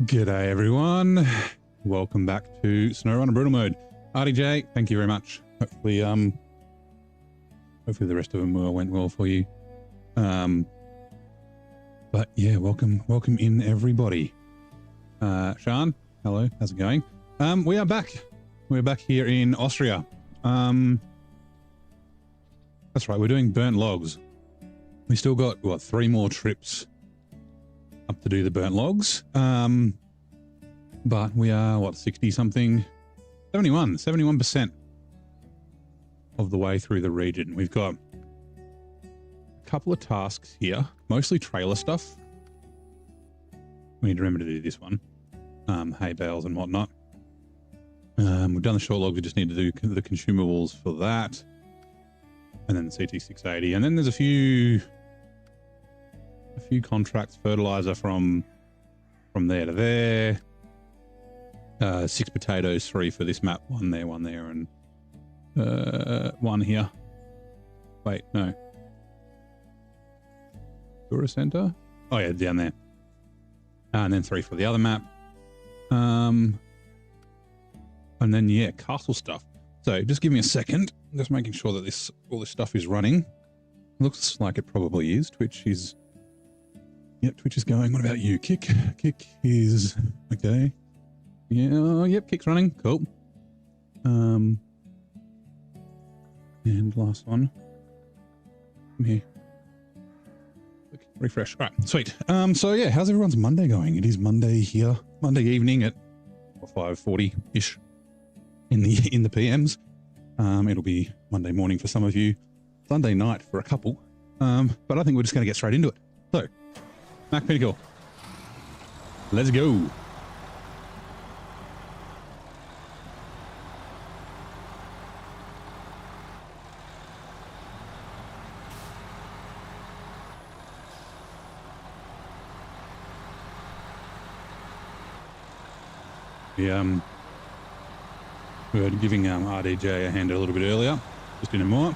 G'day everyone, welcome back to SnowRunner Brutal Mode. RDJ, thank you very much. Hopefully the rest of them went well for you. But yeah, welcome in everybody. Sean, hello, how's it going? We are back. We're back here in Austria. That's right, we're doing burnt logs. We still got, what, 3 more trips up to do the burnt logs. But we are, what, 60-something? 71% of the way through the region. We've got a couple of tasks here, mostly trailer stuff. We need to remember to do this one. Hay bales and whatnot. We've done the short logs, we just need to do the consumables for that. And then the CT680. And then there's a few contracts, fertilizer from there to there. 6 potatoes, 3 for this map, 1 there, and 1 here. Wait, no. Tourist center? Oh yeah, down there. And then 3 for the other map. And then yeah, castle stuff. So just give me a second. I'm just making sure that all this stuff is running. Looks like it probably is. Twitch is going. What about you? Kick is okay. Yeah, yep, Kick's running. Cool. And last one. Come here. Refresh. All right, sweet. So yeah, how's everyone's Monday going? It is Monday here. Monday evening at 5:40-ish in the PMs. It'll be Monday morning for some of you, Sunday night for a couple. But I think we're just going to get straight into it. So, Mac Pinnacle. Let's go. We were giving RDJ a hand a little bit earlier, just in a more.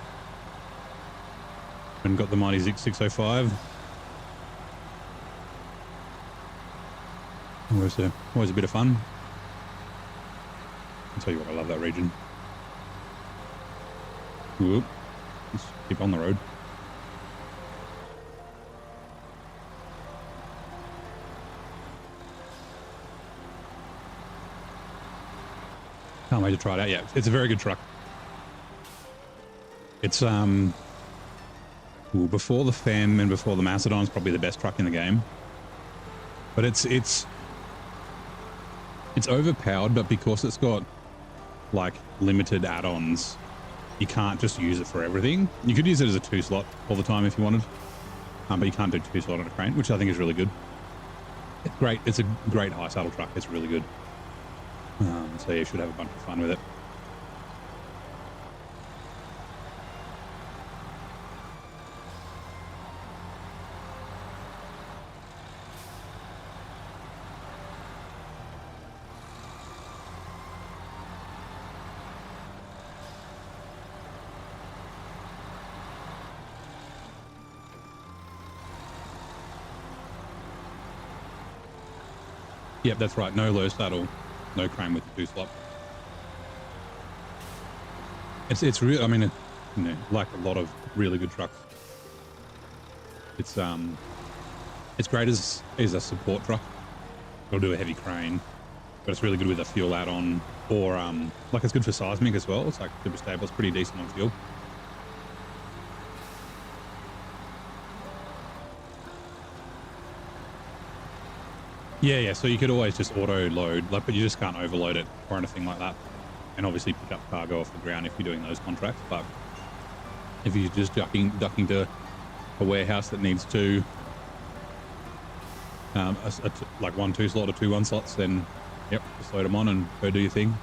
And got the mighty Zix 605. Always a bit of fun. I'll tell you what, I love that region. Whoop. Let's keep on the road. Can't wait to try it out. Yeah, it's a very good truck. It's before the Fem and before the Macedon is probably the best truck in the game. But it's overpowered, but because it's got like limited add-ons, you can't just use it for everything. You could use it as a 2-slot all the time if you wanted, but you can't do 2-slot on a crane, which I think is really good. It's great. It's a great high saddle truck. It's really good. So yeah, you should have a bunch of fun with it. Yep, that's right. No low saddle, no crane with the 2-slot. It's real. I mean, like a lot of really good trucks. It's great as a support truck. It'll do a heavy crane, but it's really good with a fuel add-on, or like it's good for seismic as well. It's like super stable. It's pretty decent on fuel. Yeah. So you could always just auto load, but you just can't overload it or anything like that. And obviously pick up cargo off the ground if you're doing those contracts. But if you're just ducking to a warehouse that needs like 1 2-slot or 2 1-slots, then yep, just load them on and go do your thing.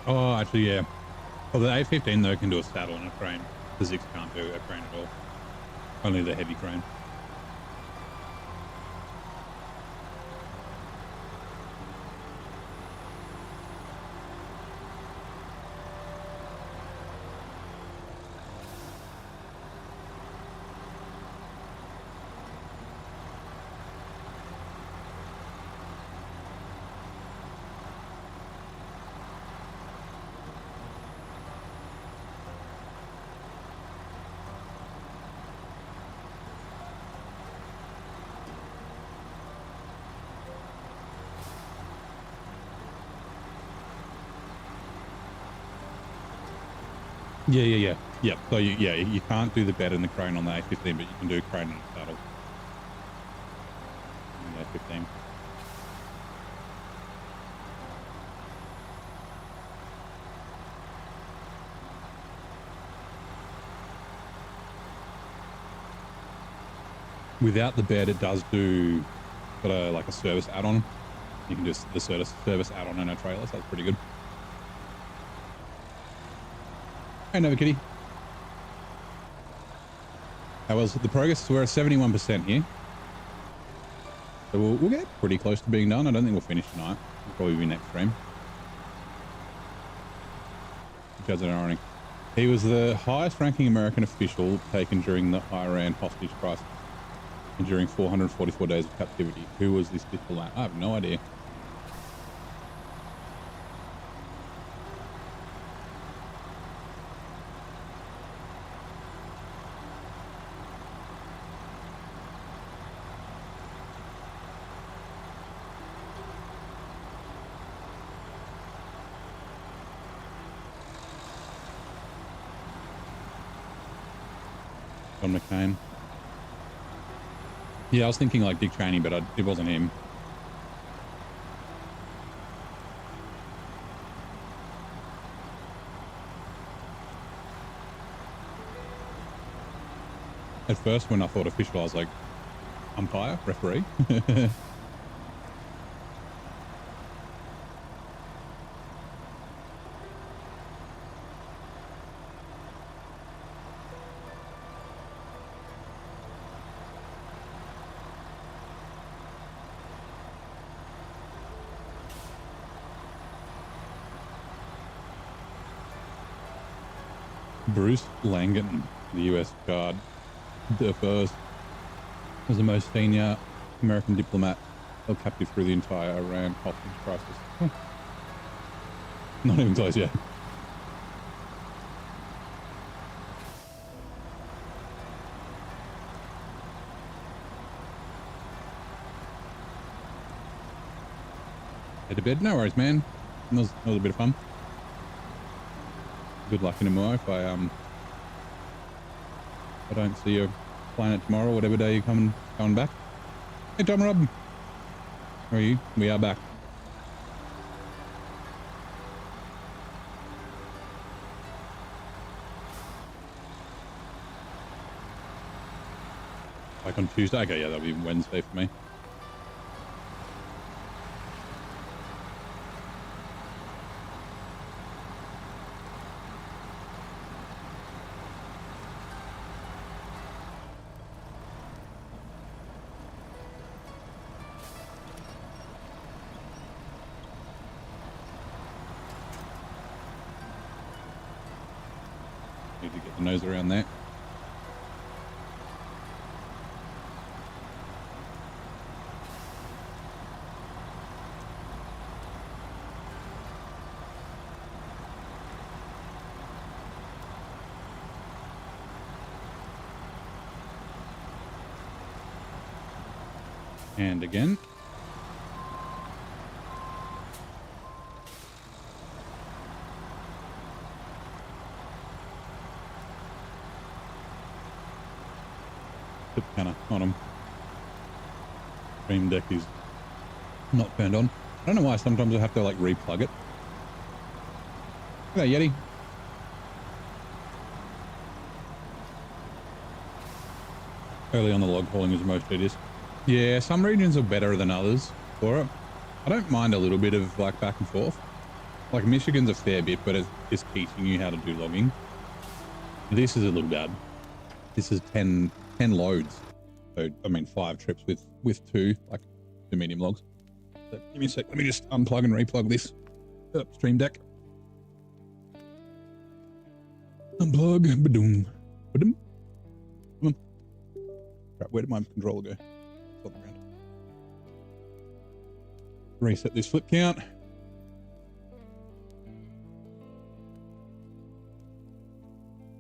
Oh, actually, yeah. Well, the A15 though can do a saddle and a crane. The Zix can't do a crane at all. Only the heavy crane. Yeah. Yep. So you can't do the bed and the crane on the A15, but you can do crane and a saddle on the A15. Without the bed, it does do got like a service add-on. You can do the service add-on and a trailer, so that's pretty good. Hey, Nova Kitty. How was the progress? We're at 71% here. So we'll get pretty close to being done. I don't think we'll finish tonight. It'll probably be next stream. Judge and irony. He was the highest ranking American official taken during the Iran hostage crisis and during 444 days of captivity. Who was this diplomat? I have no idea. John McCain. Yeah, I was thinking like Dick Cheney, but it wasn't him. At first, when I thought official, I was like, umpire, referee. Bruce Langan, the U.S. Guard, the first, was the most senior American diplomat held captive through the entire Iran hostage crisis. Huh. Not even close yet. Head to bed? No worries, man. That was a bit of fun. Good luck in tomorrow if I don't see you planet tomorrow, whatever day you're coming back. Hey Tom Rob. How are you? We are back. Back on Tuesday? Okay, yeah, that'll be Wednesday for me. Need to get the nose around that. And again. Tip kinda on him. Stream deck is not turned on. I don't know why sometimes I have to like replug it. Okay, Yeti. Early on the log hauling is most tedious. Yeah, some regions are better than others for it. I don't mind a little bit of like back and forth. Like Michigan's a fair bit, but it's teaching you how to do logging. This is a little bad. This is 10 loads. So, I mean, 5 trips with 2, like 2 medium logs. So give me a sec. Let me just unplug and replug this Stream Deck. Unplug. Ba-doom. Ba-doom. Come on. Crap, where did my controller go? It's on the ground. Reset this flip count.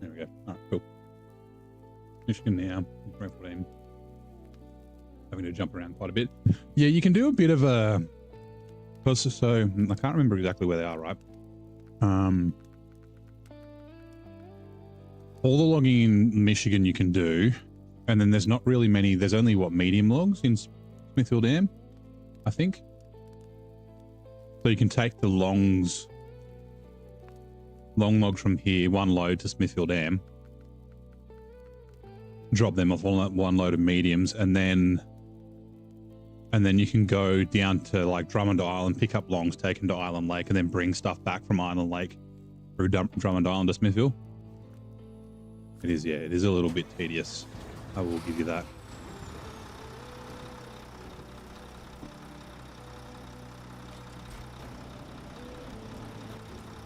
There we go. All right, cool. Michigan now. 14. Having to jump around quite a bit. Yeah, you can do a bit of a... So, I can't remember exactly where they are, right? All the logging in Michigan you can do, and then there's not really many. There's only, what, medium logs in Smithfield Dam, I think. So you can take the long logs from here, one load to Smithfield Dam, drop them off one load of mediums, and then you can go down to like Drummond Island, pick up longs, take them to Island Lake, and then bring stuff back from Island Lake through Drummond Island to Smithville. It is, yeah, it is a little bit tedious. I will give you that.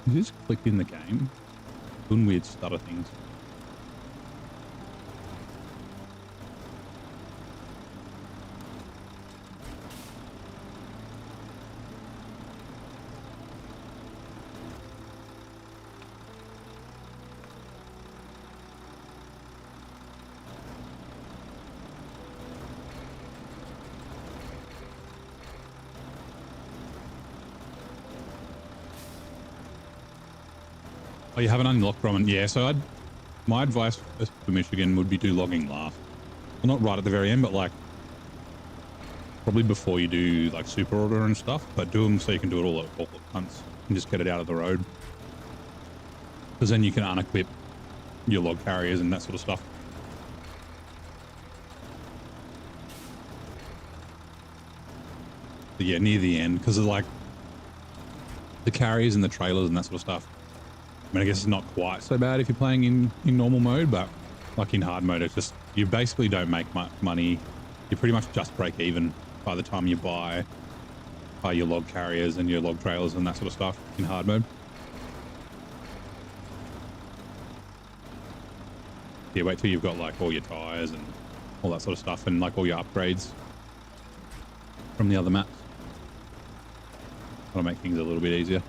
Is this clicked in the game? Doing weird stutter things. Oh, you haven't unlocked Drummond? Yeah, so my advice for Michigan would be do logging last. Well, not right at the very end, but like probably before you do like super order and stuff, but do them so you can do it all at once and just get it out of the road. Because then you can unequip your log carriers and that sort of stuff. But yeah, near the end, because of like the carriers and the trailers and that sort of stuff. I mean, I guess it's not quite so bad if you're playing in normal mode, but like in hard mode, it's just, you basically don't make much money. You pretty much just break even by the time you buy your log carriers and your log trailers and that sort of stuff in hard mode. Yeah, wait till you've got like all your tires and all that sort of stuff and like all your upgrades from the other maps. That'll make things a little bit easier.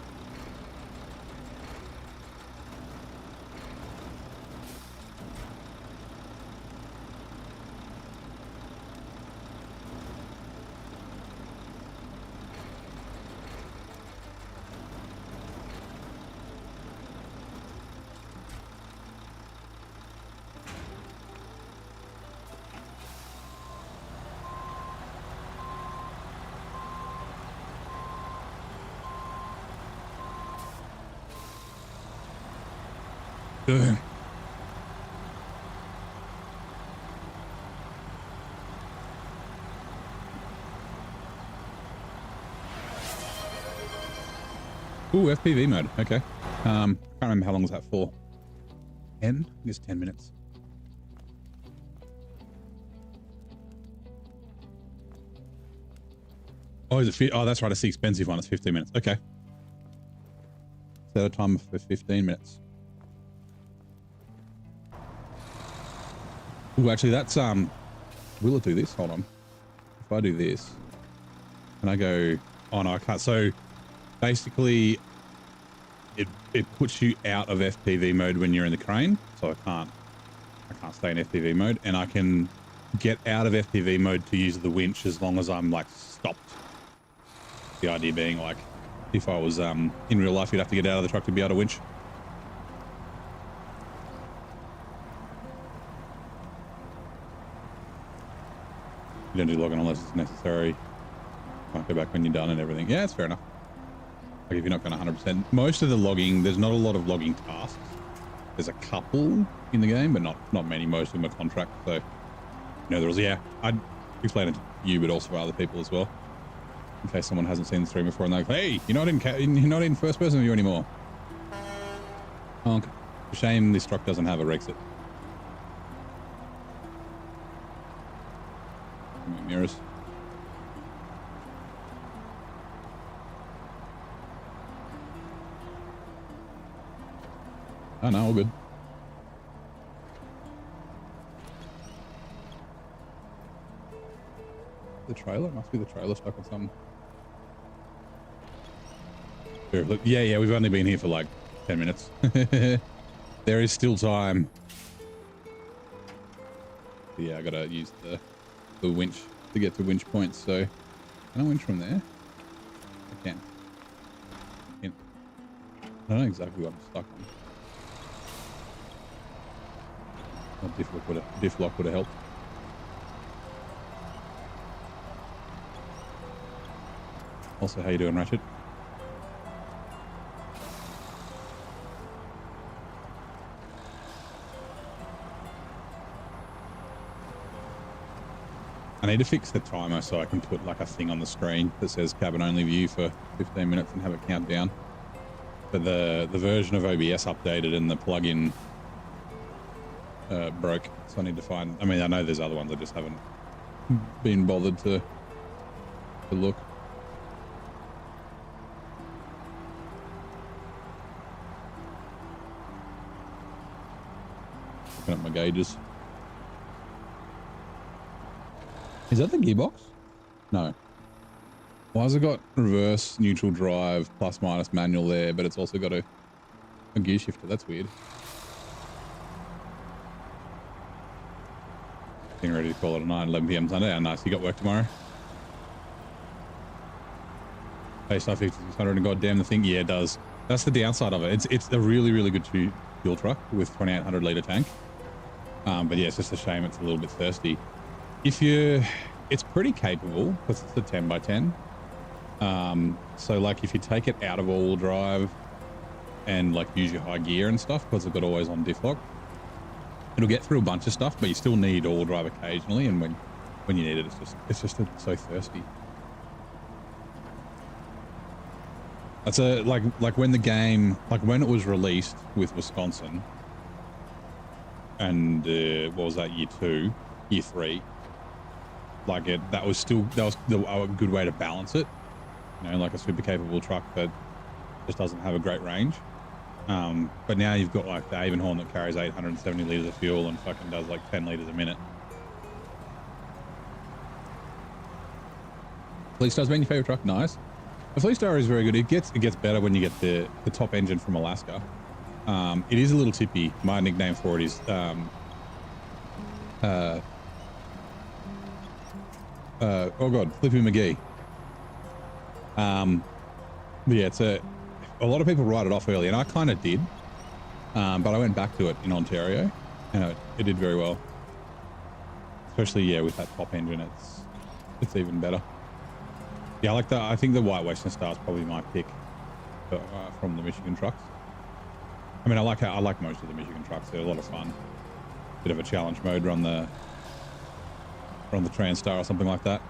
Ugh. Ooh, FPV mode. Okay. Can't remember how long was that for. 10? I guess 10 minutes. Oh, is it? Oh, that's right. It's the expensive one. It's 15 minutes. Okay. Set a timer for 15 minutes. Ooh, actually, that's will it do this? Hold on. If I do this, and I go, oh no, I can't. So basically, it puts you out of FPV mode when you're in the crane. So I can't stay in FPV mode, and I can get out of FPV mode to use the winch as long as I'm like stopped. The idea being like, if I was in real life, you'd have to get out of the truck to be able to winch. You don't do logging unless it's necessary. Can't go back when you're done and everything. Yeah, it's fair enough. Like if you're not going 100%. Most of the logging, there's not a lot of logging tasks. There's a couple in the game, but not many. Most of them are contract. So, you know, there was, yeah, I'd explain it to you, but also other people as well. in case someone hasn't seen the stream before and they're like, hey, you're not in first person view anymore. Oh, okay. Shame this truck doesn't have a Rexit. Mirrors. Oh no, all good. The trailer? Must be the trailer stuck on something. Sure, look, yeah, we've only been here for like 10 minutes. There is still time. But yeah, I gotta use the winch to get to winch points, so can I winch from there? I can. I don't know exactly what I'm stuck on. Diff lock would have helped. Also, how you doing, Ratchet? I need to fix the timer so I can put like a thing on the screen that says cabin only view for 15 minutes and have it count down. But the version of OBS updated and the plugin broke, so I need to find. I mean, I know there's other ones, I just haven't been bothered to look. Looking at my gauges. Is that the gearbox? No. Why has it got reverse, neutral drive, plus minus manual there, but it's also got a gear shifter? That's weird. Getting ready to call it a 11 p.m. Sunday. Oh, nice. You got work tomorrow? Based off 5600 and goddamn the thing. Yeah, it does. That's the downside of it. It's a really, really good fuel truck with 2800 litre tank. But yeah, it's just a shame it's a little bit thirsty. It's pretty capable because it's a 10 by 10. So like if you take it out of all-wheel drive and like use your high gear and stuff, because it's got always on diff lock, it'll get through a bunch of stuff, but you still need all-wheel drive occasionally, and when you need it, it's just so thirsty. That's like when the game, like when it was released with Wisconsin, and what was that, year 3, like that was a good way to balance it, you know, like a super capable truck that just doesn't have a great range. But now you've got like the Avonhorn that carries 870 litres of fuel and fucking does like 10 litres a minute. Fleet Star's been your favorite truck? Nice. The Fleet Star is very good. It gets better when you get the top engine from Alaska. It is a little tippy. My nickname for it is oh god, Flippy McGee. But yeah, it's a lot of people write it off early, and I kind of did, but I went back to it in Ontario, and it did very well. Especially yeah, with that top engine, it's even better. Yeah, I think the White Western Star is probably my pick from the Michigan trucks. I mean, I like most of the Michigan trucks. They're a lot of fun. Bit of a challenge mode, run the TransStar or something like that.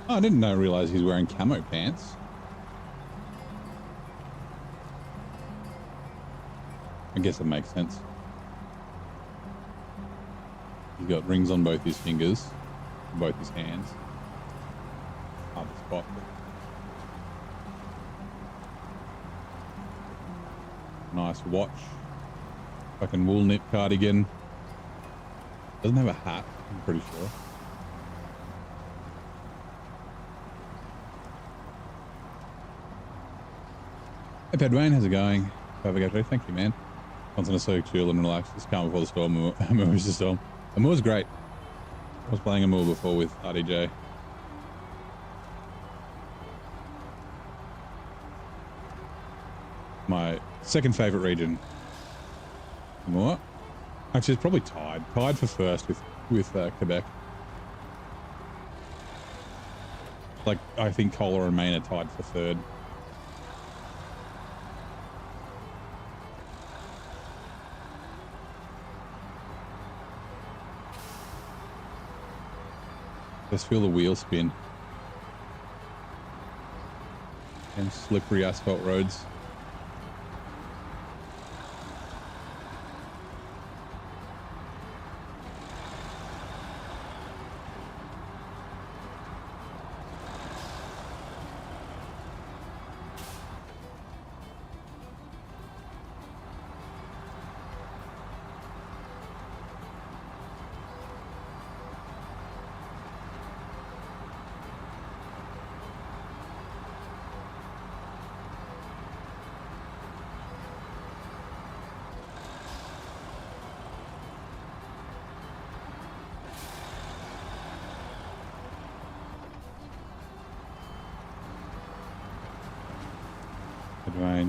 Oh, I didn't realize he's wearing camo pants. I guess it makes sense. He's got rings on both his fingers, both his hands. Hard to spot. Nice watch. Fucking wool knit cardigan. Doesn't have a hat, I'm pretty sure. Hey Pedwayne, how's it going? Thank you, man. Content is so chill and relaxed. It's calm before the storm. Amur is the storm. Amur's great. I was playing Amur before with RDJ. My second favorite region. Amur. Actually, it's probably tied. Tied for first with Quebec. Like, I think Kola and Maine are tied for third. Just feel the wheel spin. And slippery asphalt roads.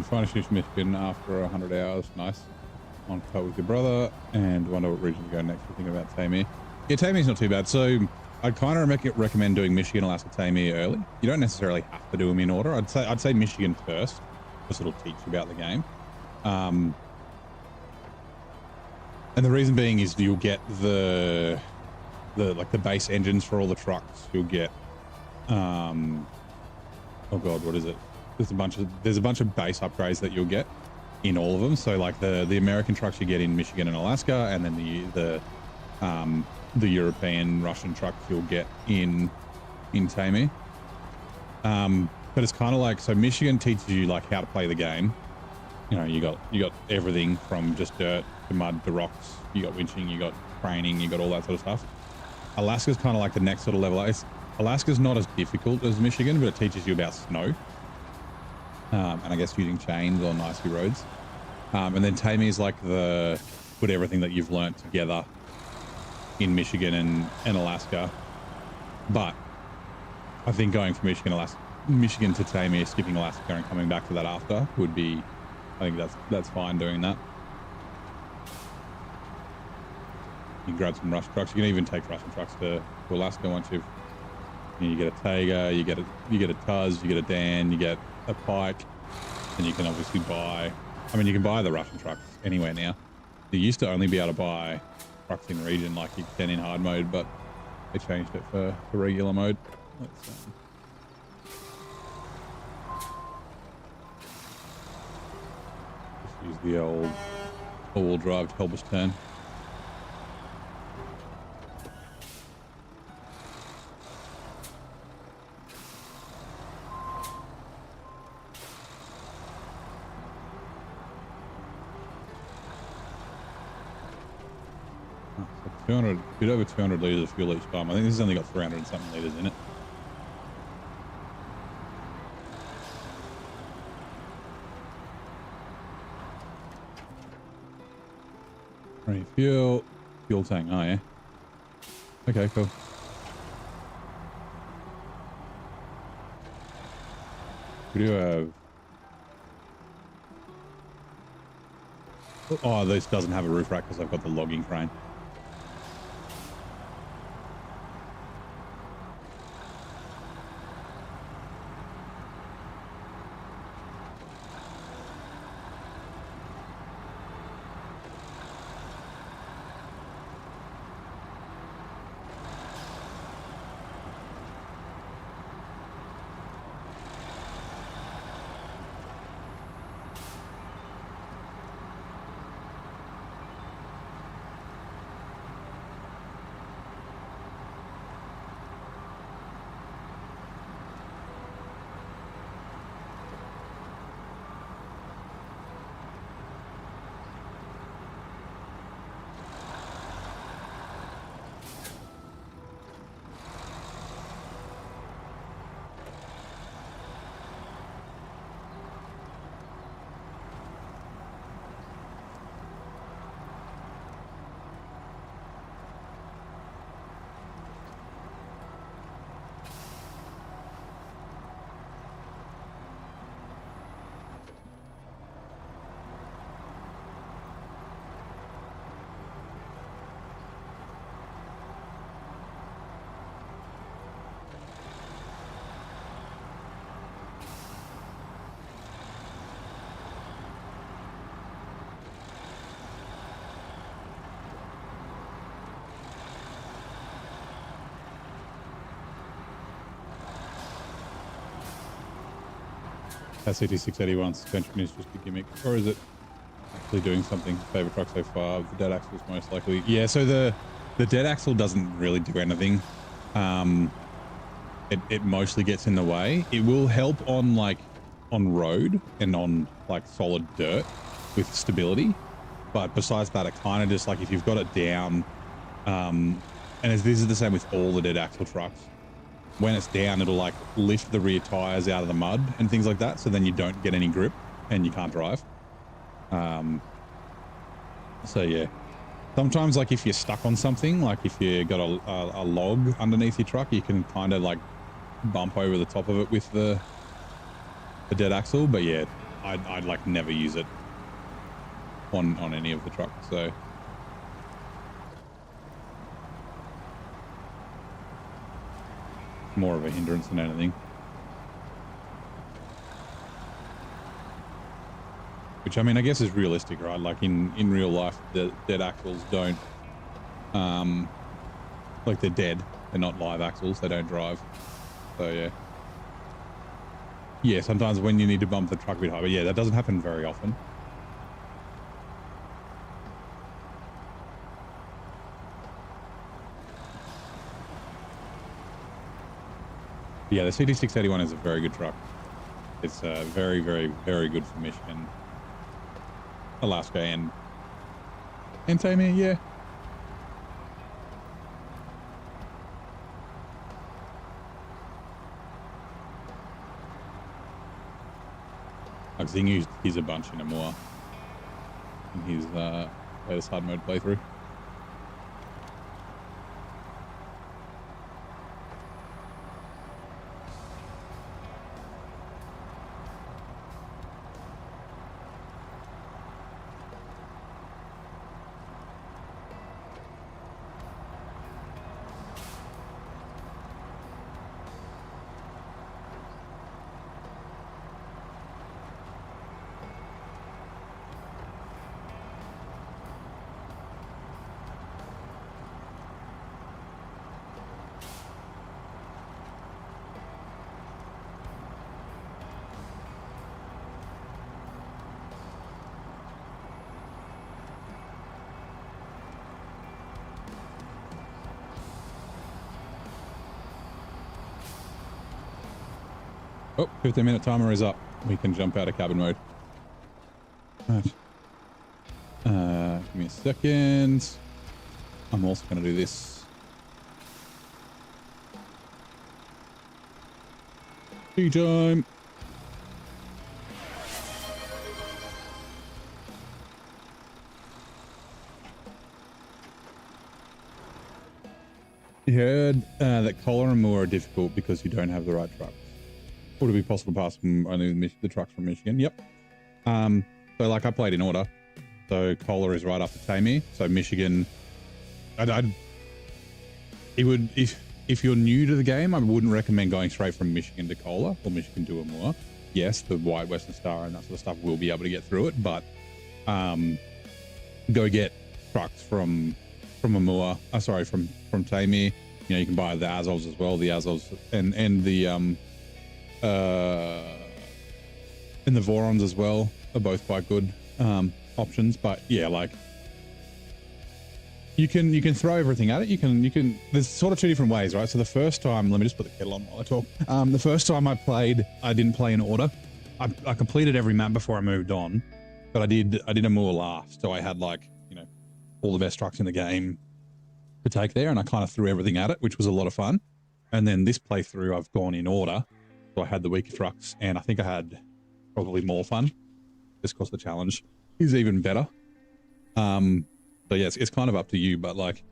Finally finished Michigan after 100 hours. Nice. On cut with your brother and wonder what region to go next. We're thinking about Tamir. Yeah, Tamir's not too bad. So I'd kind of recommend doing Michigan, Alaska, Tamir early. You don't necessarily have to do them in order. I'd say Michigan first, because it'll teach you about the game. And the reason being is you'll get the base engines for all the trucks. You'll get oh god, what is it? There's a bunch of base upgrades that you'll get in all of them. So like the American trucks you get in Michigan and Alaska, and then the European Russian trucks you'll get in Tamir. But it's kind of like, so Michigan teaches you like how to play the game. You know, you got everything from just dirt to mud to rocks. You got winching, you got craning, you got all that sort of stuff. Alaska's kind of like the next sort of level. Alaska's not as difficult as Michigan, but it teaches you about snow. And I guess using chains on icy roads. And then Tamir is like put everything that you've learnt together in Michigan and Alaska. But I think going from Michigan to Tamir, skipping Alaska and coming back to that after would be, I think that's fine doing that. You can grab some Russian trucks. You can even take Russian trucks to Alaska once you get a Taiga, you get a Tuz, you get a Dan, you get a Pike, and you can obviously buy, I mean, you can buy the Russian trucks anywhere now. You used to only be able to buy trucks in region like you can in hard mode, but they changed it for regular mode. Let's just use the old all-wheel drive to help us turn. A bit over 200 litres of fuel each time. I think this has only got 300 and something litres in it. Right, fuel tank. Oh yeah. Okay, cool. We do have. Oh, this doesn't have a roof rack because I've got the logging crane. That CT681 suspension is just a gimmick, or is it actually doing something? Favorite truck so far? The dead axle is most likely. Yeah, so the dead axle doesn't really do anything. It mostly gets in the way. It will help on on road and on like solid dirt with stability, but besides that, it kind of just like if you've got it down, and this is the same with all the dead axle trucks. When it's down, it'll like lift the rear tires out of the mud and things like that, so then you don't get any grip and you can't drive. So yeah, sometimes like if you're stuck on something, like if you got a log underneath your truck, you can kind of like bump over the top of it with the dead axle. But yeah, I'd like never use it on any of the trucks. So more of a hindrance than anything. Which I mean, I guess is realistic, right? Like in real life, the dead axles don't, like they're dead. They're not live axles. They don't drive. So yeah. Yeah, sometimes when you need to bump the truck a bit high, but yeah, that doesn't happen very often. Yeah, the CT681 is a very good truck. It's very, very, very good for Michigan, Alaska, and Tamir, yeah. Like Zing used his a bunch in a more in his latest hard mode playthrough. Oh, 15-minute timer is up. We can jump out of cabin mode. Right. Give me a second. I'm also going to do this. Tea time. You heard that Kohler and Moore are difficult because you don't have the right trucks. Would it be possible to pass from only the trucks from Michigan? Yep. So like I played in order. So Kohler is right after Tamir. So Michigan, it would, if you're new to the game, I wouldn't recommend going straight from Michigan to Kohler or Michigan to Amur. Yes, the White Western Star and that sort of stuff will be able to get through it, but go get trucks from Amur. From Tamir. You know, you can buy the Azovs as well. The Azovs and the and the Vorons as well are both quite good options. But yeah, like you can throw everything at it. You can there's sort of two different ways, right? So the first time, let me just put the kettle on while I talk. The first time I played, I didn't play in order. I completed every map before I moved on, but I did a Moor last, so I had like, you know, all the best trucks in the game to take there, and I kind of threw everything at it, which was a lot of fun. And then this playthrough, I've gone in order, so I had the weaker trucks, and I think I had probably more fun just because the challenge is even better. So yeah, it's kind of up to you, but like,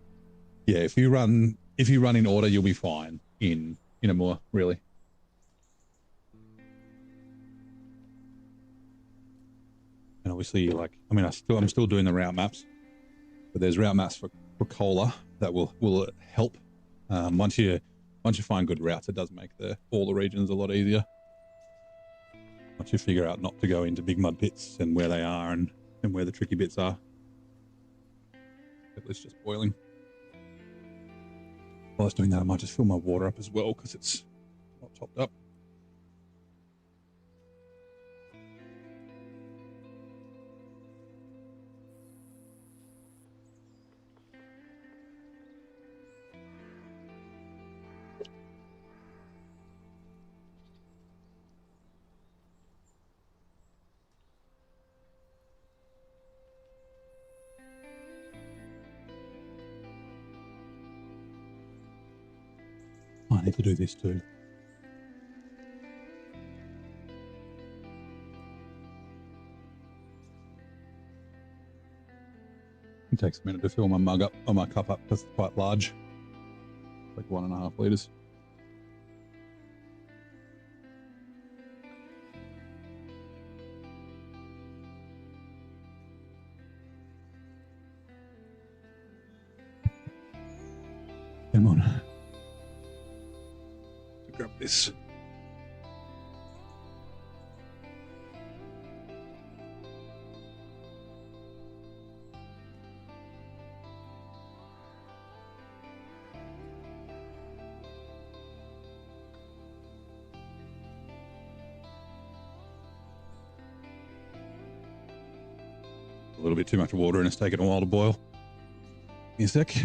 yeah, if you run in order, you'll be fine in a Moor, really. And obviously, like, I mean, I'm still doing the route maps, but there's route maps for Kohler that will help. Once you find good routes, it does make all the regions a lot easier. Once you figure out not to go into big mud pits and where they are and where the tricky bits are. It's just boiling. While I was doing that, I might just fill my water up as well because it's not topped up. I need to do this too. It takes a minute to fill my mug up, or my cup up, because it's quite large. Like 1.5 litres. Come on. Grab this. A little bit too much water and it's taken a while to boil. Give me a sec.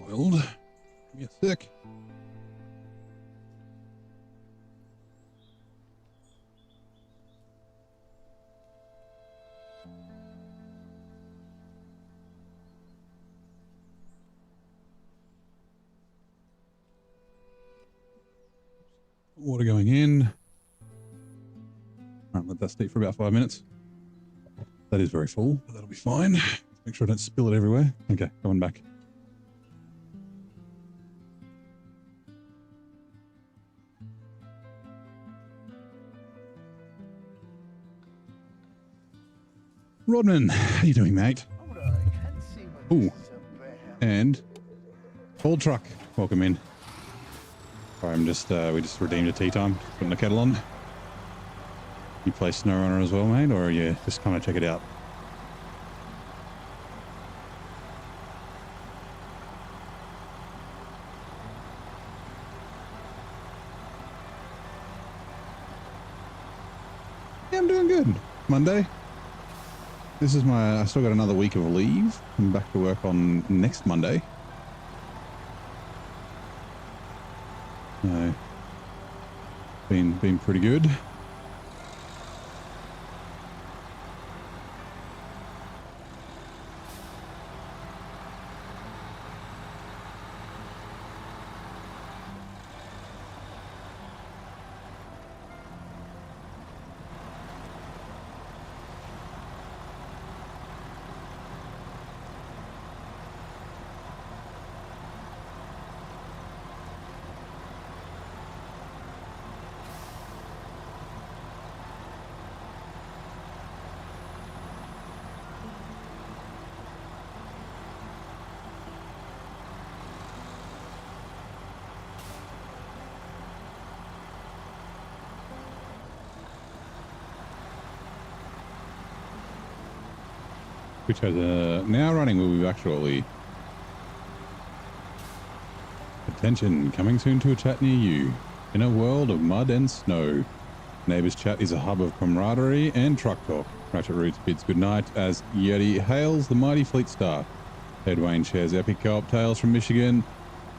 Boiled. Give me a sec. Water going in. All right, let that steep for about 5 minutes. That is very full, but that'll be fine. Make sure I don't spill it everywhere. Okay, going back. Rodman, how you doing, mate? Ooh, and old truck, welcome in. Sorry, I'm just we just redeemed a tea time, putting the kettle on. You play SnowRunner as well, mate, or you just kind of check it out? Yeah, I'm doing good. Monday. This is I still got another week of leave. I'm back to work on next Monday. Been pretty good. Which has a now running movie actually. Attention, coming soon to a chat near you. In a world of mud and snow, Neighbours Chat is a hub of camaraderie and truck talk. Ratchet Roots bids goodnight as Yeti hails the mighty Fleet Star. Ed Wayne shares epic co-op tales from Michigan,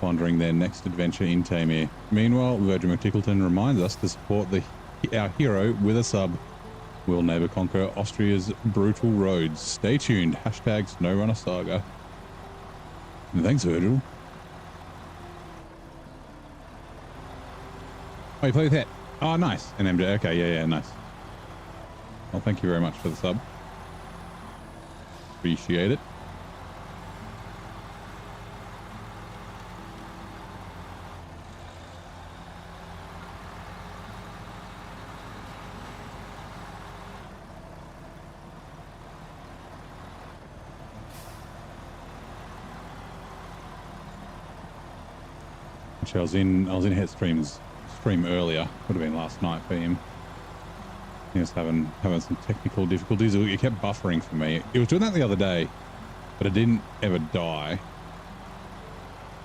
pondering their next adventure in Tamir. Meanwhile, Virgin McTickleton reminds us to support our hero with a sub. Will neighbour conquer Austria's brutal roads? Stay tuned. Hashtag SnowRunner Saga. And thanks, Virgil. Oh, you play with it? Oh, nice. An MJ. Okay, yeah, nice. Well, thank you very much for the sub. Appreciate it. Actually, I was in Headstream's stream earlier. Would have been last night for him. He was having some technical difficulties. It kept buffering for me. It was doing that the other day, but it didn't ever die.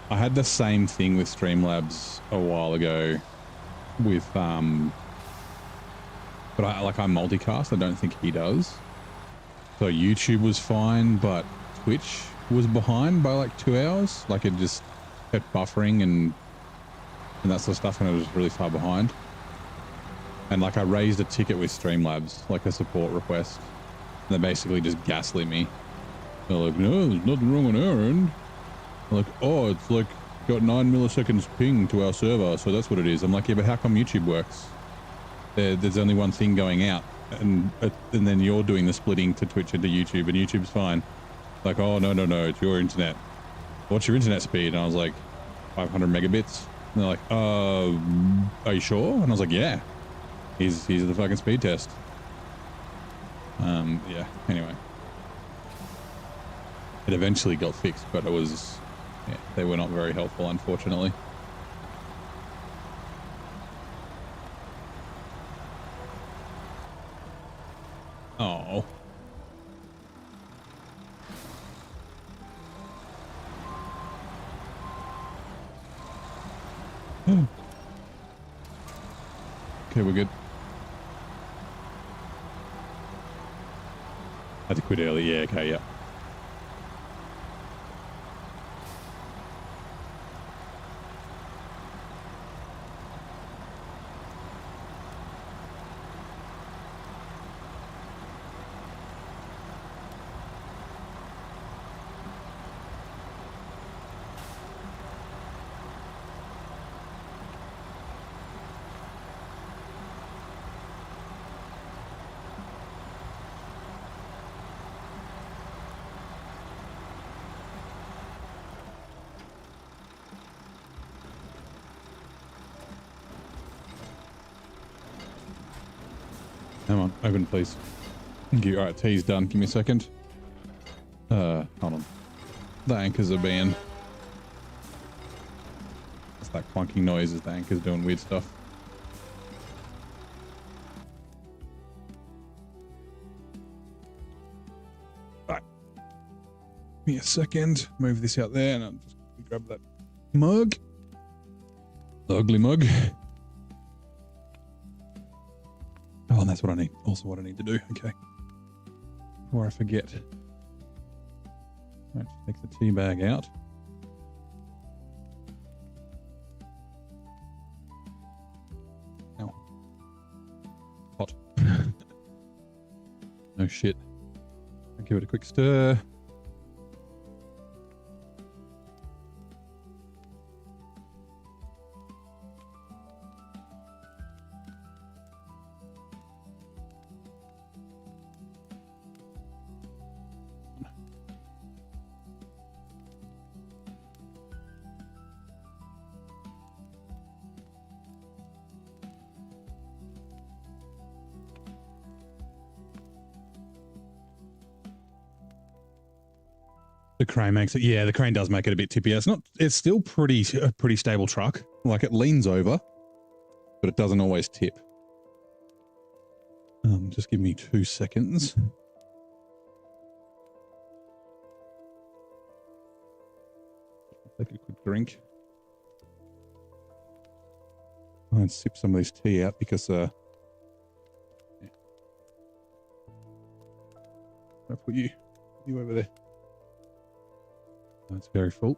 I had the same thing with Streamlabs a while ago with but I multicast. I don't think he does. So YouTube was fine, but Twitch was behind by like 2 hours. Like it just kept buffering and that sort of stuff, and it was really far behind. And like I raised a ticket with Streamlabs, like a support request, and they basically just gaslit me. They're like, no, there's nothing wrong on our end. I'm like, oh, it's like got 9 milliseconds ping to our server, so that's what it is. I'm like, yeah, but how come YouTube works? There's only one thing going out, and then you're doing the splitting to Twitch and to YouTube, and YouTube's fine. Like, oh, no, it's your internet. What's your internet speed? And I was like, 500 megabits. And they're like, are you sure? And I was like, yeah. He's the fucking speed test. Yeah, anyway. It eventually got fixed, but it was, yeah, they were not very helpful, unfortunately. Oh. Okay, we're good. Had to quit early. Yeah, okay, yeah. Come on, open please. Thank you. Alright, T's done. Give me a second. Hold on. The anchors are banned. It's that clunking noise as the anchor's doing weird stuff. Alright. Give me a second. Move this out there and I'll just grab that mug. The ugly mug. Oh, and that's what I need. Also what I need to do. Okay. Before I forget. Right, take the tea bag out. Ow. Hot. No shit. I'll give it a quick stir. The crane makes it, yeah, the crane does make it a bit tippier. It's still a pretty stable truck. Like it leans over, but it doesn't always tip. Just give me 2 seconds. Take a quick drink. I'll sip some of this tea out because, yeah. I'll put you over there. That's very full.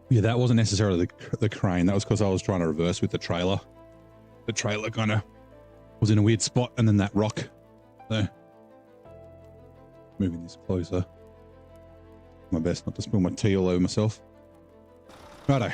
Yeah, that wasn't necessarily the crane. That was because I was trying to reverse with the trailer. The trailer kind of was in a weird spot, and then that rock. So, moving this closer. My best not to spill my tea all over myself. Righto.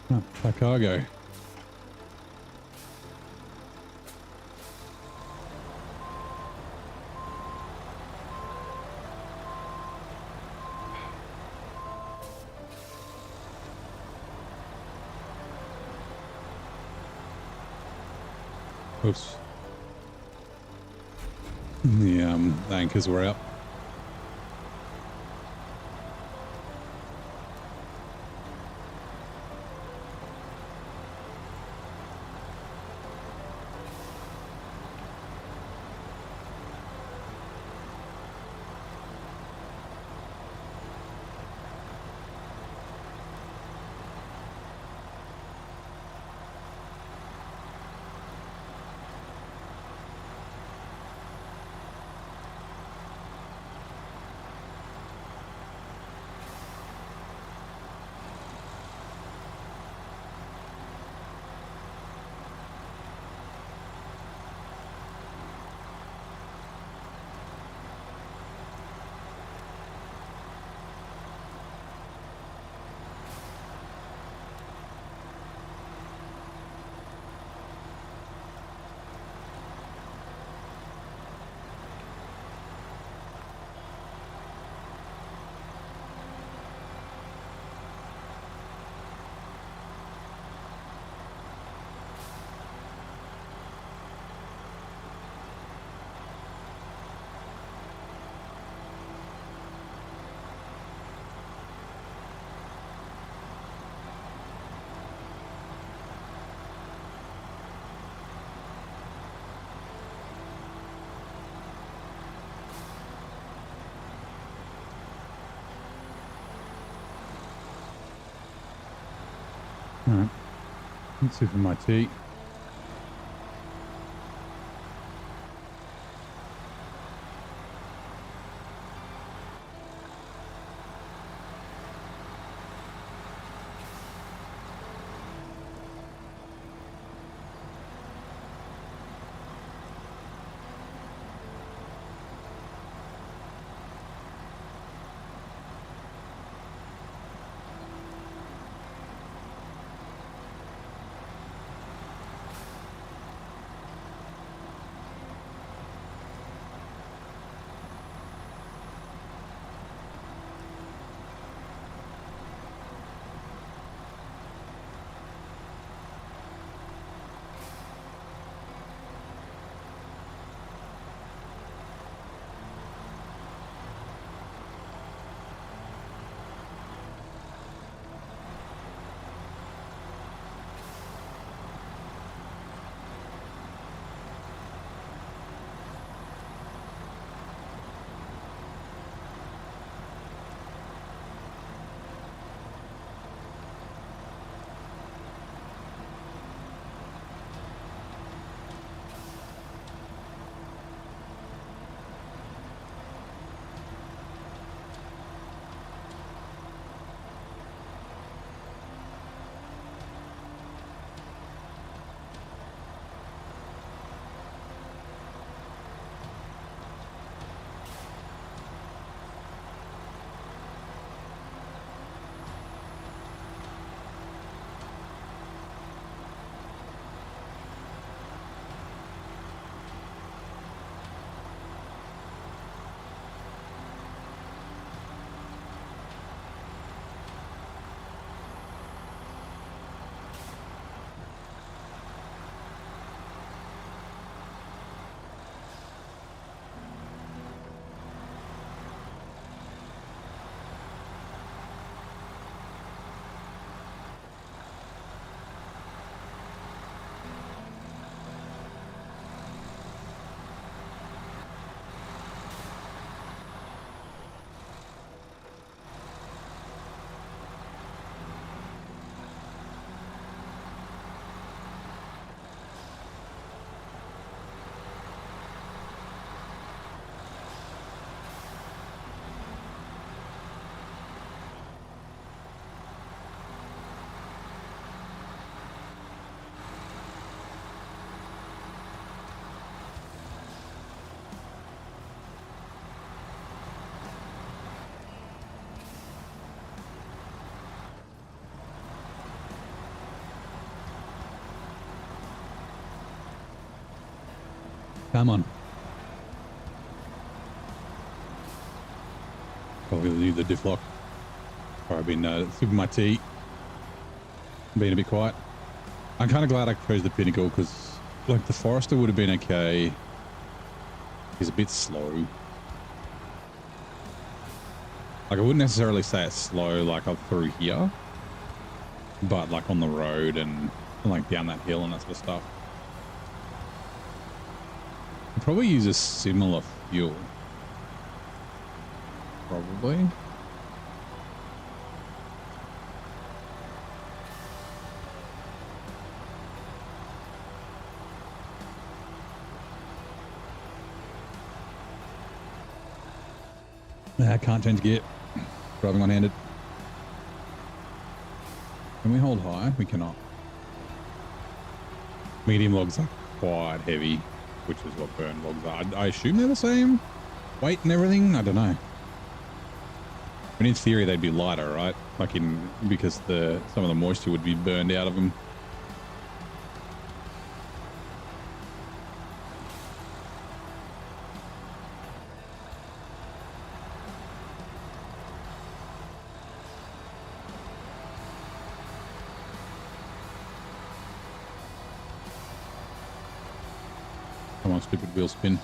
Oh, by cargo. Oops. The anchors were out. All right. Let's see for my tea. Come on. Probably leave the diff lock. Or I've been sipping my tea. Being a bit quiet. I'm kind of glad I chose the Pinnacle because, like, the Forester would have been okay. He's a bit slow. Like, I wouldn't necessarily say it's slow, like, up through here. But, like, on the road and, like, down that hill and that sort of stuff. I'd probably use a similar fuel. Probably. I can't change gear. Driving one-handed. Can we hold high? We cannot. Medium logs are quite heavy, which is what burn logs are. I assume they're the same weight and everything. I don't know. But in theory, they'd be lighter, right? Like because some of the moisture would be burned out of them. Come on, stupid wheel spin.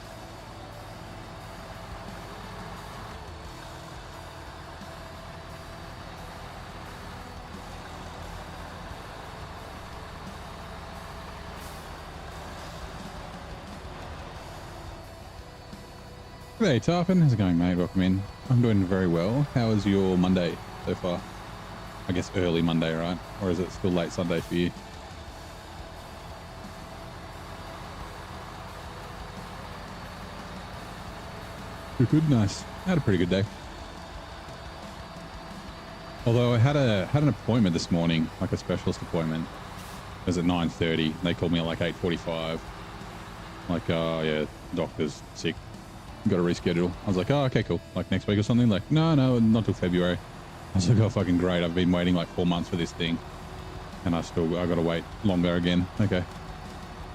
Hey, Tarpon. How's it going, mate? Welcome in. I'm doing very well. How is your Monday so far? I guess early Monday, right? Or is it still late Sunday for you? Good, nice. I had a pretty good day. Although I had an appointment this morning, like a specialist appointment. It was at 9:30. They called me at like 8:45. Like, oh yeah, doctor's sick. Got to reschedule. I was like, oh, okay, cool. Like next week or something. Like, no, not till February. I was like, oh, fucking great. I've been waiting like 4 months for this thing, and I got to wait longer again. Okay.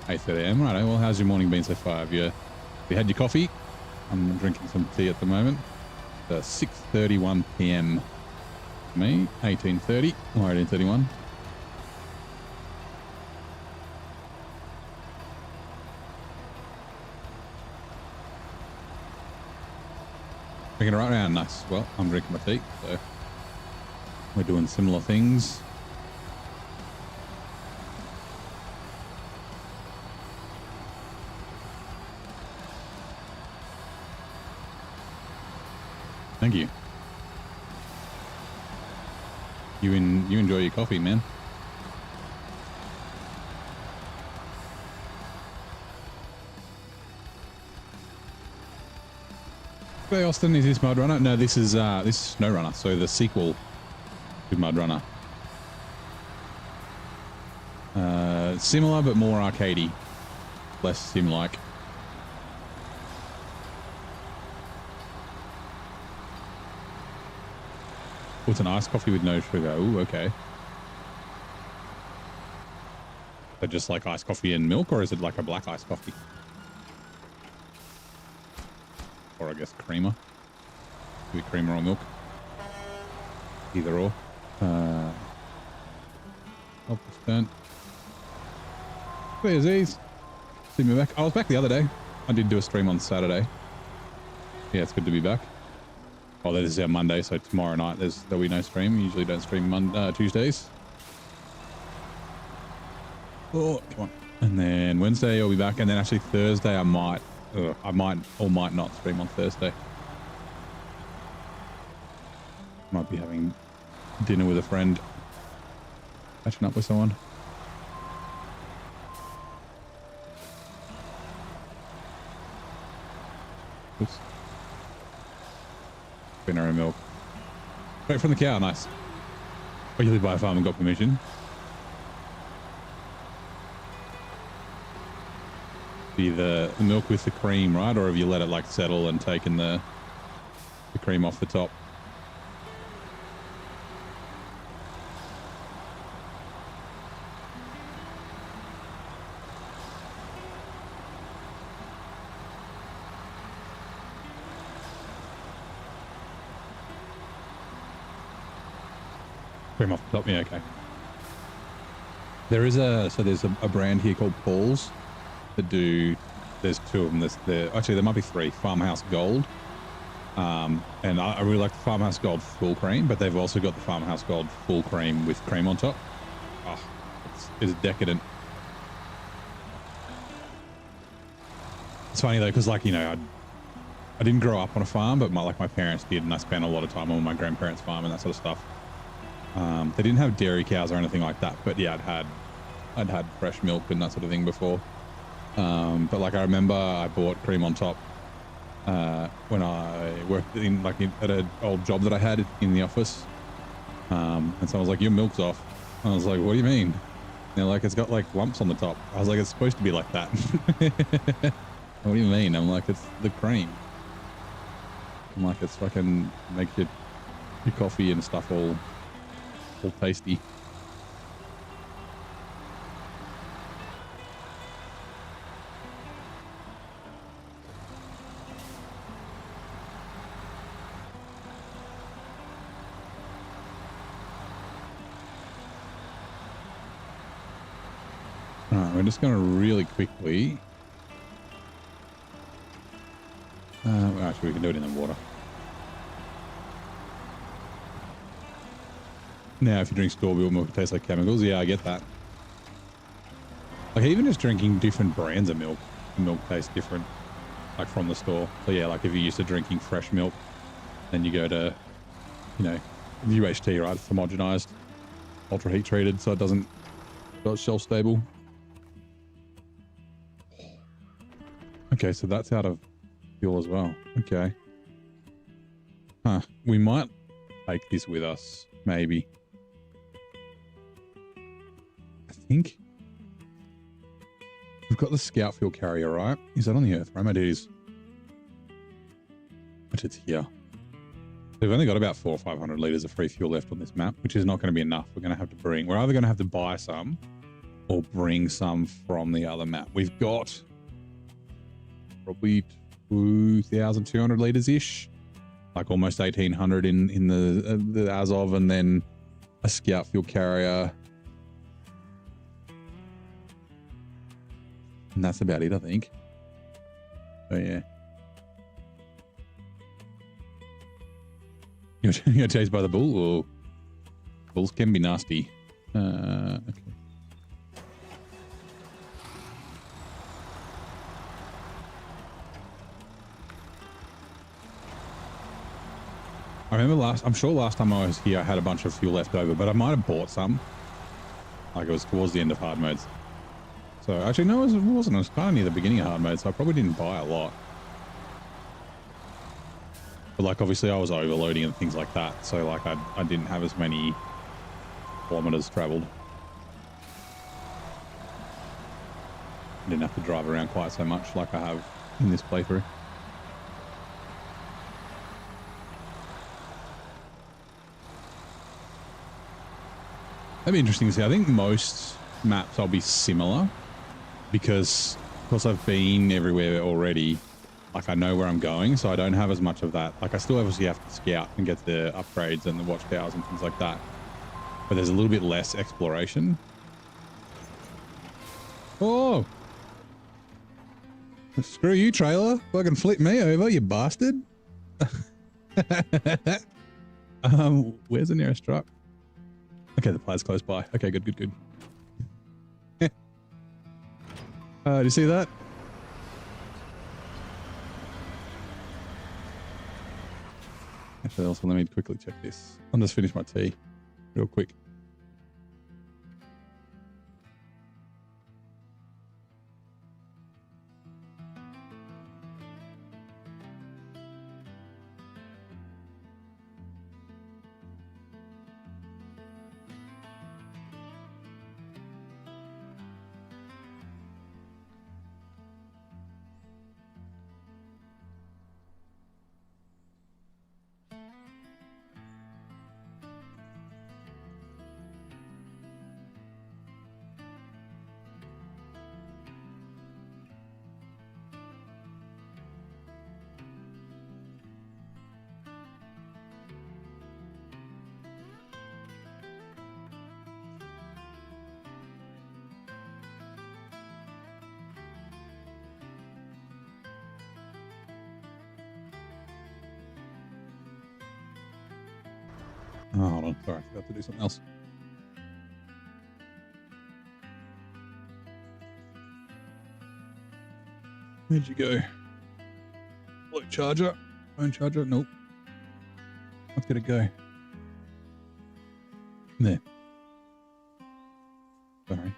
8:30 a.m. Right. Well, how's your morning been so far? Have you had your coffee? I'm drinking some tea at the moment. 6:31 p.m. Me, 18:30 or 18:31. Drinking it right now. Nice. Well, I'm drinking my tea, so we're doing similar things. Thank you. You enjoy your coffee, man. Hey, Austin, is this MudRunner? No, this is SnowRunner, so the sequel to MudRunner. Similar but more arcadey, less sim-like. Oh, it's an iced coffee with no sugar. Ooh, okay. So just like iced coffee and milk, or is it like a black iced coffee? Or I guess creamer. Could be creamer or milk. Either or. Oh, it's burnt. Hey, Aziz. See me back. I was back the other day. I did do a stream on Saturday. Yeah, it's good to be back. Oh, that is our Monday, so tomorrow night there'll be no stream. Usually don't stream Tuesdays. Oh, come on. And then Wednesday I'll be back, and then actually Thursday I might or might not stream on Thursday. Might be having dinner with a friend, catching up with someone. Oops. Dinner and milk. Straight from the cow, nice. Oh, you live by a farm and got permission? Be the milk with the cream, right? Or have you let it like settle and taken the cream off the top? Cream off the top. Yeah, okay. There's a brand here called Paul's that do, there's two of them. Actually, there might be three. Farmhouse Gold. And I really like the Farmhouse Gold full cream, but they've also got the Farmhouse Gold full cream with cream on top. Oh, it's decadent. It's funny though, because like, you know, I didn't grow up on a farm, but my parents did, and I spent a lot of time on my grandparents' farm and that sort of stuff. They didn't have dairy cows or anything like that, but yeah, I'd had fresh milk and that sort of thing before. But like I remember I bought cream on top when I worked at an old job that I had in the office. And someone was like, "Your milk's off." I was like, "What do you mean?" And they're like, "It's got like lumps on the top." I was like, "It's supposed to be like that." What do you mean? I'm like, "It's the cream." I'm like, "It's fucking makes your coffee and stuff all tasty." All right, we're just going to really quickly. Actually, we can do it in the water. Now, if you drink store-bought milk, it tastes like chemicals. Yeah, I get that. Like, even just drinking different brands of milk, the milk tastes different, like from the store. So yeah, like if you're used to drinking fresh milk, then you go to, you know, UHT, right? It's homogenized, ultra heat treated, so it's shelf stable. Okay, so that's out of fuel as well. Okay. Huh. We might take this with us, maybe. I think we've got the scout fuel carrier, right? Is that on the Earth? Right, it is. But it's here. We've only got about 400 or 500 liters of free fuel left on this map, which is not going to be enough. We're either going to have to buy some or bring some from the other map. We've got probably 2,200 liters ish, like almost 1,800 in the Azov, and then a scout fuel carrier. And that's about it, I think. Oh yeah. You're chased by the bull? Or bulls can be nasty. Okay. I remember I'm sure last time I was here I had a bunch of fuel left over, but I might have bought some. Like it was towards the end of hard modes. So actually no, it wasn't. It was kind of near the beginning of hard mode, so I probably didn't buy a lot. But like obviously I was overloading and things like that, so like I didn't have as many kilometers traveled. I didn't have to drive around quite so much like I have in this playthrough. That'd be interesting to see. I think most maps I'll be similar because I've been everywhere already. Like I know where I'm going, so I don't have as much of that. Like I still obviously have to scout and get the upgrades and the watchtowers and things like that. But there's a little bit less exploration. Oh! Screw you, trailer. Fucking flip me over, you bastard. Where's the nearest truck? Okay, the player's close by. Okay, good. Did you see that? Actually, also let me quickly check this. I'll just finish my tea real quick. Oh, hold on. Sorry, I forgot to do something else. Where'd you go? Low charger. Phone charger. Nope. Let's get it go. There. Sorry.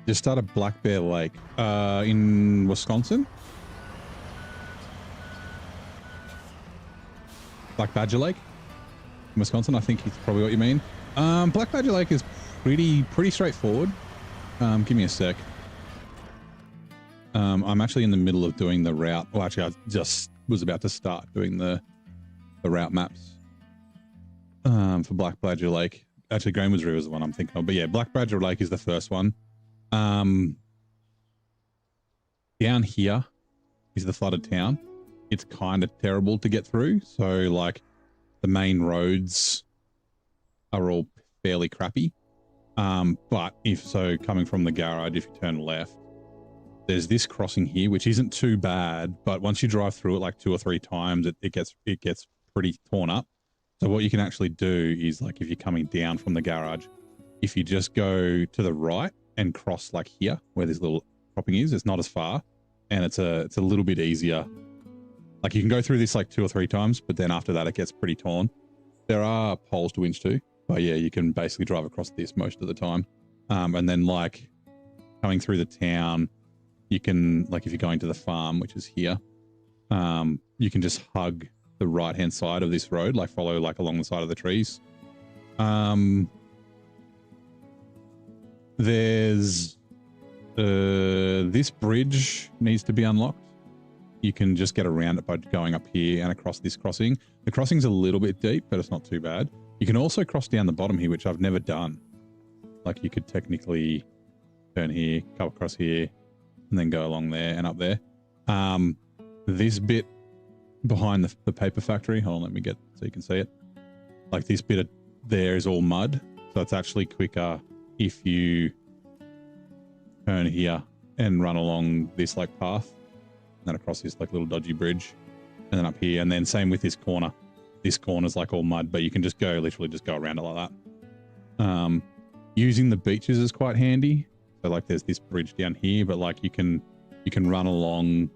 Just started Black Bear Lake in Wisconsin. Black Badger Lake in Wisconsin, I think is probably what you mean. Black Badger Lake is pretty straightforward. Give me a sec. I'm actually in the middle of doing the route. Well, actually, I just was about to start doing the route maps for Black Badger Lake. Actually, Greenwoods River is the one I'm thinking of. But yeah, Black Badger Lake is the first one. Down here is the flooded town. It's kind of terrible to get through. So, like, the main roads are all fairly crappy. But coming from the garage, if you turn left, there's this crossing here, which isn't too bad. But once you drive through it like 2 or 3 times, it gets pretty torn up. So what you can actually do is, like, if you're coming down from the garage, if you just go to the right and cross like here where this little cropping is, it's not as far, and it's a little bit easier. Like, you can go through this like 2 or 3 times, but then after that it gets pretty torn. There are poles to winch to, but yeah, you can basically drive across this most of the time. And then, like, coming through the town, you can, like, if you're going to the farm, which is here, you can just hug the right hand side of this road, like follow like along the side of the trees. There's this bridge needs to be unlocked. You can just get around it by going up here and across this crossing. The crossing's a little bit deep, but it's not too bad. You can also cross down the bottom here, which I've never done. Like, you could technically turn here, come across here, and then go along there and up there. This bit behind the paper factory, hold on, let me get so you can see it. Like, this bit of there is all mud, so it's actually quicker if you turn here and run along this like path, and then across this like little dodgy bridge, and then up here, and then same with this corner. This corner's like all mud, but you can just literally go around it like that. Using the beaches is quite handy. So, like, there's this bridge down here, but like you can run along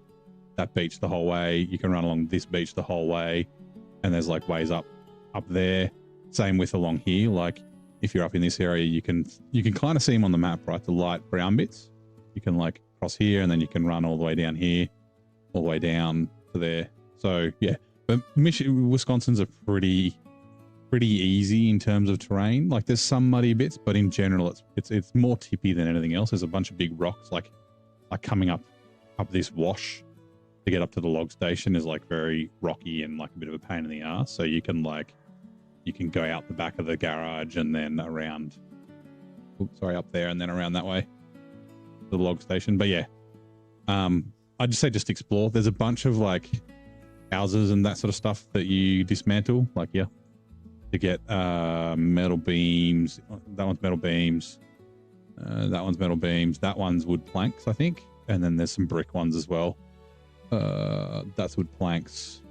that beach the whole way. You can run along this beach the whole way, and there's like ways up there. Same with along here. Like, if you're up in this area, you can kind of see them on the map, right? The light brown bits. You can like cross here, and then you can run all the way down here, all the way down to there. So yeah, but Wisconsin's a pretty easy in terms of terrain. Like, there's some muddy bits, but in general, it's more tippy than anything else. There's a bunch of big rocks, like coming up this wash to get up to the log station is like very rocky and like a bit of a pain in the ass. So you can go out the back of the garage and then around, up there and then around that way to the log station. But yeah, I'd just say just explore. There's a bunch of like houses and that sort of stuff that you dismantle, like here, to get metal beams. That one's metal beams. That one's metal beams. That one's wood planks, I think. And then there's some brick ones as well. That's wood planks,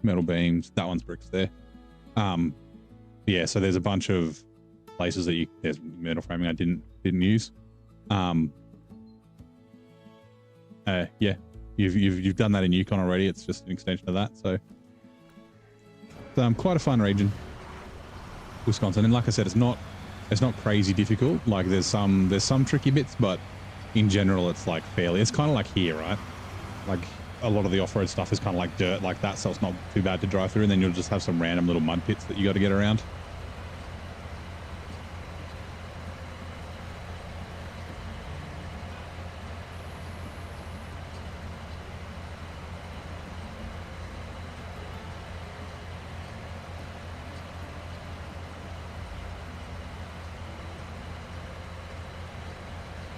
metal beams. That one's bricks there. Yeah, so there's a bunch of places that there's metal framing I didn't use. Yeah, you've done that in Yukon already. It's just an extension of that. So quite a fun region, Wisconsin. And like I said, it's not crazy difficult. Like, there's some tricky bits, but in general, it's like it's kind of like here, right? Like, a lot of the off-road stuff is kind of like dirt like that, so it's not too bad to drive through, and then you'll just have some random little mud pits that you got to get around.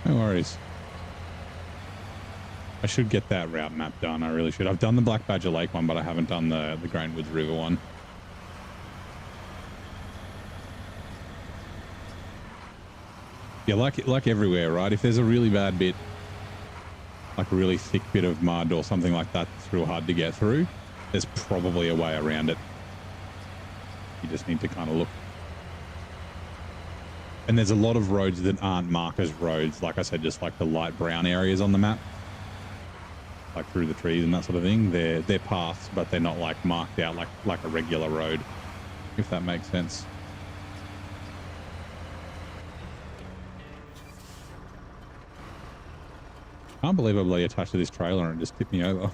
No worries. I should get that route map done. I really should. I've done the Black Badger Lake one, but I haven't done the Greenwoods River one. Yeah, like everywhere, right? If there's a really bad bit, like a really thick bit of mud or something like that that's real hard to get through, there's probably a way around it. You just need to kind of look. And there's a lot of roads that aren't marked as roads. Like I said, just like the light brown areas on the map, like through the trees and that sort of thing. They're paths, but they're not like marked out like a regular road, if that makes sense. Can't believe I bloody attached to this trailer and it just tipped me over.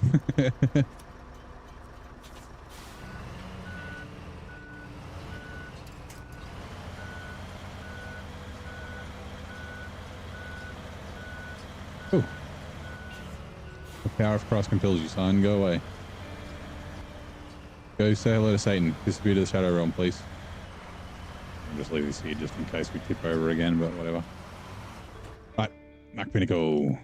Oh. The power of Christ compels you, son. Go away. Go say hello to Satan. Disappear to the shadow realm, please. I'll just leave this here just in case we tip over again, but whatever. Right. Mac Pinnacle.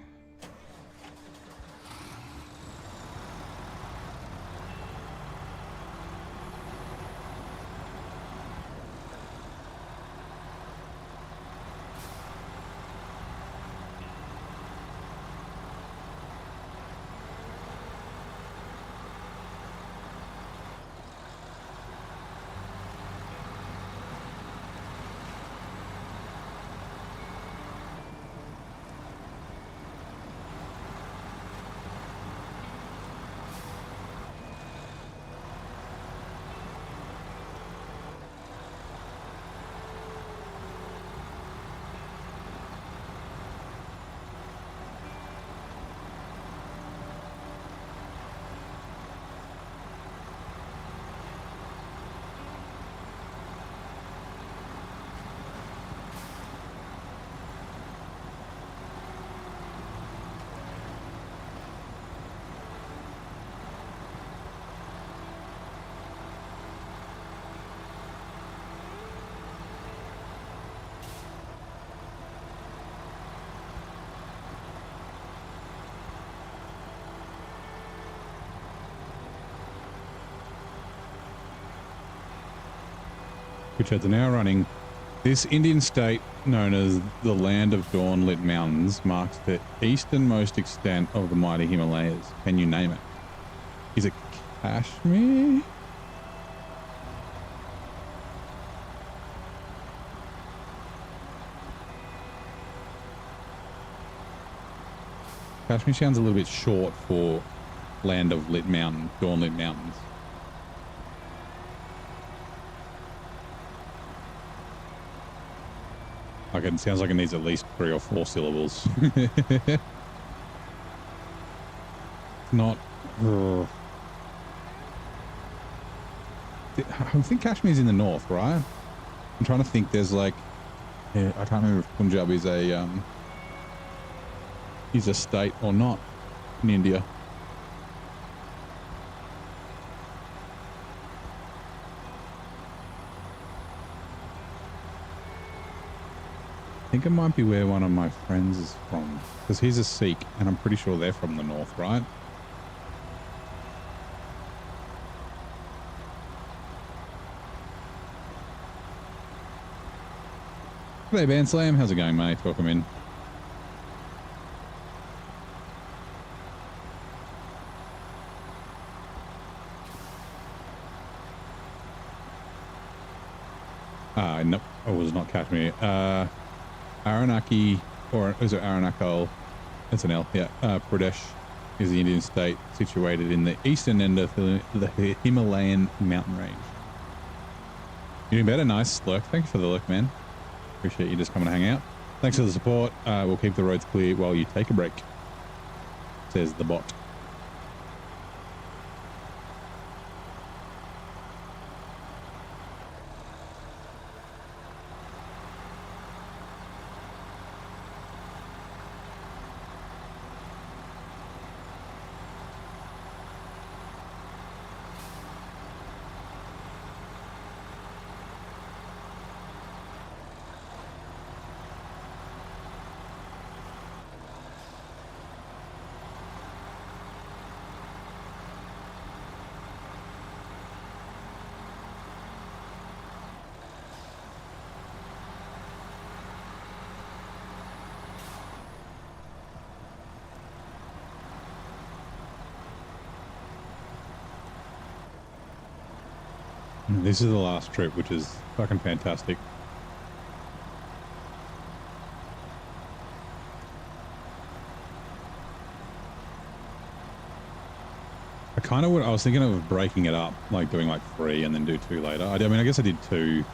Which are now running. This Indian state, known as the Land of Dawn-Lit Mountains, marks the easternmost extent of the mighty Himalayas. Can you name it? Is it Kashmir? Kashmir sounds a little bit short for Land of Lit Mountain, Dawn-Lit Mountains. Like it sounds like it needs at least 3 or 4 syllables. Not. I think Kashmir's in the north, right? I'm trying to think. There's like, yeah, I can't remember if Punjab is a state or not in India. I think it might be where one of my friends is from, because he's a Sikh and I'm pretty sure they're from the north, right? Hey Banslam, how's it going, mate? Welcome in. Nope, it was not Kashmir. Aranaki, or is it Aranakal? It's an L, yeah. Pradesh is the Indian state situated in the eastern end of the Himalayan mountain range. You're doing better? Nice, Lurk. Thank you for the lurk, man. Appreciate you just coming to hang out. Thanks for the support. We'll keep the roads clear while you take a break, says the bot. This is the last trip, which is fucking fantastic. I was thinking of breaking it up, like doing like 3 and then do 2 later. I mean, I guess I did 2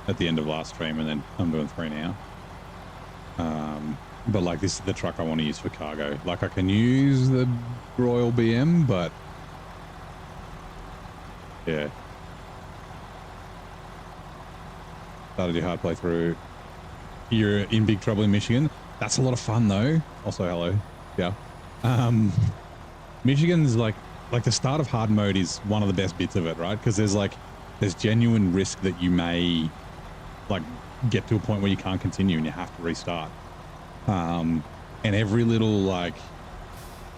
at the end of last stream and then I'm doing 3 now. But like this is the truck I want to use for cargo. Like I can use the Royal BM, but yeah. Started your hard playthrough. You're in big trouble in Michigan. That's a lot of fun though. Also, hello. Yeah. Michigan's like the start of hard mode is one of the best bits of it, right? Because there's genuine risk that you may like get to a point where you can't continue and you have to restart. And every little like,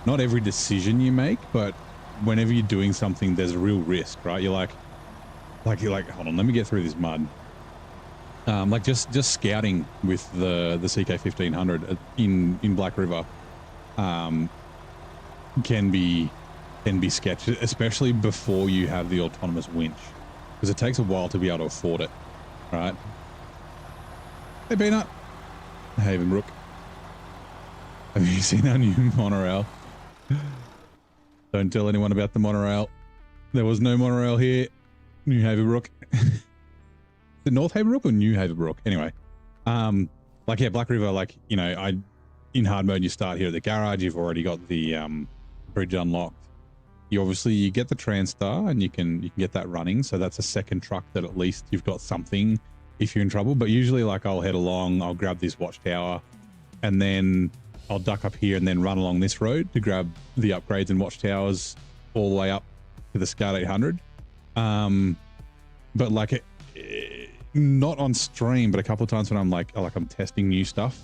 not every decision you make, but whenever you're doing something, there's a real risk, right? You're like, hold on, let me get through this mud. Like just scouting with the CK-1500 in Black River, can be sketchy, especially before you have the autonomous winch, because it takes a while to be able to afford it, right? Hey, Peanut. Havenbrook. Have you seen our new monorail? Don't tell anyone about the monorail. There was no monorail here. New Havenbrook. The North Havenbrook or New Havenbrook? Anyway, like yeah, Black River. Like you know, in hard mode you start here at the garage. You've already got the bridge unlocked. You get the Transtar and you can get that running. So that's a second truck that at least you've got something if you're in trouble. But usually like I'll head along, I'll grab this watchtower and then I'll duck up here and then run along this road to grab the upgrades and watchtowers all the way up to the Scout 800. But like not on stream, but a couple of times when I'm testing new stuff,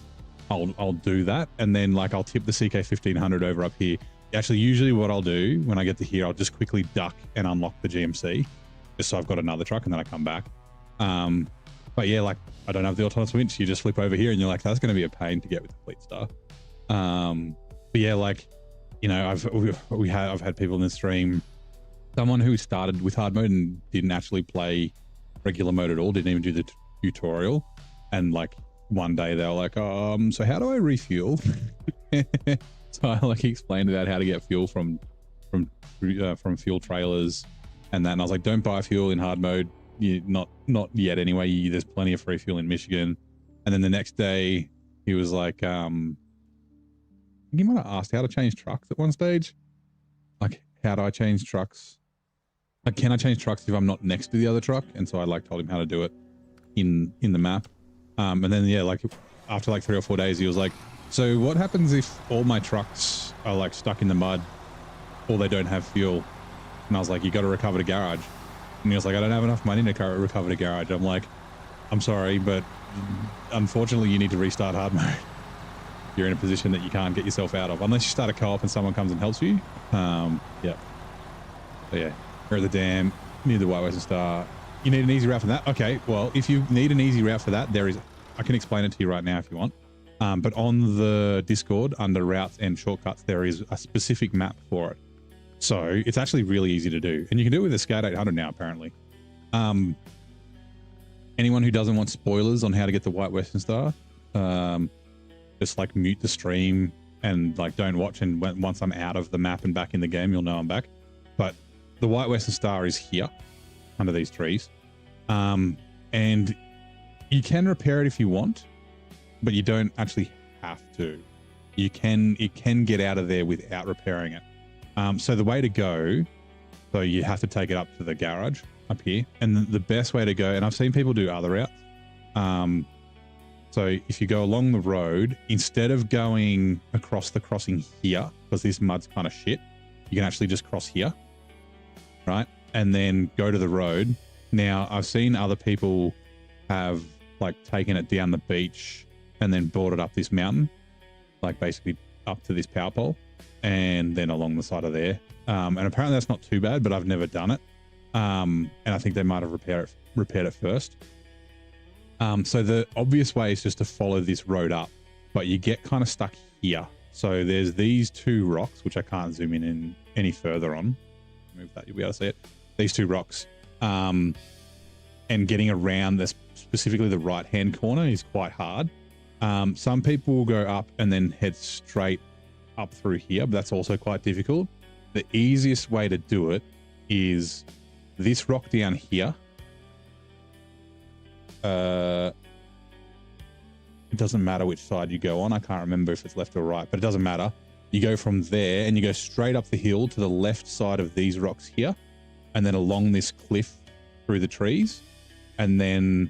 I'll do that. And then like I'll tip the CK-1500 over up here. Actually, usually what I'll do when I get to here, I'll just quickly duck and unlock the GMC just so I've got another truck and then I come back. But yeah, like I don't have the autonomous winch. You just flip over here and you're like, that's going to be a pain to get with the Fleet Star. But yeah, like, you know, I've had people in the stream, someone who started with hard mode and didn't actually play regular mode at all, didn't even do the tutorial. And like one day they were like, so how do I refuel? So I like explained about how to get fuel from fuel trailers and that. And I was like, don't buy fuel in hard mode. Not yet anyway. There's plenty of free fuel in Michigan. And then the next day he was like, I think he might have asked how to change trucks at one stage. Like, how do I change trucks? Like, can I change trucks if I'm not next to the other truck? And so I like told him how to do it in the map. And then yeah, like after like 3 or 4 days, he was like, so what happens if all my trucks are like stuck in the mud or they don't have fuel? And I was like, you got to recover the garage. And he was like, I don't have enough money to recover the garage. I'm like, I'm sorry, but unfortunately you need to restart hard mode. You're in a position that you can't get yourself out of unless you start a co-op and someone comes and helps you. Yeah. So yeah, we're at the dam near the White Western Star. You need an easy route for that? Okay, well, if you need an easy route for that, I can explain it to you right now if you want. But on the Discord under routes and shortcuts, there is a specific map for it. So it's actually really easy to do. And you can do it with the Scout 800 now, apparently. Anyone who doesn't want spoilers on how to get the White Western Star, just like mute the stream and like don't watch. And once I'm out of the map and back in the game, you'll know I'm back. But the White Western Star is here under these trees. And you can repair it if you want, but you don't actually have to. It can get out of there without repairing it. So the way to go, so you have to take it up to the garage up here. And the best way to go, and I've seen people do other routes. So if you go along the road, instead of going across the crossing here, because this mud's kind of shit, you can actually just cross here, right? And then go to the road. Now, I've seen other people have like taken it down the beach and then brought it up this mountain, like basically up to this power pole and then along the side of there. And apparently that's not too bad, but I've never done it. And I think they might have repaired it first. So the obvious way is just to follow this road up, but you get kind of stuck here. So there's these 2 rocks, which I can't zoom in any further on. Move that, you'll be able to see it. These 2 rocks. And getting around this, specifically the right-hand corner, is quite hard. Some people will go up and then head straight up through here, but that's also quite difficult. The easiest way to do it is this rock down here. It doesn't matter which side you go on. I can't remember if it's left or right, but it doesn't matter. You go from there and you go straight up the hill to the left side of these rocks here, and then along this cliff through the trees. And then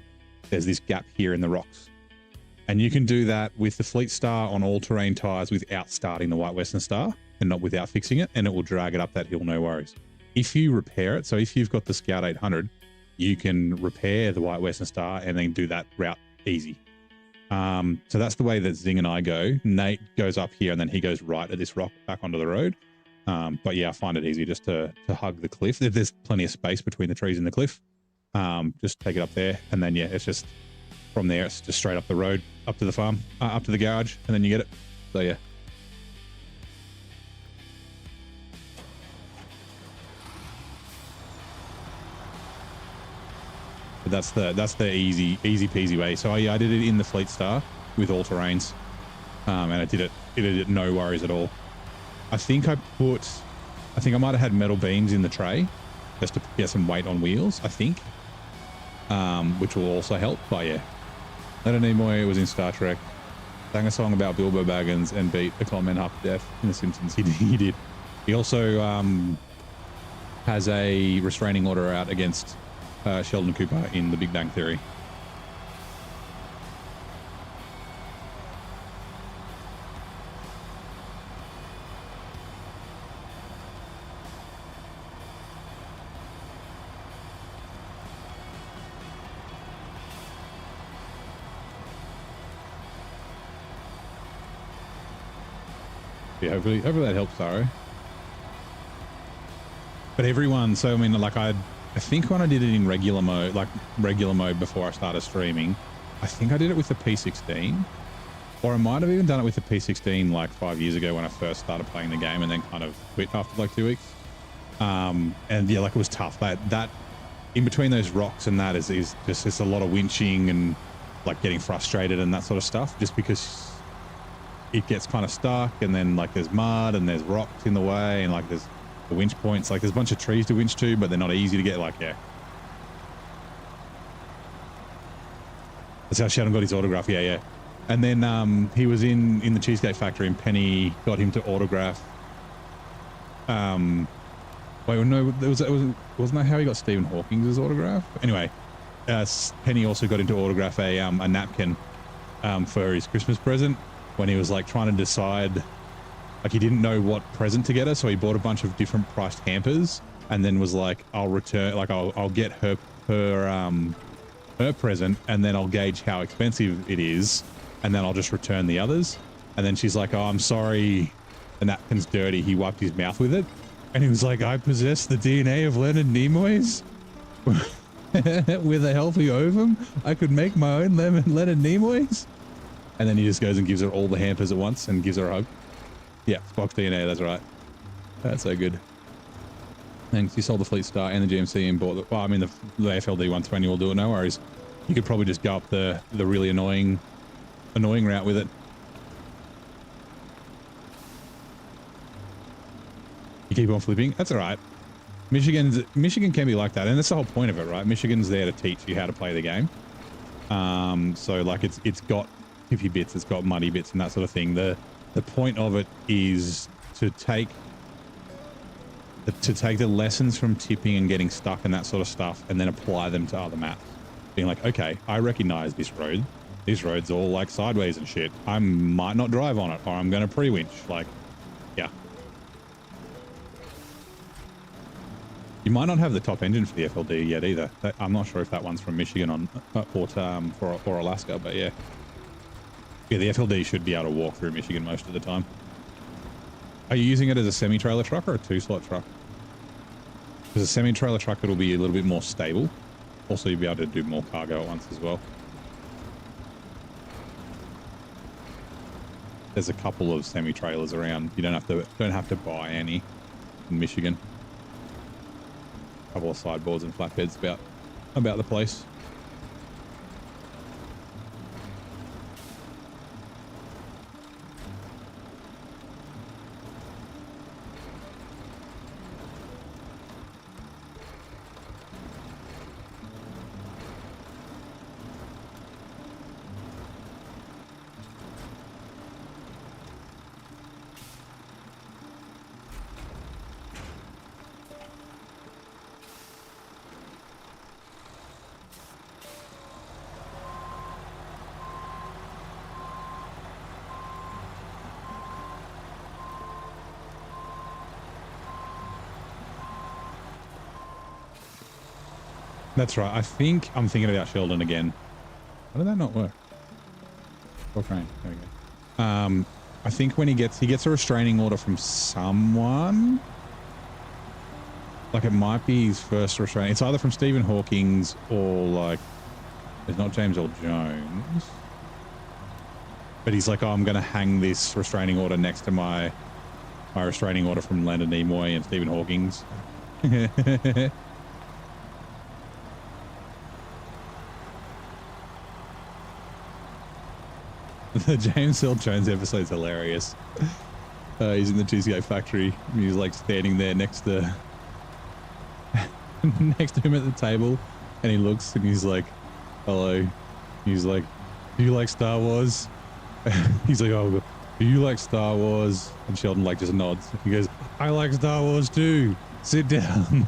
there's this gap here in the rocks. And you can do that with the Fleet Star on all-terrain tires without starting the White Western Star and not without fixing it, and it will drag it up that hill, no worries. If you repair it, so if you've got the Scout 800, you can repair the White Western Star and then do that route easy. So that's the way that Zing and I go. Nate goes up here and then he goes right at this rock back onto the road. But yeah, I find it easy just to hug the cliff. There's plenty of space between the trees and the cliff. Just take it up there, and then yeah, it's just from there, it's just straight up the road, up to the farm, up to the garage, and then you get it. So yeah. But that's the easy peasy way. So yeah, I did it in the Fleet Star with all terrains, and I did it no worries at all. I think I might have had metal beams in the tray just to get some weight on wheels, I think, which will also help. But yeah, Leonard Nimoy was in Star Trek, sang a song about Bilbo Baggins, and beat a con man half to death in The Simpsons. He did. He also has a restraining order out against Sheldon Cooper in The Big Bang Theory. Yeah, hopefully that helps, Saro. But everyone, so I mean, like I think when I did it in regular mode before I started streaming, I think I did it with the P16, or I might have even done it with the P16 like 5 years ago when I first started playing the game, and then kind of quit after like 2 weeks. And yeah, like it was tough. That in between those rocks and that is just, it's a lot of winching and like getting frustrated and that sort of stuff, just because it gets kind of stuck, and then like there's mud and there's rocks in the way, and like there's the winch points, like there's a bunch of trees to winch to, but they're not easy to get. Like, yeah, that's how Sheldon got his autograph. Yeah. And then he was in the Cheesecake Factory, and Penny got him to autograph. Wait, no, wasn't that how he got Stephen Hawking's autograph? Anyway, Penny also got him to autograph a napkin for his Christmas present, when he was like trying to decide, like he didn't know what present to get her, so he bought a bunch of different priced hampers, and then was like, I'll return, like I'll get her present, and then I'll gauge how expensive it is, and then I'll just return the others. And then she's like, oh, I'm sorry, the napkin's dirty. He wiped his mouth with it, and he was like, I possess the DNA of Leonard Nimoy's. With a healthy ovum, I could make my own Leonard Nimoy's. And then he just goes and gives her all the hampers at once and gives her a hug. Yeah, Spock's DNA, that's right. That's so good. Thanks. You sold the Fleet Star and the GMC and bought the... Well, I mean, the AFLD 120 will do it, no worries. You could probably just go up the really annoying route with it. You keep on flipping? That's all right. Michigan can be like that, and that's the whole point of it, right? Michigan's there to teach you how to play the game. So, like, it's got tippy bits, it's got muddy bits and that sort of thing. The point of it is to take the lessons from tipping and getting stuck and that sort of stuff, and then apply them to other maps. Being like, okay, I recognize this road. This road's all like sideways and shit. I might not drive on it, or I'm going to pre-winch. Like, yeah. You might not have the top engine for the FLD yet either. I'm not sure if that one's from Michigan or Alaska, but yeah. Yeah, the FLD should be able to walk through Michigan most of the time. Are you using it as a semi-trailer truck or a 2-slot truck? As a semi-trailer truck, it'll be a little bit more stable. Also, you'll be able to do more cargo at once as well. There's a couple of semi-trailers around. You don't have to buy any in Michigan. couple of sideboards and flatbeds about the place. That's right. I think I'm thinking about Sheldon again. How did that not work? Okay, there we go. I think when he gets a restraining order from someone. Like it might be his first restraining. It's either from Stephen Hawking's or like it's not James Earl Jones. But he's like, oh, I'm gonna hang this restraining order next to my restraining order from Leonard Nimoy and Stephen Hawking's. The James Earl Jones episode's hilarious. He's in the Cheesecake Factory. And he's like standing there next to him at the table, and he looks and he's like, "Hello." He's like, "Do you like Star Wars?" He's like, "Oh, do you like Star Wars?" And Sheldon like just nods. He goes, "I like Star Wars too. Sit down."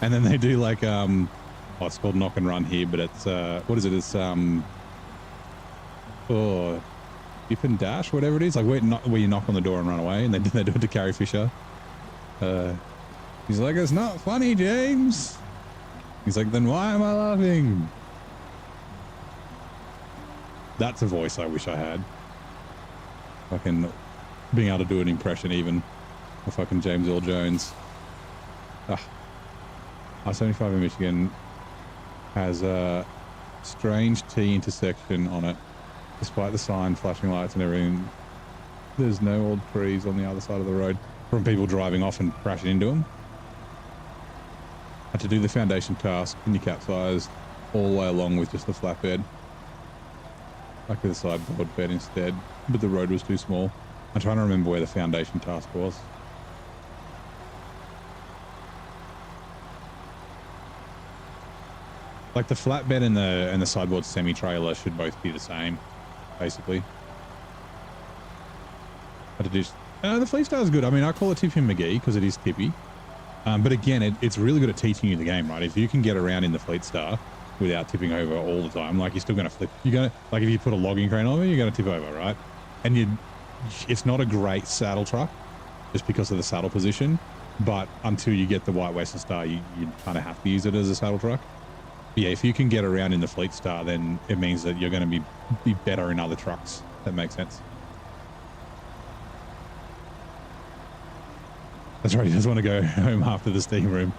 And then they do like oh, it's called Knock and Run here, but it's what is it? It's or Dip and Dash, whatever it is, like where you knock on the door and run away, and they do it to Carrie Fisher. He's like, "It's not funny, James." He's like, "Then why am I laughing?" That's a voice I wish I had. Fucking being able to do an impression even of fucking James Earl Jones. I-75 in Michigan has a strange T intersection on it. Despite the sign, flashing lights and everything, there's no old trees on the other side of the road from people driving off and crashing into them. Had to do the foundation task and you capsized all the way along with just the flatbed. Back to the sideboard bed instead, but the road was too small. I'm trying to remember where the foundation task was. Like the flatbed and the sideboard semi-trailer should both be the same, basically. Had to do the Fleet Star is good. I mean, I call it Tippy McGee because it is Tippy. But again, it's really good at teaching you the game, right? If you can get around in the Fleet Star without tipping over all the time, like you're still going to flip. You're going to, like if you put a logging crane on it, you're going to tip over, right? And it's not a great saddle truck just because of the saddle position. But until you get the White Western Star, you kind of have to use it as a saddle truck. Yeah, if you can get around in the Fleet Star, then it means that you're going to be better in other trucks. That makes sense. That's right, he does want to go home after the steam room.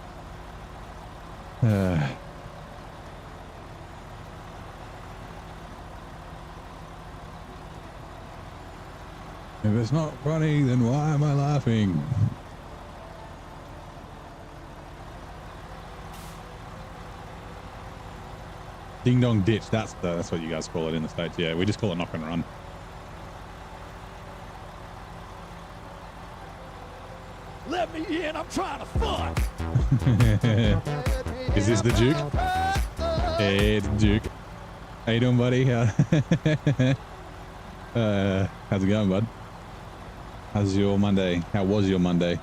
If it's not funny, then why am I laughing? Ding dong ditch, that's what you guys call it in the States. Yeah, we just call it knock and run. Let me in, I'm trying to fuck. Is this the Duke? Hey, it's the Duke. How you doing, buddy? How's it going, bud? How's your Monday? How was your Monday?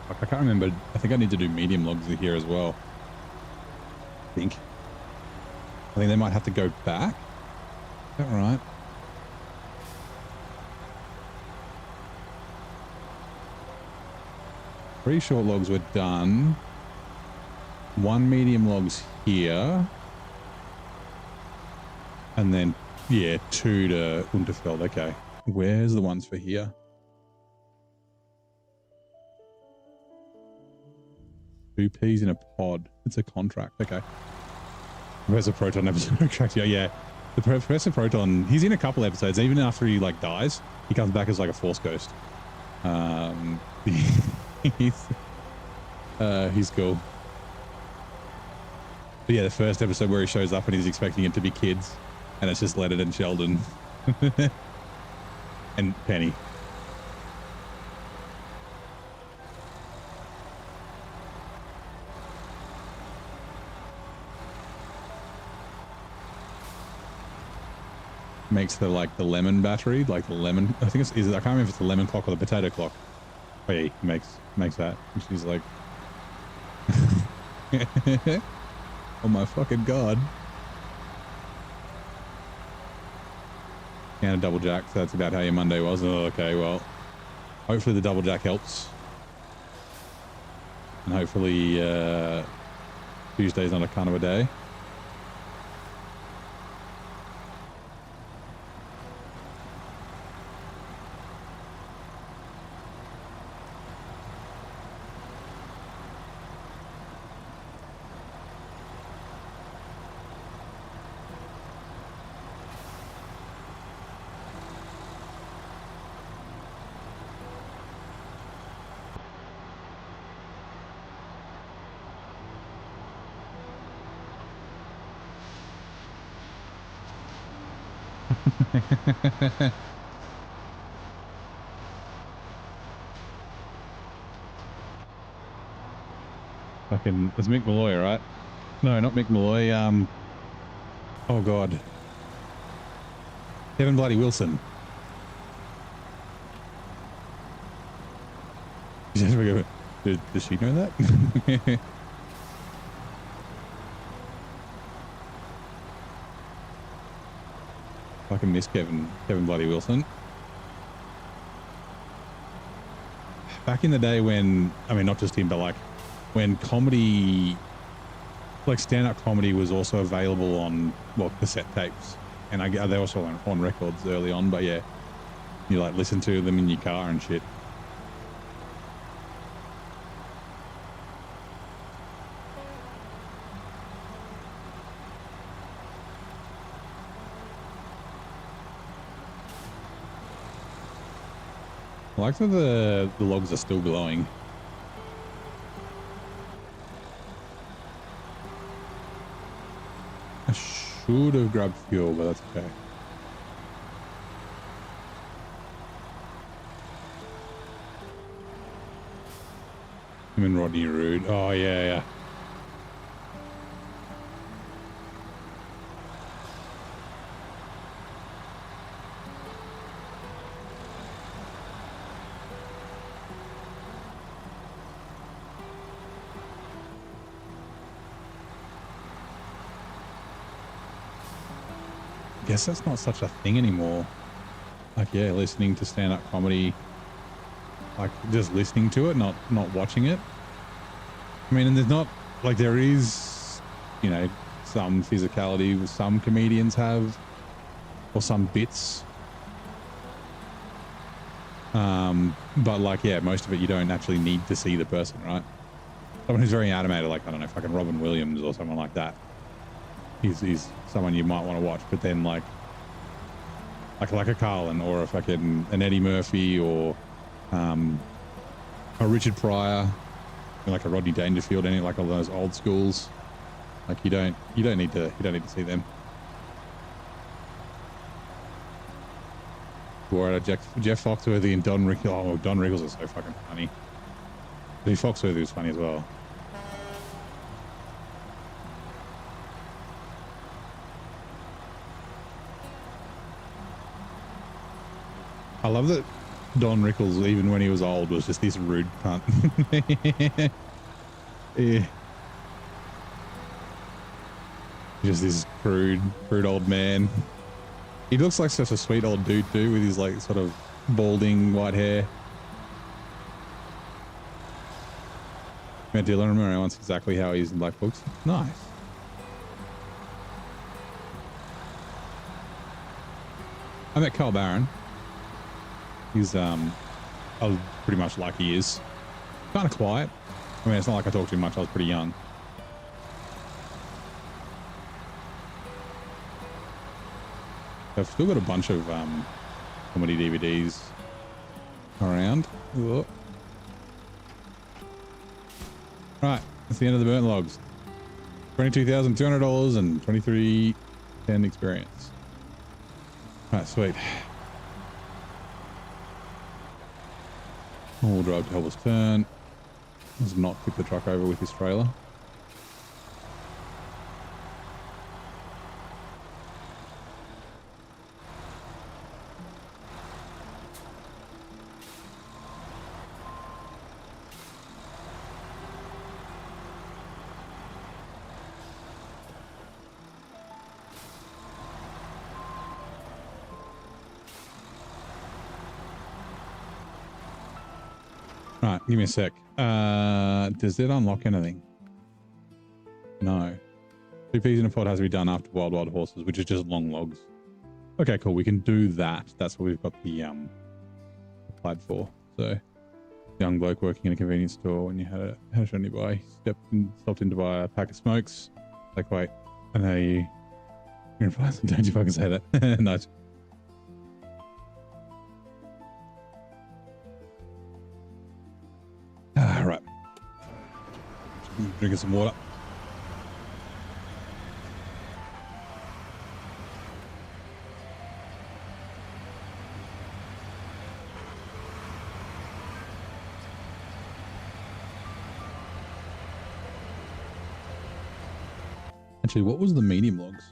I can't remember. I think I need to do medium logs here as well. I think they might have to go back. Is that right? Three short logs were done. One medium log's here. And then, yeah, two to Unterfeld. Okay. Where's the ones for here? 2 peas in a pod. It's a contract. Okay. Professor Proton episode contract. Yeah. The Professor Proton, he's in a couple episodes. Even after he like dies, he comes back as like a Force ghost. He's cool. But yeah, the first episode where he shows up and he's expecting it to be kids, and it's just Leonard and Sheldon and Penny. Makes the like the lemon battery, like the lemon. I think I can't remember if it's the lemon clock or the potato clock. Oh yeah, he makes that. And she's like, oh my fucking god. And a double jack. So that's about how your Monday was. Oh, okay, well, hopefully the double jack helps, and hopefully Tuesday's not a kind of a day. Fucking, it's Mick Malloy, right? No, not Mick Malloy. Oh god, Kevin bloody Wilson. Does she know that? Fucking miss Kevin bloody Wilson. Back in the day when, I mean, not just him, but like when comedy, like stand-up comedy was also available on, well, cassette tapes. And they also on records early on, but yeah, you like listen to them in your car and shit. I like that the logs are still glowing. I should have grabbed fuel, but that's okay. Him and Rodney Rude. Oh, yeah. Guess that's not such a thing anymore. Like, yeah, listening to stand-up comedy, like just listening to it, not watching it. I mean, and there's not, like, there is, you know, some physicality some comedians have, or some bits. But like, yeah, most of it you don't actually need to see the person, right? Someone who's very animated, like, I don't know, fucking Robin Williams or someone like that. He's someone you might want to watch, but then like a Carlin or a fucking an Eddie Murphy or a Richard Pryor, like a Rodney Dangerfield, any like all those old schools. Like you don't need to see them. Or Jeff Foxworthy and Don Rickles. Oh, Don Rickles is so fucking funny. Foxworthy was funny as well. I love that Don Rickles, even when he was old, was just this rude cunt. Yeah. Just this crude old man. He looks like such a sweet old dude too, with his like sort of balding white hair. Met Dylan remember once exactly how he is in Black Books. Nice. I met Carl Barron. He's pretty much like he is. Kind of quiet. I mean, it's not like I talk too much. I was pretty young. I've still got a bunch of comedy DVDs around. Whoa. Right, that's the end of the burnt logs. $22,200 and 2310 experience. Right, sweet. All-wheel drive to help us turn. Let's not tip the truck over with this trailer. Right, give me a sec. Does it unlock anything? No. 2 peas in a pod has to be done after wild horses, which is just long logs. Okay, cool. We can do that. That's what we've got the applied for. So, young bloke working in a convenience store when you had a shiny buy, stopped in to buy a pack of smokes. Like, wait, and now you're gonna buy some. Don't you fucking say that. Nice. Right. Drinking some water. Actually, what was the medium logs?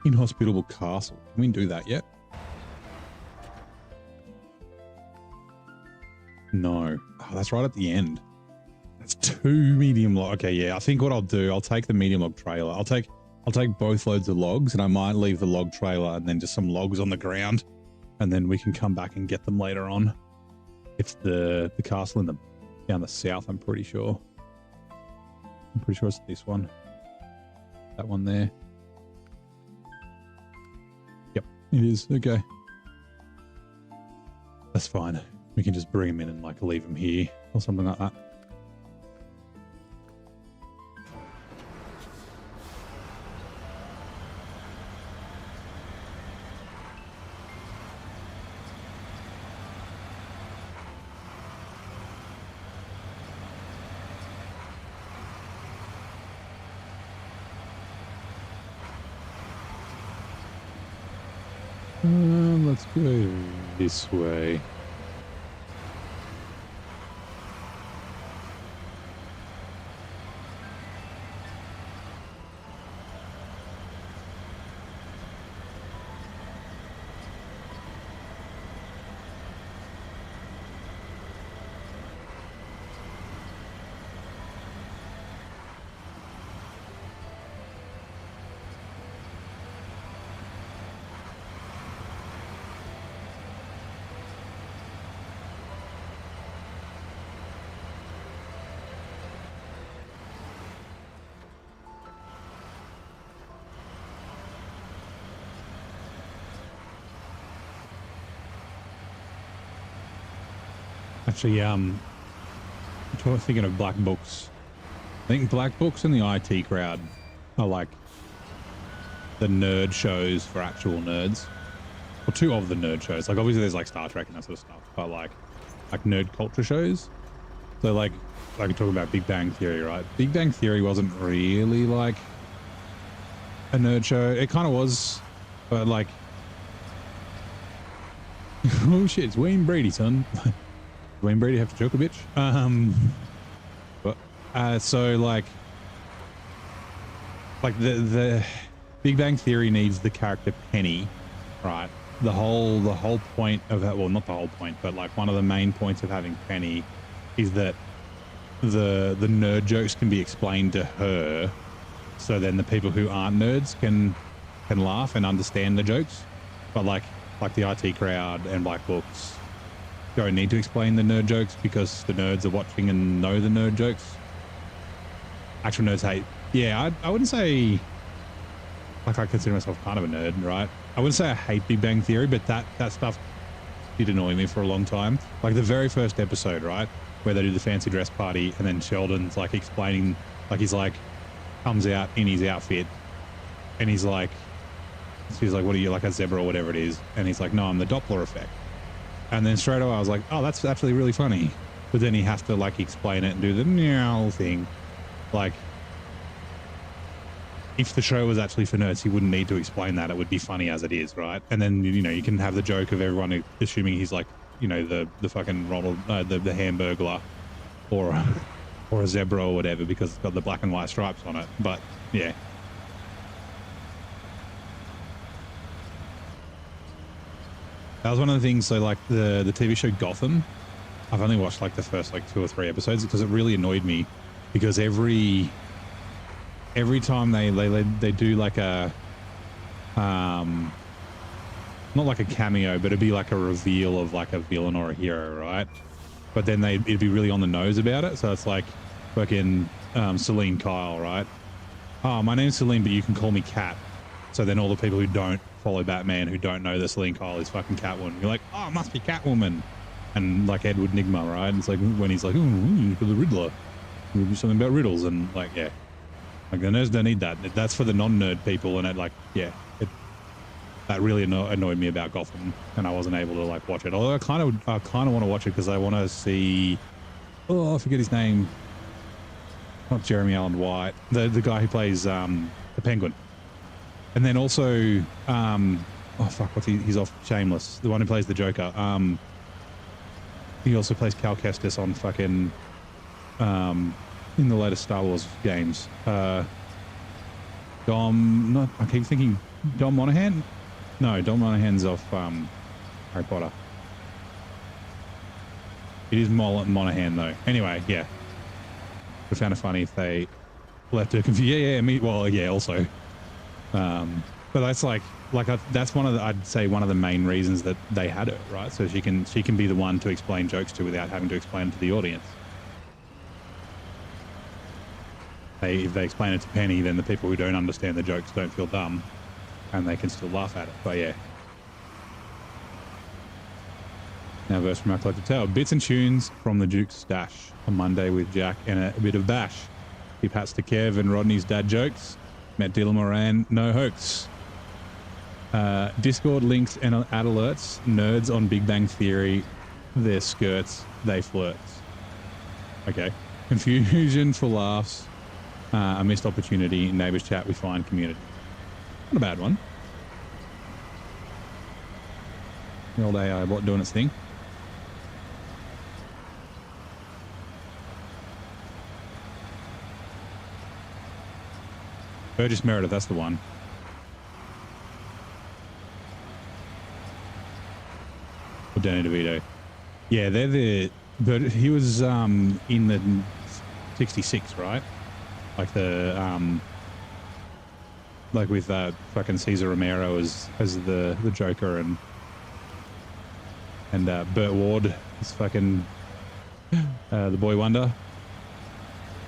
Inhospitable castle. Can we do that yet? No. Oh, that's right at the end. That's 2 medium log. Okay, yeah. I think what I'll do, I'll take the medium log trailer. I'll take both loads of logs, and I might leave the log trailer and then just some logs on the ground, and then we can come back and get them later on. It's the castle in down the south, I'm pretty sure. I'm pretty sure it's this one. That one there. Yep, it is. Okay. That's fine. We can just bring him in and like leave him here or something like that. Let's go this way. Actually, thinking of black books. I think black books and the IT crowd are like the nerd shows for actual nerds. Or 2 of the nerd shows. Like obviously there's like Star Trek and that sort of stuff, but like nerd culture shows. So like you're talking about Big Bang Theory, right? Big Bang Theory wasn't really like a nerd show. It kind of was, but like, oh shit, it's Wayne Brady, son. Wayne Brady have to choke a bitch. So like the Big Bang Theory needs the character Penny, right? The whole point of that, well, not the whole point, but like one of the main points of having Penny is that the nerd jokes can be explained to her, so then the people who aren't nerds can laugh and understand the jokes. But like the IT crowd and black books don't need to explain the nerd jokes because the nerds are watching and know the nerd jokes. Actual nerds hate. Yeah, I wouldn't say, like, I consider myself kind of a nerd, right? I wouldn't say I hate Big Bang Theory, but that stuff did annoy me for a long time. Like the very first episode, right, where they do the fancy dress party, and then Sheldon's like explaining, like he's like comes out in his outfit, and he's like, she's like, "What are you, like a zebra or whatever it is?" And he's like, "No, I'm the Doppler effect." And then straight away I was like, "Oh, that's actually really funny." But then he has to like explain it and do the meow thing. Like, if the show was actually for nerds, he wouldn't need to explain that. It would be funny as it is, right? And then, you know, you can have the joke of everyone assuming he's like, you know, the fucking Ronald, the Hamburglar, or a zebra or whatever, because it's got the black and white stripes on it. But yeah. That was one of the things. So like the TV show Gotham, I've only watched like the first like 2 or 3 episodes because it really annoyed me, because every time they do like a not like a cameo, but it'd be like a reveal of like a villain or a hero, right? But then it'd be really on the nose about it. So it's like fucking Celine Kyle, right? "Oh, my name's Celine, but you can call me Cat." So then all the people who don't follow Batman, who don't know that Celine Kyle is fucking Catwoman, you're like, "Oh, it must be Catwoman." And like Edward Nigma, right? It's like when he's like, "Ooh, for the Riddler, we'll do something about riddles," and like, yeah. Like the nerds don't need that. That's for the non-nerd people, and it like, yeah, that really annoyed me about Gotham, and I wasn't able to like watch it. Although I kind of want to watch it because I want to see. Oh, I forget his name. Not Jeremy Allen White, the guy who plays the Penguin, and then also oh fuck, he's off Shameless, the one who plays the Joker. He also plays Cal Kestis on fucking in the latest Star Wars games. I keep thinking Dom Monahan. No, Dom Monahan's off Harry Potter. It is Monahan though. Anyway, yeah. I found it funny if they left her confused. Yeah, me. Well, yeah, also. But that's that's one of the, I'd say one of the main reasons that they had her, right? So she can be the one to explain jokes to without having to explain it to the audience. If they explain it to Penny, then the people who don't understand the jokes don't feel dumb, and they can still laugh at it. But yeah. Now, verse from our collective tale. Bits and tunes from the Duke's stash. On Monday with Jack and a bit of bash. Tip hats to Kev and Rodney's dad jokes. Met Dylan Moran, no hoax. Discord links and ad alerts. Nerds on Big Bang Theory. Their skirts, they flirts. Okay. Confusion for laughs. A missed opportunity. Neighbors chat, we find community. Not a bad one. The old AI bot doing its thing. Burgess Meredith, that's the one. Or Danny DeVito. Yeah, but he was in the 66, right? Like the like with fucking Cesar Romero as the Joker, and Burt Ward is fucking the Boy Wonder,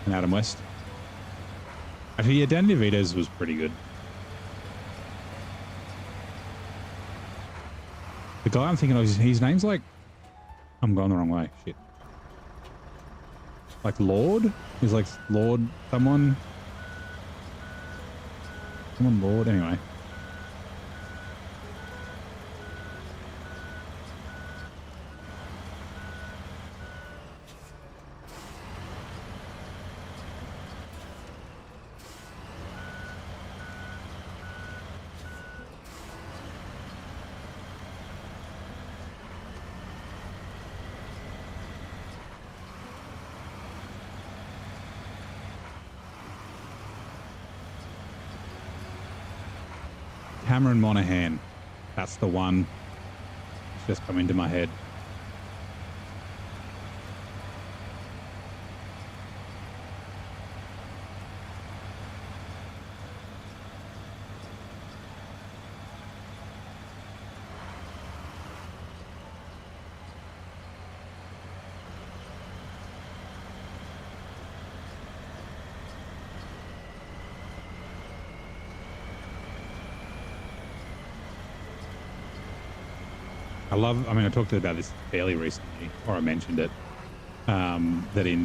and Adam West. Actually, yeah, Danny DeVito's was pretty good. The guy I'm thinking of, his name's like, I'm going the wrong way. Shit. Like Lord? He's like Lord someone. Lord, anyway. Cameron Monaghan. That's the one. It's just come into my head. I mean, I talked about this fairly recently, or I mentioned it, that in,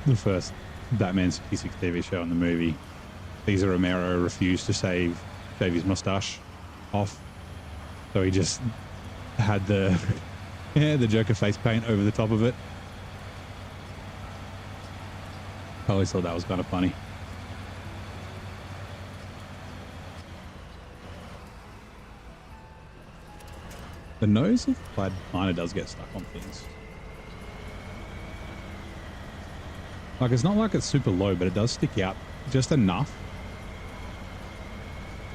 the first Batman 66 TV show and the movie, Cesar Romero refused to shave his mustache off. So he just had the the Joker face paint over the top of it. I always thought that was kind of funny. The nose of Plaid kind of does get stuck on things. Like, it's not like it's super low, but it does stick out just enough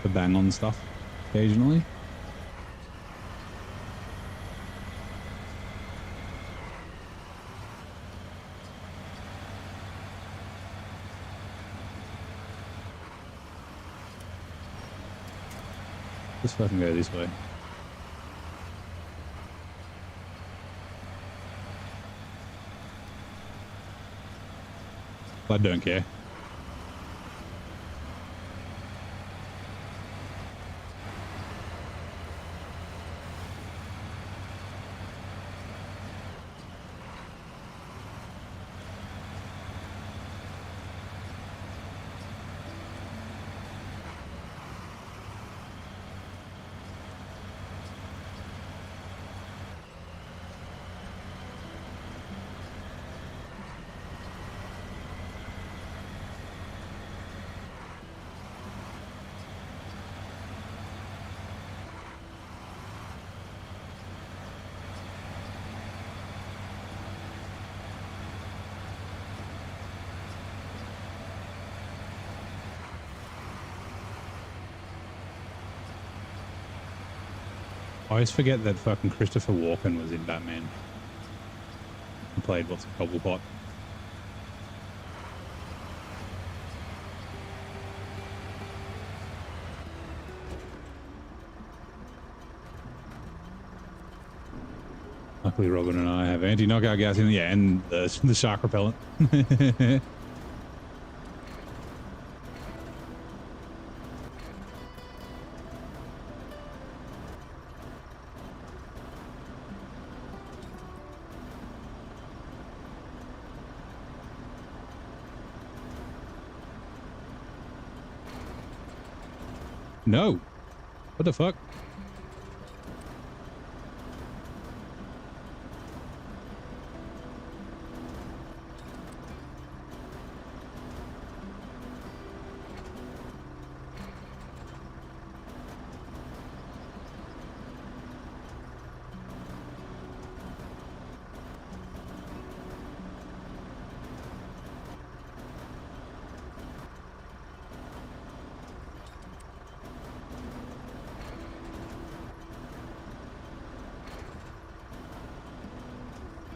to bang on stuff occasionally. Let's fucking go this way. I don't care. I always forget that fucking Christopher Walken was in Batman. He played what's a Cobblepot. Luckily, Robin and I have anti-knockout gas in, and the shark repellent. No. What the fuck?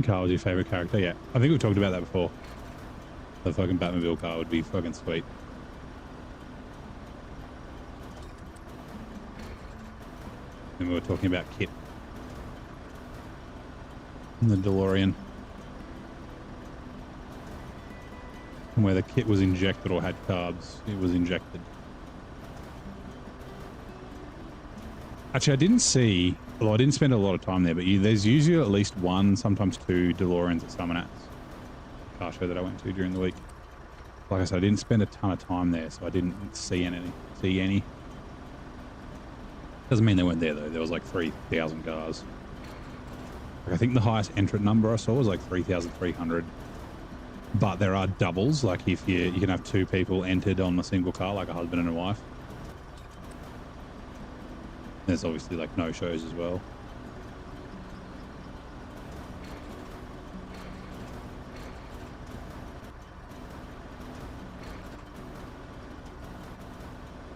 Car was your favorite character? Yeah, I think we've talked about that before. The fucking Batmobile car would be fucking sweet. And we were talking about Kit and the DeLorean, and whether Kit was injected or had carbs. It was injected. Actually, I didn't see, well, I didn't spend a lot of time there, but there's usually at least one, sometimes two DeLoreans at Summonats, car show that I went to during the week. Like I said, I didn't spend a ton of time there, so I didn't see any. Doesn't mean they weren't there though. There was like 3,000 cars. Like, I think the highest entrant number I saw was like 3,300. But there are doubles, like if you can have two people entered on a single car, like a husband and a wife. There's obviously like no shows as well.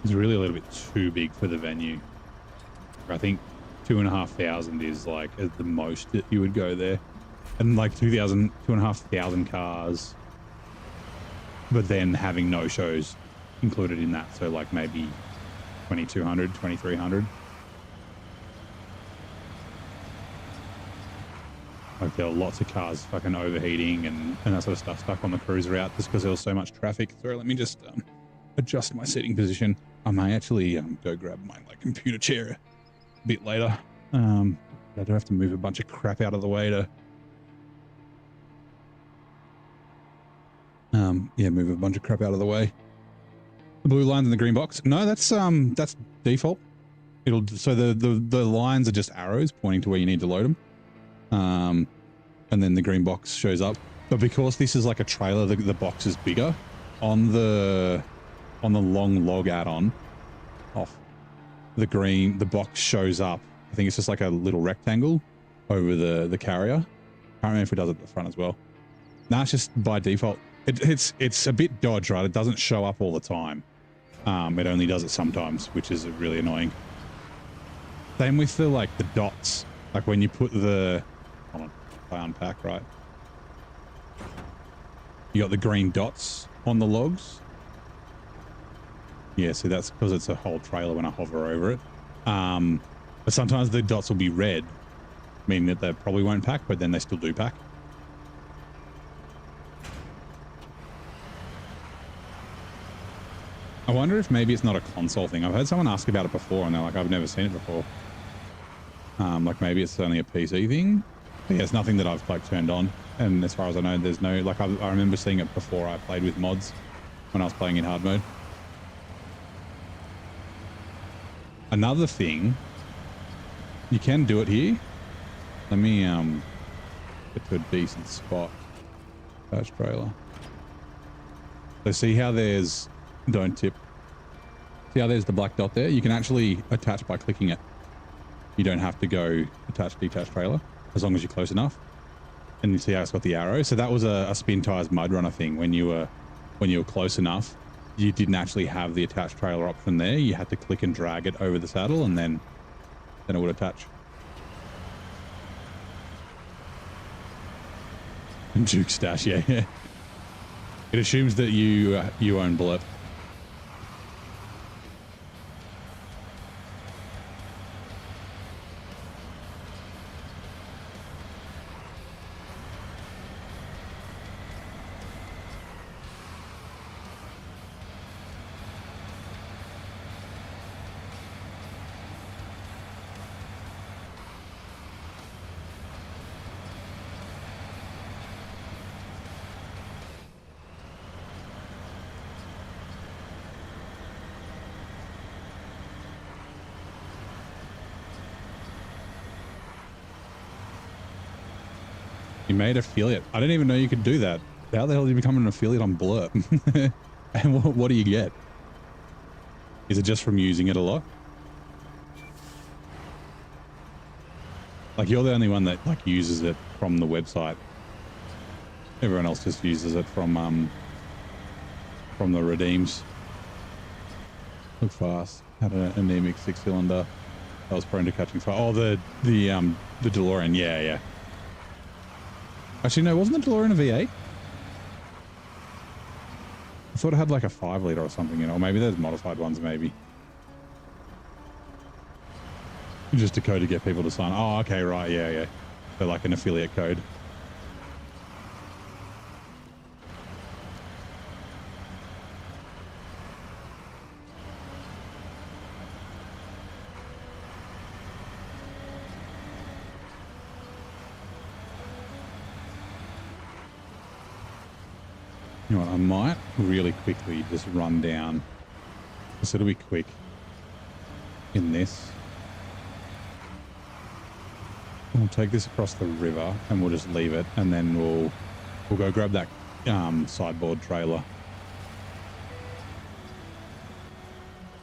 It's really a little bit too big for the venue. I think 2,500 is like at the most that you would go there, and like 2,500 cars, but then having no shows included in that. So like maybe 2,200, 2,300. Like there were lots of cars fucking overheating and that sort of stuff stuck on the cruise route just because there was so much traffic. Sorry, let me just adjust my seating position. I may actually go grab my computer chair a bit later. I do have to move a bunch of crap out of the way to yeah, move a bunch of crap out of the way. The blue lines in the green box. No, that's default. It'll so the lines are just arrows pointing to where you need to load them. And then the green box shows up. But because this is like a trailer, the box is bigger. On the long log add-on off the box shows up. I think it's just like a little rectangle over the carrier. I can't remember if it does it at the front as well. No, it's just by default. It's a bit dodge, right? It doesn't show up all the time. It only does it sometimes, which is really annoying. Same with the dots. Like when you put the hold on, if I unpack right. You got the green dots on the logs. Yeah, see that's because it's a whole trailer when I hover over it. But sometimes the dots will be red, meaning that they probably won't pack, but then they still do pack. I wonder if maybe it's not a console thing. I've heard someone ask about it before and they're like, I've never seen it before. Like maybe it's only a PC thing. But yeah, it's nothing that I've turned on. And as far as I know, there's no, I remember seeing it before I played with mods when I was playing in hard mode. Another thing, you can do it here. Let me get to a decent spot. Attach trailer. So see how there's, don't tip. See how there's the black dot there? You can actually attach by clicking it. You don't have to go attach detach trailer as long as you're close enough. And you see how it's got the arrow. So that was a Spin Tires Mud Runner thing. When you were close enough, you didn't actually have the attached trailer option there. You had to click and drag it over the saddle, and then it would attach. Juke stash, yeah. It assumes that you own Blurp. You made affiliate. I didn't even know you could do that. How the hell did you become an affiliate on Blurp? And what do you get? Is it just from using it a lot? Like you're the only one that uses it from the website. Everyone else just uses it from the redeems. Look fast. Had an anemic 6-cylinder. That was prone to catching fire. Oh, the DeLorean. Yeah. Actually, no, wasn't the DeLorean a V8? I thought it had like a 5-liter or something, or maybe there's modified ones, maybe. Just a code to get people to sign. Oh, okay, right, yeah. So like an affiliate code. You know what, I might really quickly just run down. So it'll be quick in this. We'll take this across the river and we'll just leave it, and then we'll go grab that sideboard trailer.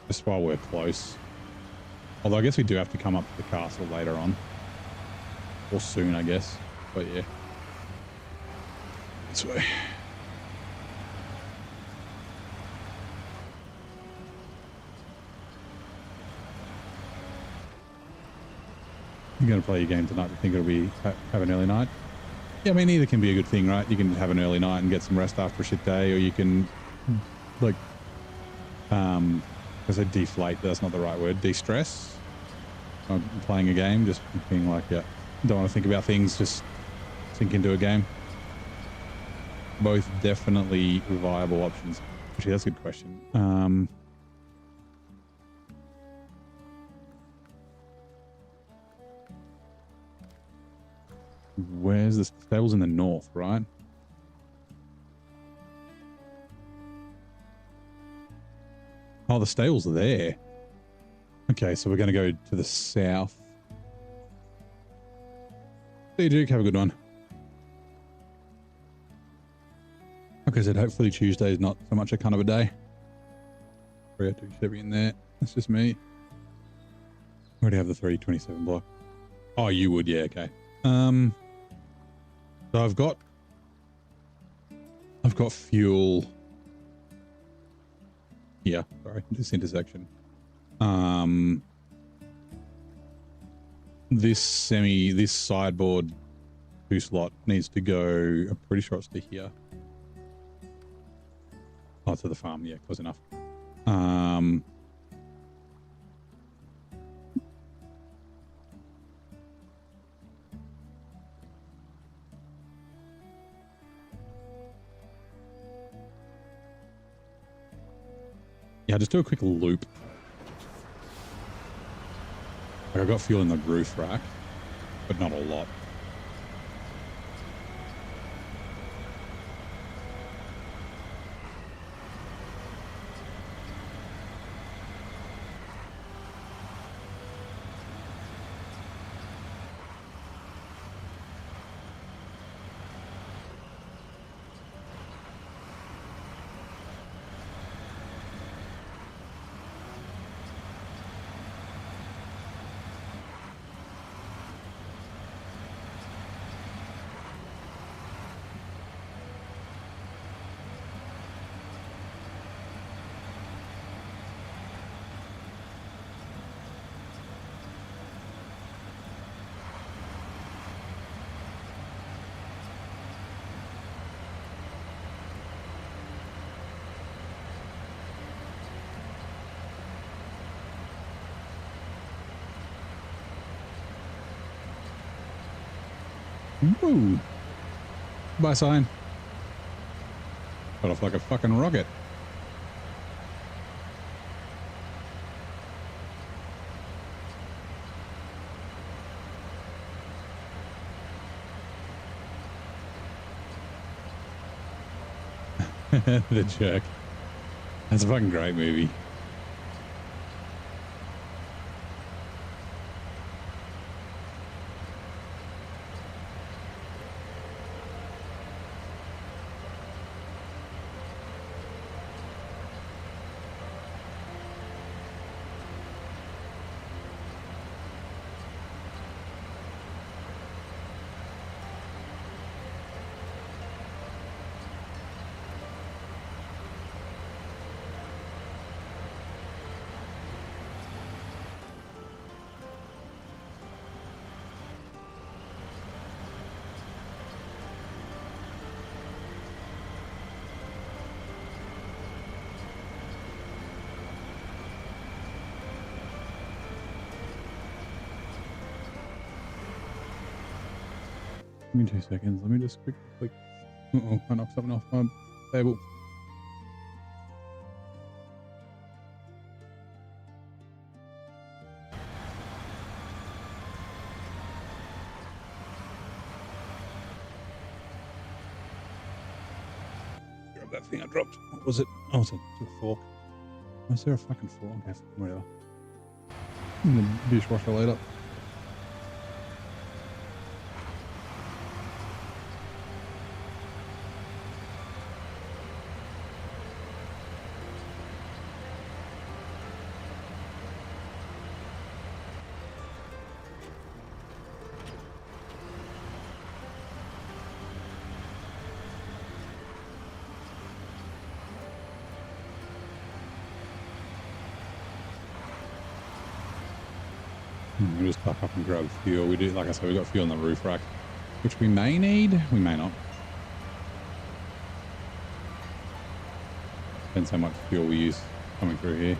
Just while we're close. Although I guess we do have to come up to the castle later on. Or soon, I guess. But yeah. This way. You're going to play your game tonight. You think it'll be have an early night? Yeah, I mean, either can be a good thing, right? You can have an early night and get some rest after a shit day, or you can, like, I said deflate, but that's not the right word. De-stress. Playing a game, just being like, yeah, don't want to think about things, just sink into a game. Both definitely viable options. Actually, that's a good question. Where's the stable's in the north, right? Oh, the stable's there. Okay, so we're going to go to the south. See you, Duke. Have a good one. Like I said, hopefully Tuesday is not so much a kind of a day. 302 Chevy in there. That's just me. I already have the 327 block. Oh, you would, yeah, okay. So I've got fuel here. Sorry, this intersection. This sideboard 2-slot needs to go. I'm pretty sure it's to here. Oh, to the farm. Yeah, close enough. Yeah, just do a quick loop. Like I got fuel in the roof rack, but not a lot. Woo! Bye sign. Got off like a fucking rocket. The Jerk. That's a fucking great movie. Give me 2 seconds. Let me just quickly click. Uh-oh, I knocked something off my table. Grab that thing I dropped. What was it? Oh, it's a fork. Was there a fucking fork? Okay, whatever. In the dishwasher later. We'll just pop up and grab fuel. We do, like I said, we got fuel on the roof rack, which we may need, we may not. Depends how much fuel we use coming through here.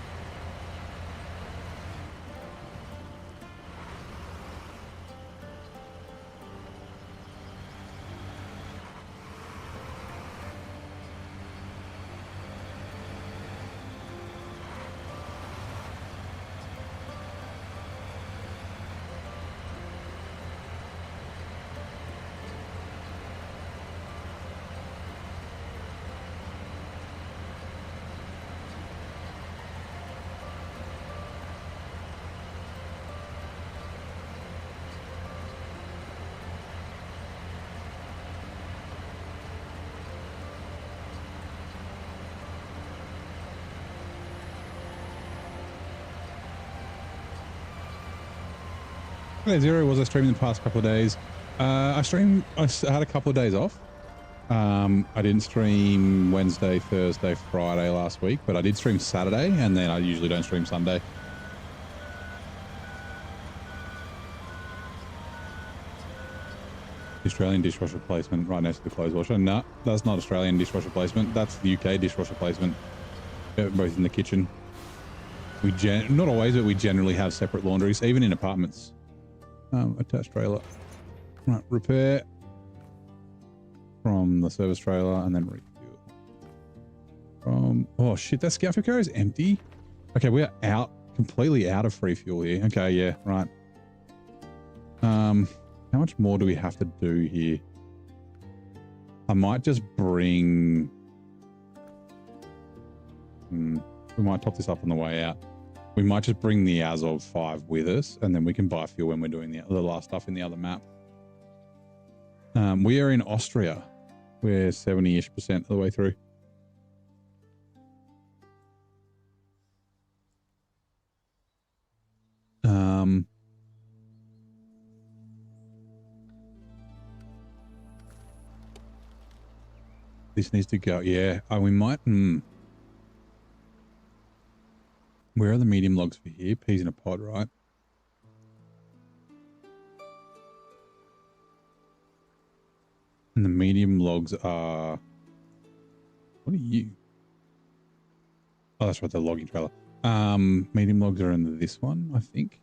Saturday Zero, was I streaming the past couple of days? I had a couple of days off. I didn't stream Wednesday, Thursday, Friday last week, but I did stream Saturday, and then I usually don't stream Sunday. Australian dishwasher placement right next to the clothes washer. No, that's not Australian dishwasher placement. That's the UK dishwasher placement. Both in the kitchen. We not always, but we generally have separate laundries, even in apartments. Attached trailer. Right, repair from the service trailer, and then refuel. Oh shit, that scout fuel carrier is empty. Okay, we are completely out of free fuel here. Okay, yeah, right. How much more do we have to do here? I might just bring... we might top this up on the way out. We might just bring the Azov 5 with us, and then we can buy fuel when we're doing the last stuff in the other map. We are in Austria. We're 70-ish% of the way through. This needs to go. Yeah, we might. Where are the medium logs for here? Peas in a pod, right? And the medium logs are... What are you? Oh, that's right, the logging trailer. Medium logs are in this one, I think.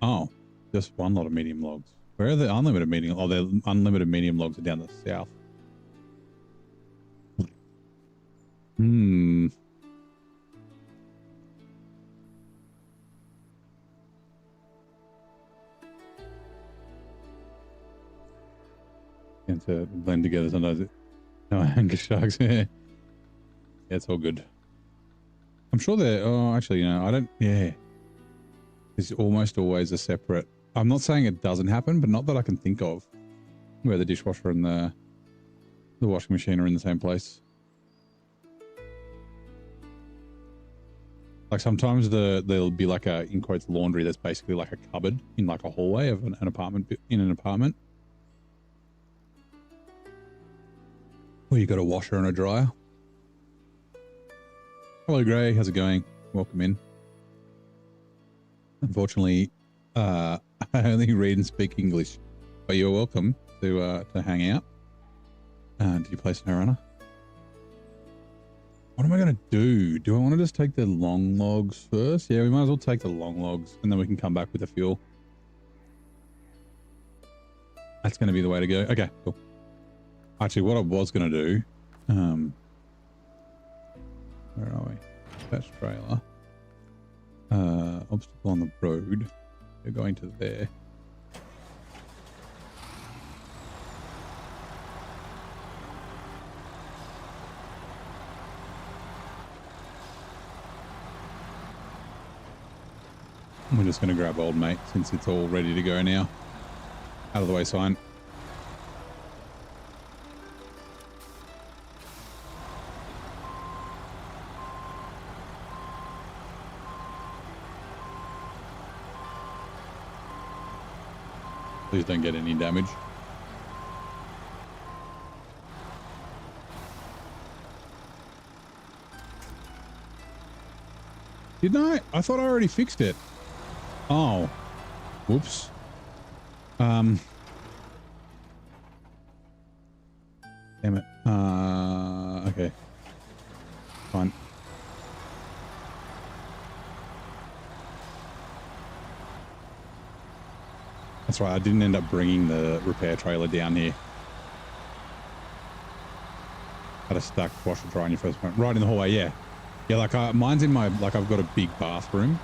Oh, just one lot of medium logs. Where are the unlimited medium? Oh, the unlimited medium logs are down the south. And to blend together sometimes. No, anger sharks. Yeah, it's all good. I'm sure they're... Oh, actually, you know, I don't... Yeah. It's almost always a separate... I'm not saying it doesn't happen, but not that I can think of, where the dishwasher and the washing machine are in the same place. Like sometimes there'll be like a, in quotes, laundry that's basically like a cupboard in like a hallway of an apartment, in an apartment. Where you got a washer and a dryer. Hello, Gray. How's it going? Welcome in. Unfortunately, I only read and speak English, but you're welcome to hang out. Did you play SnowRunner? What am I going to do? Do I want to just take the long logs first? Yeah, we might as well take the long logs, and then we can come back with the fuel. That's going to be the way to go. Okay, cool. Actually, what I was going to do... where are we? Attached trailer. Obstacle on the road. You're going to there. We're just going to grab old mate since it's all ready to go now. Out of the way sign. Please don't get any damage. Didn't I? I thought I already fixed it. Oh. Whoops. Damn it. Okay. Fine. That's right, I didn't end up bringing the repair trailer down here. Had a stacked washer dryer in your first point. Right in the hallway, yeah. Yeah, like mine's in my, like I've got a big bathroom.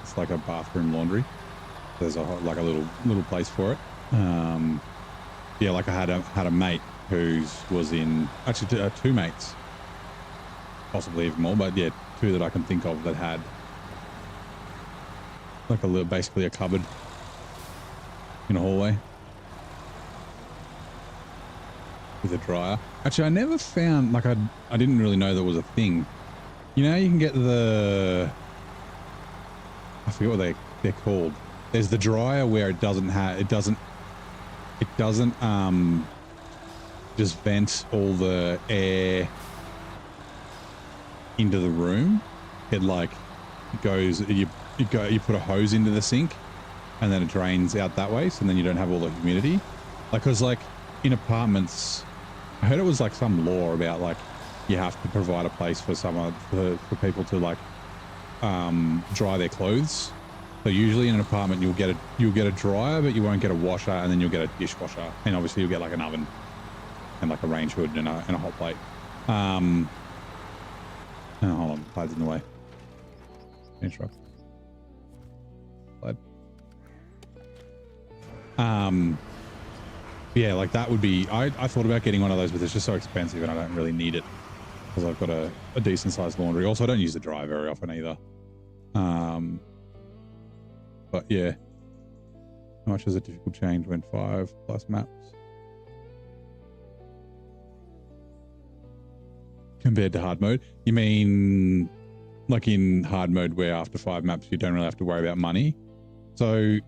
It's like a bathroom laundry. There's like a little place for it. Yeah, like I had a mate whose was in, actually two mates. Possibly even more, but yeah, two that I can think of that had like a little, basically a cupboard in a hallway with a dryer. Actually, I never found, like I didn't really know there was a thing. You know, you can get the I forget what they're called. There's the dryer where it doesn't just vent all the air into the room. It like goes, you put a hose into the sink and then it drains out that way, so then you don't have all the humidity. Like, cause like in apartments, I heard it was like some law about like you have to provide a place for for people to like dry their clothes. So usually in an apartment you'll get a dryer, but you won't get a washer, and then you'll get a dishwasher, and obviously you'll get like an oven and like a range hood and a hot plate. Oh, hold on, plaid's in the way. Finish rock. Plaid. Yeah, like that would be, I thought about getting one of those, but it's just so expensive and I don't really need it because I've got a decent sized laundry. Also, I don't use the dryer very often either. But yeah, how much is a difficult change when 5+ maps compared to hard mode? You mean like in hard mode where after 5 maps you don't really have to worry about money? So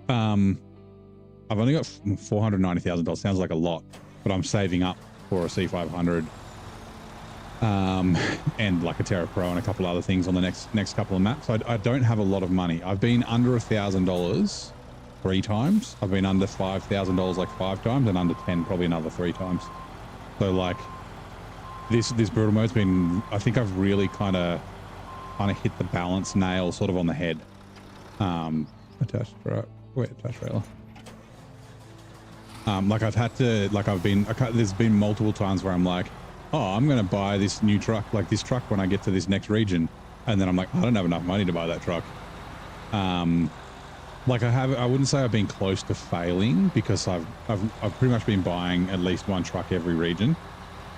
I've only got $490,000. Sounds like a lot, but I'm saving up for a C500 and like a Terra Pro and a couple other things on the next couple of maps. I don't have a lot of money. I've been under $1,000 3 times. I've been under $5,000 like 5 times, and under 10 probably another 3 times. So like this brutal mode's been, I think I've really kind of hit the balance nail sort of on the head. Attached trailer. Like I've had to, like there's been multiple times where I'm like, oh, I'm going to buy this new truck, like this truck when I get to this next region. And then I'm like, I don't have enough money to buy that truck. Like I wouldn't say I've been close to failing, because I've pretty much been buying at least one truck every region.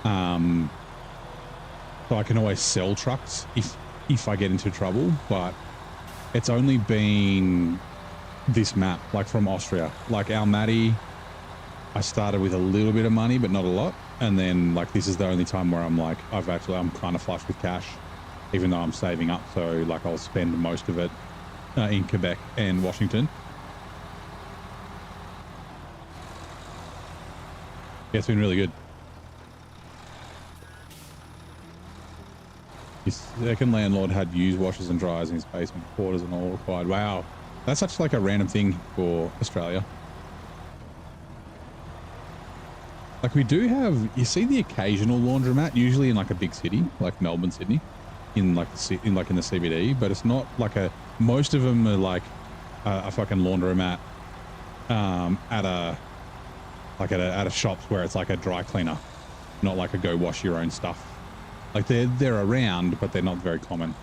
So I can always sell trucks if I get into trouble, but it's only been this map, like from Austria, like Almaty. I started with a little bit of money, but not a lot. And then like, this is the only time where I'm like, I'm kind of flush with cash, even though I'm saving up. So like I'll spend most of it in Quebec and Washington. Yeah, it's been really good. His second landlord had used washers and dryers in his basement, quarters and all required. Wow. That's such like a random thing for Australia. Like we do have, you see the occasional laundromat, usually in like a big city, like Melbourne, Sydney, in like the CBD, but it's not like most of them are like a fucking laundromat at a shops where it's like a dry cleaner, not like a go wash your own stuff. Like they're around, but they're not very common.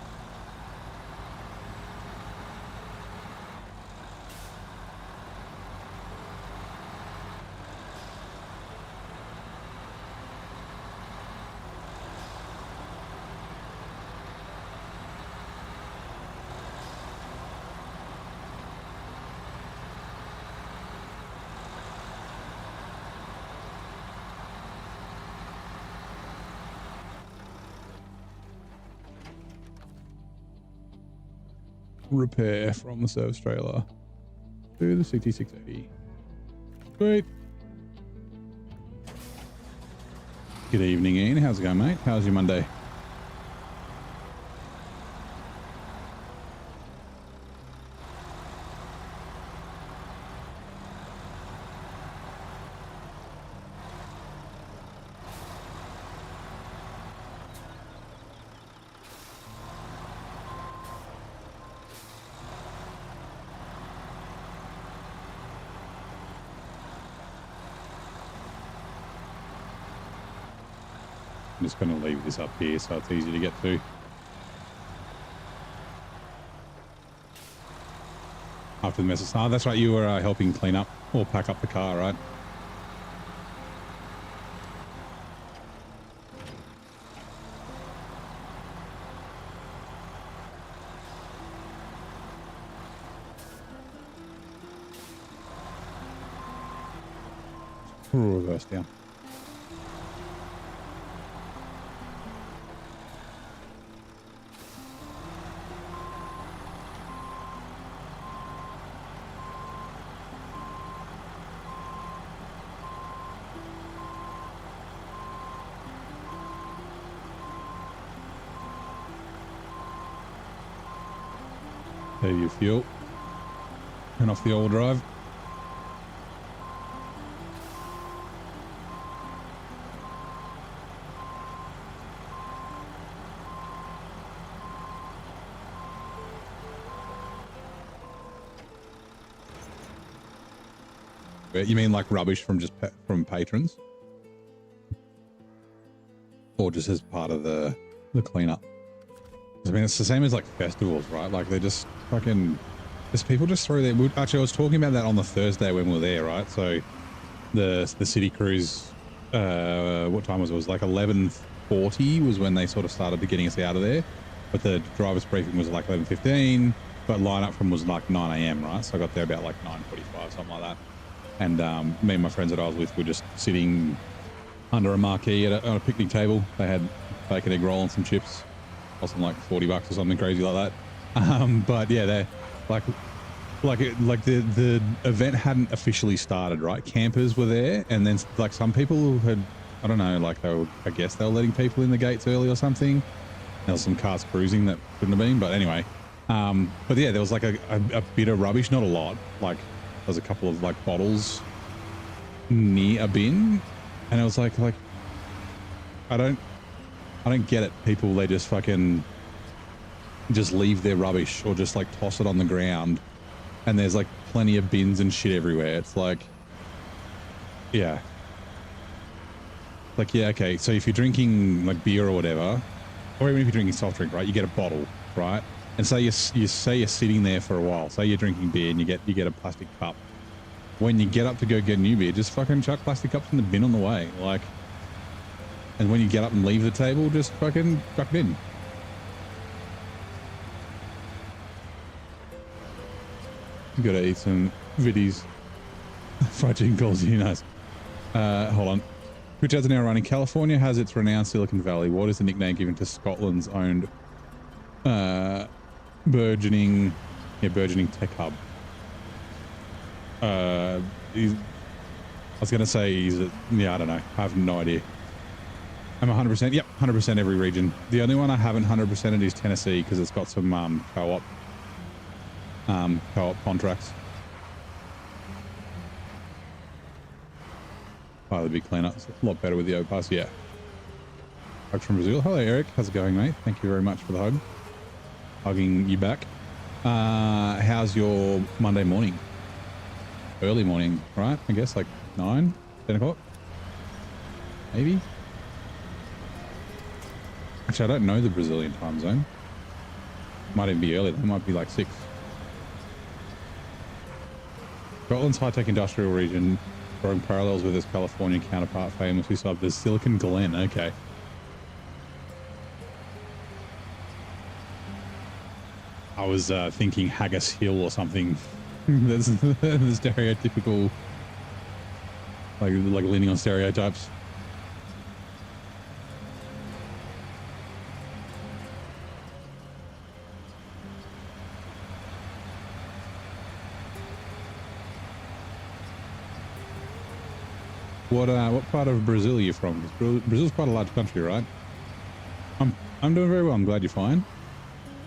Repair from the service trailer to the 6680. Sweet. Good evening, Ian. How's it going, mate? How's your Monday? I'm just going to leave this up here so it's easy to get to. After the message. Oh, that's right. You were helping clean up or pack up the car, right? Reverse down. Save your fuel. Turn off the all drive. You mean like rubbish from just from patrons, or just as part of the cleanup? I mean, it's the same as like festivals, right? Like they're just fucking. There's people just throw their. Actually, I was talking about that on the Thursday when we were there, right? So the city cruise. What time was it? It was like 11:40 was when they sort of started getting us out of there, but the driver's briefing was like 11:15. But line up from was like 9 a.m. right? So I got there about like 9:45, something like that. And me and my friends that I was with were just sitting under a marquee at a picnic table. They had bacon, egg roll and some chips. Cost them like $40 or something crazy like that. But yeah, they're like the event hadn't officially started, right? Campers were there, and then like some people had, I don't know, like I guess they were letting people in the gates early or something. There was some cars cruising that couldn't have been, but anyway. But yeah, there was like a bit of rubbish, not a lot. Like there's a couple of like bottles near a bin, and it was like I don't get it. People, they just fucking just leave their rubbish or just like toss it on the ground, and there's like plenty of bins and shit everywhere. It's like, yeah, okay, so if you're drinking like beer or whatever, or even if you're drinking soft drink, right, you get a bottle, right? And say you're sitting there for a while. Say you're drinking beer and you get a plastic cup. When you get up to go get a new beer, just fucking chuck plastic cups in the bin on the way. Like, and when you get up and leave the table, just fucking chuck it in. You gotta eat some viddies. Fried chicken calls you nice. Hold on. Which ads are now running? California has its renowned Silicon Valley. What is the nickname given to Scotland's owned burgeoning tech hub? I was gonna say yeah, I don't know. I have no idea. I'm 100%. Yep, 100% every region. The only one I haven't 100%ed is Tennessee because it's got some co-op contracts. Oh, the big cleanup. It's a lot better with the O-Pass, yeah. Hug from Brazil. Hello, Eric. How's it going, mate? Thank you very much for the hug. Hugging you back. How's your Monday morning? Early morning, right? I guess like 9, 10 o'clock? Maybe? Actually, I don't know the Brazilian time zone. Might even be early. It might be like 6. Scotland's high-tech industrial region drawing parallels with its California counterpart famously subbed as Silicon Glen. Okay. I was thinking Haggis Hill or something. That's the stereotypical, like leaning on stereotypes. What part of Brazil are you from? Brazil's quite a large country, right? I'm doing very well. I'm glad you're fine.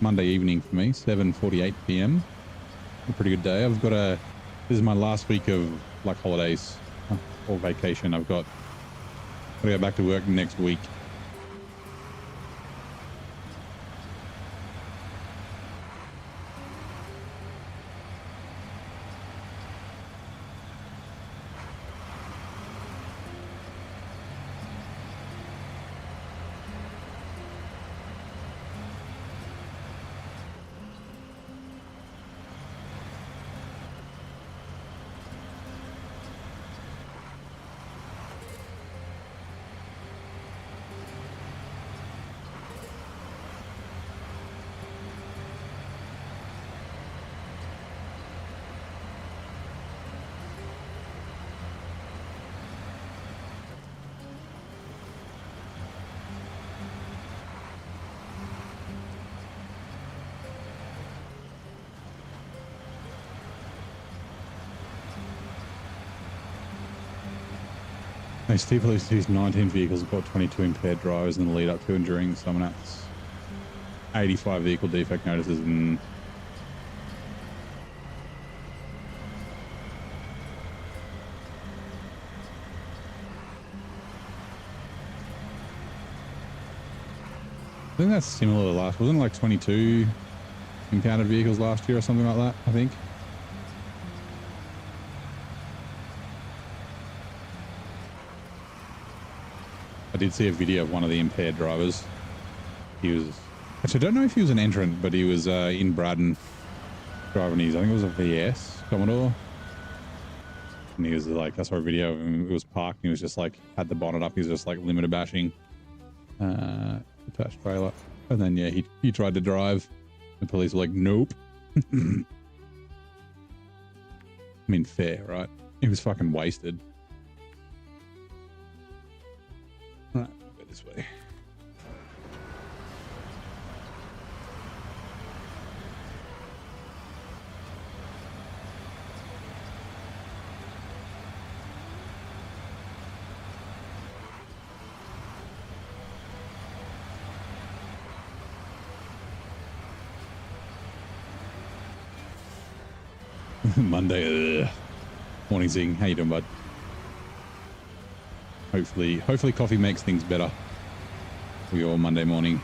Monday evening for me, 7:48 p.m. A pretty good day. This is my last week of like holidays or vacation. I've got to go back to work next week. Steve Police used 19 vehicles, got 22 impaired drivers in the lead up to and during someone else. 85 vehicle defect notices and think that's similar to last. Wasn't it like 22 impounded vehicles last year or something like that, I think? I did see a video of one of the impaired drivers. He was... Actually, I don't know if he was an entrant, but he was in Braddon driving his... I think it was a VS Commodore. And he was like... I saw a video of him. It was parked and he was just like... Had the bonnet up. He was just like limiter bashing. Attached trailer. And then, yeah, he tried to drive. The police were like, nope. I mean, fair, right? He was fucking wasted. All right, go this way. Monday. Ugh. Morning, Zing. How you doing, bud? Hopefully coffee makes things better for your Monday morning.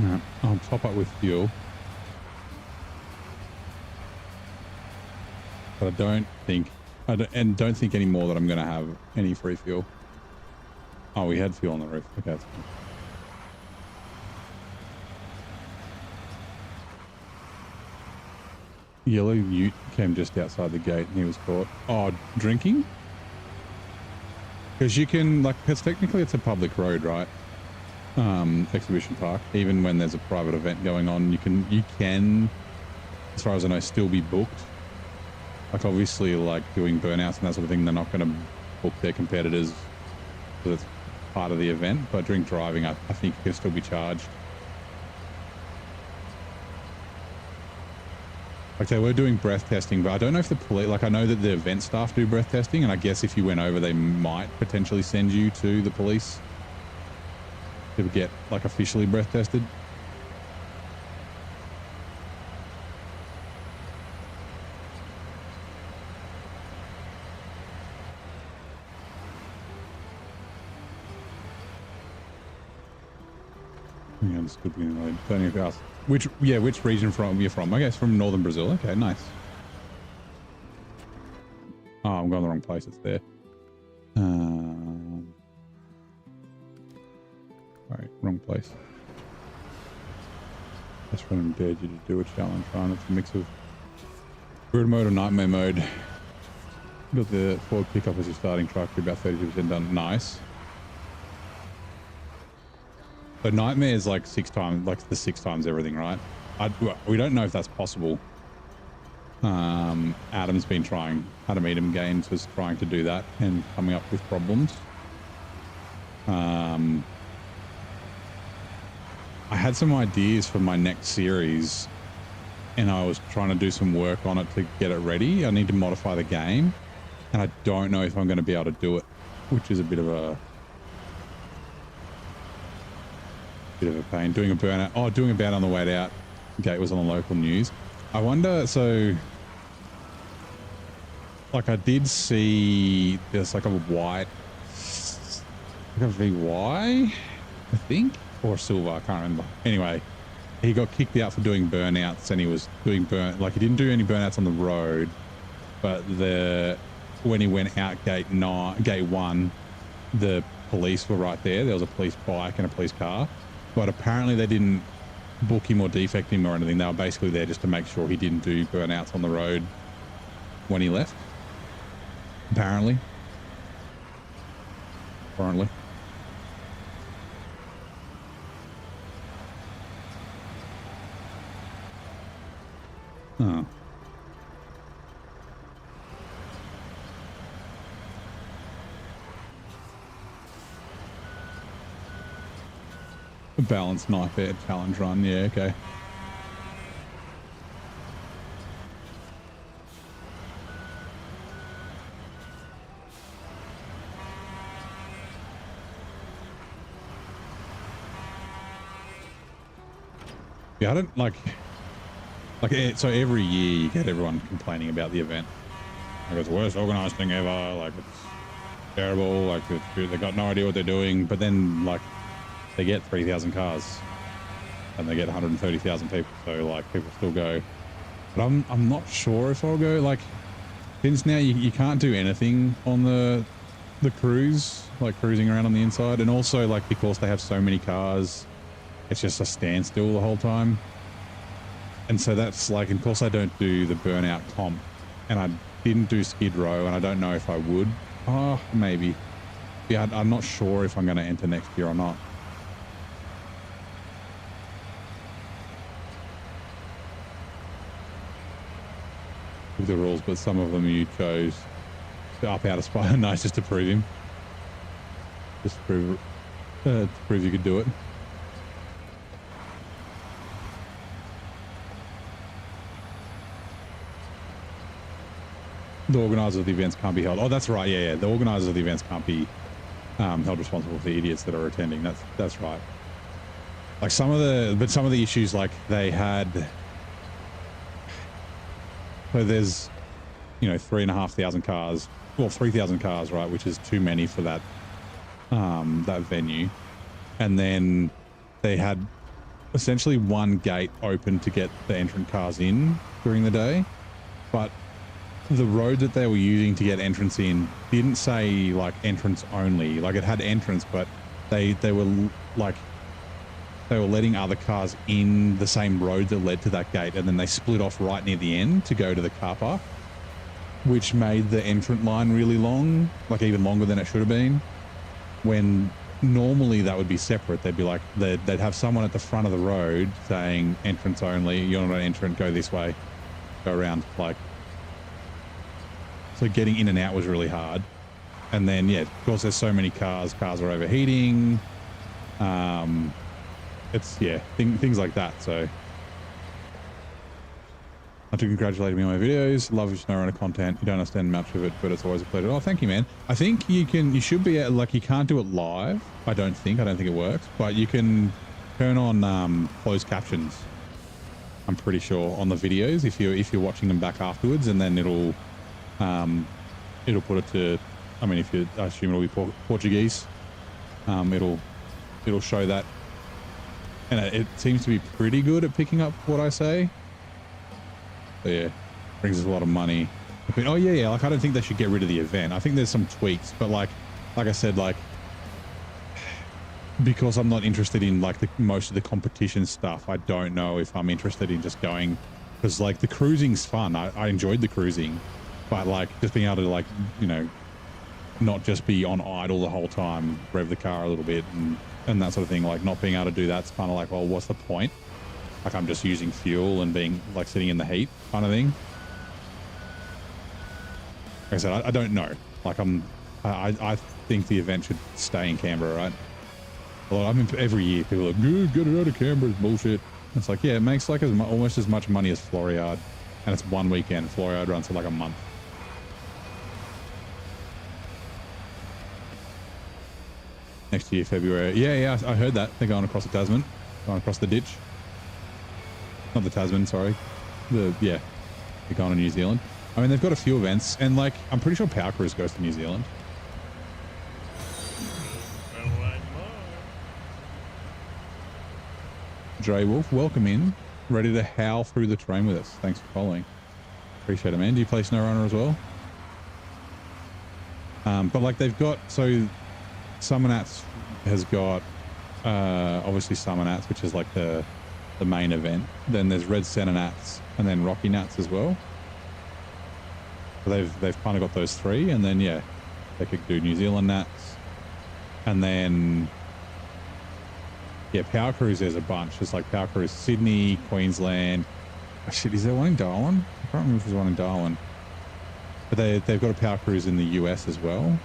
Right, I'll top up with fuel. But I don't think anymore that I'm going to have any free fuel. Oh, we had fuel on the roof. Okay, that's fine. Yellow Ute came just outside the gate and he was caught. Oh, drinking? Because you can, like, because technically it's a public road, right? Exhibition park. Even when there's a private event going on, you can, as far as I know, still be booked. Like, obviously, like doing burnouts and that sort of thing, they're not going to book their competitors because it's part of the event. But drink driving, I think you can still be charged. Like, they were doing breath testing, but I don't know if the police, like, I know that the event staff do breath testing, and I guess if you went over, they might potentially send you to the police to get, like, officially breath tested. Yeah, this could be like, don't know if you ask. Which region you're from? Okay, it's from northern Brazil. Okay, nice. Oh, I'm going the wrong place. It's there. Alright, wrong place. That's when I dared you to do a challenge run. It's a mix of grid mode or nightmare mode. Got the Ford pickup as your starting truck. You're about 32% done. Nice. But nightmare is like 6 times, like the 6 times everything, right? We don't know if that's possible. Adam's been trying. Adam Edom Games was trying to do that and coming up with problems. I had some ideas for my next series and I was trying to do some work on it to get it ready. I need to modify the game and I don't know if I'm going to be able to do it, which is a bit of a pain. Doing a burnout. Oh, doing a burnout on the way out. Gate was on the local news. I wonder, so like I did see there's like a white, like a VY, I think, or silver, I can't remember. Anyway, he got kicked out for doing burnouts, and he was doing like he didn't do any burnouts on the road, but when he went out gate 1, the police were right there. There was a police bike and a police car, but apparently they didn't book him or defect him or anything. They were basically there just to make sure he didn't do burnouts on the road when he left. Apparently. Oh. A balanced knife edge challenge run, yeah, okay. Yeah, I don't like so every year you get everyone complaining about the event. Like it's the worst organized thing ever, like it's terrible, like they got no idea what they're doing, but then like they get 3,000 cars and they get 130,000 people, so like people still go. But I'm not sure if I'll go. Like since now you can't do anything on the cruise, like cruising around on the inside, and also like because they have so many cars, it's just a standstill the whole time. And so that's like, of course I don't do the burnout comp, and I didn't do Skid Row, and I don't know if I would. Oh, maybe. Yeah, I'm not sure if I'm going to enter next year or not. With the rules, but some of them you chose to up out of spite. Nice, just to prove him. Just to prove you could do it. The organisers of the events can't be held. Oh, that's right. Yeah. The organisers of the events can't be held responsible for the idiots that are attending. That's right. Like some of the issues, like they had. So there's, 3,500 cars. Well, 3,000 cars, right? Which is too many for that that venue. And then they had essentially one gate open to get the entrant cars in during the day, but the road that they were using to get entrance in didn't say like entrance only. Like it had entrance, but they were letting other cars in the same road that led to that gate, and then they split off right near the end to go to the car park, which made the entrant line really long, like even longer than it should have been. When normally that would be separate. They'd be like, they'd have someone at the front of the road saying entrance only, you're not an entrant, go this way, go around. Like, so getting in and out was really hard. And then, yeah, of course, there's so many cars are overheating. It's, yeah, things like that. So not to congratulate me on my videos. Love your SnowRunner content. You don't understand much of it, but it's always a pleasure. Oh, thank you, man. I think you should be like, you can't do it live. I don't think it works, but you can turn on closed captions. I'm pretty sure on the videos if you're watching them back afterwards, and then it'll put it to, I mean, I assume it'll be Portuguese. It'll show that, and it seems to be pretty good at picking up what I say. So yeah, brings us a lot of money. Oh yeah, like I don't think they should get rid of the event. I think there's some tweaks, but like I said, like because I'm not interested in like most of the competition stuff, I don't know if I'm interested in just going, because like the cruising's fun. I enjoyed the cruising, but like just being able to like, not just be on idle the whole time, rev the car a little bit and that sort of thing, like not being able to do that's kind of like, well, what's the point? Like I'm just using fuel and being like sitting in the heat kind of thing. Like I said, I don't know. Like I think the event should stay in Canberra, right? Well, I mean, every year people are like, dude, get it out of Canberra, it's bullshit. It's like, yeah, it makes like almost as much money as Floriade, and it's one weekend. Floriade runs for like a month. Next year, February. Yeah, I heard that. They're going across the Tasman. Going across the ditch. Not the Tasman, sorry. yeah, they're going to New Zealand. I mean, they've got a few events, and like I'm pretty sure Power Cruise goes to New Zealand. Dre Wolf, welcome in. Ready to howl through the train with us. Thanks for following. Appreciate it, man. Do you play SnowRunner as well? But like they've got, so Summonats has got obviously Summonats, which is like the main event. Then there's Red Center Nats and then Rocky Nats as well. So they've kind of got those three, and then yeah, they could do New Zealand Nats, and then yeah, Power Cruise, there's a bunch. It's like Power Cruise Sydney, Queensland. Oh shit, is there one in Darwin? I can't remember if there's one in Darwin. But they've got a Power Cruise in the US as well.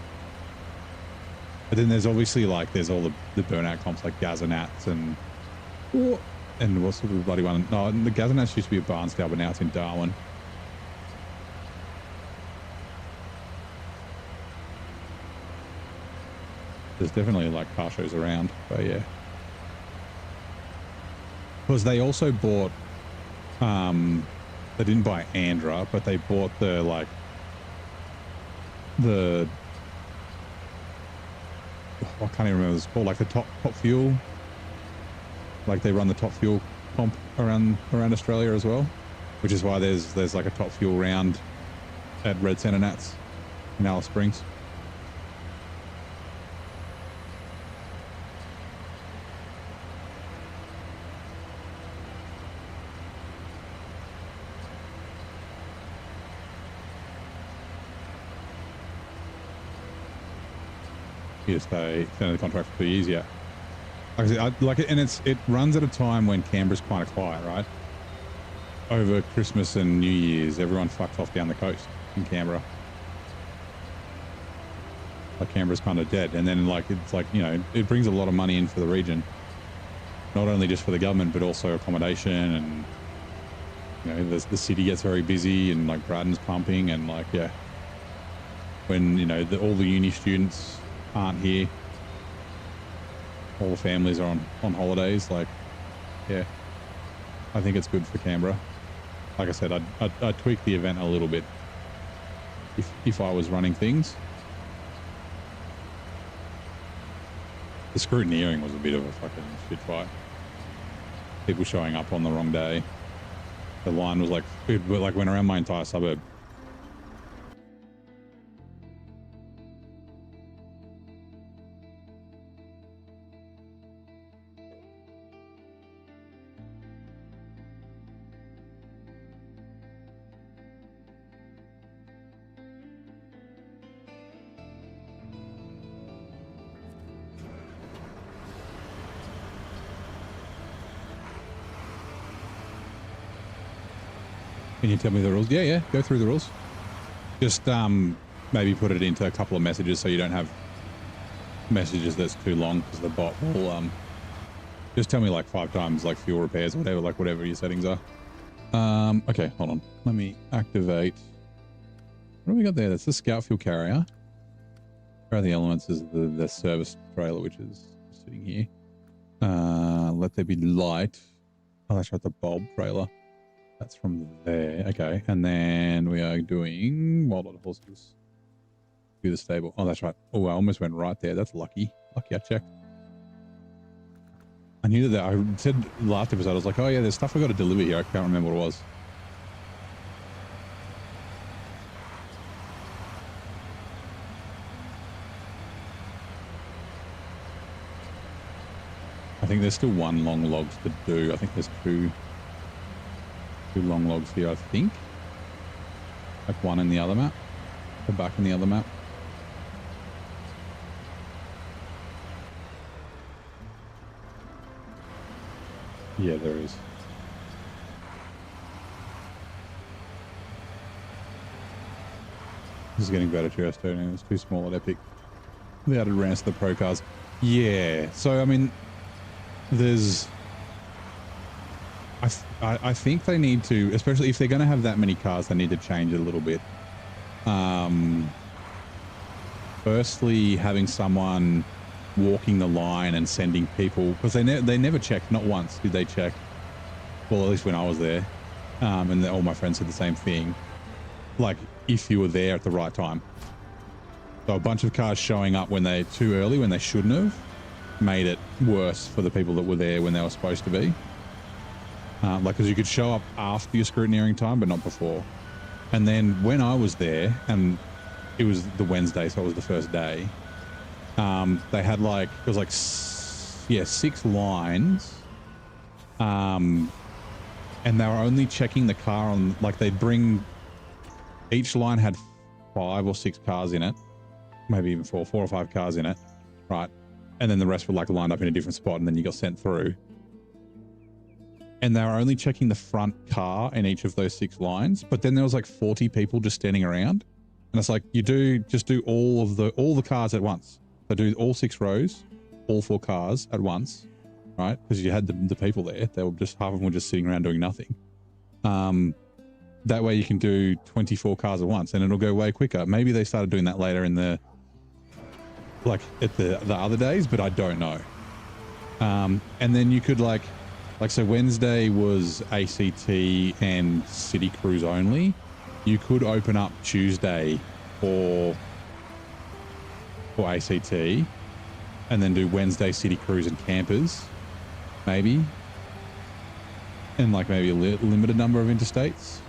But then there's obviously like there's all the burnout comps like Gazanats and what's the bloody one? No, the Gazanats used to be at Barnsdale, but now it's in Darwin. There's definitely like car shows around, but yeah. Because they also bought, they didn't buy Andra, but they bought the like the, I can't even remember what it's called, like the top fuel. Like they run the top fuel comp around Australia as well, which is why there's like a top fuel round at Red Center Nats in Alice Springs. You just extended the contract for 2 years, yeah. Like I said, I like it, and it runs at a time when Canberra's kind of quiet, right? Over Christmas and New Year's, everyone fucked off down the coast in Canberra. Like Canberra's kind of dead, and then like it's like, you know, it brings a lot of money in for the region, not only just for the government but also accommodation, and you know the city gets very busy, and like Braddon's pumping, and like yeah, when you know all the uni students aren't here, all the families are on holidays, like yeah, I think it's good for Canberra. Like I said, I'd tweak the event a little bit if I was running things. The scrutineering was a bit of a fucking shit fight. People showing up on the wrong day. The line was like, it like went around my entire suburb. Can you tell me the rules? Yeah, go through the rules. Just maybe put it into a couple of messages so you don't have messages that's too long, because the bot will just tell me like 5 times like fuel repairs or whatever, like whatever your settings are. Okay, hold on. Let me activate. What do we got there? That's the scout fuel carrier. Where are the elements? Is the service trailer, which is sitting here. Let there be light. Oh, that's right, the bulb trailer. That's from there. Okay, and then we are doing wild lot of horses. Do the stable. Oh, that's right. Oh, I almost went right there. That's lucky. Lucky I checked. I knew that. I said last episode, I was like, oh yeah, there's stuff I got to deliver here. I can't remember what it was. I think there's still 1 long logs to do. I think there's 2 long logs here, I think. Like 1 in the other map. The back in the other map. Yeah, there is. This is getting better to us, too. It's too small at Epic. The added ramps to the pro cars. Yeah, so I mean, there's... I think they need to, especially if they're going to have that many cars, they need to change it a little bit. Firstly, having someone walking the line and sending people, because they never checked, not once did they check, well, at least when I was there, And all my friends said the same thing. Like, if you were there at the right time. So a bunch of cars showing up when they're too early, when they shouldn't have, made it worse for the people that were there when they were supposed to be. Like, because you could show up after your scrutineering time, but not before. And then when I was there, and it was the Wednesday, so it was the first day, they had like, it was like, 6 lines. And they were only checking the car on, like, they'd bring, each line had 5 or 6 cars in it, maybe even 4 or 5 cars in it, right? And then the rest were like lined up in a different spot, and then you got sent through. And they were only checking the front car in each of those 6 lines, but then there was like 40 people just standing around. And it's like, you just do all the cars at once. So do all 6 rows, all 4 cars at once, right? Because you had the people there. They were just, half of them were just sitting around doing nothing. That way you can do 24 cars at once and it'll go way quicker. Maybe they started doing that later in the, like at the other days, but I don't know. And then you could like so Wednesday was ACT and city cruise only. You could open up Tuesday for ACT and then do Wednesday city cruise and campers, maybe. And like maybe a limited number of interstates.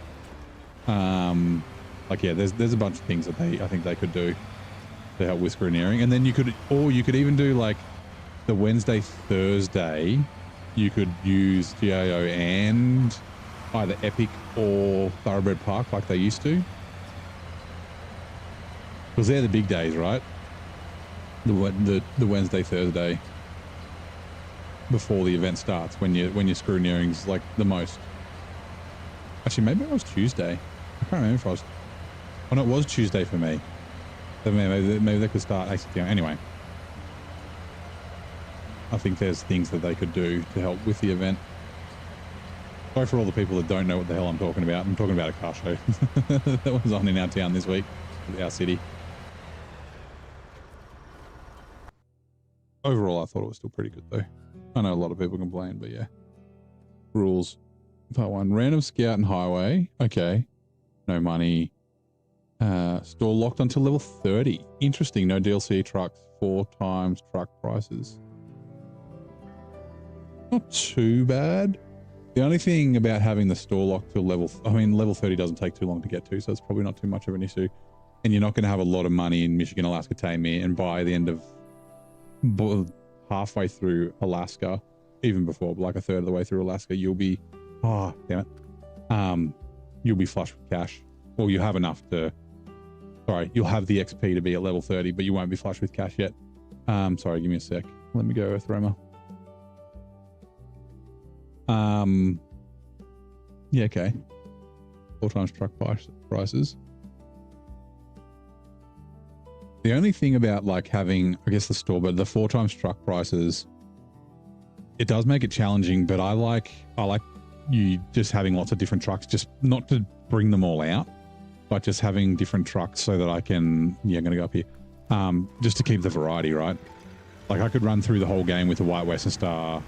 Like, yeah, there's a bunch of things that I think they could do to help with scrutineering. And then you could even do like the Wednesday, Thursday, you could use GIO and either Epic or Thoroughbred Park like they used to. Because they're the big days, right? The Wednesday, Thursday before the event starts, when your scrutineering's like the most. Actually, maybe it was Tuesday. I can't remember if I was. Oh no, it was Tuesday for me. So maybe they could start ACT. Anyway, I think there's things that they could do to help with the event. Sorry for all the people that don't know what the hell I'm talking about. I'm talking about a car show that was on in our town this week, our city. Overall, I thought it was still pretty good though. I know a lot of people complain, but yeah. Rules. Part 1, random scout and highway. Okay. No money. Store locked until level 30. Interesting. No DLC trucks. 4 times truck prices. Not too bad. The only thing about having the store locked till level 30 doesn't take too long to get to, so it's probably not too much of an issue. And you're not going to have a lot of money in Michigan, Alaska, Tamir, and by the end of halfway through Alaska, even before like a third of the way through Alaska, you'll be, oh damn it, you'll be flush with cash, or you have enough to, sorry, you'll have the XP to be at level 30, but you won't be flush with cash yet. Sorry, give me a sec. Let me go Earth Roma. Yeah, okay. 4 times truck prices. The only thing about like having, I guess the store, but the 4 times truck prices, it does make it challenging, but I like you just having lots of different trucks, just not to bring them all out, but just having different trucks so that I can, yeah, I'm going to go up here, just to keep the variety, right? Like I could run through the whole game with the White Western Star,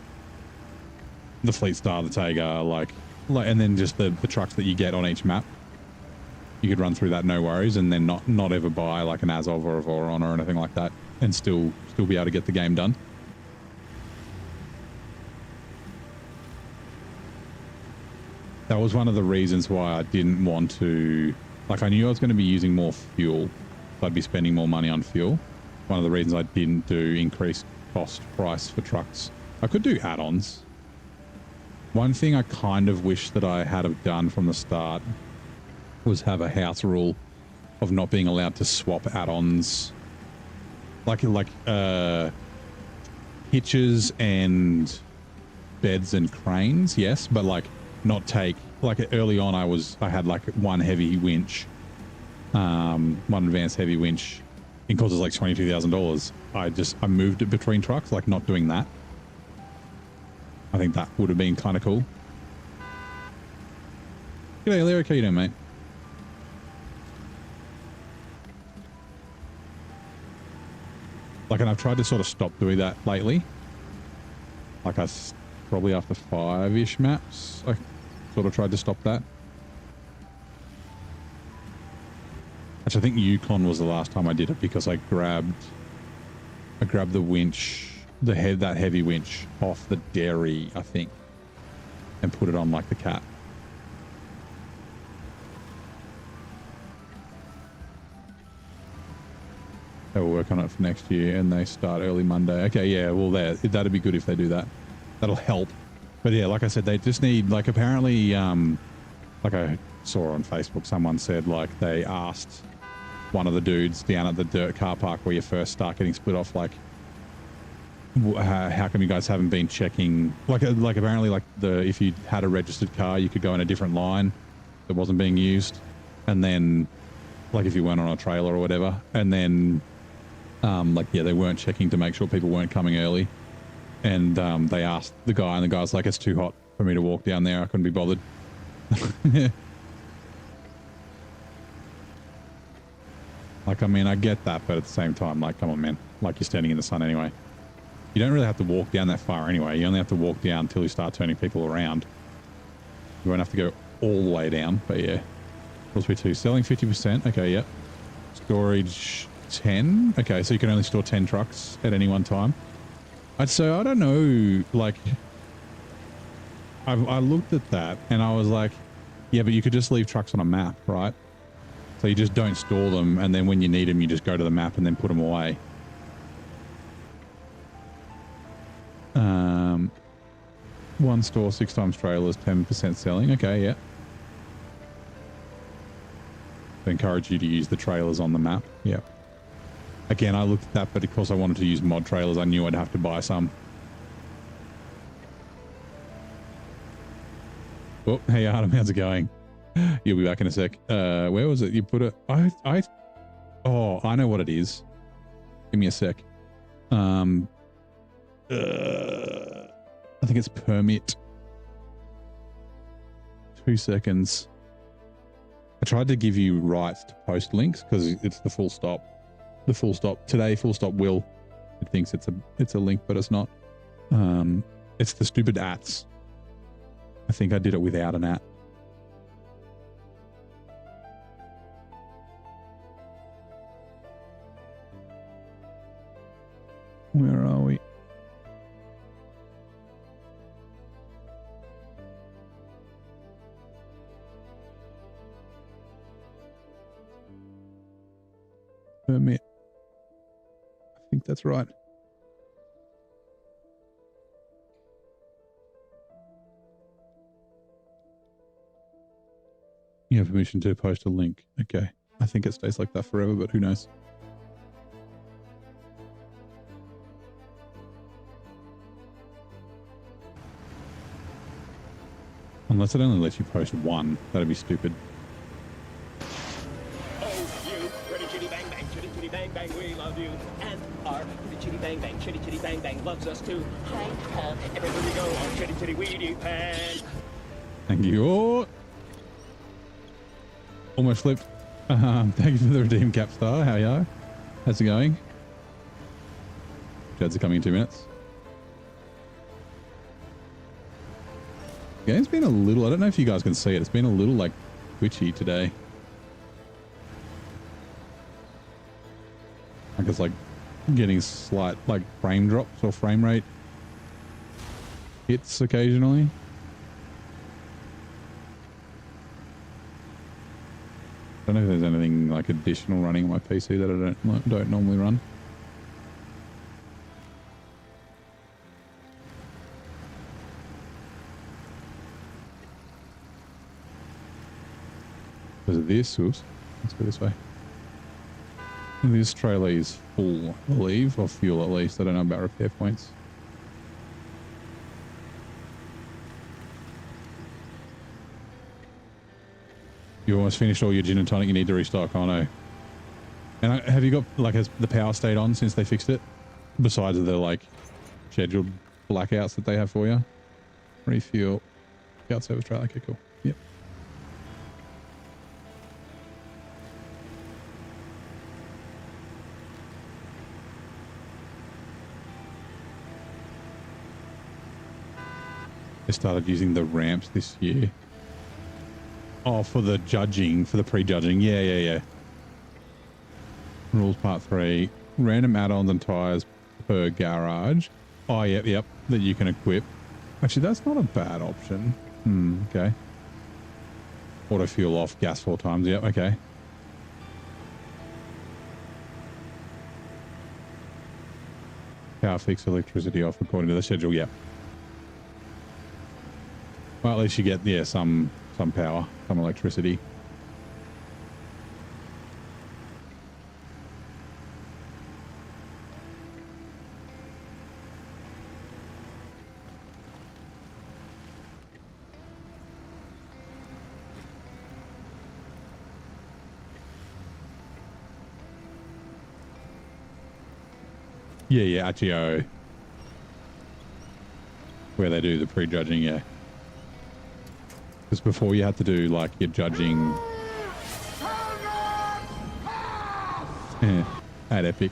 the Fleet Star, the Taiga, like, and then just the trucks that you get on each map. You could run through that, no worries, and then not ever buy like an Azov or a Voron or anything like that, and still be able to get the game done. That was one of the reasons why I didn't want to, like I knew I was going to be using more fuel, so I'd be spending more money on fuel. One of the reasons I didn't do increased cost price for trucks. I could do add-ons. One thing I kind of wish that I had have done from the start was have a house rule of not being allowed to swap add-ons, like hitches and beds and cranes, yes, but like not take, like early on I had like one heavy winch, one advanced heavy winch. It costs like $22,000. I moved it between trucks, like not doing that. I think that would have been kind of cool. G'day, Leo. How you doing, mate? Like, and I've tried to sort of stop doing that lately. Like, probably after 5-ish maps, I sort of tried to stop that. Actually, I think Yukon was the last time I did it because I grabbed the winch, that heavy winch off the dairy, I think, and put it on like the cat. They will work on it for next year and they start early Monday. Okay, yeah, well, that'd be good if they do that. That'll help. But yeah, like I said, they just need, like, apparently, like I saw on Facebook, someone said, like, they asked one of the dudes down at the dirt car park where you first start getting split off, like, how come you guys haven't been checking, like apparently, like, if you had a registered car, you could go in a different line that wasn't being used. And then, like, if you weren't on a trailer or whatever, and then, like, yeah, they weren't checking to make sure people weren't coming early. And they asked the guy, and the guy's like, it's too hot for me to walk down there. I couldn't be bothered. Like, I mean, I get that, but at the same time, like, come on, man. Like, you're standing in the sun anyway. You don't really have to walk down that far anyway. You only have to walk down until you start turning people around. You won't have to go all the way down, but yeah. Plus B2. Selling 50%. Okay, yep. Storage 10. Okay, so you can only store 10 trucks at any one time. So I don't know, like, I looked at that and I was like, yeah, but you could just leave trucks on a map, right? So you just don't store them, and then when you need them, you just go to the map and then put them away. One store, 6 times trailers, 10% selling. Okay, yeah. They encourage you to use the trailers on the map. Yeah. Again, I looked at that, but because I wanted to use mod trailers, I knew I'd have to buy some. Oh, hey Adam, how's it going? You'll be back in a sec. Where was it? You put it? Oh, I know what it is. Give me a sec. I think it's permit. 2 seconds. I tried to give you rights to post links because it's the full stop. The full stop today. Full stop will. It thinks it's a link, but it's not. It's the stupid ats. I think I did it without an at. Where are we? Permit. I think that's right. You have permission to post a link. Okay. I think it stays like that forever, but who knows? Unless it only lets you post one. That'd be stupid. Oh, you, pretty chitty bang bang, chitty chitty bang bang, we love you. And our pretty chitty bang bang, chitty chitty bang bang loves us too. Hi, everywhere we go on chitty chitty weedy pan. Thank you. Oh! Almost flipped. Thank you for the redeem, Capstar. How are you? How's it going? Jads are coming in 2 minutes. Game's been a little, I don't know if you guys can see it. It's been a little like twitchy today. Like it's like getting slight like frame drops or frame rate hits occasionally. I don't know if there's anything like additional running on my PC that I don't normally run. Because of this, oops, let's go this way. This trailer is full, I believe, or fuel at least. I don't know about repair points. You almost finished all your gin and tonic. You need to restock. I know. And have you got like has the power stayed on since they fixed it? Besides the like scheduled blackouts that they have for you. Refuel. Out service trailer. Okay, cool. Yep. They started using the ramps this year. Oh, for the judging, for the pre-judging. Yeah. Rules part 3. Random add-ons and tires per garage. Oh, yep. That you can equip. Actually, that's not a bad option. Okay. Auto fuel off, gas 4 times. Yep, okay. Power fix, electricity off according to the schedule. Yep. Well, at least you get, yeah, some power, some electricity. Yeah, Accio. Where they do the pre-judging, yeah. Because before you had to do, like, your judging... Yeah, at Epic.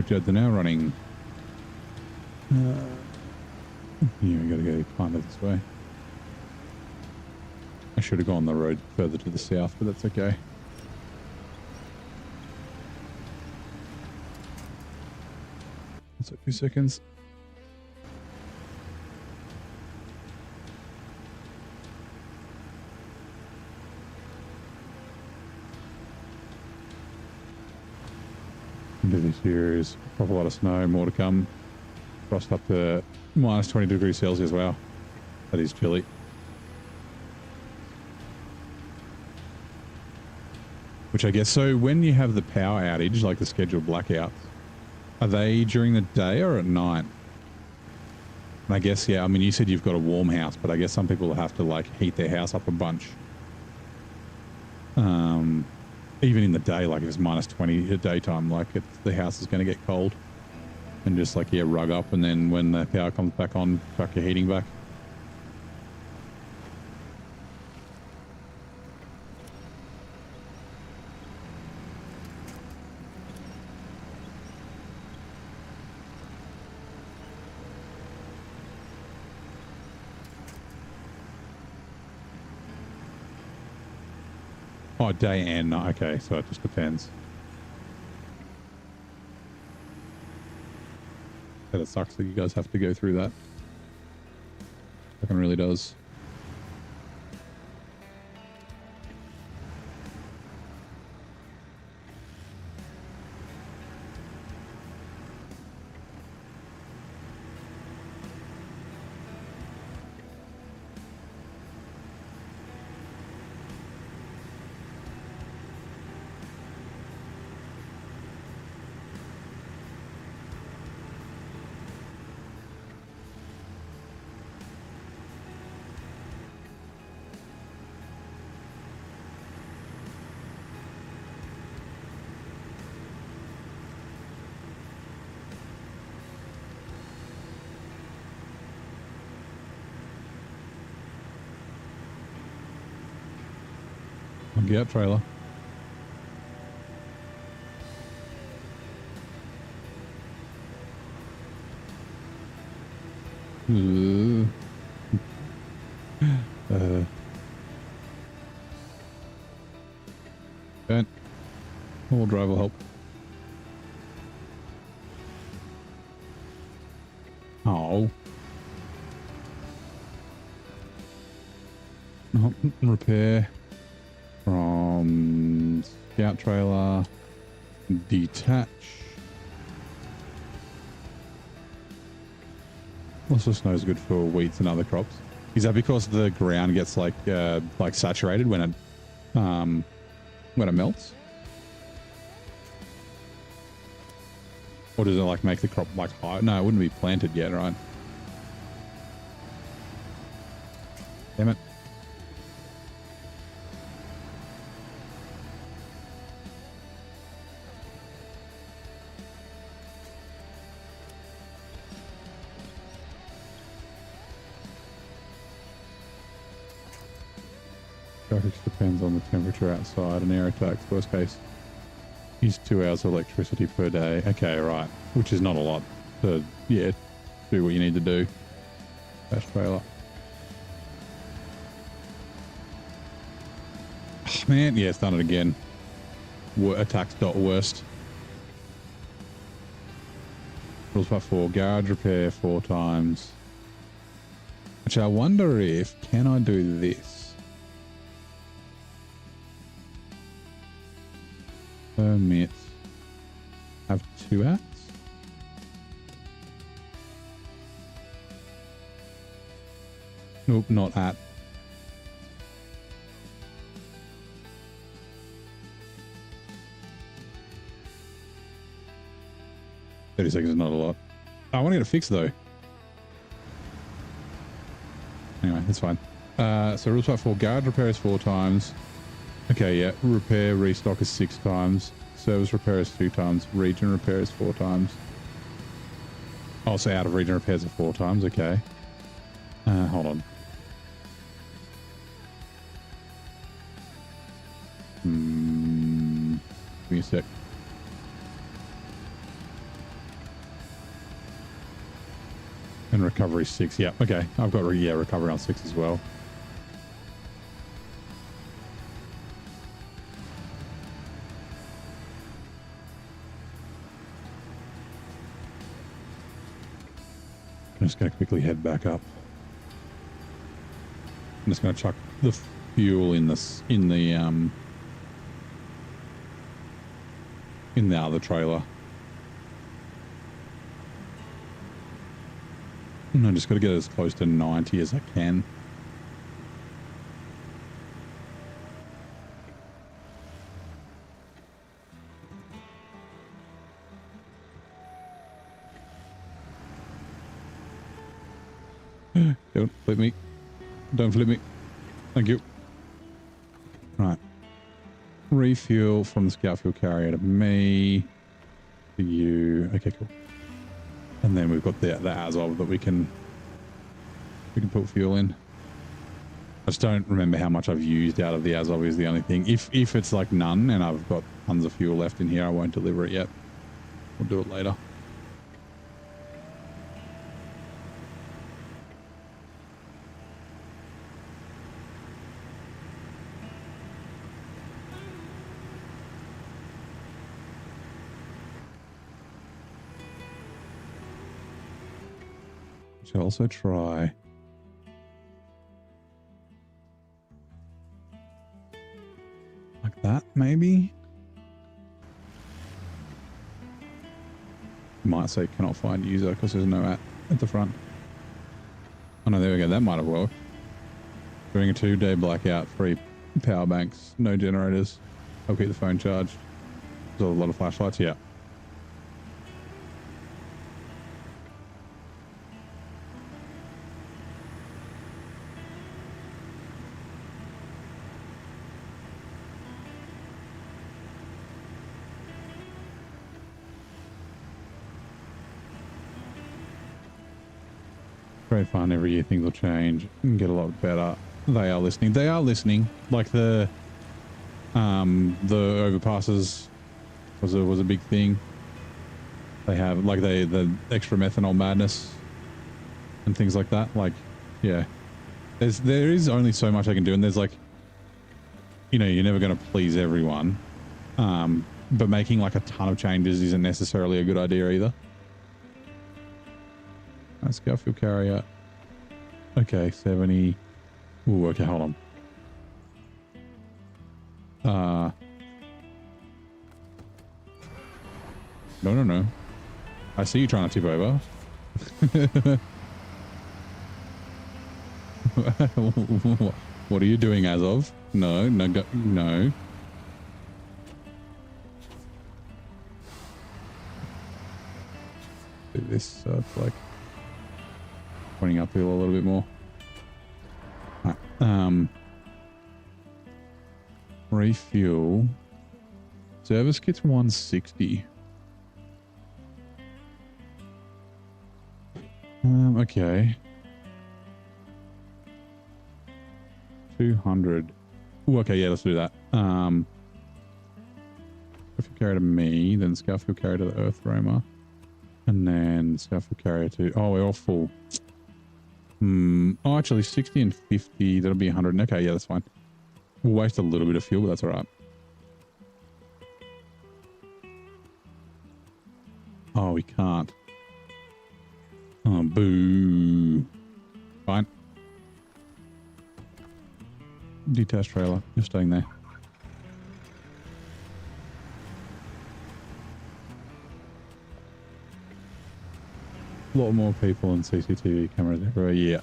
They're now running. Yeah, we gotta go kind of this way. I should have gone the road further to the south, but that's okay. That's a few seconds. Into this year is a lot of snow, more to come. Frost up to minus 20 degrees Celsius. Wow, that is chilly. Which I guess, so when you have the power outage, like the scheduled blackouts, are they during the day or at night? And I guess, yeah, I mean, you said you've got a warm house, but I guess some people have to like heat their house up a bunch. Even in the day, like if it's minus 20 at daytime, like the house is going to get cold. And just like, yeah, rug up, and then when the power comes back on, chuck your heating back. Oh, day and night. Okay, so it just depends. But it sucks that you guys have to go through that. Fucking really does. Get out, trailer. Don't. All drive will help. Oh. Oh, repair. From scout trailer, detach. Also, snow's good for wheats and other crops. Is that because the ground gets like saturated when it melts? Or does it like make the crop like high? No, it wouldn't be planted yet, right? Damn it. Graphics depends on the temperature outside and air attacks. Worst case, use 2 hours of electricity per day. Okay, right. Which is not a lot to, yeah, do what you need to do. Bash trailer. Oh, man, yeah, it's done it again. Attacks dot worst. Rules part 4. Garage repair 4 times. Which I wonder if, can I do this? Permits. Have 2 acts? Nope, not at. $30 seconds is not a lot. I want to get it fixed though. Anyway, that's fine. So rules part 4, garage repairs 4 times. Okay, yeah. Repair restock is 6 times. Service repair is 2 times. Region repair is 4 times. Also out of region repairs are 4 times. Okay. Hold on. Give me a sec. And recovery 6. Yeah, okay. I've got recovery on 6 as well. I'm just going to quickly head back up. I'm just going to chuck the fuel in the other trailer. And I just got to get as close to 90 as I can. Don't flip me. Don't flip me. Thank you. Right. Refuel from the scout fuel carrier to me. To you. Okay, cool. And then we've got the Azov that we can put fuel in. I just don't remember how much I've used out of the Azov is the only thing. If it's like none and I've got tons of fuel left in here, I won't deliver it yet. We'll do it later. Shall also try like that, maybe. Might say cannot find user because there's no at the front. Oh no, there we go. That might have worked. During a 2-day blackout, 3 power banks, no generators. I'll keep the phone charged. There's a lot of flashlights. Yeah. Great fun. Every year things will change and get a lot better. They are listening. They are listening. Like the overpasses was a big thing. They have like the extra methanol madness and things like that. Like, yeah, there is only so much I can do, and there's like, you know, you're never going to please everyone. But making like a ton of changes isn't necessarily a good idea either. Scout fuel carrier. Okay, 70. Ooh, okay, hold on. No. I see you trying to tip over. What are you doing, Azov? No. No. Do this so it's like pointing uphill a little bit more. Right. Refuel. Service kit's 160. Okay. 200. Ooh, okay, yeah, let's do that. If you carry to me, then Scuff you'll carry to the Earth Roamer. And then Scuff will carry to... Oh, we're all full. Oh, actually, 60 and 50, that'll be 100. Okay, yeah, that's fine. We'll waste a little bit of fuel, but that's all right. Oh, we can't. Oh, boo. Fine. Detached trailer. You're staying there. A lot more people and CCTV cameras everywhere. Yeah.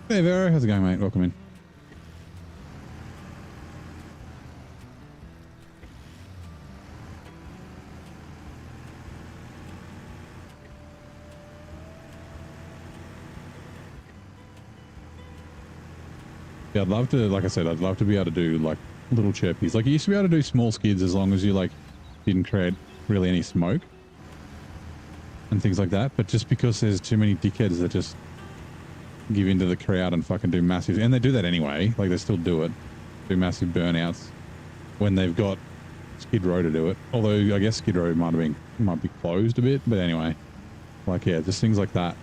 Hey, Vero. How's it going, mate? Welcome in. Yeah, I'd love to, like I said, I'd love to be able to do like little chirpies. Like you used to be able to do small skids as long as you like didn't create really any smoke and things like that. But just because there's too many dickheads that just give into the crowd and fucking do massive, and they do that anyway, like they still do it, do massive burnouts when they've got Skid Row to do it. Although I guess Skid Row might be closed a bit, but anyway, like yeah, just things like that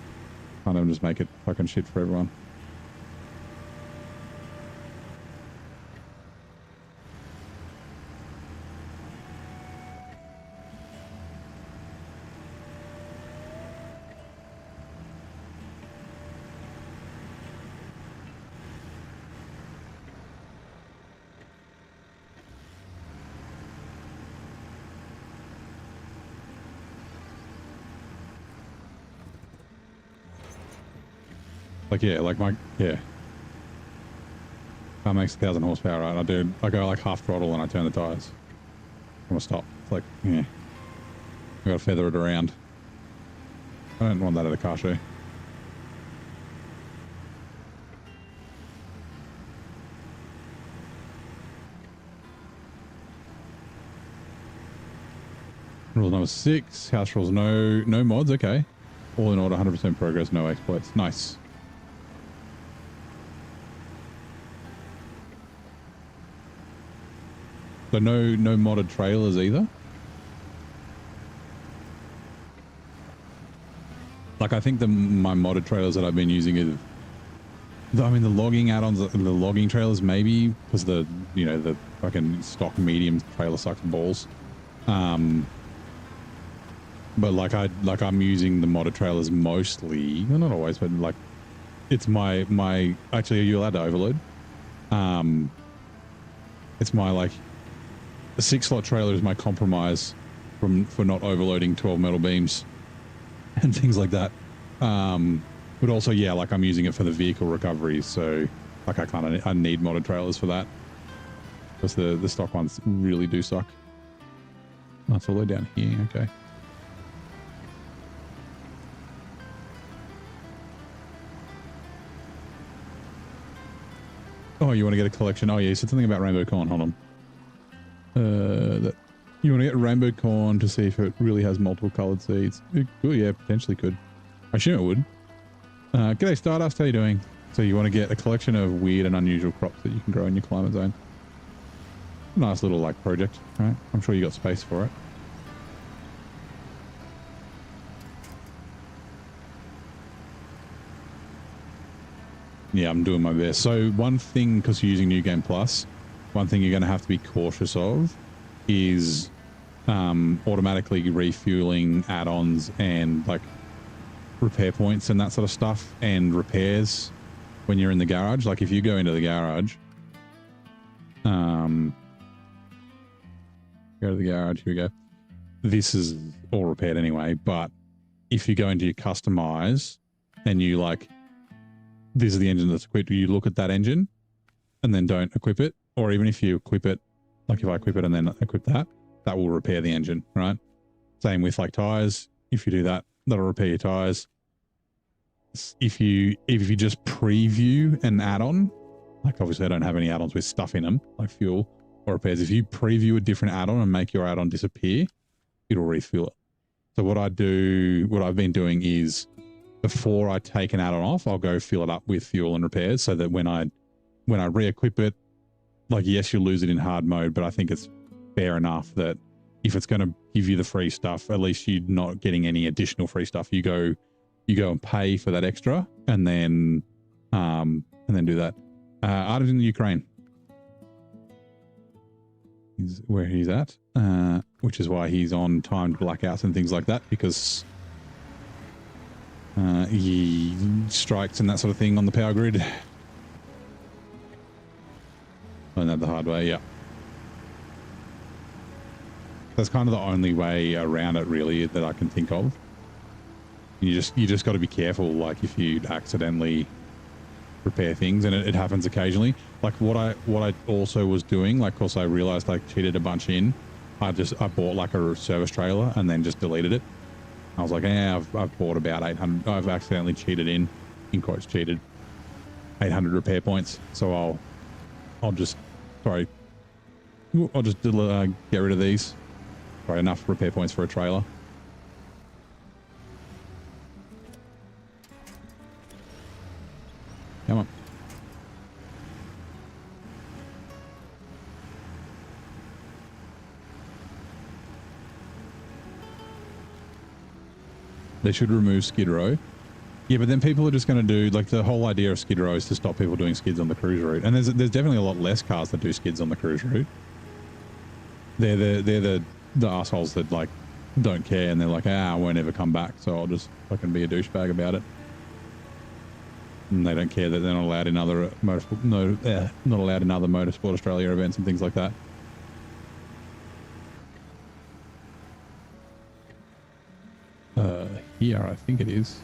kind of just make it fucking shit for everyone. Like, yeah, like yeah. That makes 1,000 horsepower, right? I go like half throttle and I turn the tires. I'm gonna stop. It's like, yeah. I gotta feather it around. I don't want that at a car show. Rule number 6, house rules, no mods, okay. All in order, 100% progress, no exploits. Nice. So no modded trailers either. Like I think my modded trailers that I've been using is, I mean the logging add-ons, the logging trailers maybe, because the fucking stock medium trailer sucks balls. But like I'm using the modded trailers mostly, well, not always, but like it's my actually, are you allowed to overload? It's my like the 6-slot trailer is my compromise for not overloading 12 metal beams and things like that. But also, yeah, like I'm using it for the vehicle recovery, so like I need modded trailers for that because the stock ones really do suck. Oh, it's all the way down here. Okay. Oh, you want to get a collection? Oh yeah, you said something about rainbow corn. Hold on. That you want to get rainbow corn to see if it really has multiple colored seeds. It could, yeah, potentially could. I assume it would. G'day Stardust, how you doing? So you want to get a collection of weird and unusual crops that you can grow in your climate zone. Nice little like project, right? I'm sure you got space for it. Yeah, I'm doing my best. So one thing, because you're using New Game Plus, one thing you're going to have to be cautious of is automatically refueling add-ons and like repair points and that sort of stuff and repairs when you're in the garage. Like if you go into the garage, go to the garage, here we go. This is all repaired anyway, but if you go into your customize and you like, this is the engine that's equipped, you look at that engine and then don't equip it. Or even if you equip it, like if I equip it and then equip that, that will repair the engine, right? Same with like tires. If you do that, that'll repair your tires. If you just preview an add-on, like obviously I don't have any add-ons with stuff in them, like fuel or repairs. If you preview a different add-on and make your add-on disappear, it'll refuel it. So what I've been doing is before I take an add-on off, I'll go fill it up with fuel and repairs so that when I when I re-equip it, like, yes, you'll lose it in hard mode, but I think it's fair enough that if it's going to give you the free stuff, at least you're not getting any additional free stuff. You go and pay for that extra, and then do that. Artist in the Ukraine is where he's at, which is why he's on timed blackouts and things like that, because he strikes and that sort of thing on the power grid. Learned that the hard way, yeah. That's kind of the only way around it, really, that I can think of. You just got to be careful, like, if you accidentally repair things, and it happens occasionally. Like what I also was doing, like, of course I realized I cheated a bunch in. I bought like a service trailer and then just deleted it. I was like, I've bought about 800. I've accidentally cheated in quotes cheated, 800 repair points. So I'll just get rid of these. Sorry, enough repair points for a trailer. Come on. They should remove Skid Row. Yeah, but then people are just going to do, like, the whole idea of Skid Row is to stop people doing skids on the cruise route. And there's definitely a lot less cars that do skids on the cruise route. They're the assholes that, like, don't care, and they're like, I won't ever come back, so I'll just fucking be a douchebag about it. And they don't care that they're not allowed in other Motorsport Australia events and things like that. Here, I think it is.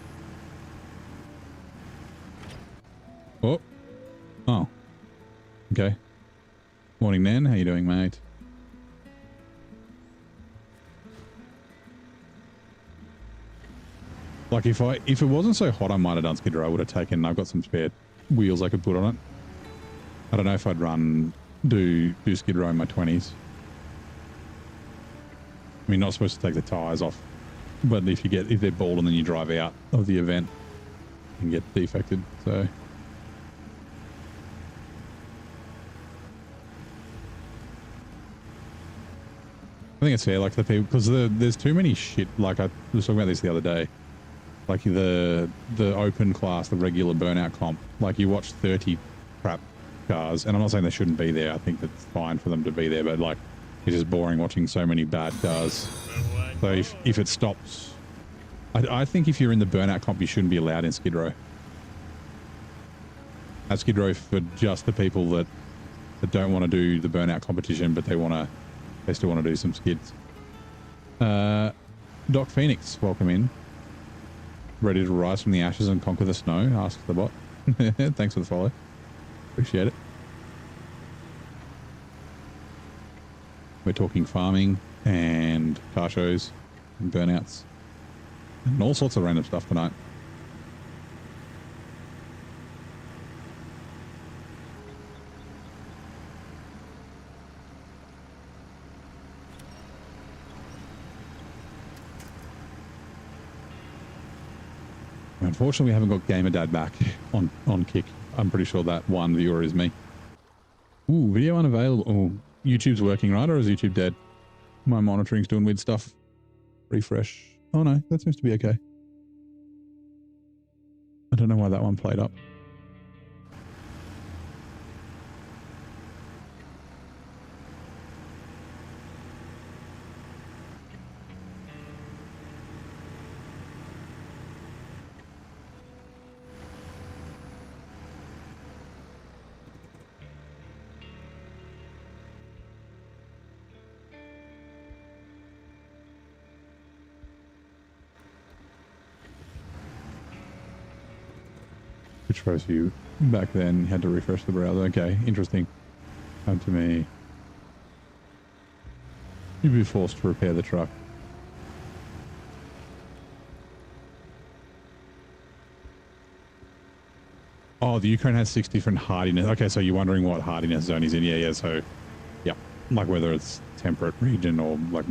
Oh. Okay. Morning, Nan. How you doing, mate? Like, if it wasn't so hot, I might have done Skid Row. I would have taken. I've got some spare wheels I could put on it. I don't know if I'd do Skid Row in my 20s. I mean, not supposed to take the tires off, but if they're bald and then you drive out of the event, you can get defected. So. I think it's fair, like, the people, because there's too many shit. Like, I was talking about this the other day. Like, the open class, the regular burnout comp. Like, you watch 30 crap cars, and I'm not saying they shouldn't be there. I think it's fine for them to be there, but, like, it's just boring watching so many bad cars. So if it stops, I think if you're in the burnout comp, you shouldn't be allowed in Skid Row. That's Skid Row for just the people that don't want to do the burnout competition, but they still want to do some skids. Doc Phoenix, welcome in. Ready to rise from the ashes and conquer the snow? Asks the bot. Thanks for the follow. Appreciate it. We're talking farming and car shows and burnouts and all sorts of random stuff tonight. Unfortunately, we haven't got GamerDad back on Kick. I'm pretty sure that one viewer is me. Ooh, video unavailable. Oh, YouTube's working, right? Or is YouTube dead? My monitoring's doing weird stuff. Refresh. Oh no, that seems to be okay. I don't know why that one played up. Which shows you back then you had to refresh the browser. Okay, interesting. Come to me. You'd be forced to repair the truck. Oh, the Ukraine has 6 different hardiness. Okay, so you're wondering what hardiness zone he's in. Yeah, so, yeah. Like whether it's temperate region or like,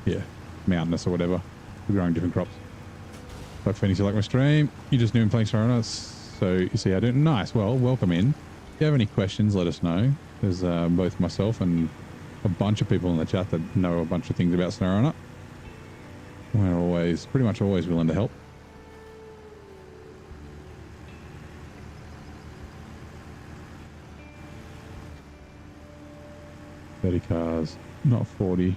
yeah, mountainous or whatever. We're growing different crops. Like Phoenix, you like my stream? You just knew him playing SnowRunner, so you see how I do it. Nice. Well, welcome in. you have any questions, let us know. There's both myself and a bunch of people in the chat that know a bunch of things about SnowRunner. We're pretty much always willing to help. $30 cars, not 40.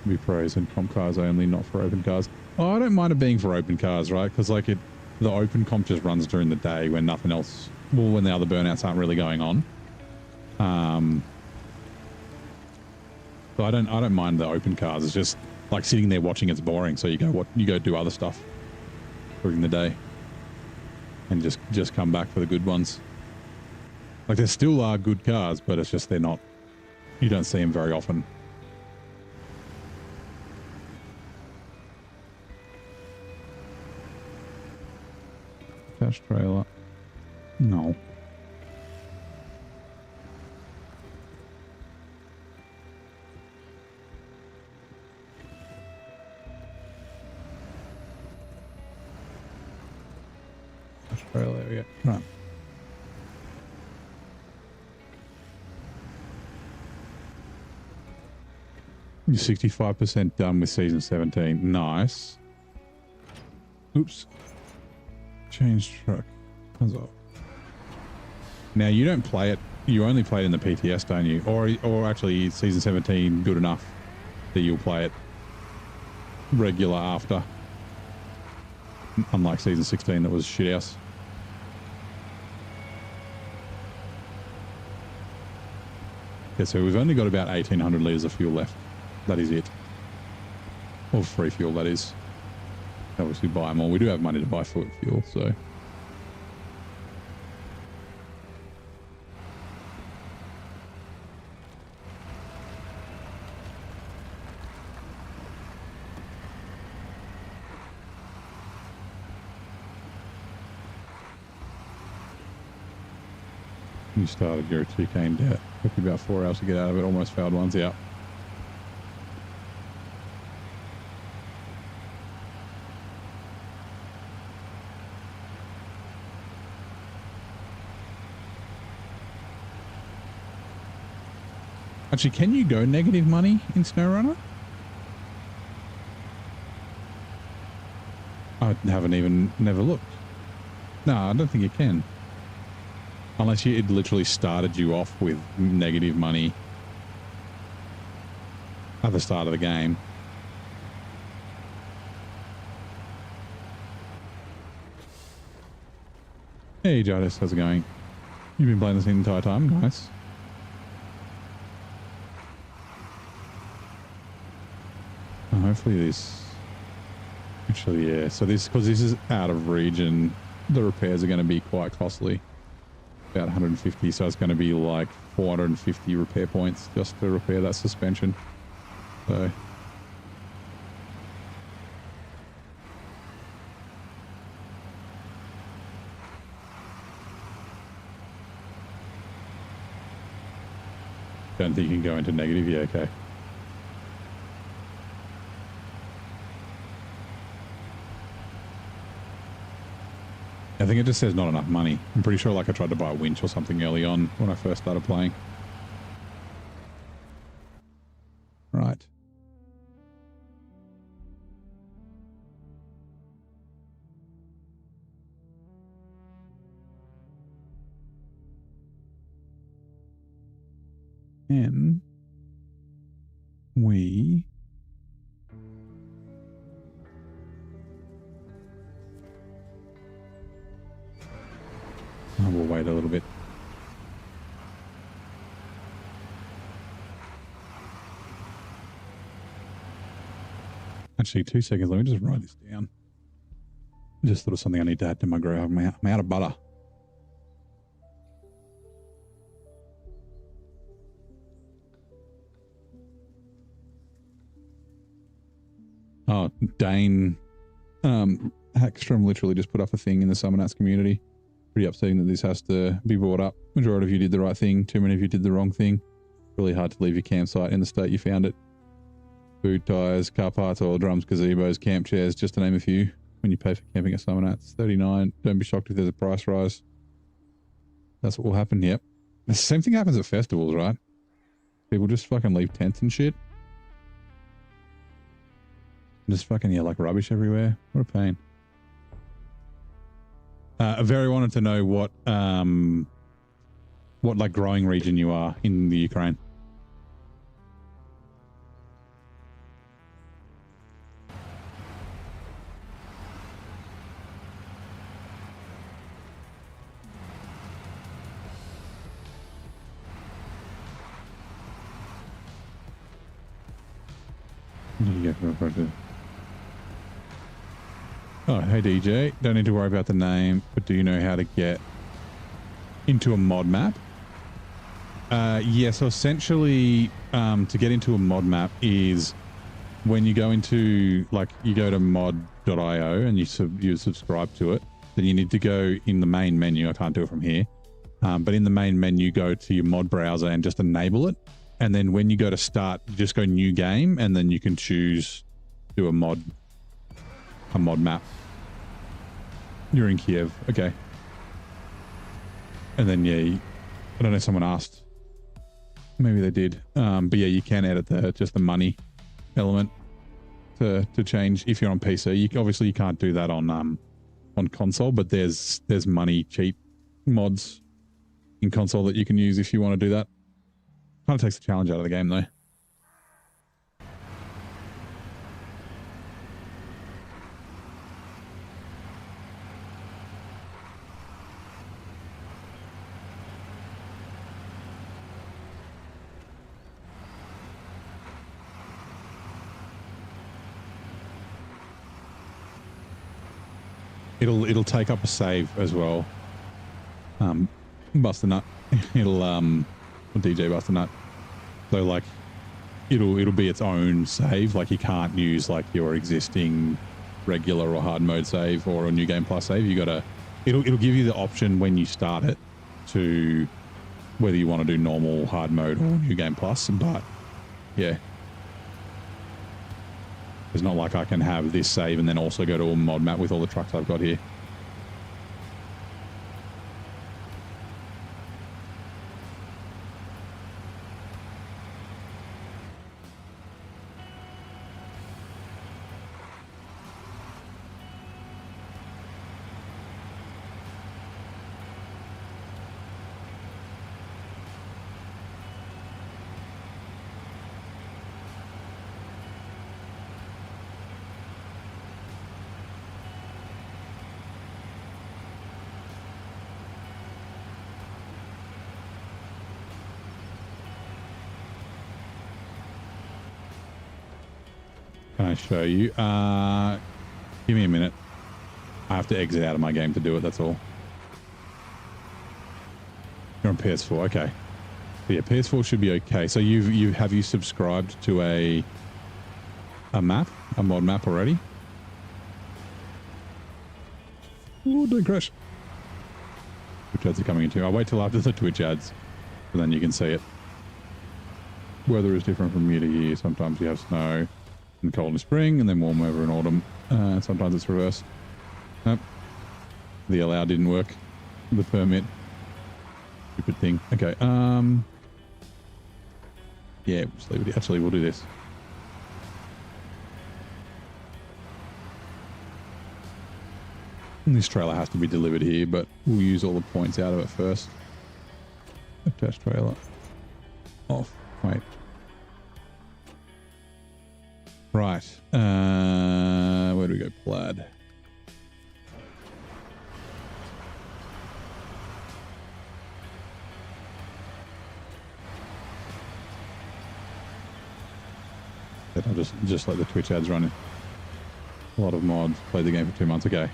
Be pros and comp cars only, not for open cars. Oh, I don't mind it being for open cars, right? Because like the open comp just runs during the day when nothing else, well, when the other burnouts aren't really going on. So I don't mind the open cars. It's just like sitting there watching it's boring. So you go do other stuff during the day and just come back for the good ones. Like there still are good cars, but it's just you don't see them very often. Attached trailer. No. Attached trailer, there we go. Right. You're 65% done with season 17. Nice. Oops. Change truck. Now you don't play it. You only play it in the PTS, don't you? Or actually, season 17 good enough that you'll play it regular after. Unlike season 16, that was shit house. Yeah, so we've only got about 1,800 litres of fuel left. That is it. Or free fuel, that is. Obviously buy more. We do have money to buy fuel, so. You started, you're a 2K in debt. Took you about 4 hours to get out of it. Almost failed ones out. Actually, can you go negative money in SnowRunner? I never looked. No, I don't think you can. Unless it literally started you off with negative money at the start of the game. Hey, Jadis, how's it going? You've been playing this the entire time? Nice. Hopefully this, actually, yeah. So because this is out of region, the repairs are going to be quite costly. About 150, so it's going to be like 450 repair points just to repair that suspension. So. Don't think you can go into negative? Yeah, okay. I think it just says not enough money. I'm pretty sure like I tried to buy a winch or something early on when I first started playing. Right. And we we'll wait a little bit. Actually, 2 seconds. Let me just write this down. Just thought of something I need to add to my grow. I'm out of butter. Oh, Dane Hackstrom literally just put up a thing in the Summonats community. Pretty upsetting that this has to be brought up. Majority of you did the right thing. Too many of you did the wrong thing. Really hard to leave your campsite in the state you found it. Food, tires, car parts, oil drums, gazebos, camp chairs, just to name a few. When you pay for camping at Summonats, 39. Don't be shocked if there's a price rise. That's what will happen. Yep. The same thing happens at festivals, right? People just fucking leave tents and shit. Just fucking, yeah, like rubbish everywhere. What a pain. I very wanted to know what like growing region you are in the Ukraine. Oh, hey DJ, don't need to worry about the name, but do you know how to get into a mod map? Yeah, so essentially to get into a mod map is when you go into, like, you go to mod.io and you subscribe to it, then you need to go in the main menu. I can't do it from here. But in the main menu, go to your mod browser and just enable it. And then when you go to start, just go new game, and then you can choose do a mod map. You're in Kiev. Okay. And then, yeah, I don't know, someone asked. Maybe they did. But yeah, you can edit just the money element to change if you're on PC. Obviously you can't do that on console, but there's money cheat mods in console that you can use if you want to do that. Kind of takes the challenge out of the game though. It'll take up a save as well. Bust a nut. It'll DJ bust a nut. So like it'll be its own save. Like you can't use like your existing regular or hard mode save or a new game plus save. You gotta it'll give you the option when you start it to whether you want to do normal, hard mode or new game plus. But yeah. It's not like I can have this save and then also go to a mod map with all the trucks I've got here. Can I show you? Give me a minute. I have to exit out of my game to do it, that's all. You're on PS4, okay. So yeah, PS4 should be okay. So have you subscribed to a map, a mod map already? Oh, don't crash. Twitch ads are coming in too. I'll wait till after the Twitch ads, and then you can see it. Weather is different from year to year. Sometimes you have snow and cold in spring, and then warm weather in autumn. Sometimes it's reversed. Nope. The allow didn't work. The permit. Stupid thing. Okay. Yeah, just leave it. Actually, we'll do this. And this trailer has to be delivered here, but we'll use all the points out of it first. Attach trailer. Off. Wait. Right. Where do we go? Plaid. I'll just let the Twitch ads run in. A lot of mods. Played the game for 2 months. Okay.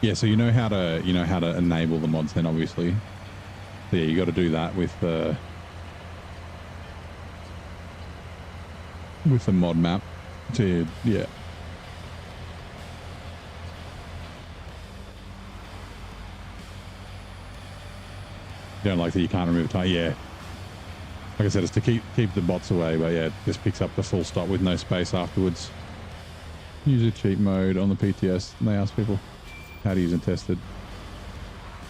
Yeah, so you know how to enable the mods then, obviously. So yeah, you got to do that with the mod map to, yeah. You don't like that you can't remove time. Yeah. Like I said, it's to keep the bots away, but yeah, it just picks up the full stop with no space afterwards. Use a cheat mode on the PTS, and they ask people how to use and test it.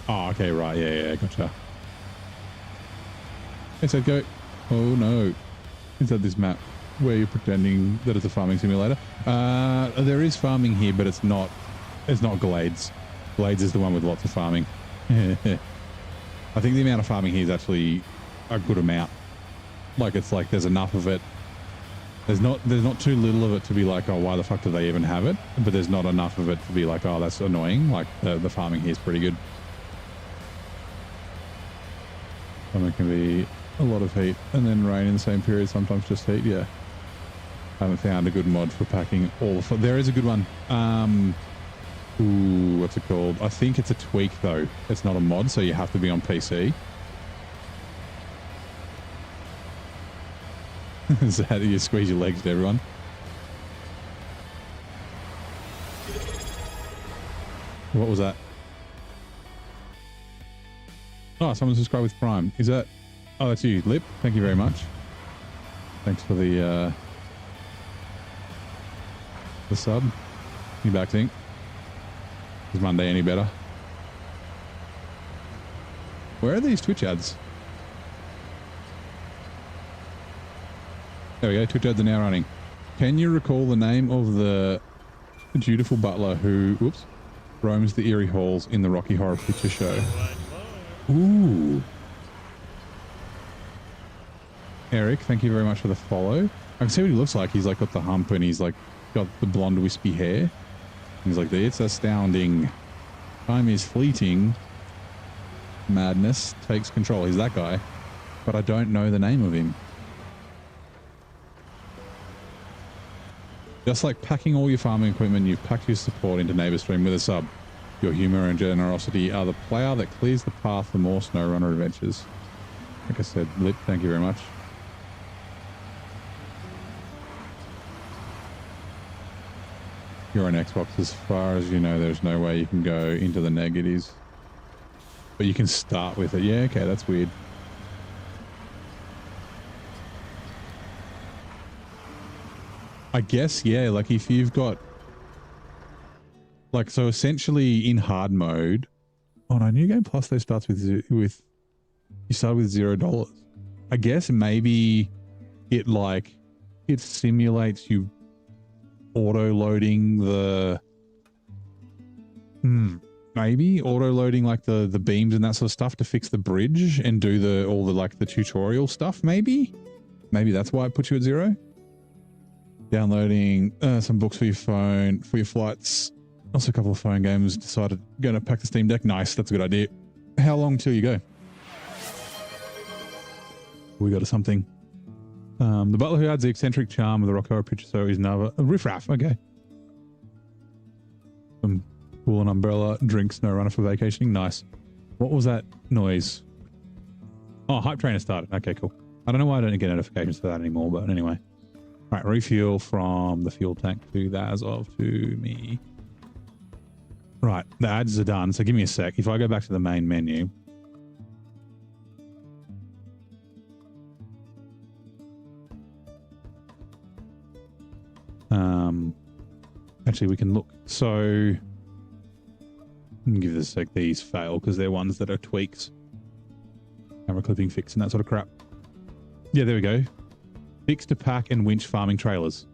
Oh, okay, right. Yeah, gotcha. Hey, so go. Oh, no. Is that this map where you're pretending that it's a farming simulator? There is farming here, but it's not Glades. Glades is the one with lots of farming. I think the amount of farming here is actually a good amount. Like, it's like there's enough of it. There's not too little of it to be like, oh, why the fuck do they even have it? But there's not enough of it to be like, oh, that's annoying. Like, the farming here is pretty good. Summer can be a lot of heat, and then rain in the same period, sometimes just heat. Yeah, I haven't found a good mod for packing all the there is a good one. Ooh, what's it called? I think it's a tweak though. It's not a mod, so you have to be on PC. Is that how you squeeze your legs to everyone? What was that? Oh, someone subscribed with Prime. Is that... Oh, that's you, Lip. Thank you very much. Thanks for the sub. You back, Tink? Is Monday any better? Where are these Twitch ads? There we go. Twitch ads are now running. Can you recall the name of the dutiful butler who, whoops, roams the eerie halls in the Rocky Horror Picture Show? Ooh. Eric, thank you very much for the follow. I can see what he looks like. He's like got the hump and he's like got the blonde wispy hair. He's like, it's astounding. Time is fleeting. Madness takes control. He's that guy. But I don't know the name of him. Just like packing all your farming equipment, you've packed your support into Neighbor Stream with a sub. Your humor and generosity are the plow that clears the path for more SnowRunner adventures. Like I said, Lip, thank you very much. You're on Xbox. As far as you know, there's no way you can go into the negatives. But you can start with it. Yeah, okay, that's weird. I guess, yeah, like if you've got... Like, so essentially in hard mode... Oh no, New Game Plus though starts with... You start with $0. I guess maybe it like... It simulates you auto-loading the... Maybe auto-loading like the beams and that sort of stuff to fix the bridge and do all the like the tutorial stuff, maybe? Maybe that's why it puts you at 0? Downloading some books for your phone, for your flights. Also a couple of phone games. Decided going to pack the Steam Deck. Nice, that's a good idea. How long till you go? We got to something. The butler who adds the eccentric charm of the Rock Horror Picture Show is now a riffraff. Okay. Some pool and umbrella, drinks, SnowRunner for vacationing. Nice. What was that noise? Oh, Hype Trainer started. Okay, cool. I don't know why I don't get notifications for that anymore, but anyway. Right, refuel from the fuel tank to the Azov to me. Right, the ads are done. So give me a sec. If I go back to the main menu. Actually, we can look. So, give this a sec. These fail because they're ones that are tweaks. Camera clipping fix and that sort of crap. Yeah, there we go. Fix to pack and winch farming trailers.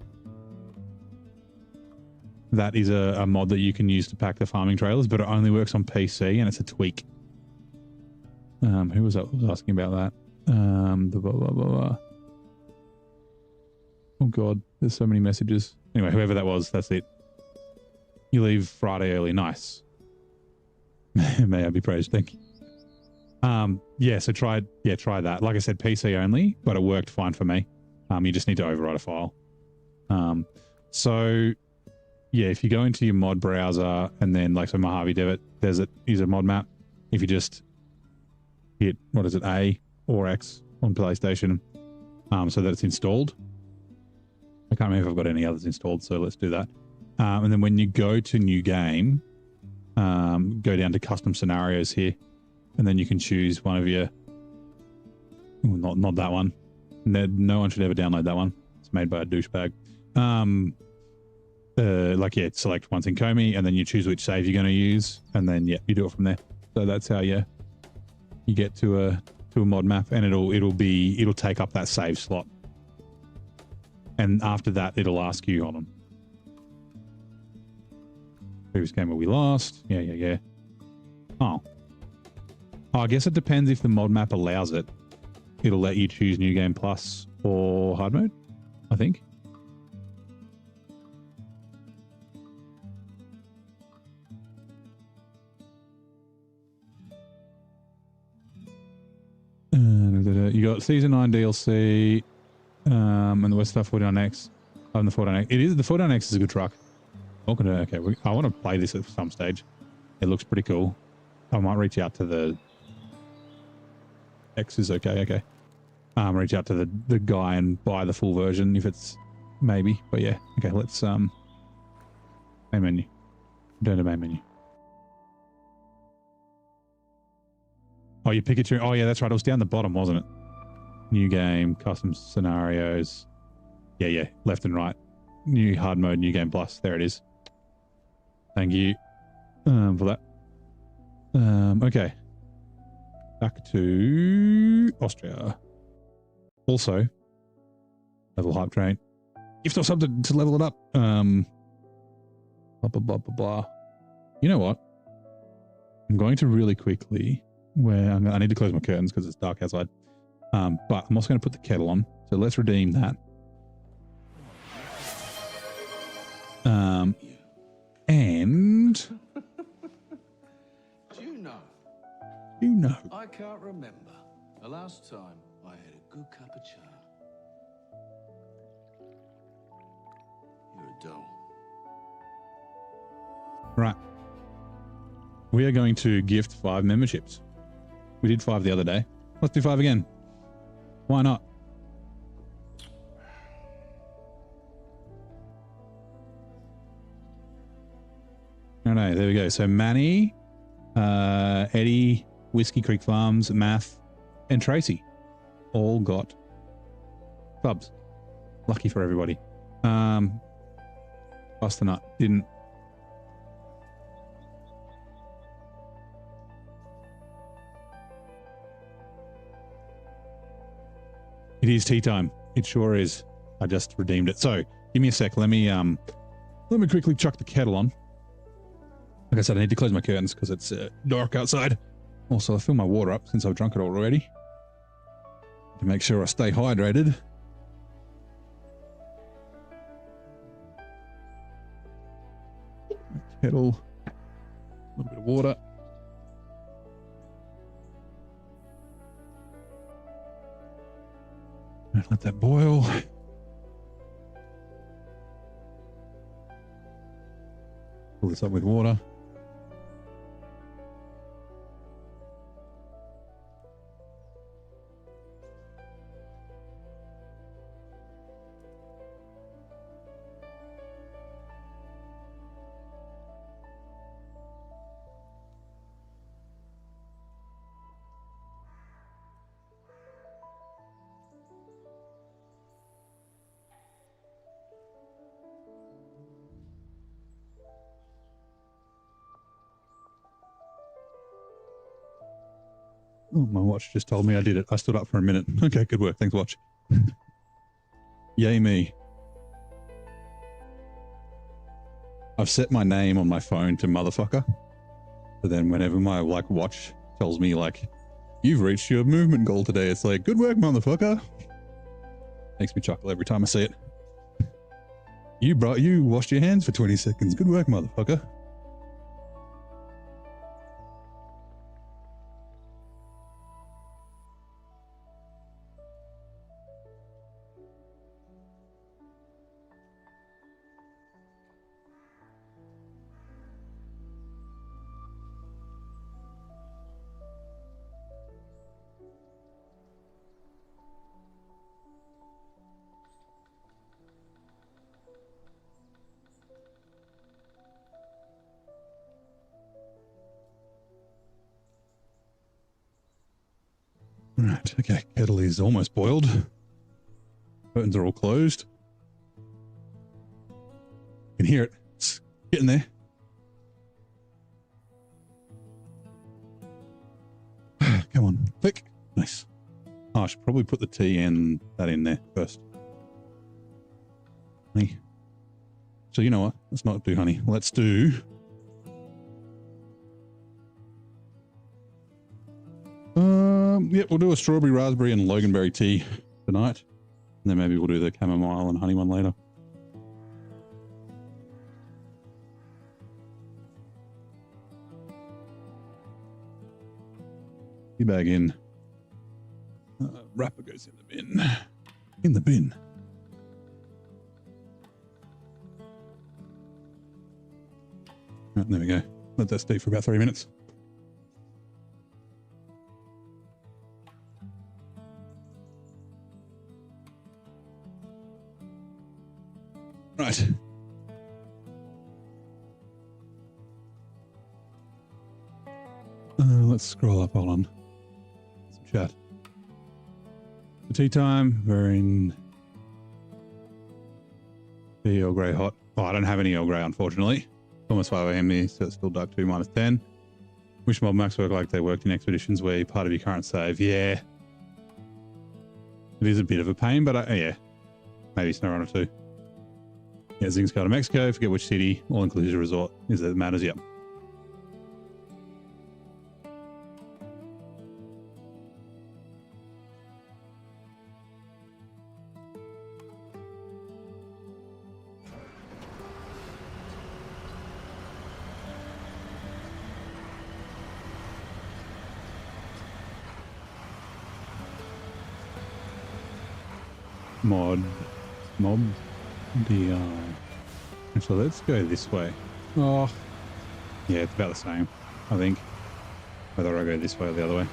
That is a mod that you can use to pack the farming trailers, but it only works on PC and it's a tweak. Who was that? Was asking about that? The blah, blah, blah, blah. Oh God, there's so many messages. Anyway, whoever that was, that's it. You leave Friday early. Nice. May I be praised. Thank you. Yeah, so try that. Like I said, PC only, but it worked fine for me. You just need to overwrite a file. So yeah, if you go into your mod browser and then like so Mojave Dev, there's a mod map. If you just hit, what is it, A or X on PlayStation, so that it's installed. I can't remember if I've got any others installed, so let's do that. And then when you go to new game, go down to custom scenarios here, and then you can choose one of your, not that one. No one should ever download that one. It's made by a douchebag. Select once in Comey, and then you choose which save you're going to use, and then yeah, you do it from there. So that's how you get to a mod map, and it'll take up that save slot. And after that, it'll ask you on them. Previous game where we lost. Yeah. Oh, I guess it depends if the mod map allows it. It'll let you choose New Game Plus or hard mode, I think. You got Season 9 DLC and the West Star 49X. And the 49X. The 49X is a good truck. Okay, I want to play this at some stage. It looks pretty cool. I might reach out to the X is okay. Reach out to the guy and buy the full version if it's maybe. But yeah, okay, let's main menu. Turn to main menu. Oh, you pick it. Oh yeah, that's right. It was down the bottom, wasn't it? New game, custom scenarios. Yeah, left and right. New hard mode, new game plus. There it is. Thank you for that. Okay. Back to Austria. Also, level hype train. Gift or something to level it up. Blah. You know what? I'm going to really quickly, I need to close my curtains because it's dark outside. But I'm also going to put the kettle on. So let's redeem that. And Do you know, I can't remember the last time I had a good cup of chai. You're a doll. right. We are going to gift 5 memberships. We did 5 the other day. Let's do 5 again. Why not? No, there we go. So Manny, Eddie, Whiskey Creek Farms, Math, and Tracy all got clubs. Lucky for everybody. Bust the nut. Didn't. It is tea time. It sure is. I just redeemed it. So give me a sec. Let me quickly chuck the kettle on. Like I said, I need to close my curtains because it's dark outside. Also, I fill my water up since I've drunk it already to make sure I stay hydrated. Kettle, a little bit of water. Let that boil. Fill this up with water. Oh, my watch just told me I did it. I stood up for a minute. Okay, good work. Thanks, watch. Yay me. I've set my name on my phone to motherfucker. So then whenever my watch tells me you've reached your movement goal today, it's like, good work, motherfucker. Makes me chuckle every time I see it. You washed your hands for 20 seconds. Good work, motherfucker. Right, okay, kettle is almost boiled. Curtains are all closed. You can hear it. It's getting there. Click. Nice. Oh, I should probably put the tea and that in there first. Honey. So you know what? Let's not do honey. Let's do... we'll do a strawberry, raspberry, and loganberry tea tonight. And then maybe we'll do the chamomile and honey one later. Tea bag in. Wrapper goes in the bin. In the bin. Right, there we go. Let that steep for about 3 minutes. Right. Let's scroll up. Hold on. Some chat. The tea time. We're in the Earl Grey hot. Oh, I don't have any Earl Grey, unfortunately. Almost 5 a.m. here, so it's still dark 2 minus 10. Wish mob max work like they worked in expeditions where you're part of your current save. Yeah. It is a bit of a pain, but yeah. Maybe SnowRunner 2. Yeah, Zing's go to Mexico. Forget which city. All-inclusive resort is that it matters. Yep. Mob DI. So let's go this way. Oh, yeah, it's about the same, I think. Whether I go this way or the other way.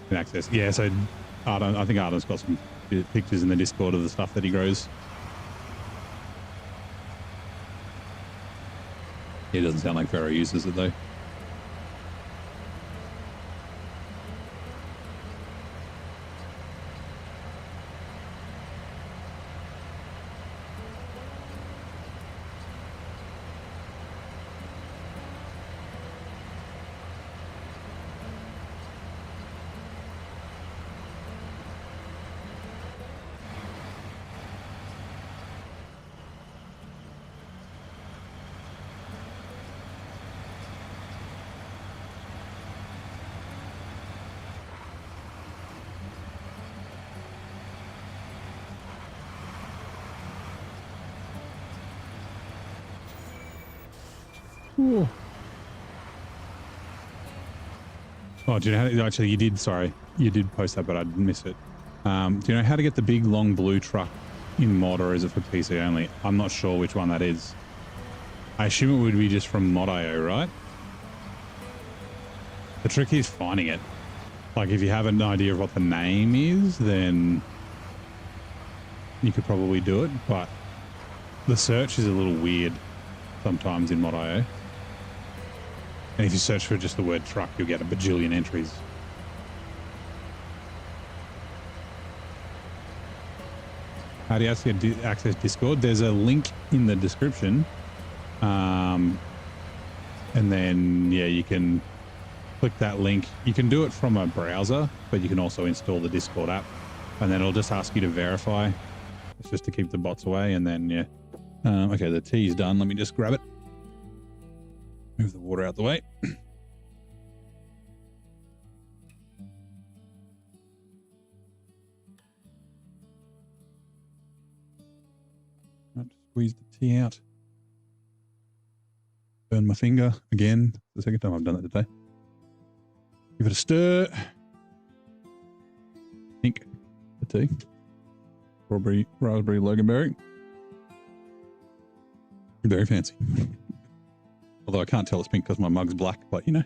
Can access. Yeah, so Arden, I think Arden's got some pictures in the Discord of the stuff that he grows. It doesn't sound like Pharaoh uses it though. Ooh. Oh, do you know how to, actually you did, sorry, you did post that, but I didn't miss it. Do you know how to get the big long blue truck in mod, or is it for PC only? I'm not sure which one that is. I assume it would be just from mod.io, right? The trick is finding it. Like if you have an idea of what the name is, then you could probably do it, but the search is a little weird sometimes in mod.io. And if you search for just the word truck, you'll get a bajillion entries. How do you access Discord? There's a link in the description. And then, yeah, you can click that link. You can do it from a browser, but you can also install the Discord app. And then it'll just ask you to verify. It's just to keep the bots away. And then, yeah. Okay, the tea's done. Let me just grab it. Move the water out the way. Squeeze the tea out. Burn my finger again. It's the second time I've done that today. Give it a stir. Pink the tea. Strawberry, raspberry, loganberry. Very fancy. Although I can't tell it's pink because my mug's black, but you know.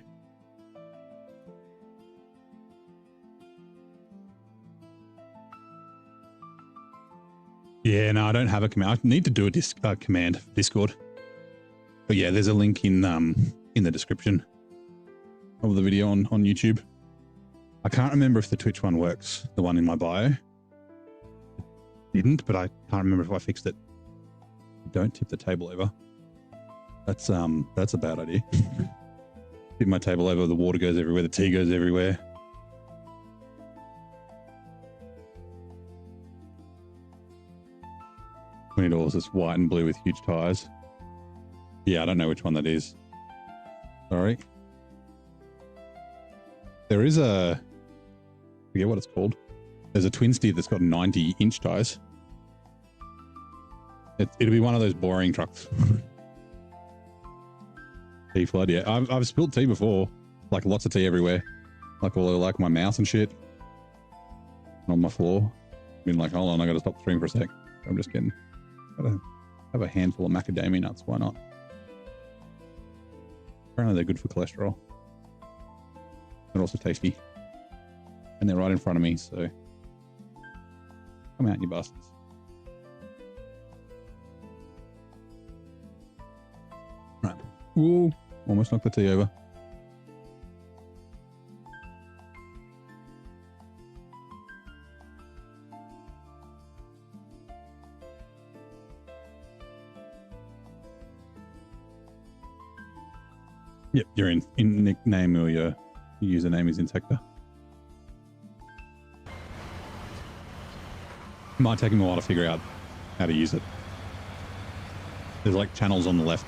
Yeah, no, I don't have a command. I need to do a command for Discord. But yeah, there's a link in the description of the video on YouTube. I can't remember if the Twitch one works, the one in my bio. It didn't, but I can't remember if I fixed it. Don't tip the table over. That's a bad idea. Tip my table over, the water goes everywhere, the tea goes everywhere. $20, it's white and blue with huge tires. Yeah, I don't know which one that is. Sorry. There is a, I forget what it's called. There's a twin steer that's got 90-inch tires. It'll be one of those boring trucks. Tea flood, yeah. I've spilled tea before, like lots of tea everywhere, like all like my mouse and shit on my floor. Been like, hold on, I got to stop the stream for a sec. I'm just kidding. Gotta have a handful of macadamia nuts. Why not? Apparently they're good for cholesterol. They're also tasty, and they're right in front of me. So come out, you bastards. Right. Ooh, almost knocked the tea over. Yep, your in nickname or your username is in sector. Might take me a while to figure out how to use it. There's like channels on the left.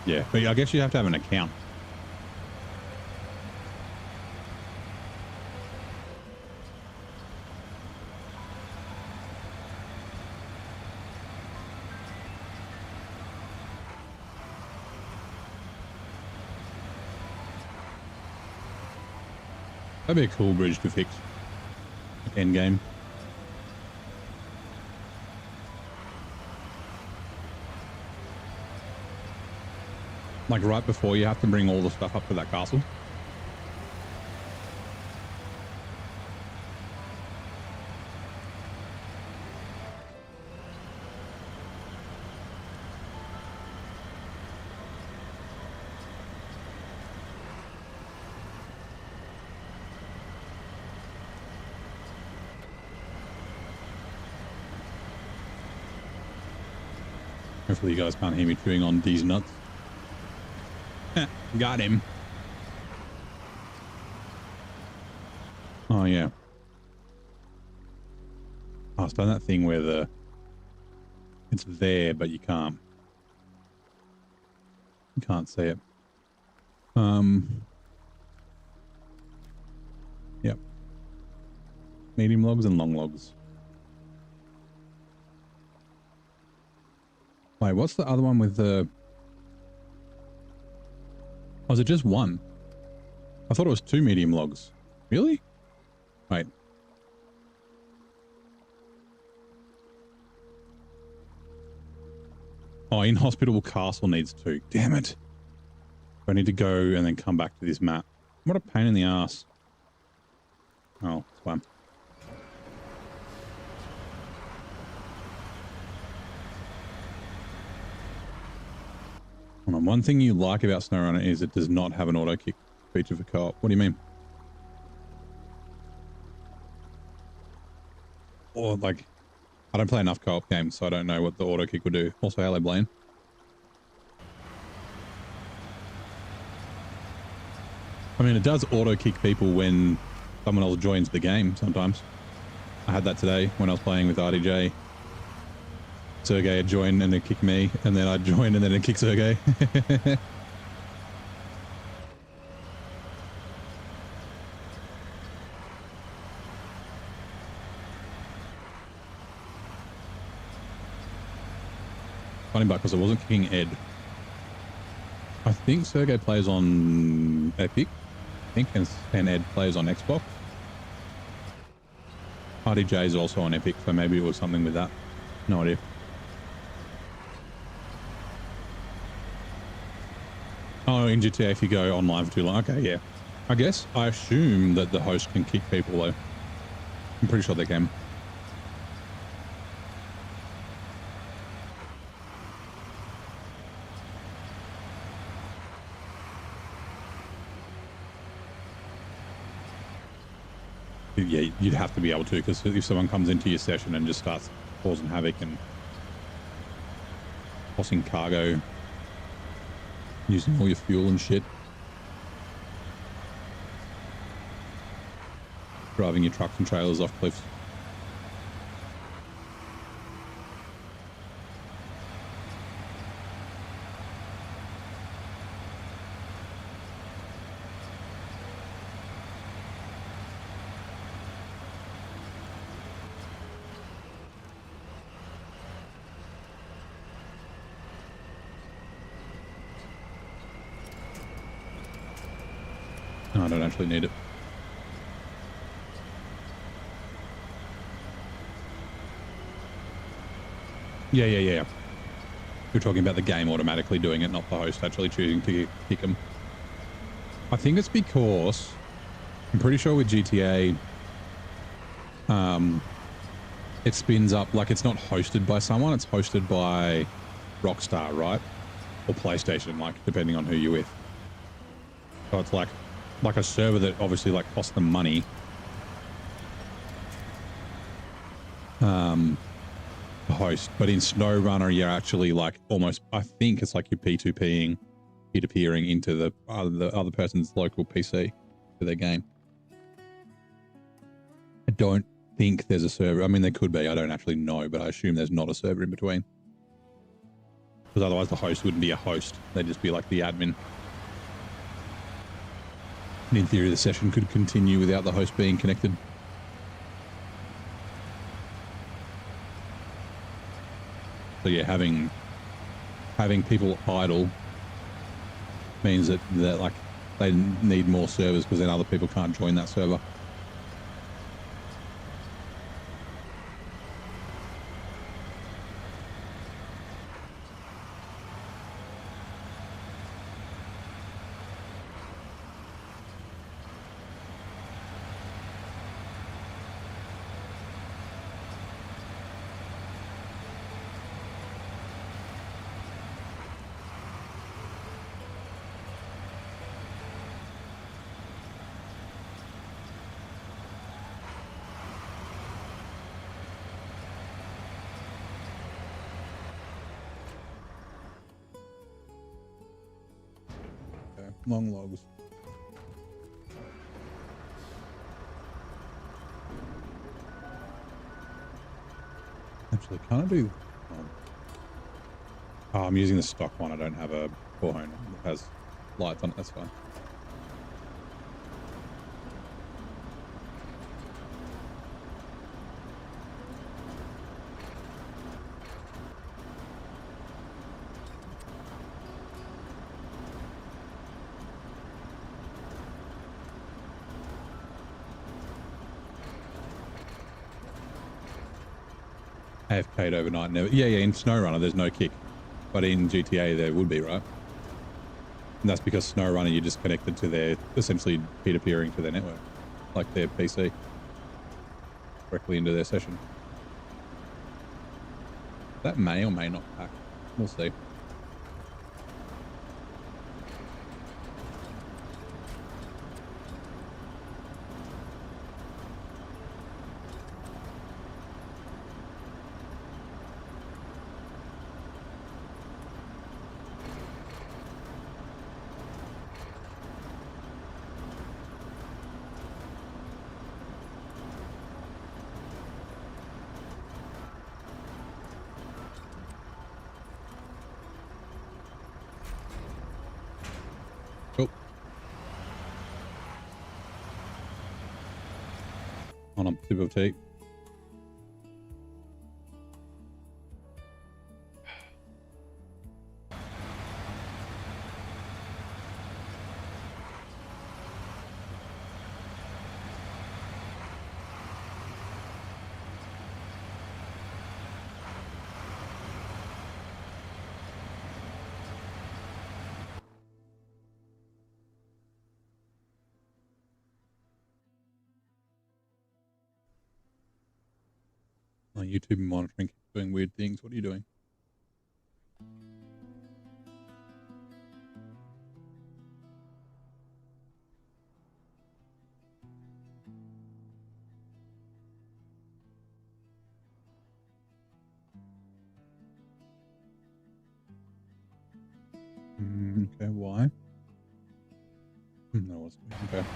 Yeah, but I guess you have to have an account. That'd be a cool bridge to fix. End game. Like right before you have to bring all the stuff up to that castle. Hopefully you guys can't hear me chewing on these nuts. Got him. Oh yeah. Oh, it's done that thing where it's there but you can't see it. Yep. Medium logs and long logs. Wait, what's the other one with the... Oh, is it just one? I thought it was 2 medium logs. Really? Wait. Oh, Inhospitable Castle needs 2. Damn it. I need to go and then come back to this map. What a pain in the ass. Oh, it's fine. One thing you like about SnowRunner is it does not have an auto kick feature for co-op. What do you mean? Or like, I don't play enough co-op games, so I don't know what the auto kick will do. Also, hello, Blaine. I mean, it does auto kick people when someone else joins the game sometimes. I had that today when I was playing with RDJ. Sergey had joined and then kicked me, and then I joined and then it kicked Sergey. Funny but because I wasn't kicking Ed. I think Sergey plays on Epic, I think, and Ed plays on Xbox. RDJ is also on Epic, so maybe it was something with that. No idea. Oh, in GTA if you go online for too long. Okay, yeah. I guess, I assume that the host can kick people though. I'm pretty sure they can. Yeah, you'd have to be able to, because if someone comes into your session and just starts causing havoc and tossing cargo Using all your fuel and shit. Driving your trucks and trailers off cliffs. No, I don't actually need it. Yeah. You're talking about the game automatically doing it, not the host actually choosing to kick them. I think it's because I'm pretty sure with GTA, it spins up like it's not hosted by someone; it's hosted by Rockstar, right? Or PlayStation, like depending on who you're with. So it's like a server that obviously like costs them money. Host, but in SnowRunner you're actually like almost, I think it's like you're peer-to-peering into the other person's local PC for their game. I don't think there's a server. I mean, there could be. I don't actually know, but I assume there's not a server in between. Because otherwise the host wouldn't be a host. They'd just be like the admin. And in theory, the session could continue without the host being connected. So yeah, having people idle means that like they need more servers because then other people can't join that server. Long logs. Actually, can I do... Oh, I'm using the stock one. I don't have a bullhorn that has lights on it. That's fine. AFK'd overnight. Never. Yeah. In SnowRunner, there's no kick, but in GTA there would be, right? And that's because SnowRunner, you're just connected to their, essentially peer-to-peering to their network, like their PC, directly into their session. That may or may not pack. We'll see. On a sip of tea. My YouTube monitoring keeps doing weird things. What are you doing? Okay, why? No, it's okay.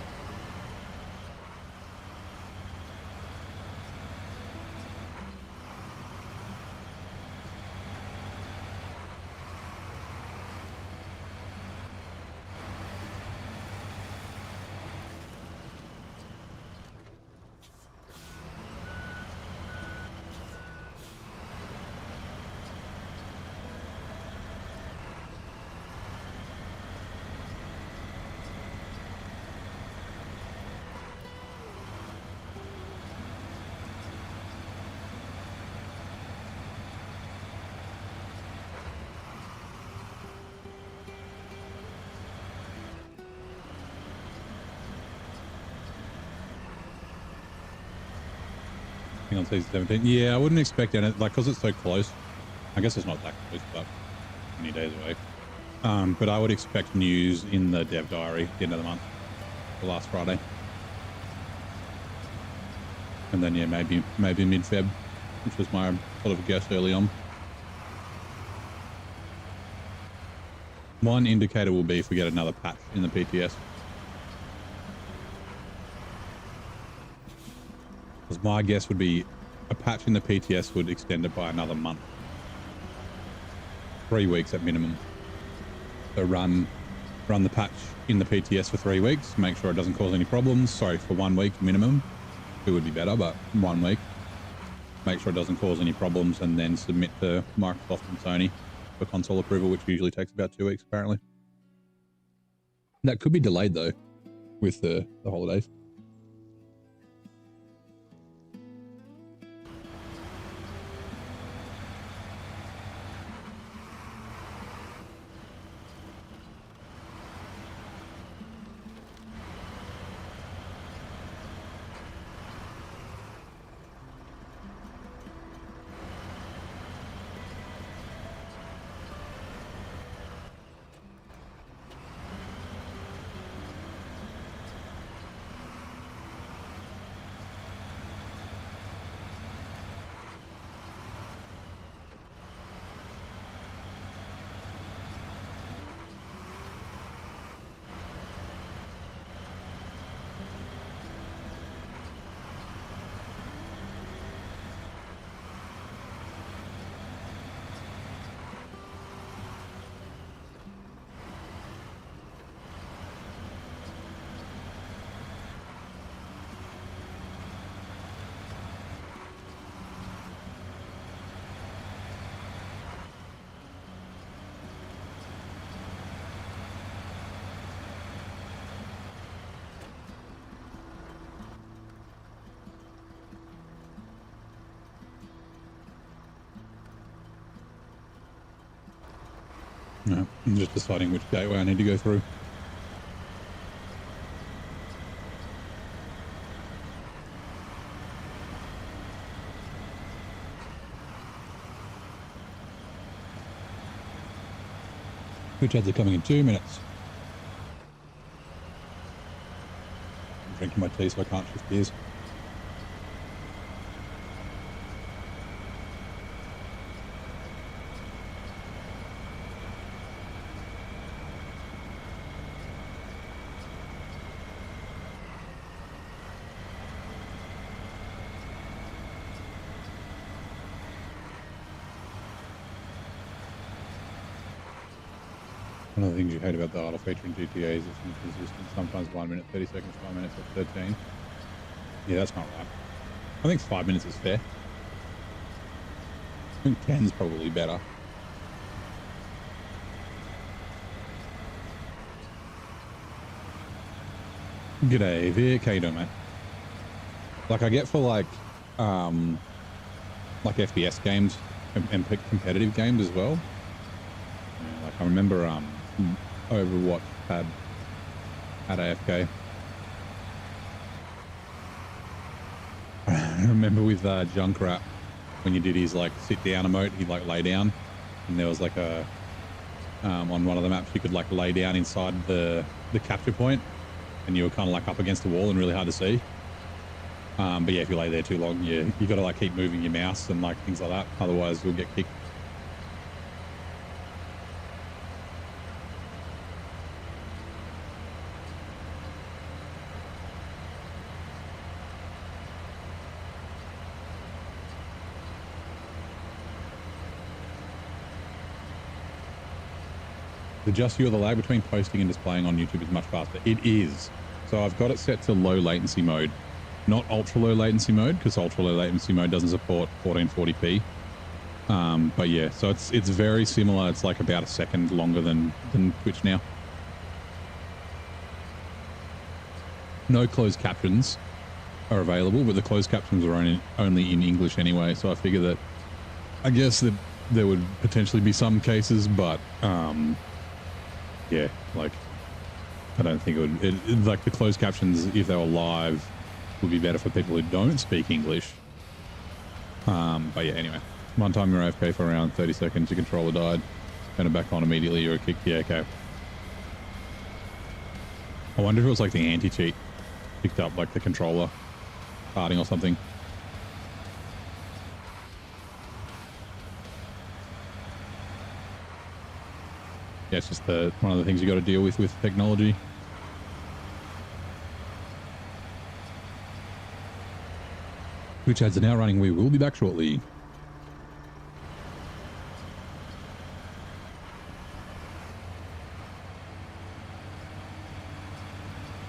On season 17. Yeah, I wouldn't expect it, like, because it's so close. I guess it's not that close, but many days away. But I would expect news in the dev diary at the end of the month, the last Friday. And then, yeah, maybe mid-Feb, which was my sort of guess early on. One indicator will be if we get another patch in the PTS. Because my guess would be a patch in the PTS would extend it by another month. 3 weeks at minimum. So run the patch in the PTS for 3 weeks, make sure it doesn't cause any problems. Sorry, for 1 week minimum. It would be better, but 1 week. Make sure it doesn't cause any problems, and then submit to Microsoft and Sony for console approval, which usually takes about 2 weeks, apparently. That could be delayed, though, with the holidays. No, I'm just deciding which gateway I need to go through. Which ads are coming in 2 minutes. I'm drinking my tea so I can't shift gears. One of the things you hate about the idle feature in GTA is it's inconsistent. Sometimes 1 minute, 30 seconds, 5 minutes, or 13. Yeah, that's not right. I think 5 minutes is fair. I think 10's probably better. G'day, Vic. How you doing, mate? Like, I get for like FPS games and competitive games as well. Yeah, like I remember Overwatch had AFK. I remember with Junkrat, when you did his like sit down emote, he'd like lay down, and there was like a on one of the maps you could like lay down inside the capture point, and you were kind of like up against the wall and really hard to see. But yeah, if you lay there too long, you got to like keep moving your mouse and like things like that, otherwise you'll get kicked. The just you or the lag between posting and displaying on YouTube is much faster. It is. So I've got it set to low latency mode, not ultra low latency mode, because ultra low latency mode doesn't support 1440p. But yeah, so it's very similar. It's like about a second longer than Twitch now. No closed captions are available, but the closed captions are only in English anyway. So I figure that, I guess that there would potentially be some cases, but yeah, like I don't think it would. Like the closed captions, if they were live, would be better for people who don't speak English. But yeah, anyway, one time you're AFK for around 30 seconds, your controller died, turn it back on immediately, you're kicked. Yeah, okay. I wonder if it was like the anti-cheat picked up like the controller starting or something. Yeah, it's just one of the things you got to deal with technology. Twitch ads are now running. We will be back shortly.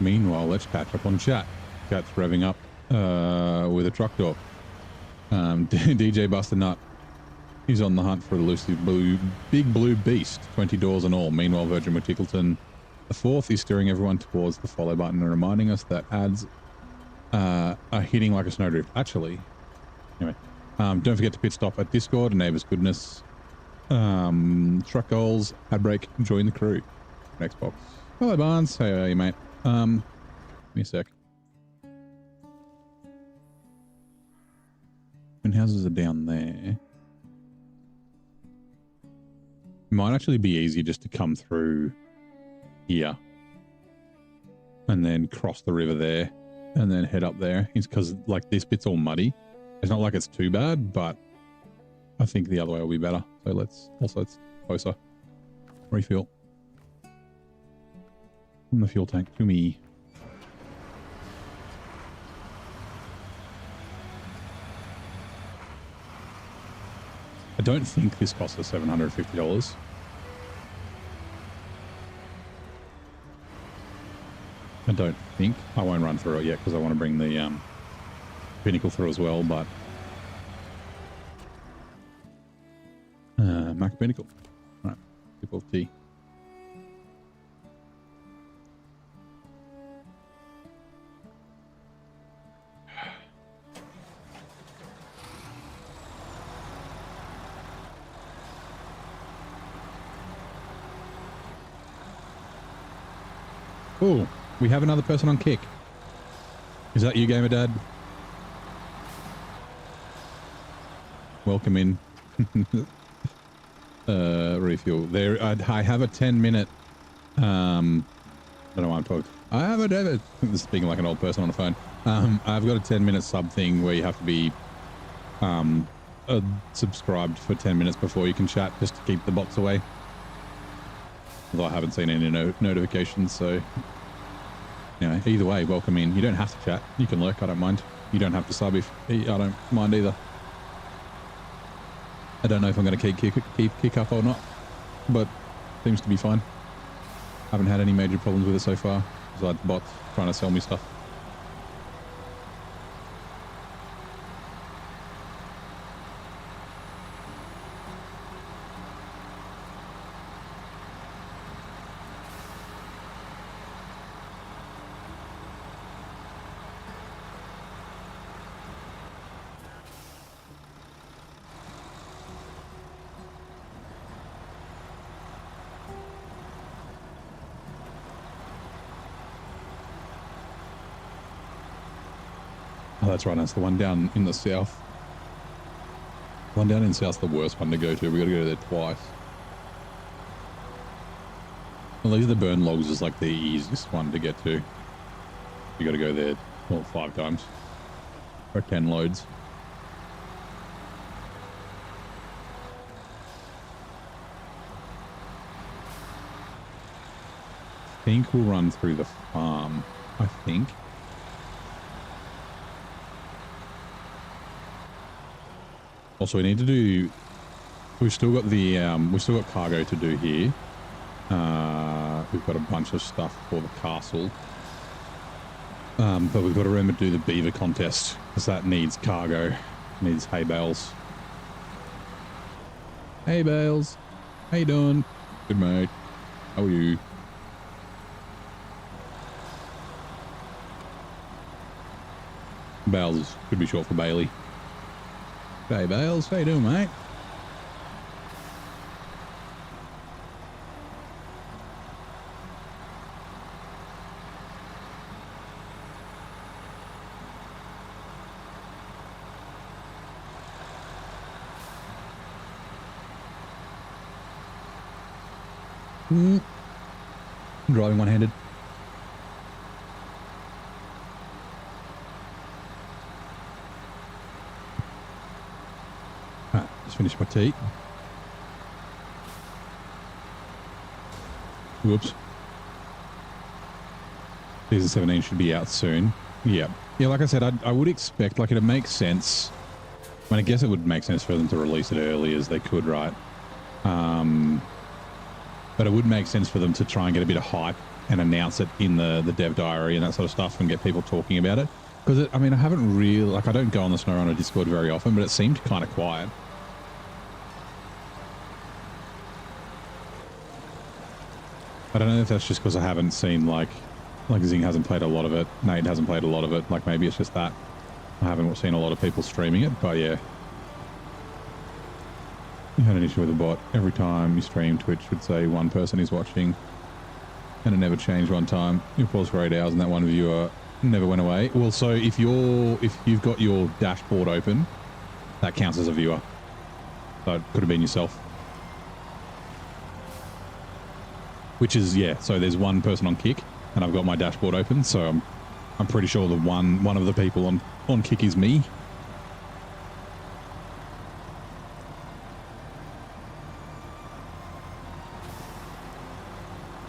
Meanwhile, let's catch up on chat. Chat's revving up with a truck door. DJ Buster Nut. He's on the hunt for a elusive big blue beast, 20 doors and all. Meanwhile, Virgin Tickleton the fourth is steering everyone towards the follow button and reminding us that ads are hitting like a snowdrift. Actually, anyway, don't forget to pit stop at Discord and Neighbors Goodness. Truck goals, ad break, join the crew. Xbox. Hello, Barnes. How are you, mate? Give me a sec. And houses are down there. It might actually be easier just to come through here and then cross the river there and then head up there. It's because like this bit's all muddy. It's not like it's too bad, but I think the other way will be better. So it's closer. Refuel. From the fuel tank to me. I don't think this costs us $750. I don't think. I won't run through it yet because I want to bring the Pinnacle through as well, but Mac Pinnacle. All right, sip of tea. Oh, we have another person on kick. Is that you, Gamer Dad? Welcome in. Refuel. There, I have a 10-minute. I don't know why I'm talking. I have a. This is speaking like an old person on the phone. I've got a 10-minute sub thing where you have to be subscribed for 10 minutes before you can chat, just to keep the bots away. Although I haven't seen any notifications, so anyway, either way, welcome in. You don't have to chat. You can lurk. I don't mind. You don't have to sub if I don't mind either. I don't know if I'm going to keep kick up or not, but seems to be fine. Haven't had any major problems with it so far, besides bots trying to sell me stuff. Oh, that's right. That's the one down in the south. The one down in the south's the worst one to go to. We got to go there twice. Well, these are the burn logs is like the easiest one to get to. You got to go there 5 times for 10 loads. I think we'll run through the farm. I think. Also, we need to do. We've still got the. We've still got cargo to do here. We've got a bunch of stuff for the castle. But we've got to remember to do the beaver contest because that needs cargo, needs hay bales. Hey bales, how you doing? Good mate. How are you? Bales could be short for Bailey. Hey Bales, how you doing, mate? Driving one-handed. Right, just finished my tea. Whoops. Season 17 should be out soon. Yeah. Yeah, like I said, I would expect, like, it makes sense. I mean, I guess it would make sense for them to release it early as they could, right? But it would make sense for them to try and get a bit of hype and announce it in the dev diary and that sort of stuff and get people talking about it. Because, I mean, I haven't really, like, I don't go on the SnowRunner Discord very often, but it seemed kind of quiet. I don't know if that's just because I haven't seen, like Zing hasn't played a lot of it, Nate hasn't played a lot of it, like maybe it's just that. I haven't seen a lot of people streaming it, but yeah. You had an issue with the bot. Every time you stream, Twitch would say one person is watching, and it never changed one time. You paused for 8 hours, and that one viewer never went away. Well, so if you've got your dashboard open, that counts as a viewer. So it could have been yourself. Which is, yeah. So there's one person on Kick, and I've got my dashboard open. So I'm pretty sure the one of the people on Kick is me.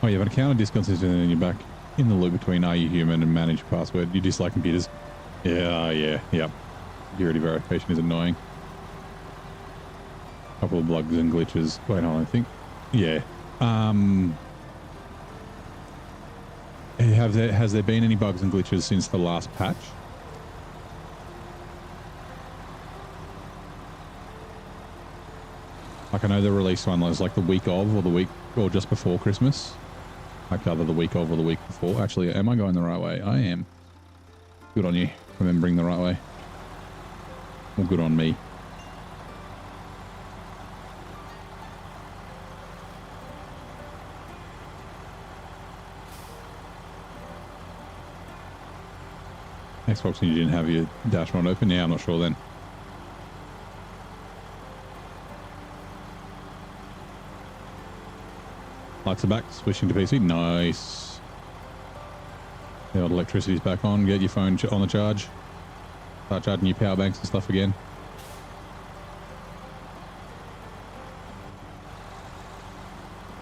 Oh, you have an account on Discord system and then you're back in the loop between are you human and manage password. You dislike computers. Yeah. Security verification is annoying. Couple of bugs and glitches. Wait, hold on, I think. Yeah. Has there been any bugs and glitches since the last patch? Like I know the release one was like the week of or just before Christmas. Like either the week of or the week before. Actually, am I going the right way? I am. Good on you, remembering the right way. Well, good on me. Xbox and you didn't have your dashboard open? Yeah, I'm not sure then. Lights are back, switching to PC. Nice. The old electricity's back on. Get your phone on the charge. Start charging your power banks and stuff again.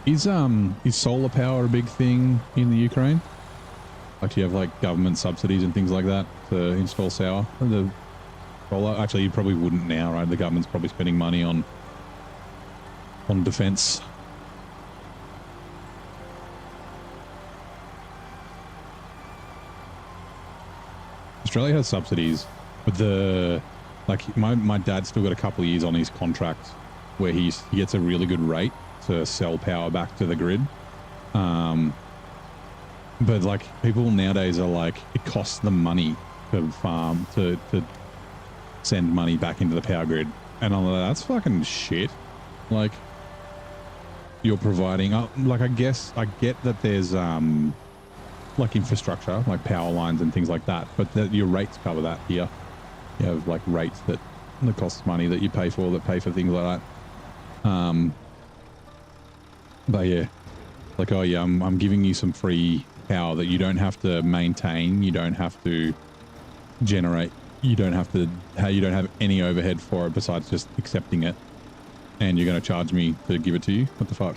Is solar power a big thing in the Ukraine? Like, do you have like government subsidies and things like that to install solar? The solar? Actually, you probably wouldn't now, right? The government's probably spending money on defense. Australia has subsidies, but my dad's still got a couple of years on his contract where he gets a really good rate to sell power back to the grid. But like people nowadays are like, it costs them money to farm to send money back into the power grid, and I'm like, that's fucking shit. Like you're providing, like I guess I get that there's like infrastructure, like power lines and things like that, but your rates cover that here. You have like rates that cost money that you pay for things like that. But yeah, like, oh yeah, I'm giving you some free power that you don't have to maintain, you don't have to generate, you don't have any overhead for it besides just accepting it, and you're going to charge me to give it to you? What the fuck?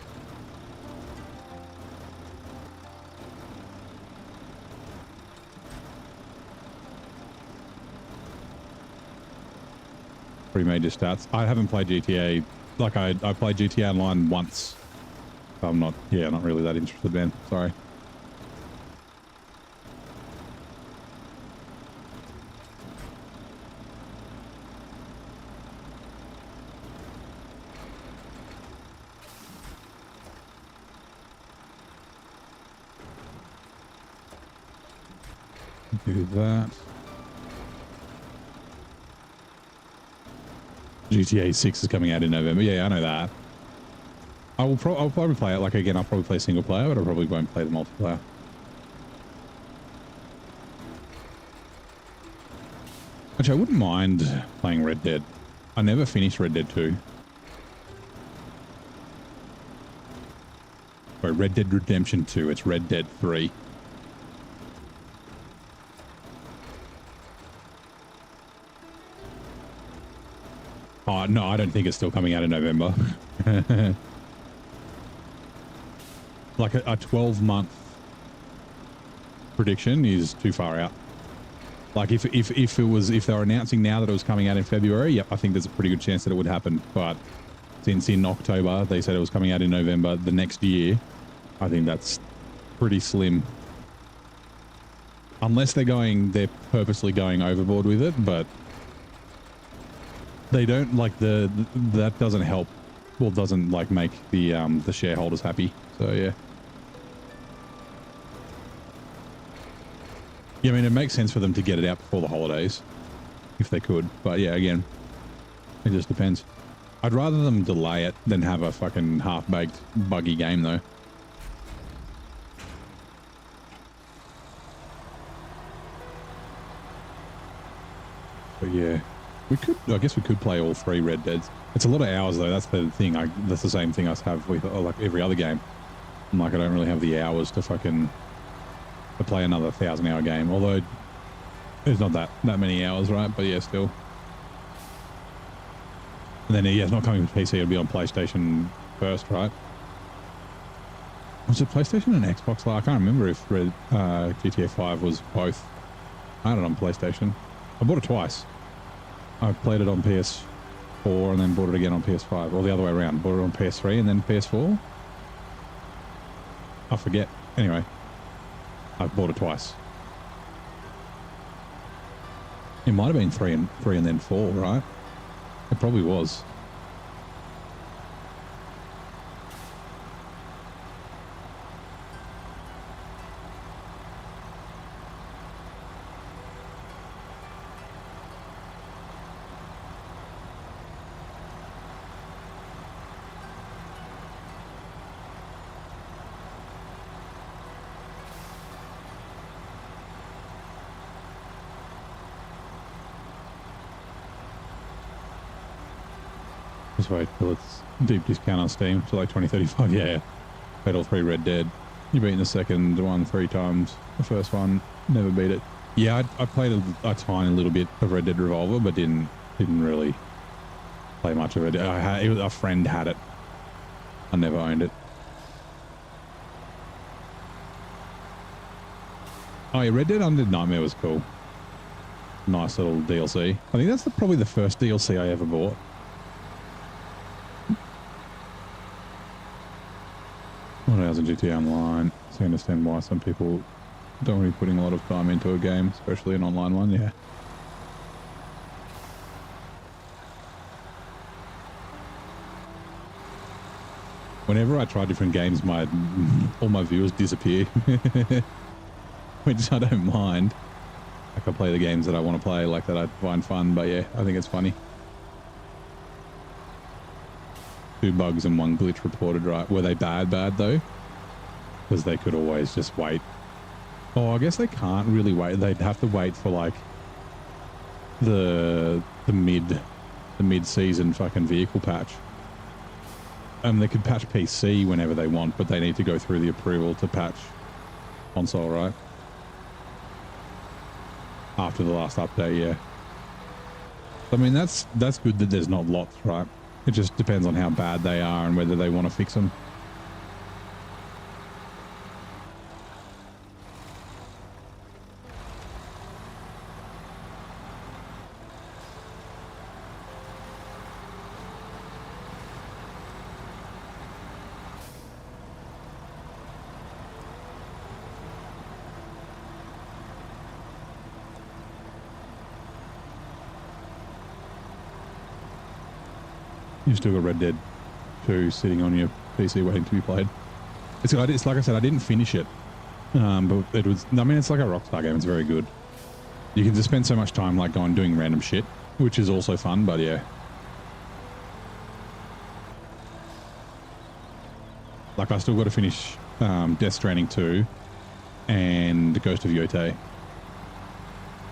Pretty major stats. I haven't played GTA. Like I played GTA Online once. I'm not, yeah, not really that interested, man. Sorry. Do that. GTA 6 is coming out in November. Yeah, I know that. I'll probably play it. Like, again, I'll probably play single player, but I probably won't play the multiplayer. Which I wouldn't mind playing Red Dead. I never finished Red Dead 2. Or Red Dead Redemption 2. It's Red Dead 3. Oh, no, I don't think it's still coming out in November. Like a 12-month prediction is too far out. Like if they were announcing now that it was coming out in February, yep, I think there's a pretty good chance that it would happen. But since in October they said it was coming out in November the next year, I think that's pretty slim. Unless they're purposely going overboard with it, but they don't like that doesn't help. Well, doesn't like make the shareholders happy. So yeah. Yeah, I mean, it makes sense for them to get it out before the holidays, if they could. But yeah, again, it just depends. I'd rather them delay it than have a fucking half-baked, buggy game, though. But yeah, I guess we could play all 3 Red Deads. It's a lot of hours, though. That's the thing. That's the same thing I have with like every other game. I'm like, I don't really have the hours to fucking to play another 1,000-hour game, although there's not that many hours, right? But yeah, still. And then yeah, it's not coming to PC. It'll be on PlayStation first, right? Was it PlayStation and Xbox? I can't remember if GTA 5 was both. I had it on PlayStation. I bought it twice. I played it on PS4 and then bought it again on PS5, or the other way around. Bought it on PS3 and then PS4. I forget. Anyway. I've bought it twice. It might have been 3 and then 4, right? It probably was. Just wait till it's deep discount on Steam to like 2035. Yeah, played all 3 Red Dead. You beat the second one 3 times. The first one, never beat it. Yeah, I played a tiny little bit of Red Dead Revolver, but didn't really play much of it. A friend had it. I never owned it. Oh yeah, Red Dead Undead Nightmare was cool. Nice little DLC. I think that's probably the first DLC I ever bought. What else in GTA Online? So I understand why some people don't really putting a lot of time into a game, especially an online one, yeah. Whenever I try different games, all my viewers disappear. Which I don't mind. I can play the games that I want to play, like that I find fun, but yeah, I think it's funny. 2 bugs and 1 glitch reported, right? Were they bad though? Because they could always just wait. Oh, I guess they can't really wait. They'd have to wait for like the mid-season fucking vehicle patch. They could patch PC whenever they want, but they need to go through the approval to patch console, right? After the last update, yeah. I mean, that's good that there's not lots, right? It just depends on how bad they are and whether they want to fix them. You've still got Red Dead 2 sitting on your PC waiting to be played. It's like I said, I didn't finish it. But it was, I mean, it's like a Rockstar game. It's very good. You can just spend so much time like going doing random shit, which is also fun, but yeah. Like I still got to finish Death Stranding 2 and Ghost of Yotei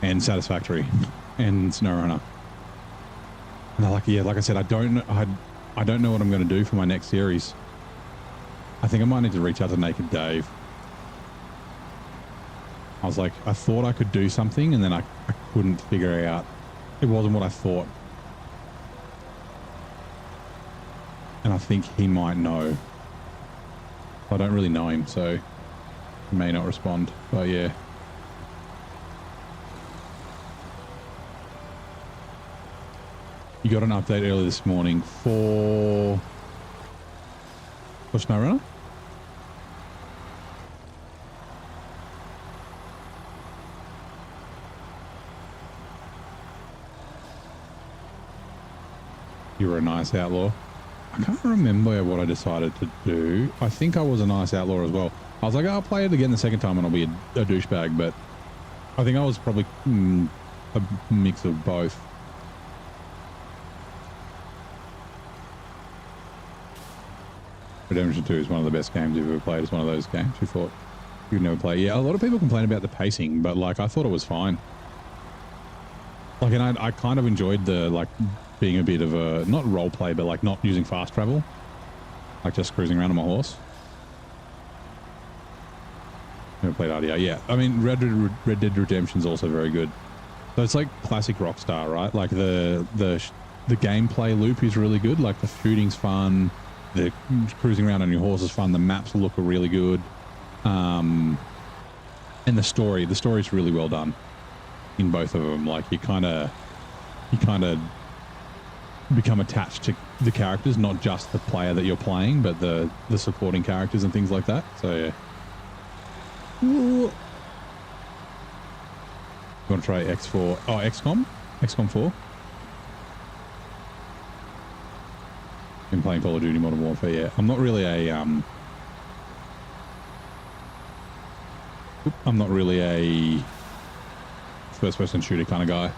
and Satisfactory and SnowRunner. And like, yeah, like I said, I don't know what I'm going to do for my next series. I think I might need to reach out to Naked Dave. I was like, I thought I could do something and then I couldn't figure it out. It wasn't what I thought. And I think he might know. I don't really know him, so he may not respond, but yeah. You got an update earlier this morning for SnowRunner? You were a nice outlaw. I can't remember what I decided to do. I think I was a nice outlaw as well. I was like, I'll play it again the second time and I'll be a douchebag, but I think I was probably a mix of both. Redemption 2 is one of the best games you've ever played. It's one of those games you thought you'd never play. Yeah, a lot of people complain about the pacing, but like I thought it was fine. Like, and I kind of enjoyed the like being a bit of a not role play, but like not using fast travel, like just cruising around on my horse. Never played RDR. Yeah, I mean Red Dead Redemption is also very good. So it's like classic Rockstar, right? Like the gameplay loop is really good. Like the shooting's fun. The cruising around on your horse is fun. The maps look really good. And the story's really well done in both of them. Like you kind of become attached to the characters, not just the player that you're playing, but the supporting characters and things like that. So yeah. You want to try X4? Oh, XCOM 4. Been playing Call of Duty Modern Warfare. Yeah, I'm not really a first-person shooter kind of guy.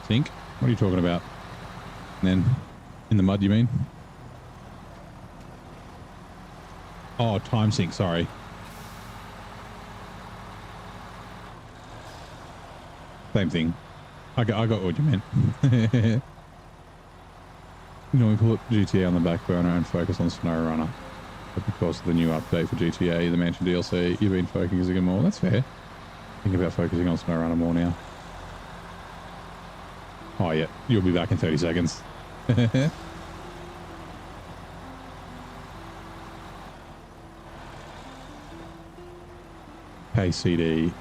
Think? What are you talking about? And then in the mud, you mean? Oh, time sync, sorry. Same thing. I got what you meant. You know, we put GTA on the back burner and focus on SnowRunner. But because of the new update for GTA, the Mansion DLC, you've been focusing more. That's fair. Think about focusing on SnowRunner more now. Oh, yeah. You'll be back in 30 seconds. Pay CD.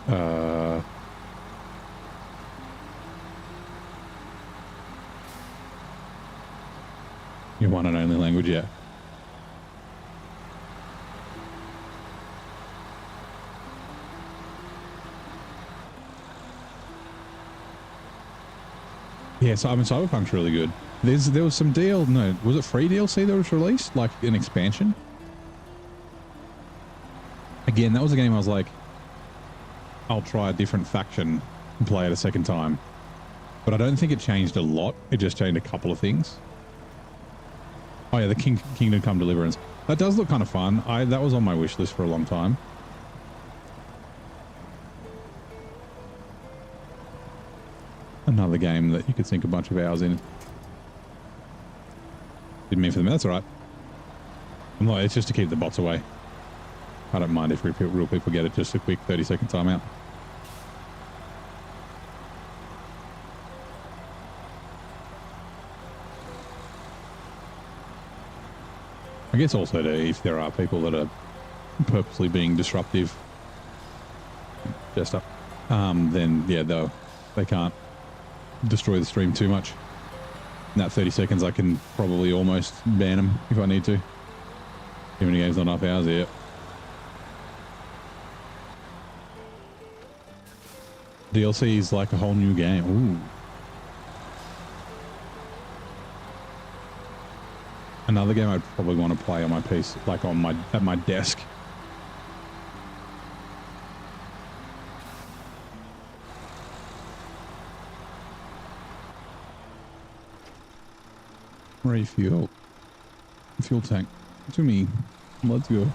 Your one and only language, yeah. Yeah, so I mean, Cyberpunk's really good. There was some was it free DLC that was released? Like an expansion? Again, that was a game I was like, I'll try a different faction and play it a second time. But I don't think it changed a lot. It just changed a couple of things. Oh yeah, the Kingdom Come Deliverance. That does look kind of fun. That was on my wish list for a long time. Another game that you could sink a bunch of hours in. Didn't mean for them. That's all right. It's just to keep the bots away. I don't mind if real people get it. Just a quick 30-second timeout. I guess also if there are people that are purposely being disruptive, just up, then yeah, they can't destroy the stream too much. In that 30 seconds, I can probably almost ban them if I need to. Too many games, not enough hours here. DLC is like a whole new game. Ooh. Another game I'd probably want to play on my PC, like on my at my desk. Refuel. Fuel tank. To me. Let's go.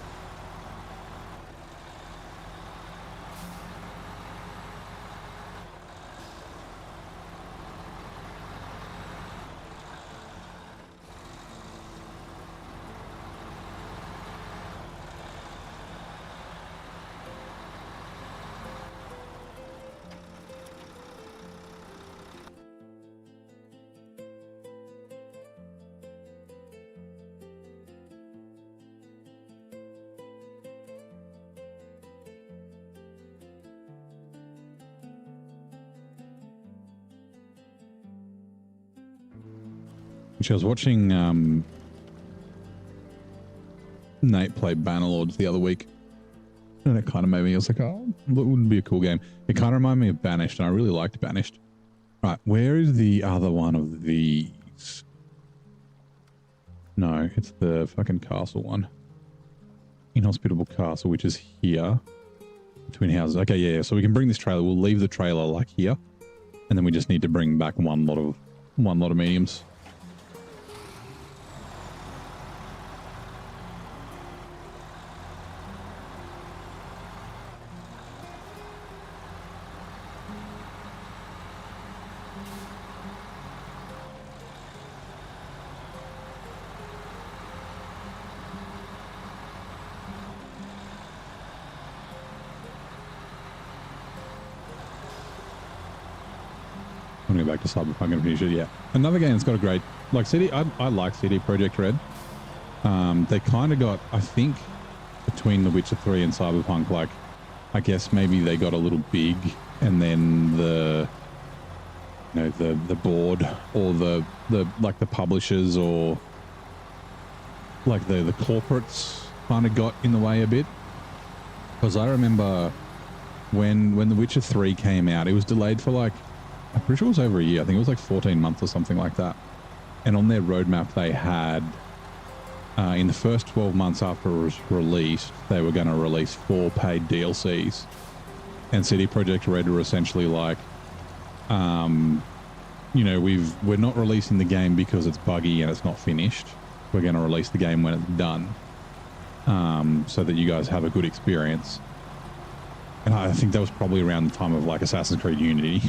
Which I was watching Nate play Bannerlords the other week, and it kind of made me, I was like, oh, it wouldn't be a cool game. It kind of reminded me of Banished, and I really liked Banished. Right, where is the other one of these? No, it's the fucking castle one. Inhospitable Castle, which is here. Between houses. Okay, yeah, so we can bring this trailer. We'll leave the trailer like here, and then we just need to bring back one lot of mediums. I'm going to go back to Cyberpunk and finish it. Yeah, another game that's got a great like CD. I like CD Projekt Red. They kind of got, I think, between The Witcher 3 and Cyberpunk, like I guess maybe they got a little big, and then the board or the like the publishers or like the corporates kind of got in the way a bit. Because I remember when The Witcher 3 came out, it was delayed for like, I'm pretty sure it was over a year. I think it was like 14 months or something like that. And on their roadmap, they had, in the first 12 months after it was released, they were going to release 4 paid DLCs. And CD Projekt Red were essentially like, you know, we're not releasing the game because it's buggy and it's not finished. We're going to release the game when it's done, so that you guys have a good experience. And I think that was probably around the time of like Assassin's Creed Unity.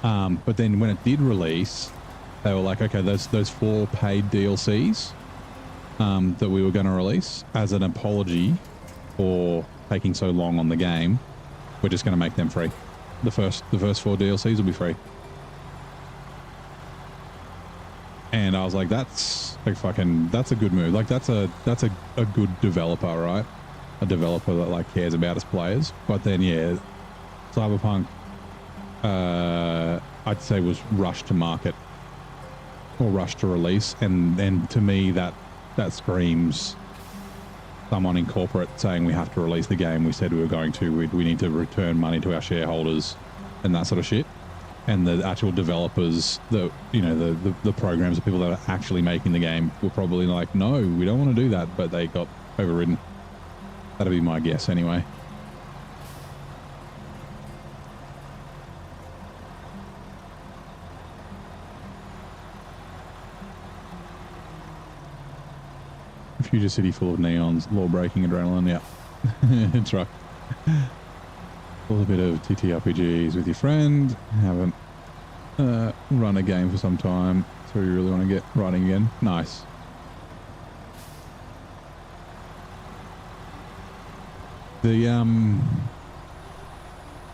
But then when it did release, they were like, okay, those 4 paid DLCs that we were going to release as an apology for taking so long on the game, we're just going to make them free. The first 4 DLCs will be free. And I was like, that's like fucking, that's a good move. Like that's a good developer, right? A developer that like cares about his players. But then yeah, Cyberpunk I'd say was rushed to market or rushed to release, and to me that screams someone in corporate saying we have to release the game we said we were going to, we need to return money to our shareholders and that sort of shit. And the actual developers, the programs, the people that are actually making the game were probably like, no, we don't want to do that, but they got overridden. That'd be my guess anyway. A future city full of neons, law-breaking adrenaline, yeah. Truck. A little bit of TTRPGs with your friend. Haven't run a game for some time, so you really want to get running again. Nice. The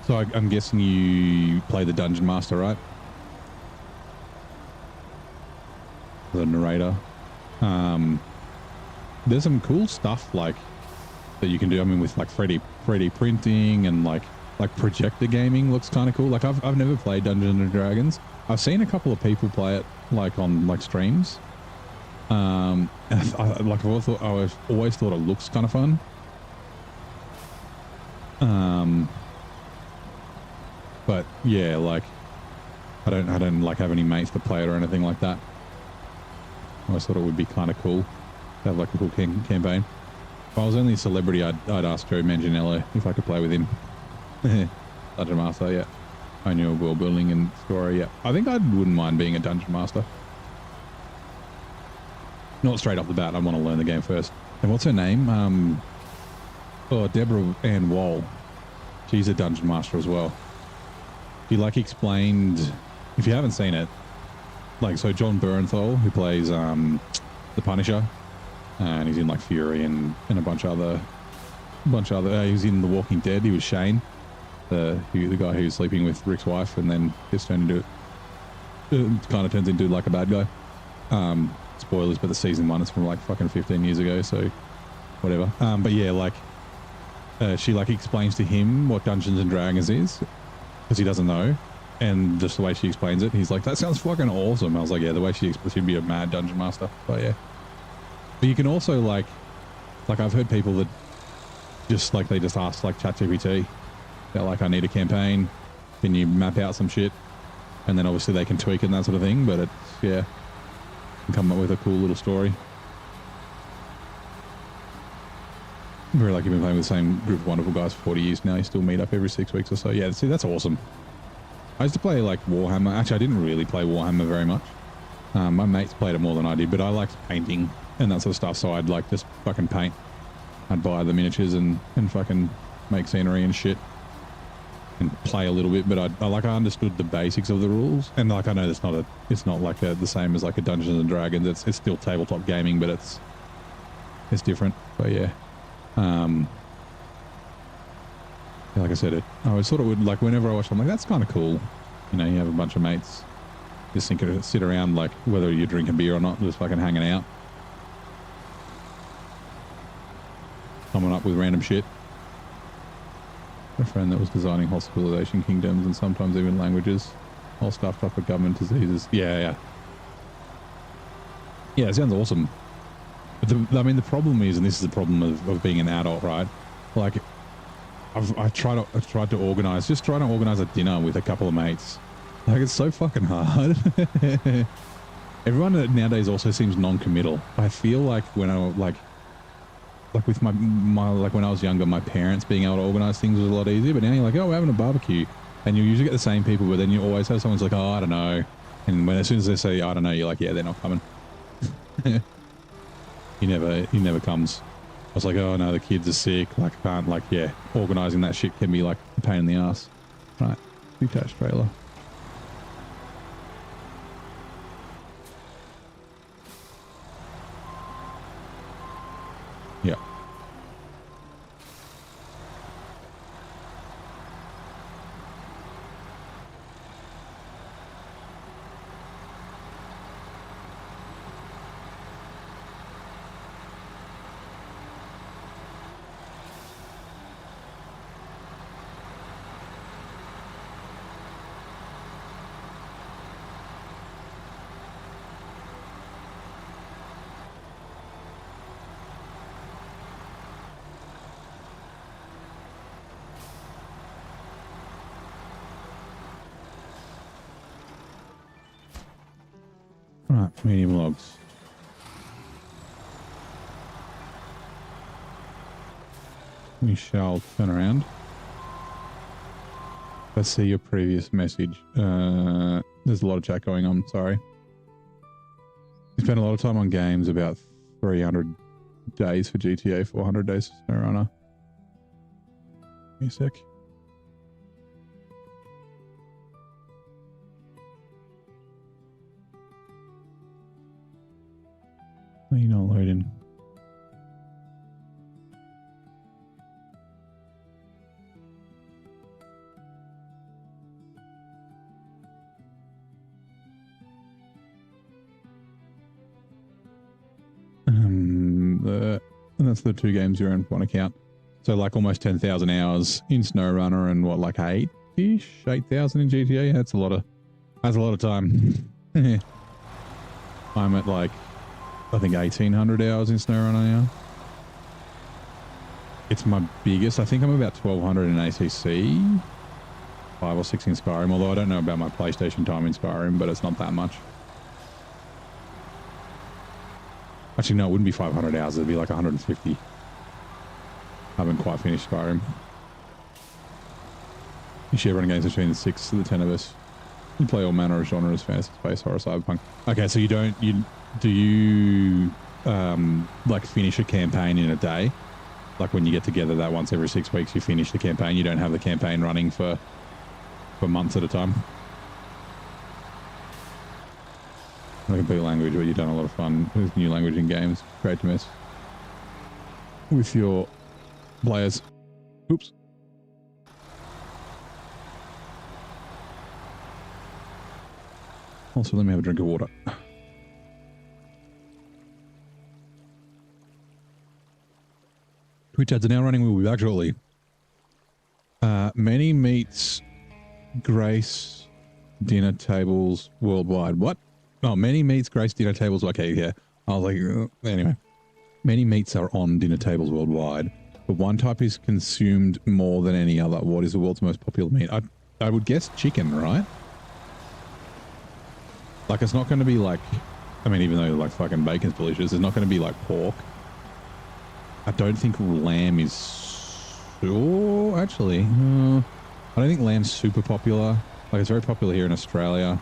so I'm guessing you play the Dungeon Master, right? The narrator. There's some cool stuff like that you can do. I mean, with like 3D printing and like projector gaming looks kind of cool. Like I've never played Dungeons and Dragons. I've seen a couple of people play it like on like streams, Like I've always thought it looks kind of fun. But yeah, like I don't like have any mates to play it or anything like that. I always thought it would be kind of cool to have like a cool campaign. If I was only a celebrity, I'd ask Joe Manganiello if I could play with him. Dungeon Master, yeah. I knew world building and story, yeah. I think I wouldn't mind being a Dungeon Master. Not straight off the bat, I want to learn the game first. And what's her name? Deborah Ann Wall. She's a Dungeon Master as well. She like explained, if you haven't seen it, like, so John Bernthal, who plays the Punisher, and he's in like Fury and a bunch of other, he's in The Walking Dead. He was Shane, the guy who's sleeping with Rick's wife, and then gets turned into, kind of turns into like a bad guy. Spoilers, but the season 1 is from like fucking 15 years ago, so whatever. But yeah, like she like explains to him what Dungeons and Dragons is, because he doesn't know, and just the way she explains it, he's like, that sounds fucking awesome. I was like, yeah, the way she explains, she'd be a mad Dungeon Master. But yeah, but you can also like I've heard people that just like, they just ask like ChatGPT, they're like, I need a campaign, can you map out some shit? And then obviously they can tweak it and that sort of thing, but it's, yeah, can come up with a cool little story. Very like you've been playing with the same group of wonderful guys for 40 years now. You still meet up every 6 weeks or so. Yeah, see, that's awesome. I used to play like Warhammer. Actually, I didn't really play Warhammer very much. My mates played it more than I did, but I liked painting and that sort of stuff. So I'd like just fucking paint. I'd buy the miniatures and fucking make scenery and shit and play a little bit. But I understood the basics of the rules. And like, I know it's not like the same as like a Dungeons and Dragons. It's still tabletop gaming, but it's different. But yeah. Like I said, I always thought it would, like, whenever I watch it, I'm like, that's kind of cool. You know, you have a bunch of mates, just sit around, like, whether you drink a beer or not, just fucking hanging out. Coming up with random shit. A friend that was designing whole civilization kingdoms and sometimes even languages, all stuffed up with government diseases. Yeah, it sounds awesome. But I mean, the problem is, and this is the problem of being an adult, right? Like, I've tried to organize a dinner with a couple of mates. Like, it's so fucking hard. Everyone nowadays also seems non-committal. I feel like when I like with my like when I was younger, my parents being able to organize things was a lot easier. But now you're like, oh, we're having a barbecue, and you usually get the same people, but then you always have someone's like, oh, I don't know, and as soon as they say I don't know, you're like, yeah, they're not coming. He never comes. I was like, oh no, the kids are sick. Like, I can't, like, yeah, organizing that shit can be like a pain in the ass. Right, detached trailer. Yeah. Right, medium logs. We shall turn around. Let's see your previous message. There's a lot of chat going on, sorry. You spent a lot of time on games, about 300 days for GTA, 400 days for SnowRunner. Give me a sec. Are you not loading? And that's the 2 games you're in one account. So like almost 10,000 hours in SnowRunner and what, like 8-ish, 8,000 in GTA. That's a lot of time. I'm at like I think 1,800 hours in SnowRunner now. It's my biggest. I think I'm about 1,200 in ACC. 5 or 6 in Skyrim, although I don't know about my PlayStation time in Skyrim, but it's not that much. Actually, no, it wouldn't be 500 hours. It'd be like 150. I haven't quite finished Skyrim. You share running games between the 6 to the 10 of us. You play all manner of genres, fantasy, space, horror, cyberpunk. Okay, so do you like finish a campaign in a day? Like when you get together that once every 6 weeks, you finish the campaign. You don't have the campaign running for months at a time. A complete language where you've done a lot of fun with new language in games. Great to mess with your players. Oops. Also, let me have a drink of water. Twitch ads are now running. We'll be back shortly. Many meets Grace dinner tables worldwide. What? Oh, many meets Grace dinner tables. Okay, yeah. I was like, anyway. Many meats are on dinner tables worldwide, but one type is consumed more than any other. What is the world's most popular meat? I would guess chicken, right? Like, it's not going to be like, I mean, even though like fucking bacon's delicious, it's not going to be like pork. I don't think lamb is, oh, actually, I don't think lamb's super popular. Like, it's very popular here in Australia.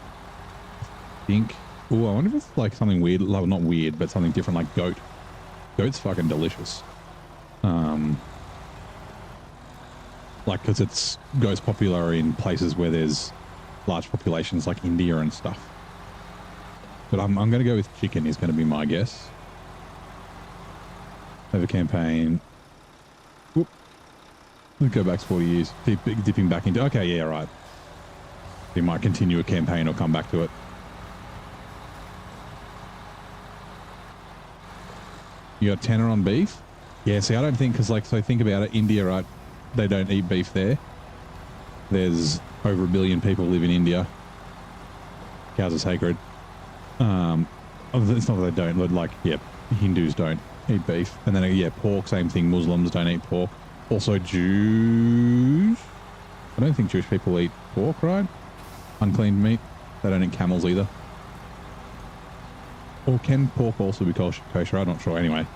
I think, oh, I wonder if it's like something weird, like, not weird, but something different, like goat. Goat's fucking delicious. Like, because goat's popular in places where there's large populations like India and stuff. But I'm going to go with chicken is going to be my guess. Over campaign. Whoop. Let's go back 40 years. Keep dipping back into... Okay, yeah, right. You might continue a campaign or come back to it. You got tenner on beef? Yeah, see, I don't think... Because, like, so think about it. India, right? They don't eat beef there. There's over 1 billion people live in India. Cows are sacred. It's not that they don't, but like, yeah, Hindus don't eat beef. And then, yeah, pork, same thing. Muslims don't eat pork. Also, Jews. I don't think Jewish people eat pork, right? Unclean meat. They don't eat camels either. Or can pork also be kosher? I'm not sure. Anyway,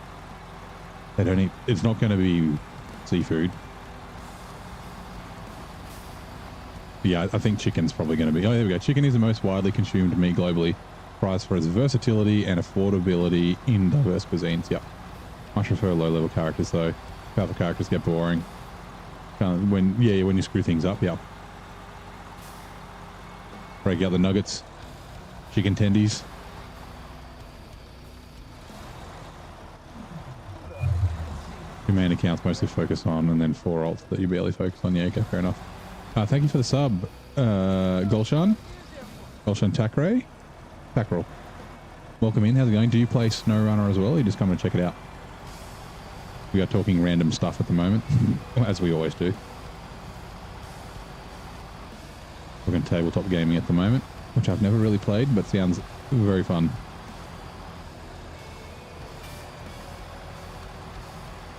they don't eat, it's not going to be seafood. Yeah, I think chicken's probably going to be... Oh, there we go. Chicken is the most widely consumed meat globally. Prized for its versatility and affordability in diverse cuisines. Yep. Much prefer low-level characters, though. Powerful characters get boring. When you screw things up, yeah. Break out the nuggets. Chicken tendies. Command accounts mostly focus on, and then 4 alts that you barely focus on. Yeah, okay, fair enough. Thank you for the sub, Gulshan Takray. Packerel. Welcome in. How's it going? Do you play SnowRunner as well? Or you just come to check it out? We are talking random stuff at the moment, as we always do. We're going tabletop gaming at the moment, which I've never really played, but sounds very fun.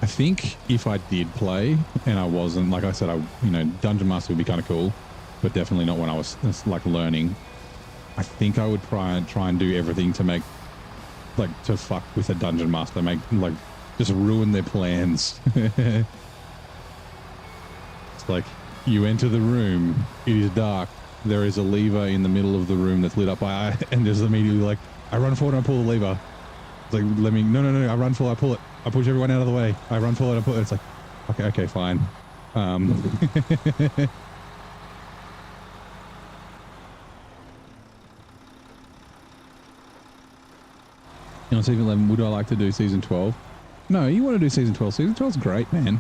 I think if I did play and I wasn't, like I said, Dungeon Master would be kind of cool, but definitely not when I was like learning. I think I would try and do everything to make, like, to fuck with a Dungeon Master, like, just ruin their plans. It's like, you enter the room, it is dark, there is a lever in the middle of the room that's lit up by, and just immediately like, I run forward and I pull the lever. It's like, no, I run forward, I pull it. I push everyone out of the way. I run forward, I pull it. It's like, okay, fine. You know, Season 11, would I like to do Season 12? No, you want to do Season 12. Season 12's great, man.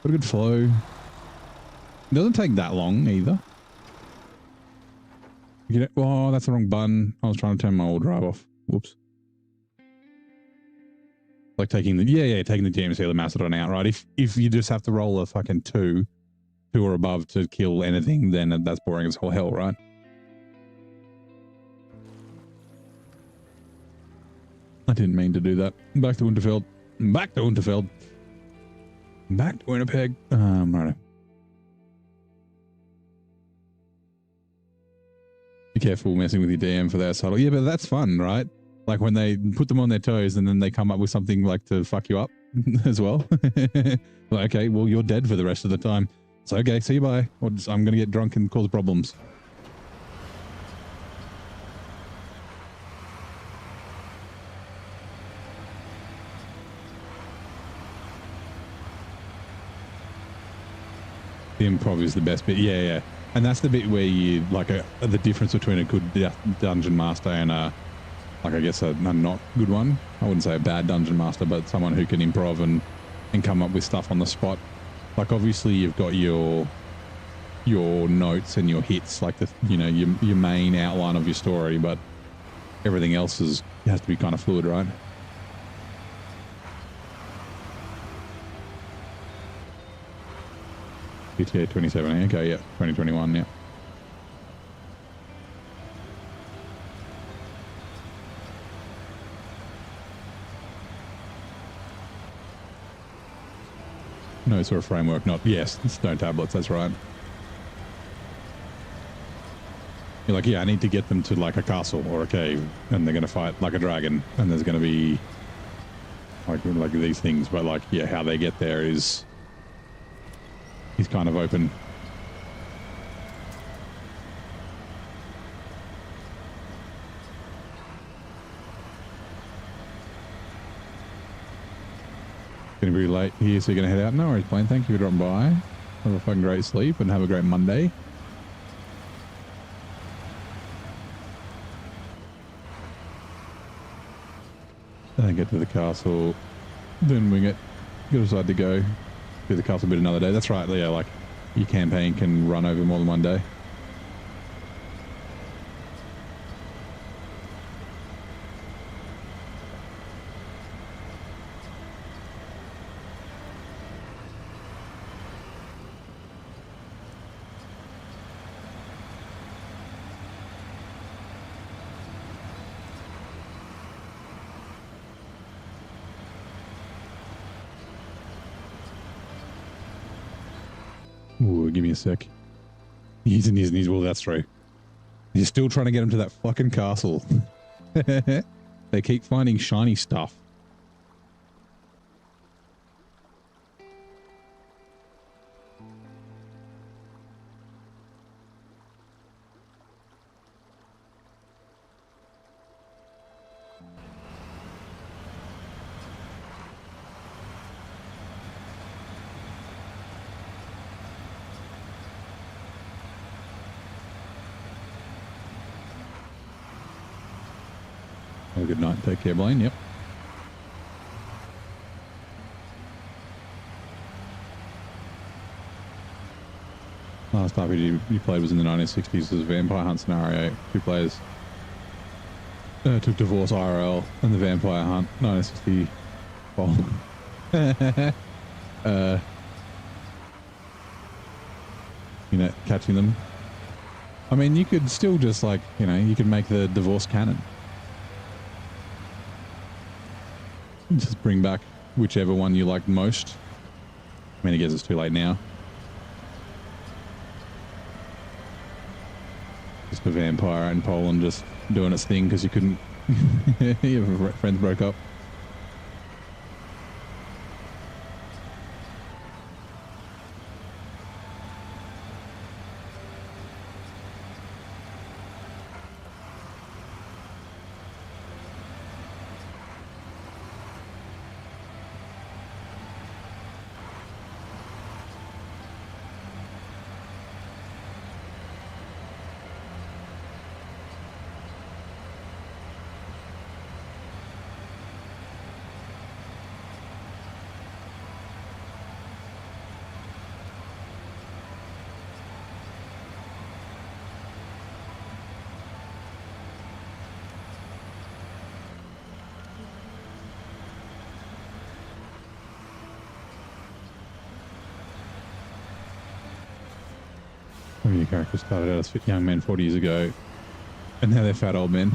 Got a good flow. It doesn't take that long, either. Oh, that's the wrong button. I was trying to turn my old drive off. Whoops. Like taking the... taking the GMC or the Macedon out, right? If you just have to roll a fucking 2 or above to kill anything, then that's boring as all hell, right? I didn't mean to do that. Back to Winterfeld. Back to Winterfeld. Back to Winnipeg. Right. Be careful messing with your DM for that subtle. Yeah, but that's fun, right? Like when they put them on their toes and then they come up with something like to fuck you up as well. Like, okay, well, you're dead for the rest of the time. So, okay, see you bye. Or just, I'm going to get drunk and cause problems. The improv is the best bit. Yeah, yeah. And that's the bit where you, like, the difference between a good dungeon master and a, like, I guess a not good one. I wouldn't say a bad dungeon master, but someone who can improv and come up with stuff on the spot. Like, obviously, you've got your notes and your hits, like the, you know, your main outline of your story, but everything else has to be kind of fluid, right? GTA 2017, okay, yeah, 2021, yeah. No sort of framework, not, yes, stone tablets, that's right. You're like, yeah, I need to get them to like a castle or a cave, and they're going to fight like a dragon, and there's going to be like these things, but like, yeah, how they get there is kind of open. Gonna be late here, so you're gonna head out. No worries, Blaine. Thank you for dropping by. Have a fucking great sleep and have a great Monday. And then get to the castle, then wing it. You decide to go do the castle bit another day. That's right. Yeah, like your campaign can run over more than one day. Ooh, give me a sec. Years and years and years. Well, that's true. You're still trying to get them to that fucking castle. They keep finding shiny stuff. Have a good night. Take care, Blaine. Yep. Last RPG you played was in the 1960s. It was a vampire hunt scenario. 2 players took divorce IRL and the vampire hunt 1960. You know, catching them. I mean, you could still just like, you know, you could make the divorce canon. Just bring back whichever one you like most. I mean, I guess it's too late now. Just a vampire in Poland just doing its thing because you couldn't... Your friends broke up. Your characters started out as fit young men 40 years ago, and now they're fat old men.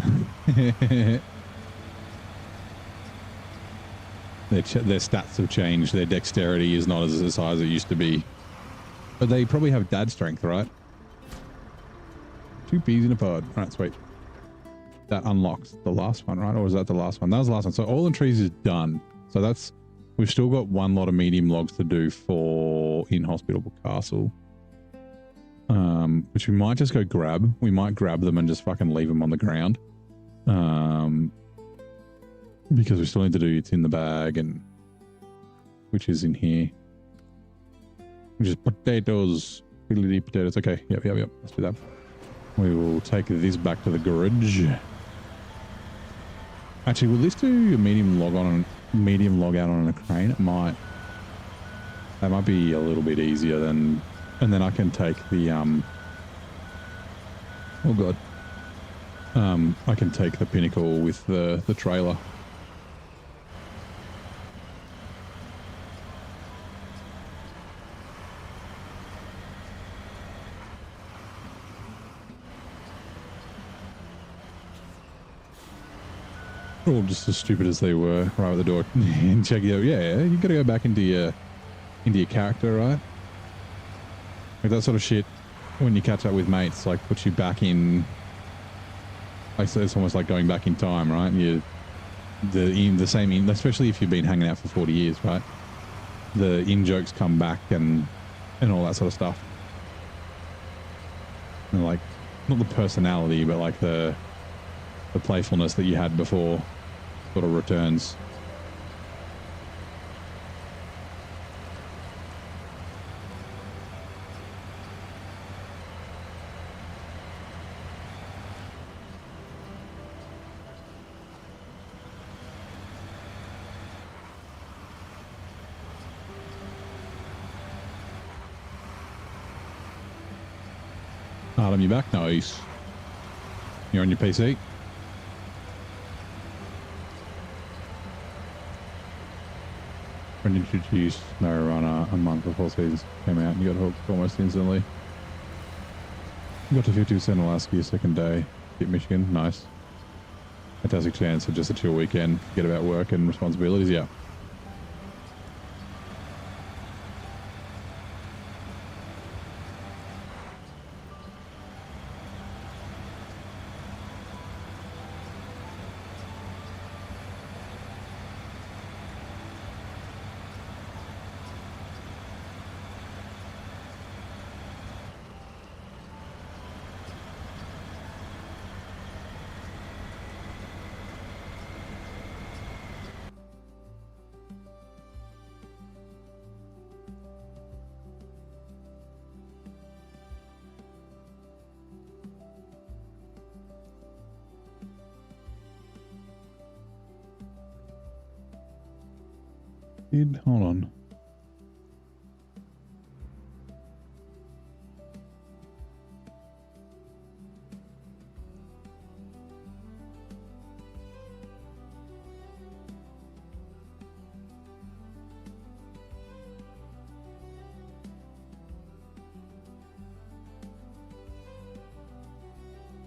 Their stats have changed. Their dexterity is not as high as it used to be. But they probably have dad strength, right? 2 peas in a pod. All right, sweet. That unlocks the last one, right? Or was that the last one? That was the last one. So all the trees is done. So that's... We've still got 1 lot of medium logs to do for Inhospitable Castle. Which we might just go grab. We might grab them and just fucking leave them on the ground. Because we still need to do it's in the bag, and which is in here. Which is potatoes. Fiddly potatoes. Okay, yep. Let's do that. We will take this back to the garage. Actually, will this do a medium log out on a crane? It might. That might be a little bit easier than, and then I can take the oh god. I can take the pinnacle with the trailer. All just as stupid as they were right at the door. And check it out. Yeah, you gotta go back into your character, right? Like that sort of shit when you catch up with mates, like puts you back in, like it's almost like going back in time, right? The same, especially if you've been hanging out for 40 years, right? The in-jokes come back and all that sort of stuff. And like, not the personality, but like the playfulness that you had before sort of returns. Adam, you back? Nice. You're on your PC? Friend introduced SnowRunner a month before seasons came out and you got hooked almost instantly. You got to 50% Alaska your second day. Hit Michigan. Nice. Fantastic chance for just a chill weekend. Forget about work and responsibilities. Yeah. Hold on.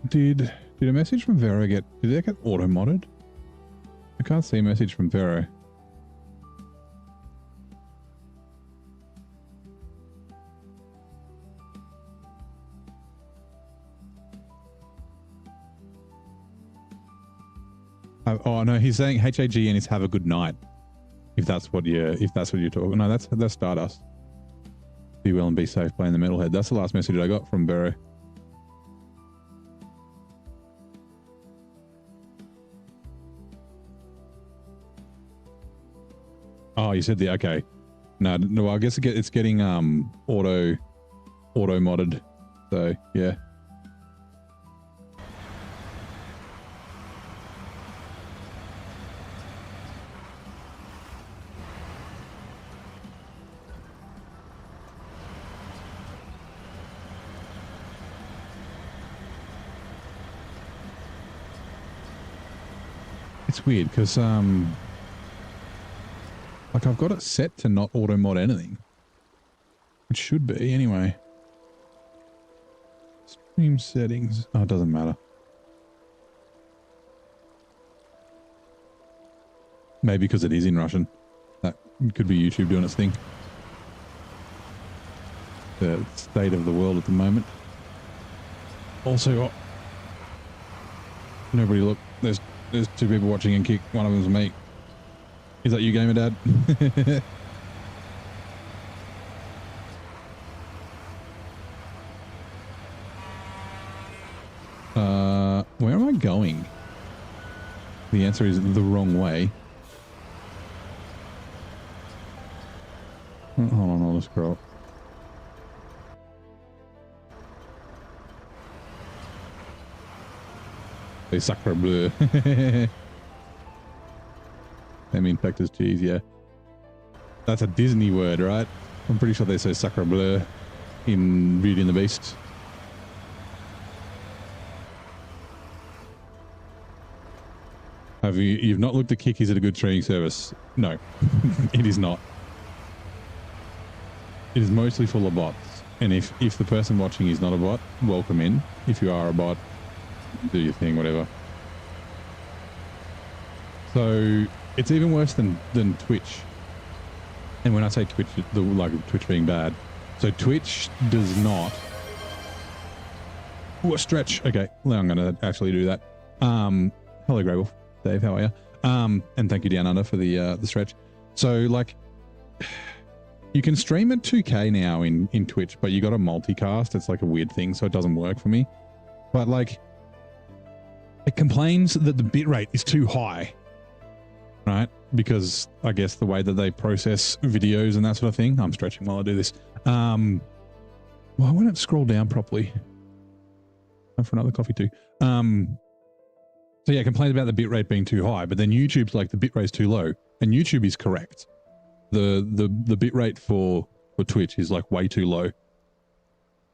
Did a message from Vero did that get auto modded? I can't see a message from Vero. Oh no, he's saying HAG and it's have a good night. If that's what you're talking. No, that's Stardust. Be well and be safe playing the metalhead. That's the last message I got from Vero. Oh, you said okay. No, I guess it's getting auto modded. So yeah. It's weird because like I've got it set to not auto mod anything, which should be anyway. Stream settings. Oh, it doesn't matter. Maybe because it is in Russian. It could be YouTube doing its thing. The state of the world at the moment. Also, nobody look. There's 2 people watching and kick. One of them's me. Is that you, Gamer Dad? Where am I going? The answer is the wrong way. Oh, hold on, I'll just scroll. They sacre bleu. They mean Pector's cheese, yeah. That's a Disney word, right? I'm pretty sure they say sacre bleu in Beauty and the Beast. You've not looked at Kick? Is it a good streaming service? No, it is not. It is mostly full of bots. And if the person watching is not a bot, welcome in. If you are a bot, do your thing, whatever. So it's even worse than Twitch. And when I say Twitch, like Twitch being bad. So Twitch does not. Ooh, a stretch. Okay, well, I'm going to actually do that. Hello, Grable. Dave, how are you? And thank you, Down Under, for the stretch. So, like, you can stream at 2K now in Twitch, but you got to multicast. It's like a weird thing, so it doesn't work for me. But, like, it complains that the bitrate is too high, right? Because I guess the way that they process videos and that sort of thing. I'm stretching while I do this. Well, I won't scroll down properly. Time for another coffee too. So yeah, complains about the bitrate being too high, but then YouTube's like the bitrate's too low, and YouTube is correct. The bitrate for Twitch is like way too low.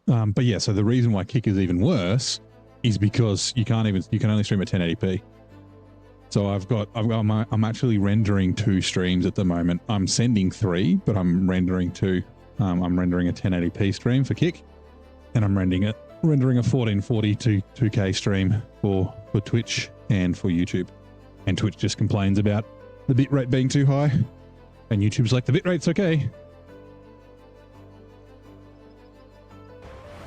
But yeah, so the reason why Kick is even worse is because you can only stream at 1080p. So I'm actually rendering 2 streams at the moment. I'm sending 3, but I'm rendering 2. I'm rendering a 1080p stream for Kick, and I'm rendering a 1440 to 2K stream for Twitch and for YouTube. And Twitch just complains about the bitrate being too high, and YouTube's like, the bitrate's okay.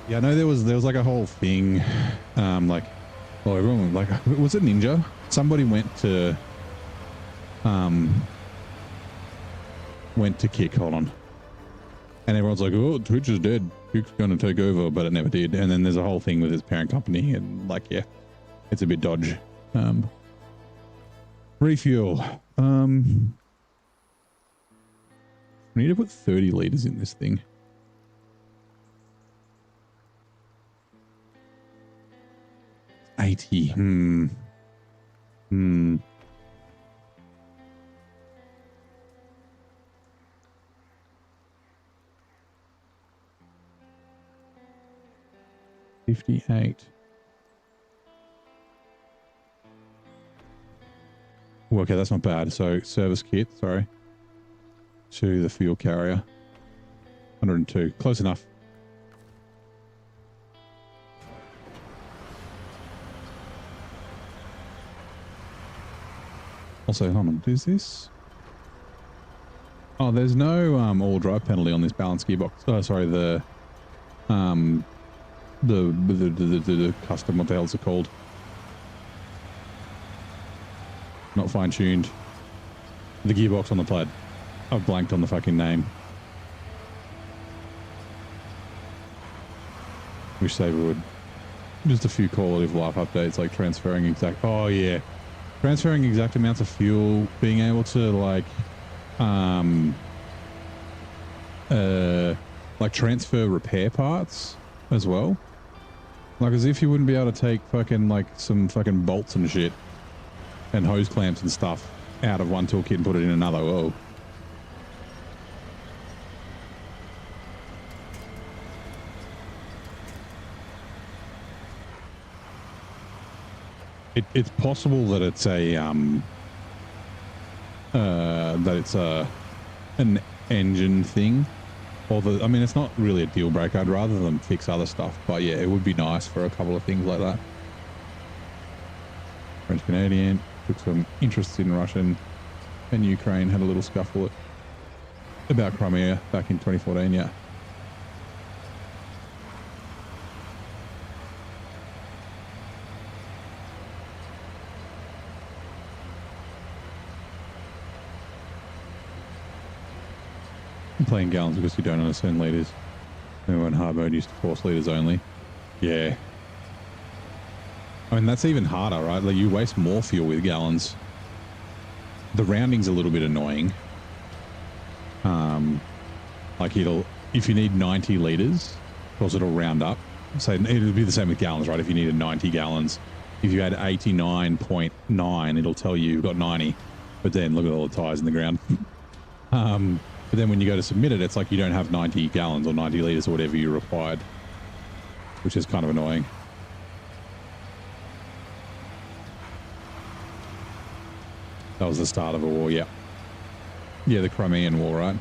Yeah, I know there was like a whole thing, like, oh, everyone, like, was it Ninja? Somebody went to Kick, hold on. And everyone's like, oh, Twitch is dead. Kick's going to take over, but it never did. And then there's a whole thing with his parent company, and like, yeah, it's a bit dodge. Refuel. We need to put 30 liters in this thing. $80. $58. Oh, okay, that's not bad. So service kit, sorry, to the fuel carrier, 102, close enough. Also, hold on, is this? Oh, there's no all drive penalty on this balanced gearbox. Oh, sorry, the custom, what the hell's it called? Not fine-tuned. The gearbox on the Plaid. I've blanked on the fucking name. Wish they would. Just a few quality of life updates, like transferring exact... Oh, yeah. Transferring exact amounts of fuel, being able to, like transfer repair parts as well. Like, as if you wouldn't be able to take fucking, like, some fucking bolts and shit and hose clamps and stuff out of one toolkit and put it in another. Whoa. It's possible that it's an engine thing. I mean, it's not really a deal breaker. I'd rather them fix other stuff, but yeah, it would be nice for a couple of things like that. French Canadian took some interest in Russian and Ukraine, had a little scuffle about Crimea back in 2014, yeah. I'm playing gallons because you don't understand liters. Remember when hard mode used to force liters only? Yeah. I mean, that's even harder, right? Like, you waste more fuel with gallons. The rounding's a little bit annoying. Like if you need 90 liters, of course it'll round up. So it'll be the same with gallons, right? If you needed 90 gallons, if you had 89.9, it'll tell you you've got 90. But then look at all the tires in the ground. But then when you go to submit it, it's like you don't have 90 gallons or 90 liters or whatever you required, which is kind of annoying. That was the start of a war, yeah. Yeah, the Crimean War, right?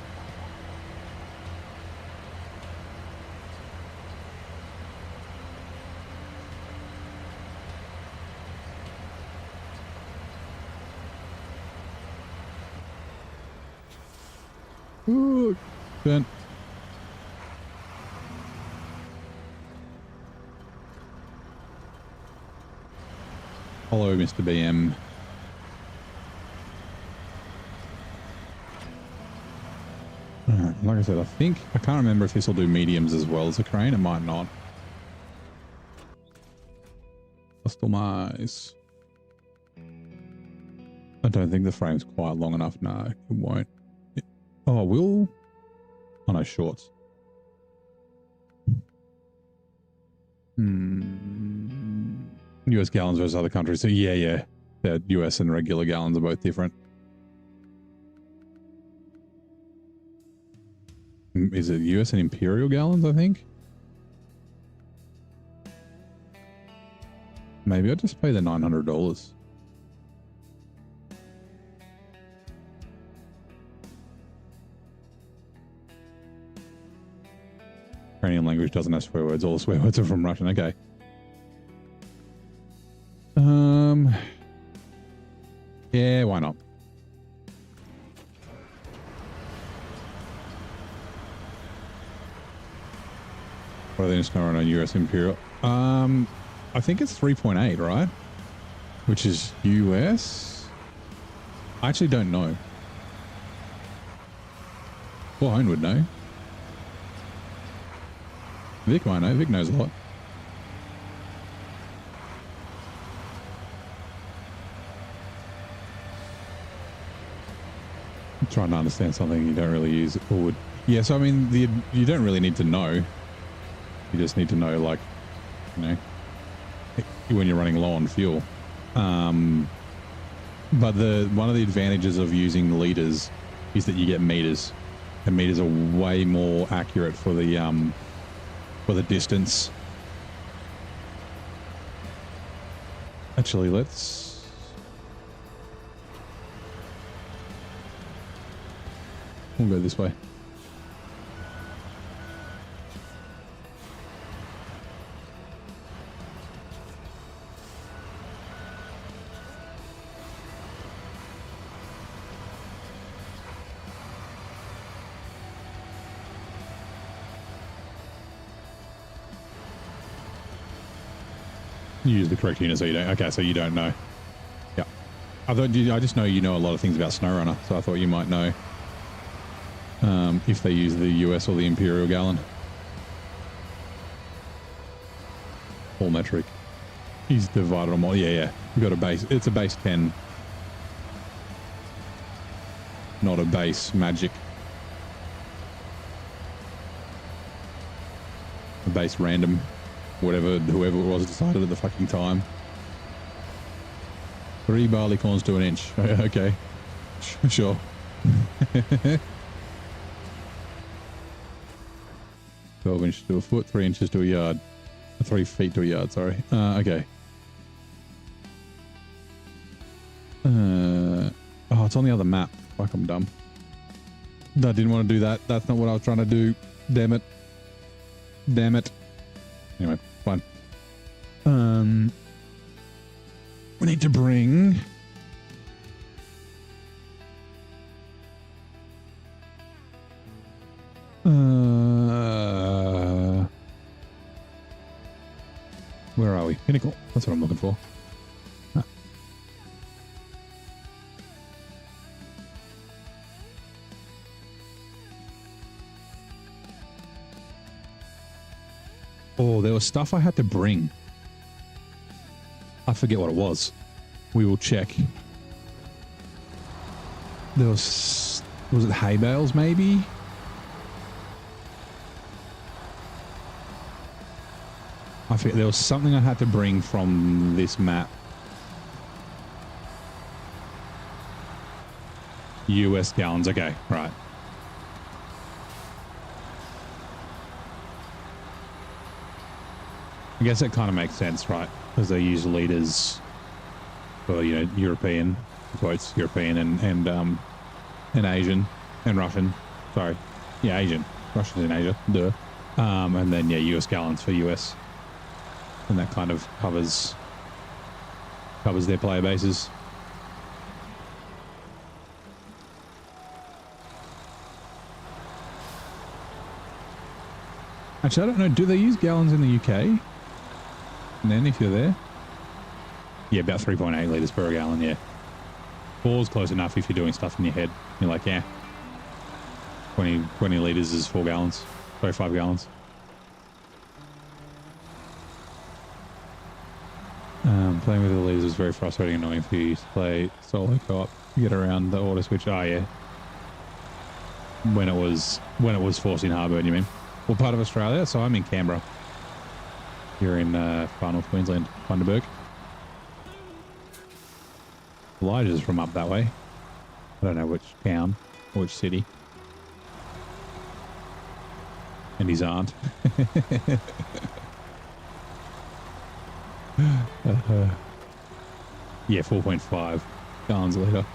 Ooh, bent. Hello, Mr. BM. Like I said, I can't remember if this will do mediums as well as a crane. It might not. Customize. I don't think the frame's quite long enough. No, it won't. Oh, will? Oh, no, shorts. US gallons versus other countries. So yeah. The US and regular gallons are both different. Is it US and imperial gallons, I think? Maybe I'll just pay the $900. Ukrainian language doesn't have swear words. All the swear words are from Russian. Okay. Yeah, why not? What are they in SnowRunner on US Imperial? I think it's 3.8, right? Which is US? I actually don't know. Well, Owen would know. Vic might know. Vic knows a lot. I'm trying to understand something you don't really use or would. Yeah, so I mean, you don't really need to know. You just need to know, like, you know, when you're running low on fuel. But one of the advantages of using liters is that you get meters, and meters are way more accurate for the distance. Actually, we'll go this way. You use the correct unit, so you don't. Okay, so you don't know. Yeah, I just know you know a lot of things about SnowRunner, so I thought you might know if they use the US or the Imperial gallon. All metric. He's divided them all. Yeah. We've got a base. It's a base 10, not a base magic. A base random. Whoever it was decided at the fucking time. 3 barleycorns to an inch. Okay. Sure. 12 inches to a foot, 3 inches to a yard. 3 feet to a yard, sorry. Okay. Oh, it's on the other map. Fuck, I'm dumb. I didn't want to do that. That's not what I was trying to do. Damn it. Damn it. Anyway, fine. We need to bring... Where are we? Pinnacle. That's what I'm looking for. Ah. Oh, there was stuff I had to bring. I forget what it was. We will check. There was it hay bales maybe? I forget, there was something I had to bring from this map. US gallons, okay, right. I guess that kind of makes sense, right? Because they use liters for, you know, European, quotes, European and Asian and Russian. Sorry. Yeah, Asian. Russians in Asia. Duh. And then, yeah, US gallons for US. And that kind of covers their player bases. Actually, I don't know. Do they use gallons in the UK? And then if you're there? Yeah, about 3.8 litres per gallon, yeah. 4's close enough if you're doing stuff in your head. You're like, yeah. 20 litres is 4 gallons. Sorry, 5 gallons. Playing with the leaders was very frustrating and annoying if you used to play solo co-op. You get around the auto switch. Oh, yeah. When it was forced in Harbour, you mean? What part of Australia? So I'm in Canberra. You're in far north Queensland, Bundaberg. Elijah's from up that way. I don't know which town or which city. And his aunt. Yeah, 4.5 gallons a litre.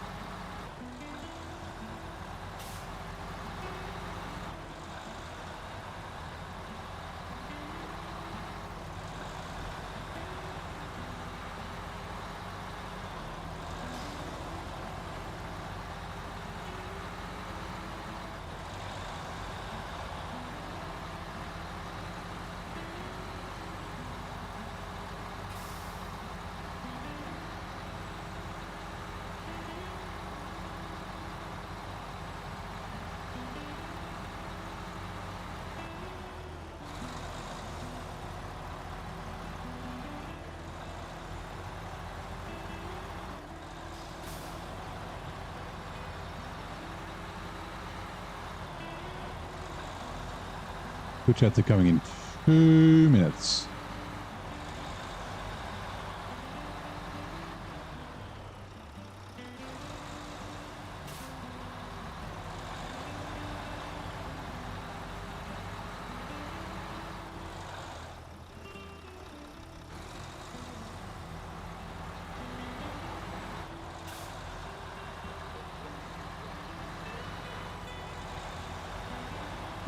Switch outs are coming in 2 minutes.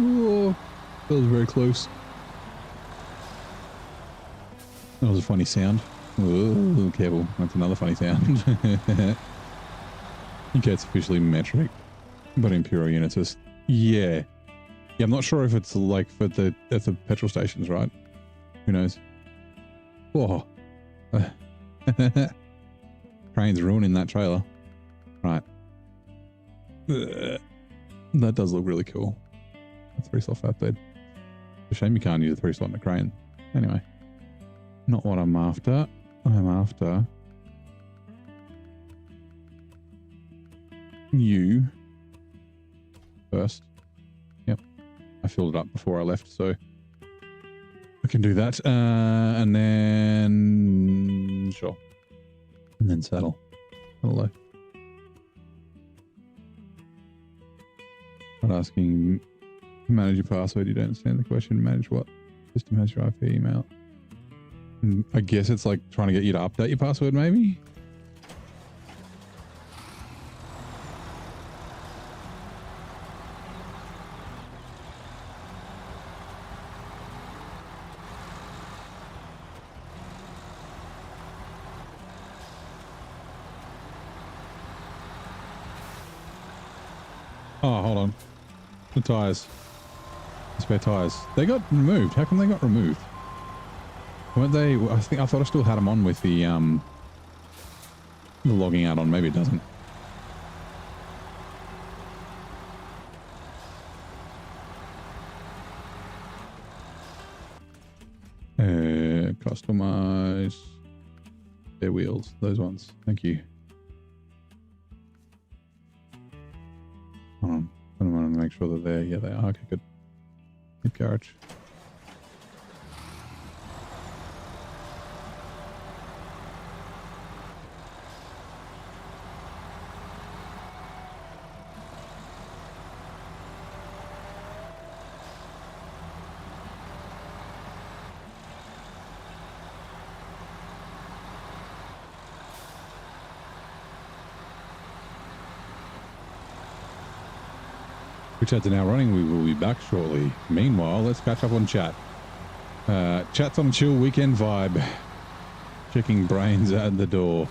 Oh, that was very close. That was a funny sound. Oh, careful. That's another funny sound. Okay, it's officially metric, but imperial units is... Yeah. Yeah, I'm not sure if it's like at the petrol stations, right? Who knows? Whoa. Train's ruining that trailer. Right. That does look really cool. A 3-slot flatbed. It's a shame you can't use a 3-slot in a crane. Anyway. Not what I'm after. I'm after... you. First. Yep. I filled it up before I left, so... I can do that. And then... Sure. And then saddle. Hello. Not asking... Manage your password. You don't understand the question. Manage what? System has your IP email. I guess it's like trying to get you to update your password, maybe? Oh, hold on. The tyres. The spare tyres. They got removed. How come they got removed? Weren't they? I thought I still had them on with the logging out on. Maybe it doesn't. Customize their wheels. Those ones. Thank you. Hold on. I want to make sure that they're... Yeah, they are. Okay, good. Hip garage. Which ads are now running. We will be back shortly. Meanwhile, let's catch up on chat. Chat's on a chill weekend vibe. Checking brains at the door.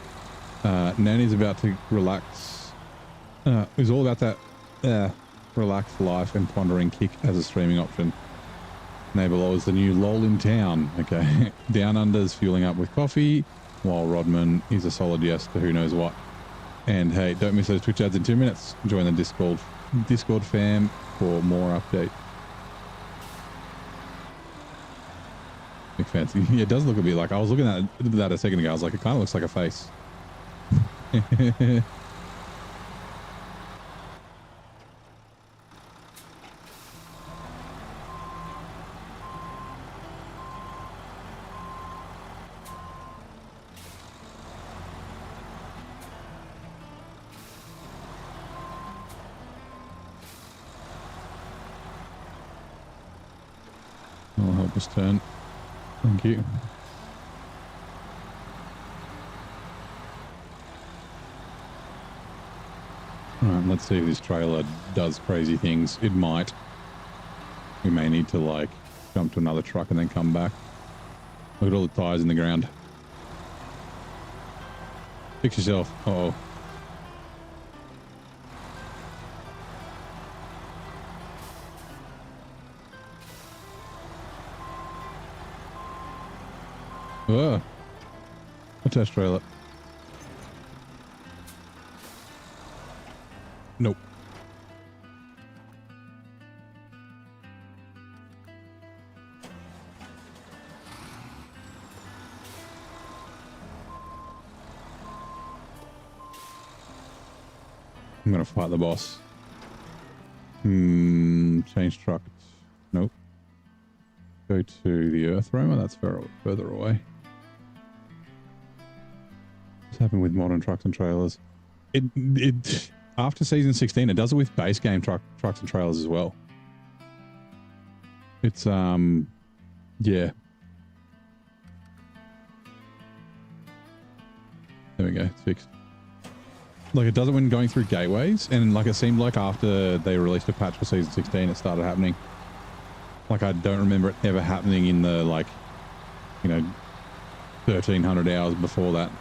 Nanny's about to relax. It's all about that relaxed life and pondering Kick as a streaming option. Neighbour Law is the new lol in town. Okay. Down Under's fueling up with coffee, while Rodman is a solid yes to who knows what. And hey, don't miss those Twitch ads in 2 minutes. Join the Discord fam for more update. Big fancy. Yeah, it does look a bit like, I was looking at that a second ago. I was like, it kind of looks like a face. I'll help us turn. Thank you. Alright, let's see if this trailer does crazy things. It might. We may need to, like, jump to another truck and then come back. Look at all the tires in the ground. Fix yourself. Uh-oh. Oh, a test trailer. Nope. I'm gonna fight the boss. Change truck. Nope. Go to the Earth Roamer. That's further away. What's happened with modern trucks and trailers? It after season 16, it does it with base game trucks and trailers as well. It's yeah. There we go. It's fixed. Like, it does it when going through gateways, and like it seemed like after they released a patch for season 16, it started happening. Like, I don't remember it ever happening in the, like, you know, 1300 hours before that.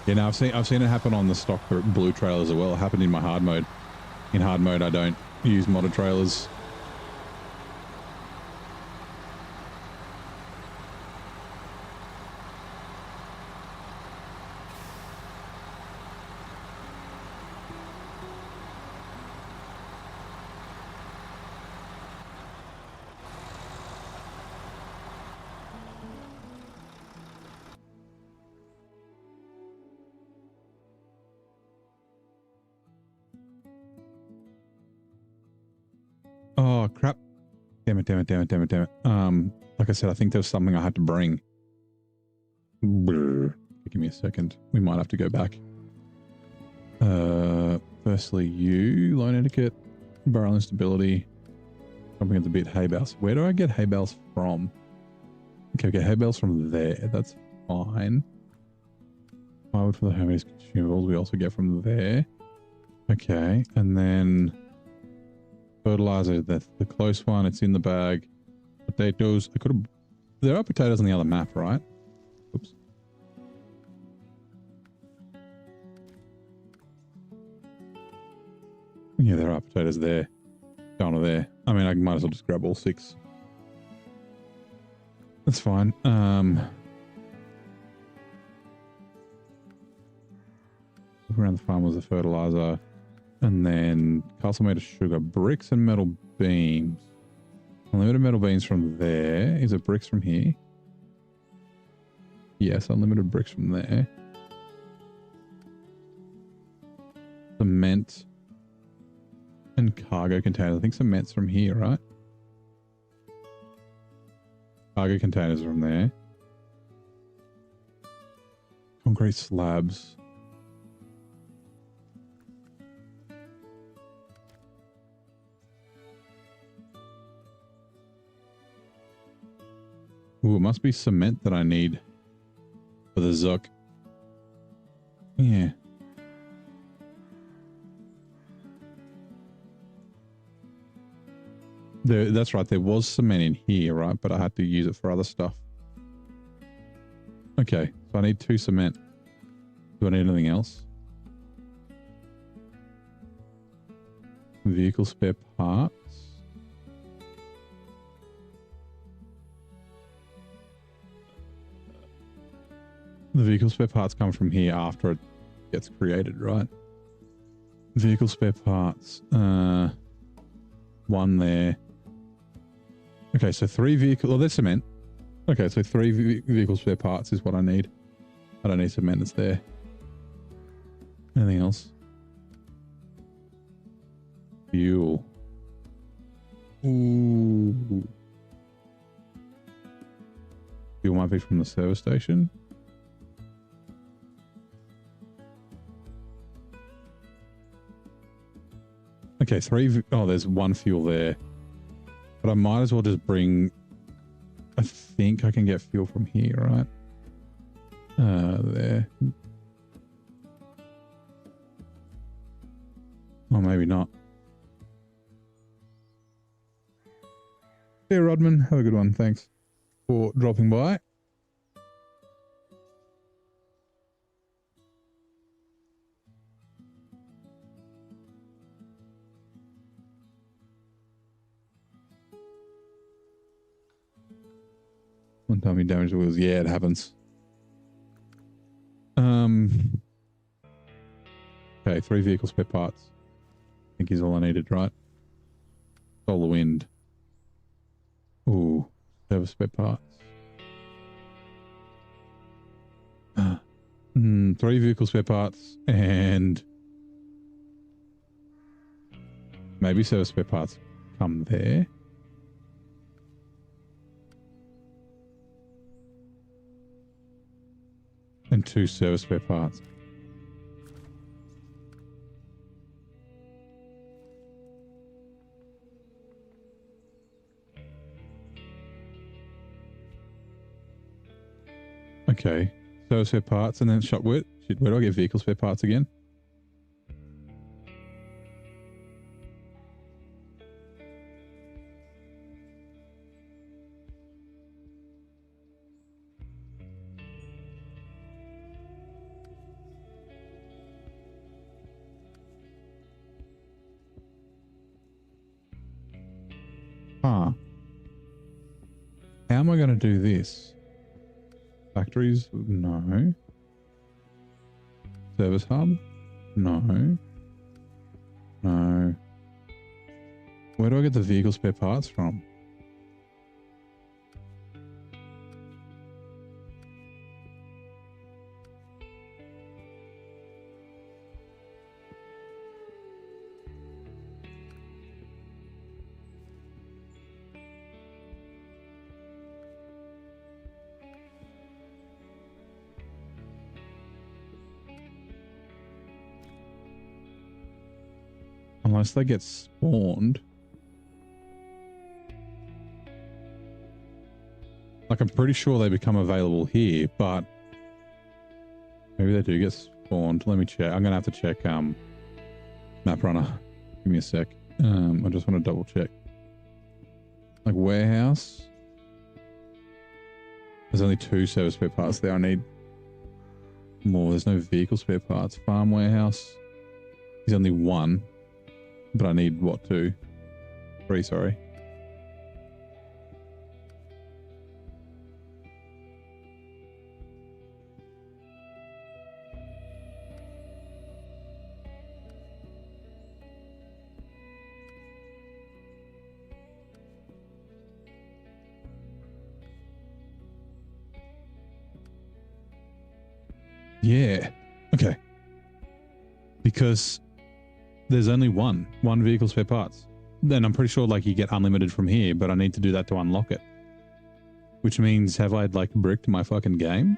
Yeah, no, I've seen it happen on the stock blue trailers as well. It happened in my hard mode. In hard mode, I don't use modded trailers. Oh, crap. Damn it. Like I said, I think there was something I had to bring. Brr. Give me a second. We might have to go back. Firstly, loan etiquette, barrel instability, jumping at the bit, hay bales. Where do I get hay bales from? Okay, hay bales from there. That's fine. Firewood for the Hermes consumables we also get from there. Okay, and then fertilizer, that's the close one. It's in the bag. Potatoes. I could have... There are potatoes on the other map, right? Oops. Yeah, there are potatoes there. Down to there. I mean, I might as well just grab all 6. That's fine. Around the farm was the fertilizer. And then castle made of sugar, bricks and metal beams. Unlimited metal beams from there. Is it bricks from here? Yes, unlimited bricks from there. Cement and cargo containers. I think cement's from here, right? Cargo containers from there. Concrete slabs. Ooh, it must be cement that I need for the Zuck. Yeah. That's right. There was cement in here, right? But I had to use it for other stuff. Okay. So I need 2 cement. Do I need anything else? Vehicle spare parts. The vehicle spare parts come from here after it gets created, right? Vehicle spare parts. 1 there. Okay, so 3 vehicle... Oh, there's cement. Okay, so 3 vehicle spare parts is what I need. I don't need cement, it's there. Anything else? Fuel. Ooh. Fuel might be from the service station. Okay, 3... Oh, there's 1 fuel there. But I might as well just bring... I think I can get fuel from here, right? There. Or maybe not. Yeah, Rodman, have a good one. Thanks for dropping by. One time you damaged the wheels. Yeah, it happens. Okay, 3 vehicle spare parts. I think is all I needed, right? Solar wind. Ooh, service spare parts. 3 vehicle spare parts and maybe service spare parts come there. And 2 service spare parts. Okay. Service spare parts and then shop where do I get vehicle spare parts again? Huh. How am I going to do this? Factories? No. Service hub? No. No. Where do I get the vehicle spare parts from? Unless they get spawned. Like, I'm pretty sure they become available here, but maybe they do get spawned. Let me check. I'm going to have to check Map Runner. Give me a sec. I just want to double check. Like, warehouse. There's only 2 service spare parts there. I need more. There's no vehicle spare parts. Farm warehouse. There's only 1. But I need, what, 2? 3, sorry. Yeah. Okay. Because there's only one vehicle spare parts. Then I'm pretty sure like you get unlimited from here, but I need to do that to unlock it. Which means have I like bricked my fucking game?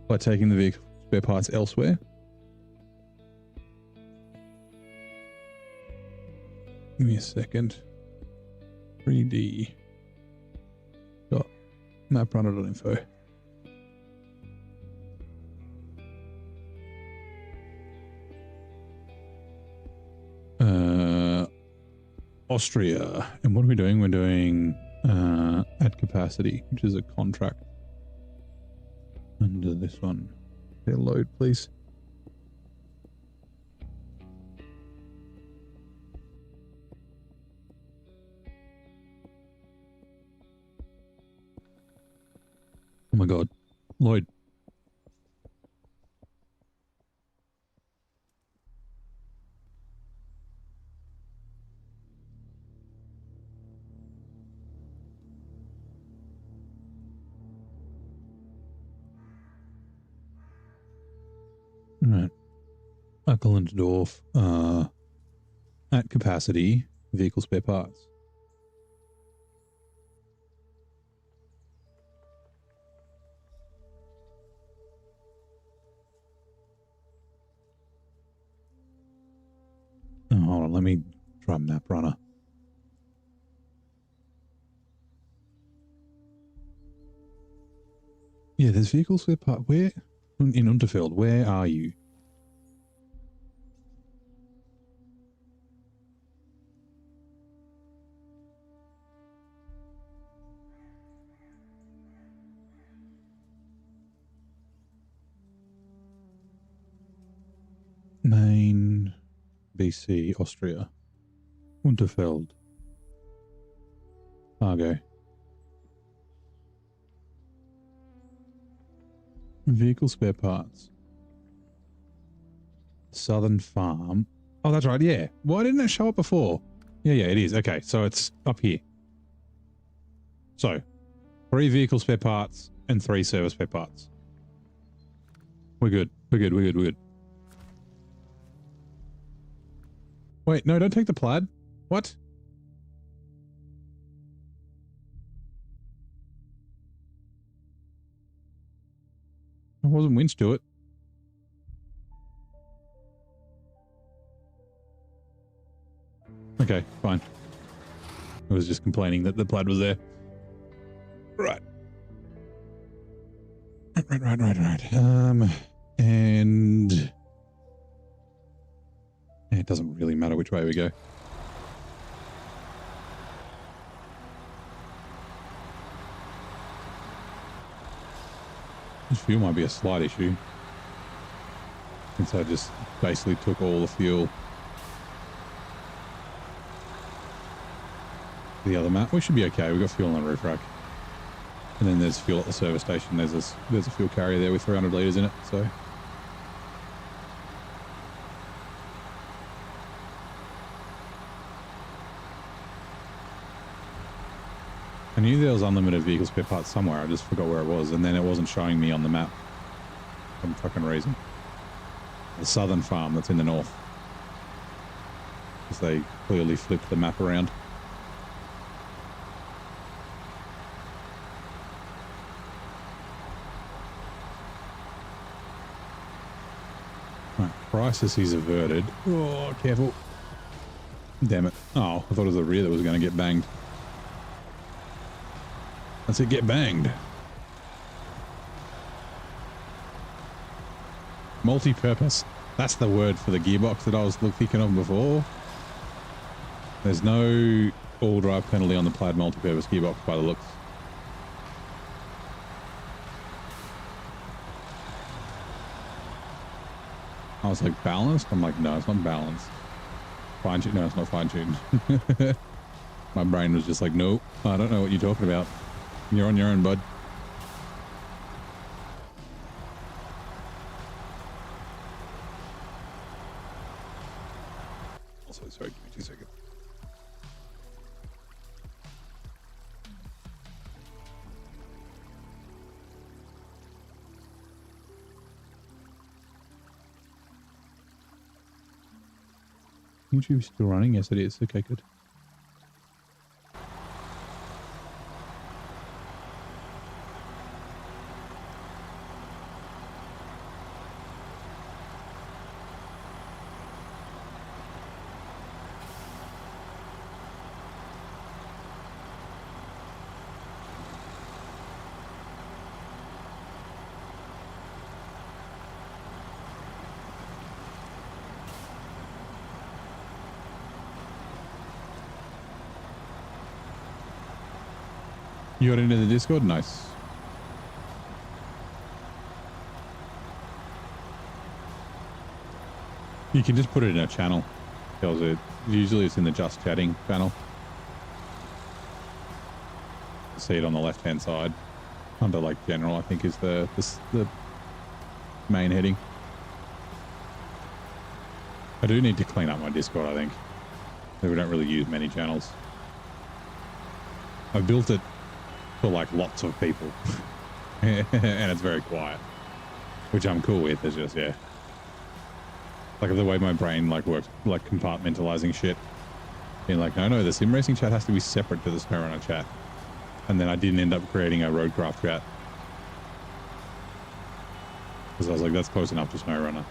By taking the vehicle spare parts elsewhere? Give me a second. 3D. Dot maprunner.info. Austria. And what are we doing? We're doing at capacity, which is a contract. Under this one. Okay, load, please. Oh my god. Lloyd. Right. Ucklandorf, at capacity, vehicle spare parts. Oh, hold on, let me try Map Runner. Yeah, there's vehicle spare part. Where? In Unterfeld, where are you? Main, BC, Austria. Unterfeld. Fargo. Vehicle spare parts. Southern Farm. Oh, that's right, yeah. Why didn't it show up before? Yeah, it is. Okay, so it's up here. So, 3 vehicle spare parts and 3 service spare parts. We're good. We're good. Wait, no, don't take the plaid. What? I wasn't winched to it. Okay, fine. I was just complaining that the plaid was there. Right. Right. And it doesn't really matter which way we go. This fuel might be a slight issue, since I just basically took all the fuel to the other map. We should be okay. We've got fuel on the roof rack. And then there's fuel at the service station. There's a fuel carrier there with 300 litres in it, so... I knew there was unlimited vehicle spare parts somewhere. I just forgot where it was, and then it wasn't showing me on the map for some fucking reason. The Southern Farm that's in the north. Because they clearly flipped the map around. Right, crisis is averted. Oh, careful. Damn it. Oh, I thought it was the rear that was going to get banged. That's it, get banged. Multi-purpose. That's the word for the gearbox that I was thinking of before. There's no all-drive penalty on the plaid multi-purpose gearbox by the looks. I was like, balanced? I'm like, no, it's not balanced. Fine tuned? No, it's not fine tuned. My brain was just like, nope, I don't know what you're talking about. You're on your own, bud. Also, sorry, give me 2 seconds. YouTube's still running? Yes, it is. Okay, good. You got into the Discord? Nice. You can just put it in a channel. Tells it. Usually it's in the just chatting channel. See it on the left hand side. Under like general, I think is the main heading. I do need to clean up my Discord, I think. We don't really use many channels. I've built it for like lots of people. And it's very quiet, which I'm cool with. It's just, yeah, like the way my brain like works, like compartmentalizing shit. Being like, no, the sim racing chat has to be separate to the SnowRunner chat. And then I didn't end up creating a roadcraft chat because I was like, that's close enough to SnowRunner.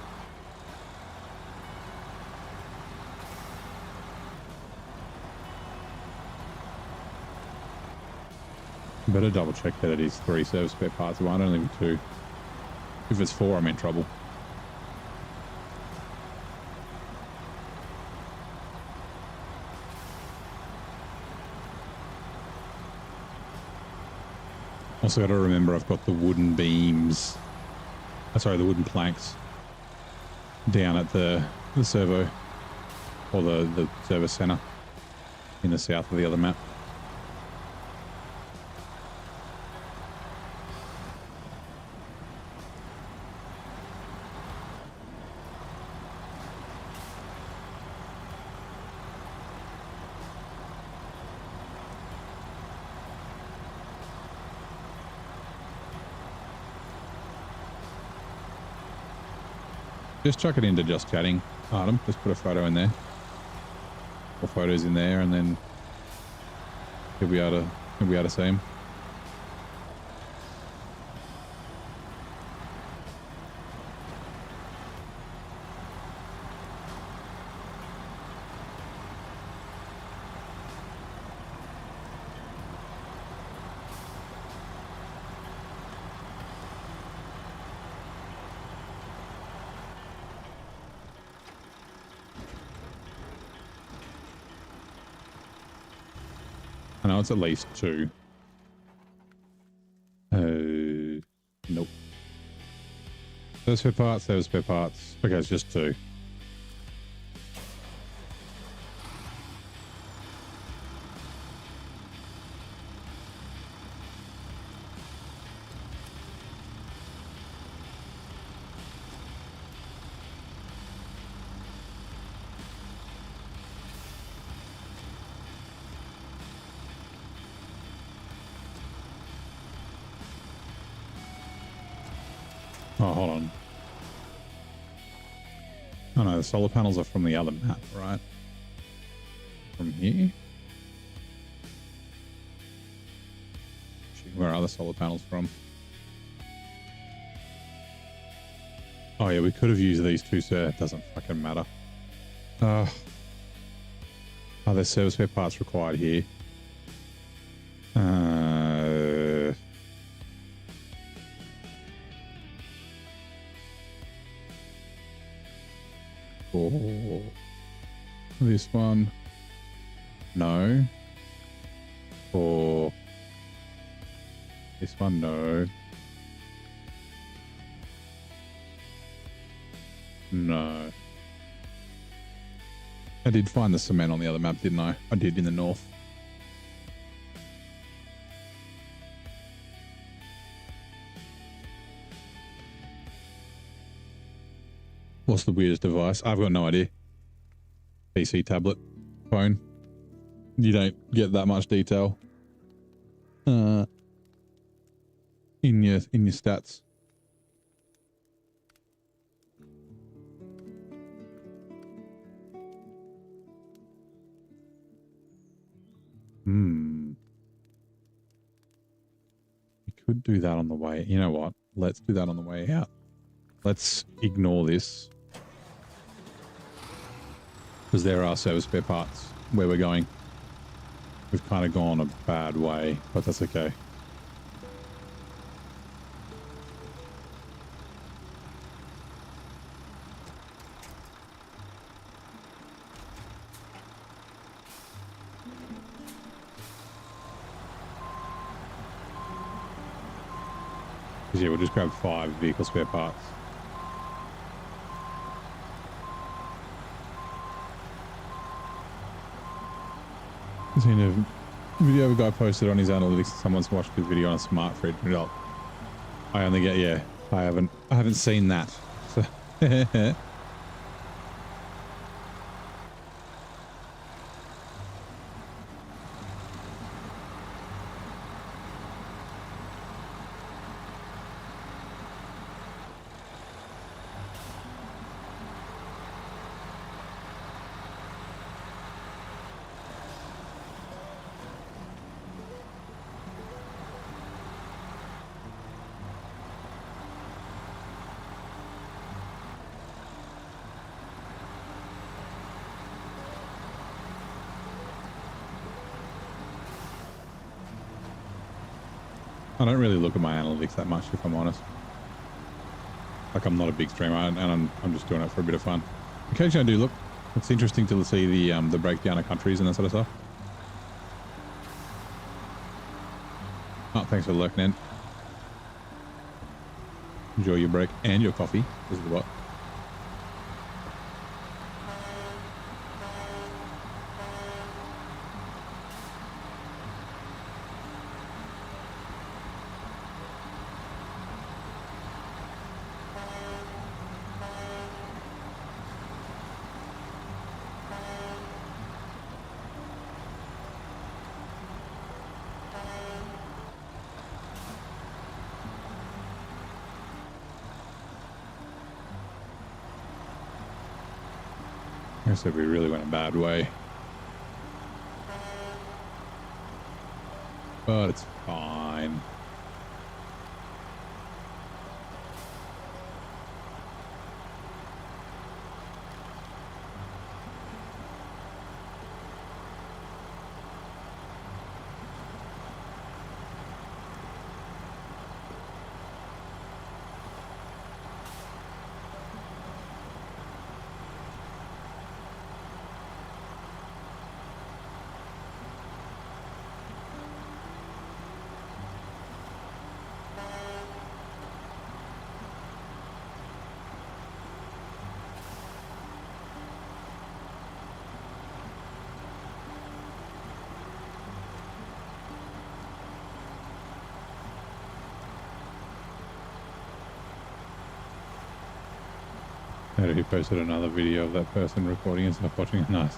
Better double check that it is 3 service spare parts. Why don't leave 2? If it's 4, I'm in trouble. Also got to remember I've got the wooden beams. Sorry, the wooden planks down at the servo or the service center in the south of the other map. Just chuck it into just chatting, Artem. Just put a photo in there, or photos in there, and then you'll be able to see them. I know it's at least 2. Nope. Those spare parts, those spare parts. Okay, it's just 2. Oh, hold on. Oh no, the solar panels are from the other map, right? From here? Where are the solar panels from? Oh yeah, we could have used these 2, sir. It doesn't fucking matter. Are there service spare parts required here? For this one, no. For this one, no. No. I did find the cement on the other map, didn't I? I did in the north. What's the weirdest device? I've got no idea. PC, tablet, phone. You don't get that much detail in your stats. We could do that on the way. You know what? Let's do that on the way out. Let's ignore this. Because there are service spare parts where we're going. We've kind of gone a bad way, but that's okay. Because yeah, we'll just grab 5 vehicle spare parts. I've seen a video a guy posted on his analytics. Someone's watched his video on a smart fridge. I only get, yeah, I haven't seen that. So I don't really look at my analytics that much, if I'm honest. Like, I'm not a big streamer, and I'm just doing it for a bit of fun. Occasionally I do look. It's interesting to see the breakdown of countries and that sort of stuff. Oh, thanks for lurking in. Enjoy your break and your coffee. This is what. I said we really went a bad way. But it's fine. He posted another video of that person recording himself watching it. Nice.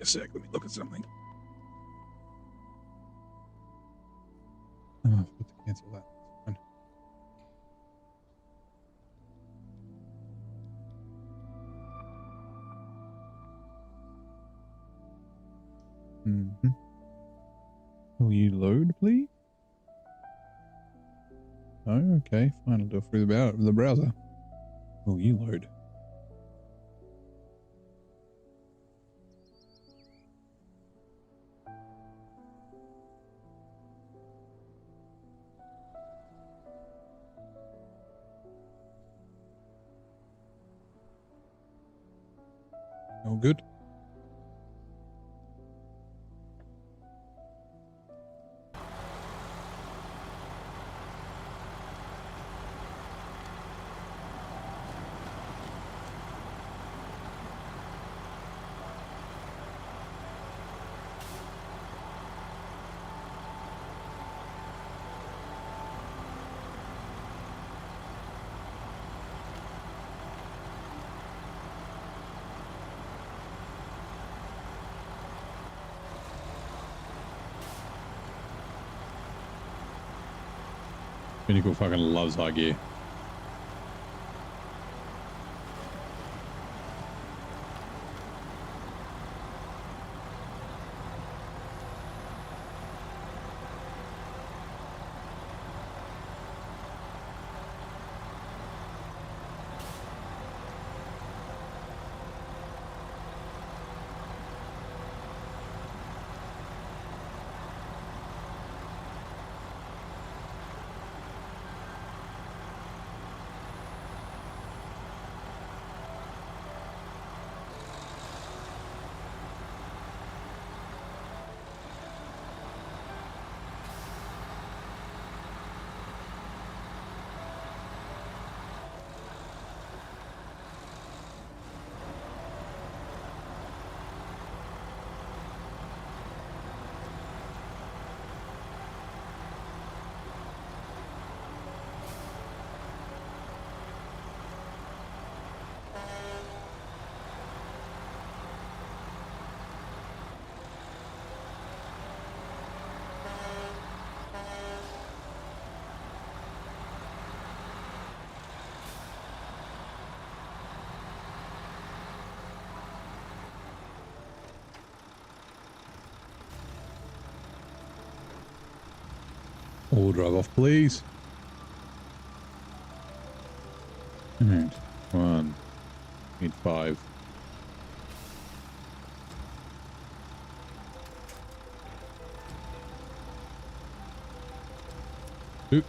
A sec, let me look at something. Oh, I forgot to cancel that. Fine. Mm-hmm. Will you load, please? Oh, okay. Fine. I'll do it through the browser. Will you load? All good. Pinnacle fucking loves high gear. All drive off, please. And 1, need 5. Oop.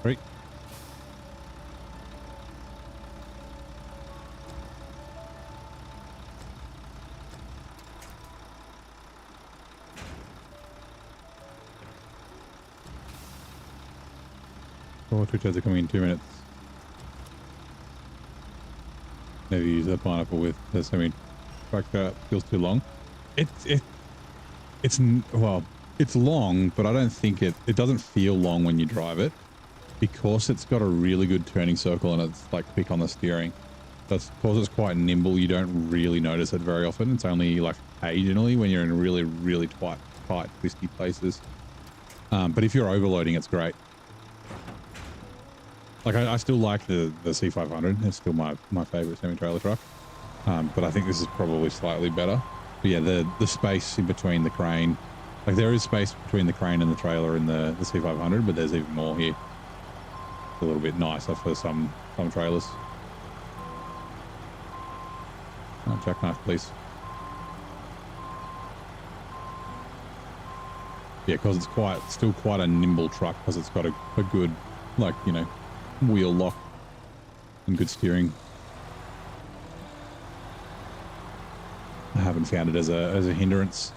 Right. Oh, Twitch ads are coming in 2 minutes. Never use that pineapple with the semi-truck. Feels too long. Well, it's long, but I don't think it doesn't feel long when you drive it because it's got a really good turning circle and it's like quick on the steering. That's because it's quite nimble. You don't really notice it very often. It's only like occasionally when you're in really, really tight, twisty places. But if you're overloading, it's great. Like I still like the C500. It's still my favorite semi-trailer truck. But I think this is probably slightly better. But yeah, the space in between the crane, like there is space between the crane and the trailer in the C500, but there's even more here. It's a little bit nicer for some trailers. Jackknife, please. Yeah, because it's still quite a nimble truck because it's got a good, like, you know, wheel lock and good steering. I haven't found it as a hindrance.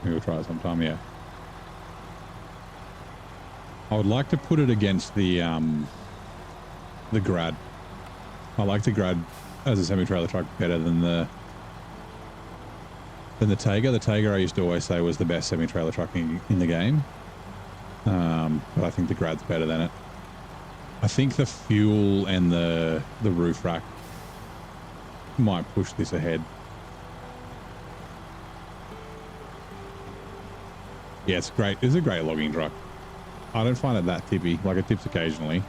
We'll try it sometime, yeah. I would like to put it against the Grad. I like the Grad as a semi-trailer truck better than the than the Tayga. The Tayga I used to always say was the best semi-trailer truck in the game. But I think the Grad's better than it. I think the fuel and the roof rack might push this ahead. Yeah, it's great. It's a great logging truck. I don't find it that tippy. Like, it tips occasionally. You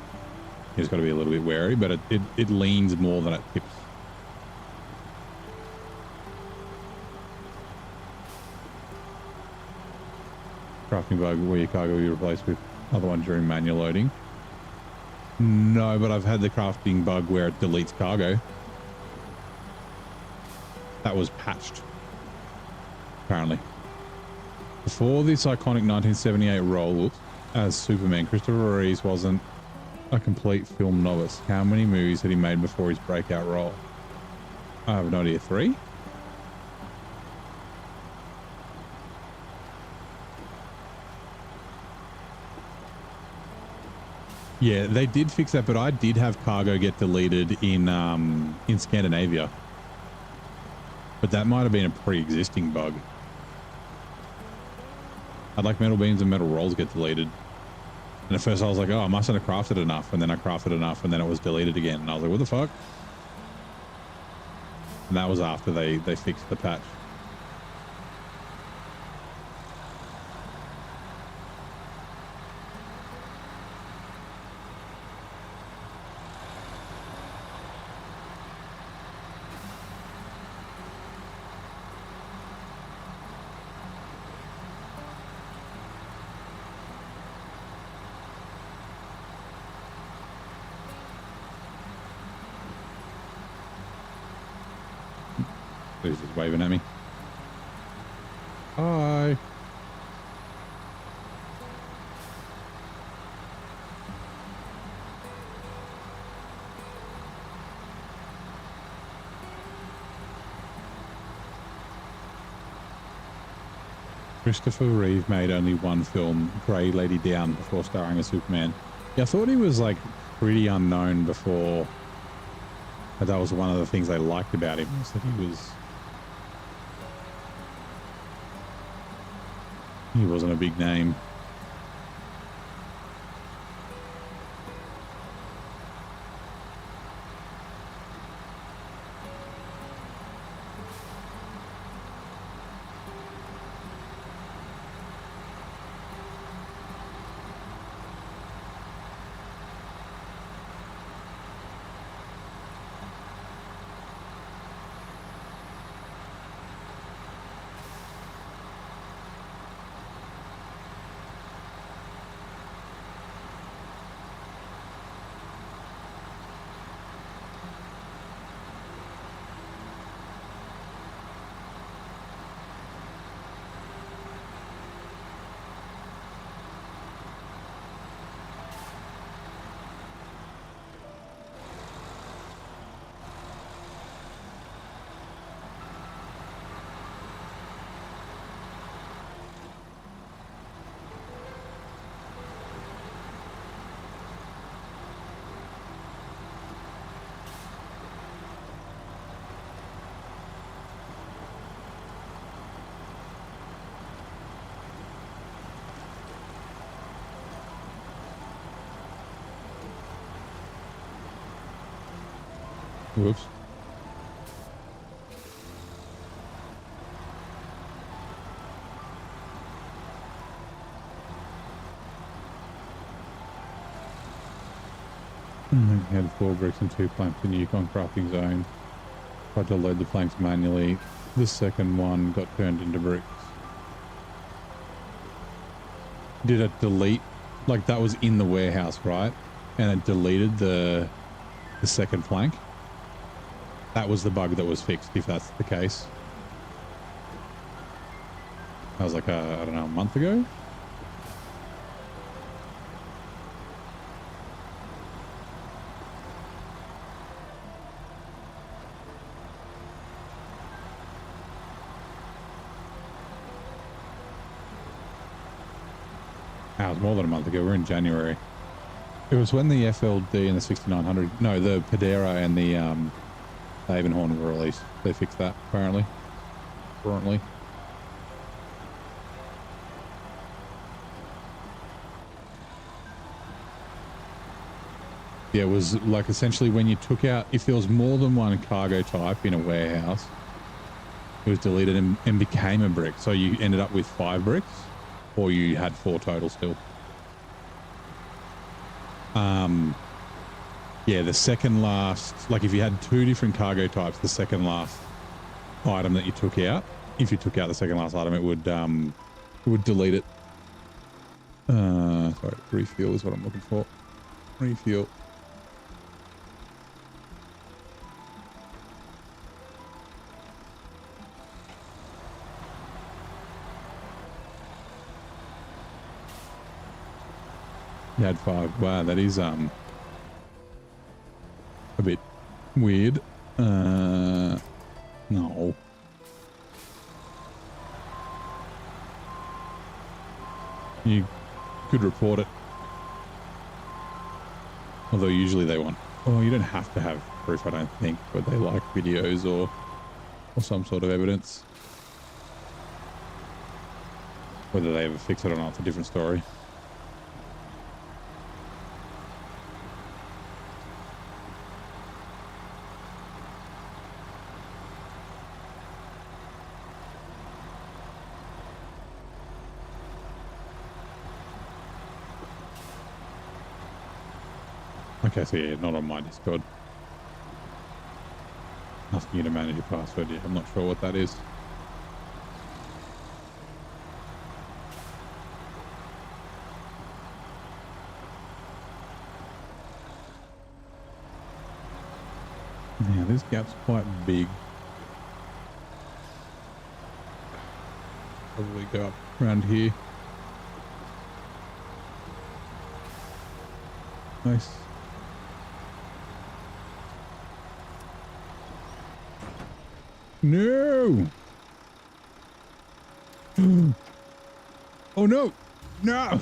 just got to be a little bit wary, but it leans more than it tips. Crafting bug where your cargo will be replaced with other one during manual loading. No, but I've had the crafting bug where it deletes cargo. That was patched, apparently. Before this iconic 1978 role as Superman, Christopher Reeves wasn't a complete film novice. How many movies had he made before his breakout role? I have no idea. 3? Yeah, they did fix that, but I did have cargo get deleted in Scandinavia. But that might have been a pre-existing bug. I'd like metal beams and metal rolls get deleted. And at first I was like, oh, I mustn't have crafted enough. And then I crafted enough and then it was deleted again. And I was like, what the fuck? And that was after they fixed the patch. He's just waving at me. Hi. Christopher Reeve made only one film, Grey Lady Down, before starring as Superman. Yeah, I thought he was like pretty unknown before. But that was one of the things I liked about him, was that he wasn't a big name. Whoops. Had 4 bricks and 2 planks in the Yukon crafting zone. Tried to load the planks manually. The second one got turned into bricks. Did it delete? Like, that was in the warehouse, right? And it deleted the second plank? That was the bug that was fixed, if that's the case. That was like, I don't know, a month ago? It was more than a month ago. We're in January. It was when the FLD and the 6900, no, the Padera and the Avonhorn were released. They fixed that, apparently. Currently. Yeah, it was like essentially when you took out, if there was more than one cargo type in a warehouse, it was deleted and became a brick. So you ended up with 5 bricks, or you had 4 total still. Yeah, the second last, like if you had 2 different cargo types, the second last item that you took out, if you took out the second last item, it would delete it. Sorry, refuel is what I'm looking for. Refuel. You had 5. Wow, that is a bit weird. No. You could report it. Although usually they want, oh, you don't have to have proof, I don't think, but they like videos or some sort of evidence. Whether they ever fix it or not, it's a different story. Okay, so yeah, not on my Discord. Asking you to manage your password, yeah, I'm not sure what that is. Now, this gap's quite big. Probably go up around here. Nice. No! Oh no! No!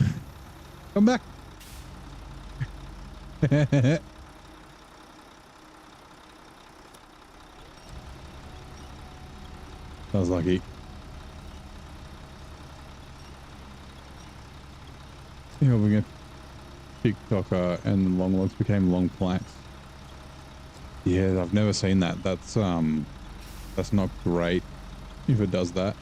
Come back! That was lucky. Yeah, we get TikToker and the long logs became long planks. Yeah, I've never seen that. That's not great if it does that.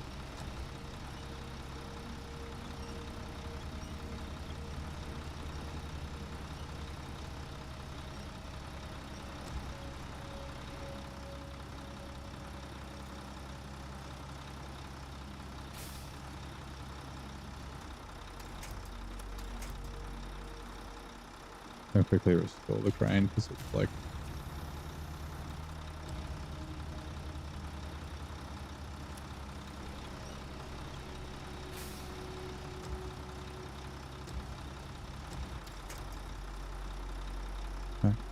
I'll quickly restore the crane because it's like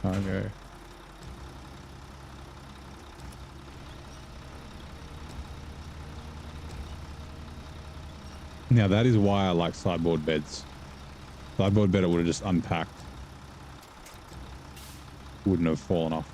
cargo. Now that is why I like sideboard beds. Sideboard bed, it would have just unpacked. Wouldn't have fallen off.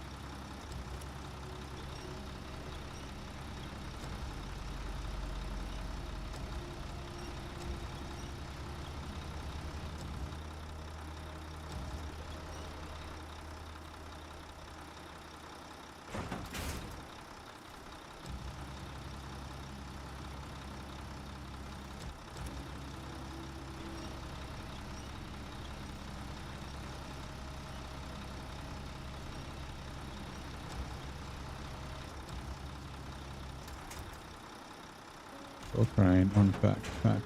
Crane on backpack.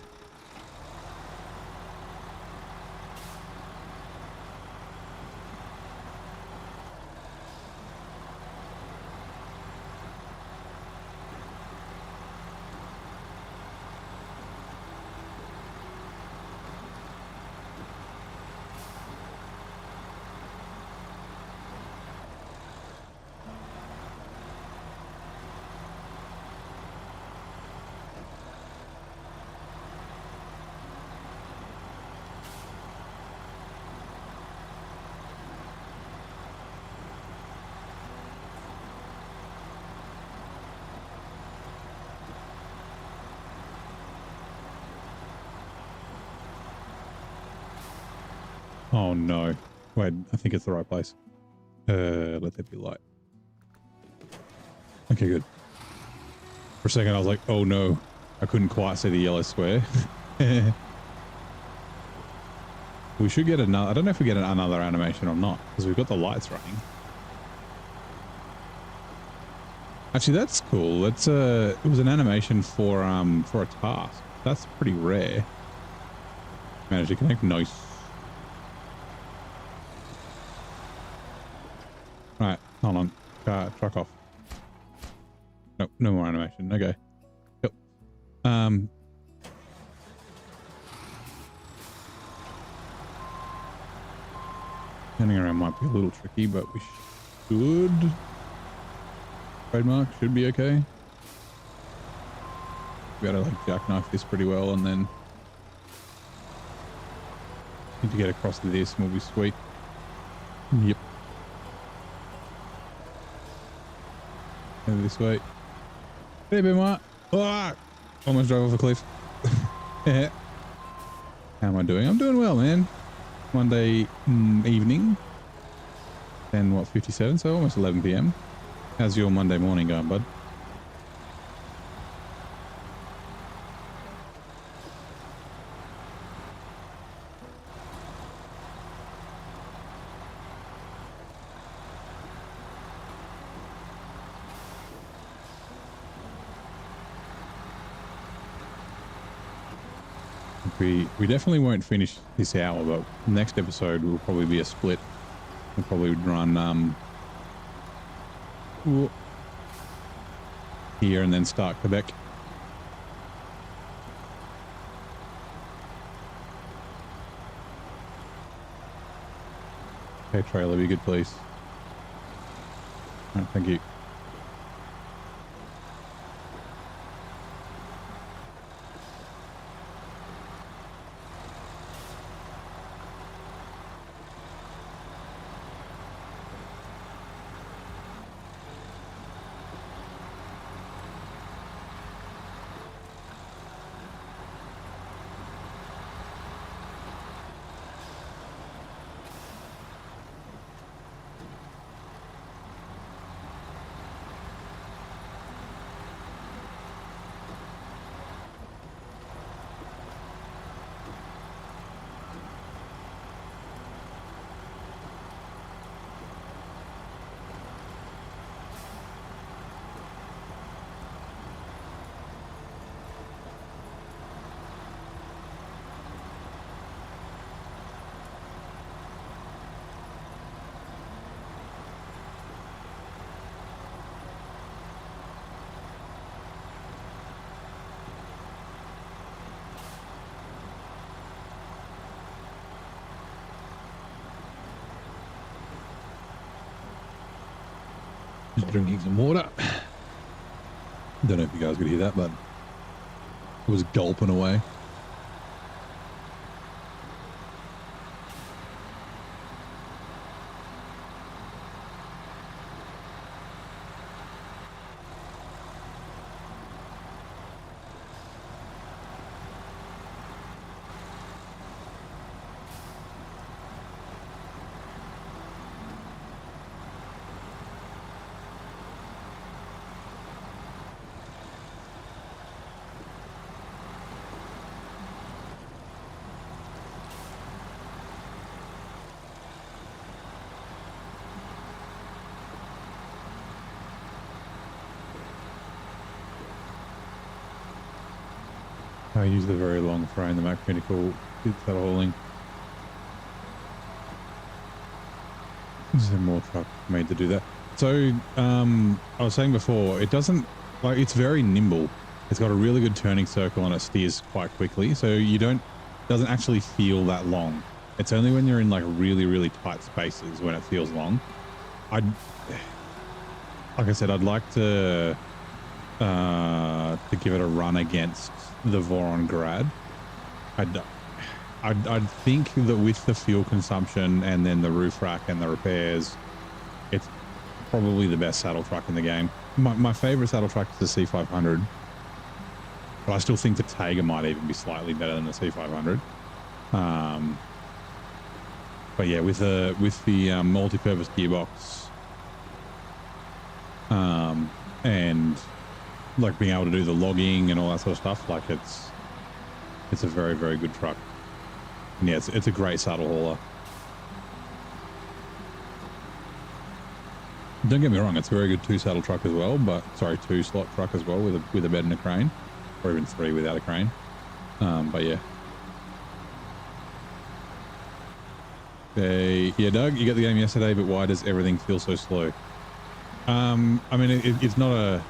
Oh no. Wait, I think it's the right place. Let there be light. Okay, good. For a second, I was like, oh no, I couldn't quite see the yellow square. We should get another, I don't know if we get another animation or not, because we've got the lights running. Actually, that's cool. That's it was an animation for a task. That's pretty rare. Managed to connect. Nice. Right, hold on. Truck off. Nope, no more animation. Okay. Yep. Turning around might be a little tricky, but we should. Trademark should be okay. We gotta like jackknife this pretty well, and then need to get across to this, and we'll be sweet. Yep. Over this way. Hey, Benoit. Ah! Almost drove off a cliff. How am I doing? I'm doing well, man. Monday evening. And what, 57? So almost 11 p.m. How's your Monday morning going, bud? We definitely won't finish this hour, but next episode will probably be a split. We'll probably run here and then start Quebec. Okay, trailer, be good, please. All right, thank you. Just drinking some water. Don't know if you guys could hear that, but it was gulping away. I use the very long frame, the Mac Pinnacle did that hauling. Is there more truck made to do that? So I was saying before, it doesn't, like, it's very nimble. It's got a really good turning circle and it steers quite quickly. So you doesn't actually feel that long. It's only when you're in like really, really tight spaces when it feels long. Like I said, I'd like to give it a run against the Voron Grad. I'd think that with the fuel consumption and then the roof rack and the repairs, it's probably the best saddle truck in the game. My favorite saddle truck is the C500, but I still think the Taiga might even be slightly better than the C500. But yeah, with the multi-purpose gearbox, and like being able to do the logging and all that sort of stuff, like it's a very, very good truck. And yeah, it's a great saddle hauler. Don't get me wrong, it's a very good two-saddle truck as well, but sorry, two-slot truck as well with a bed and a crane, or even three without a crane. But yeah. Yeah, Doug, you got the game yesterday, but why does everything feel so slow? I mean, it's not a...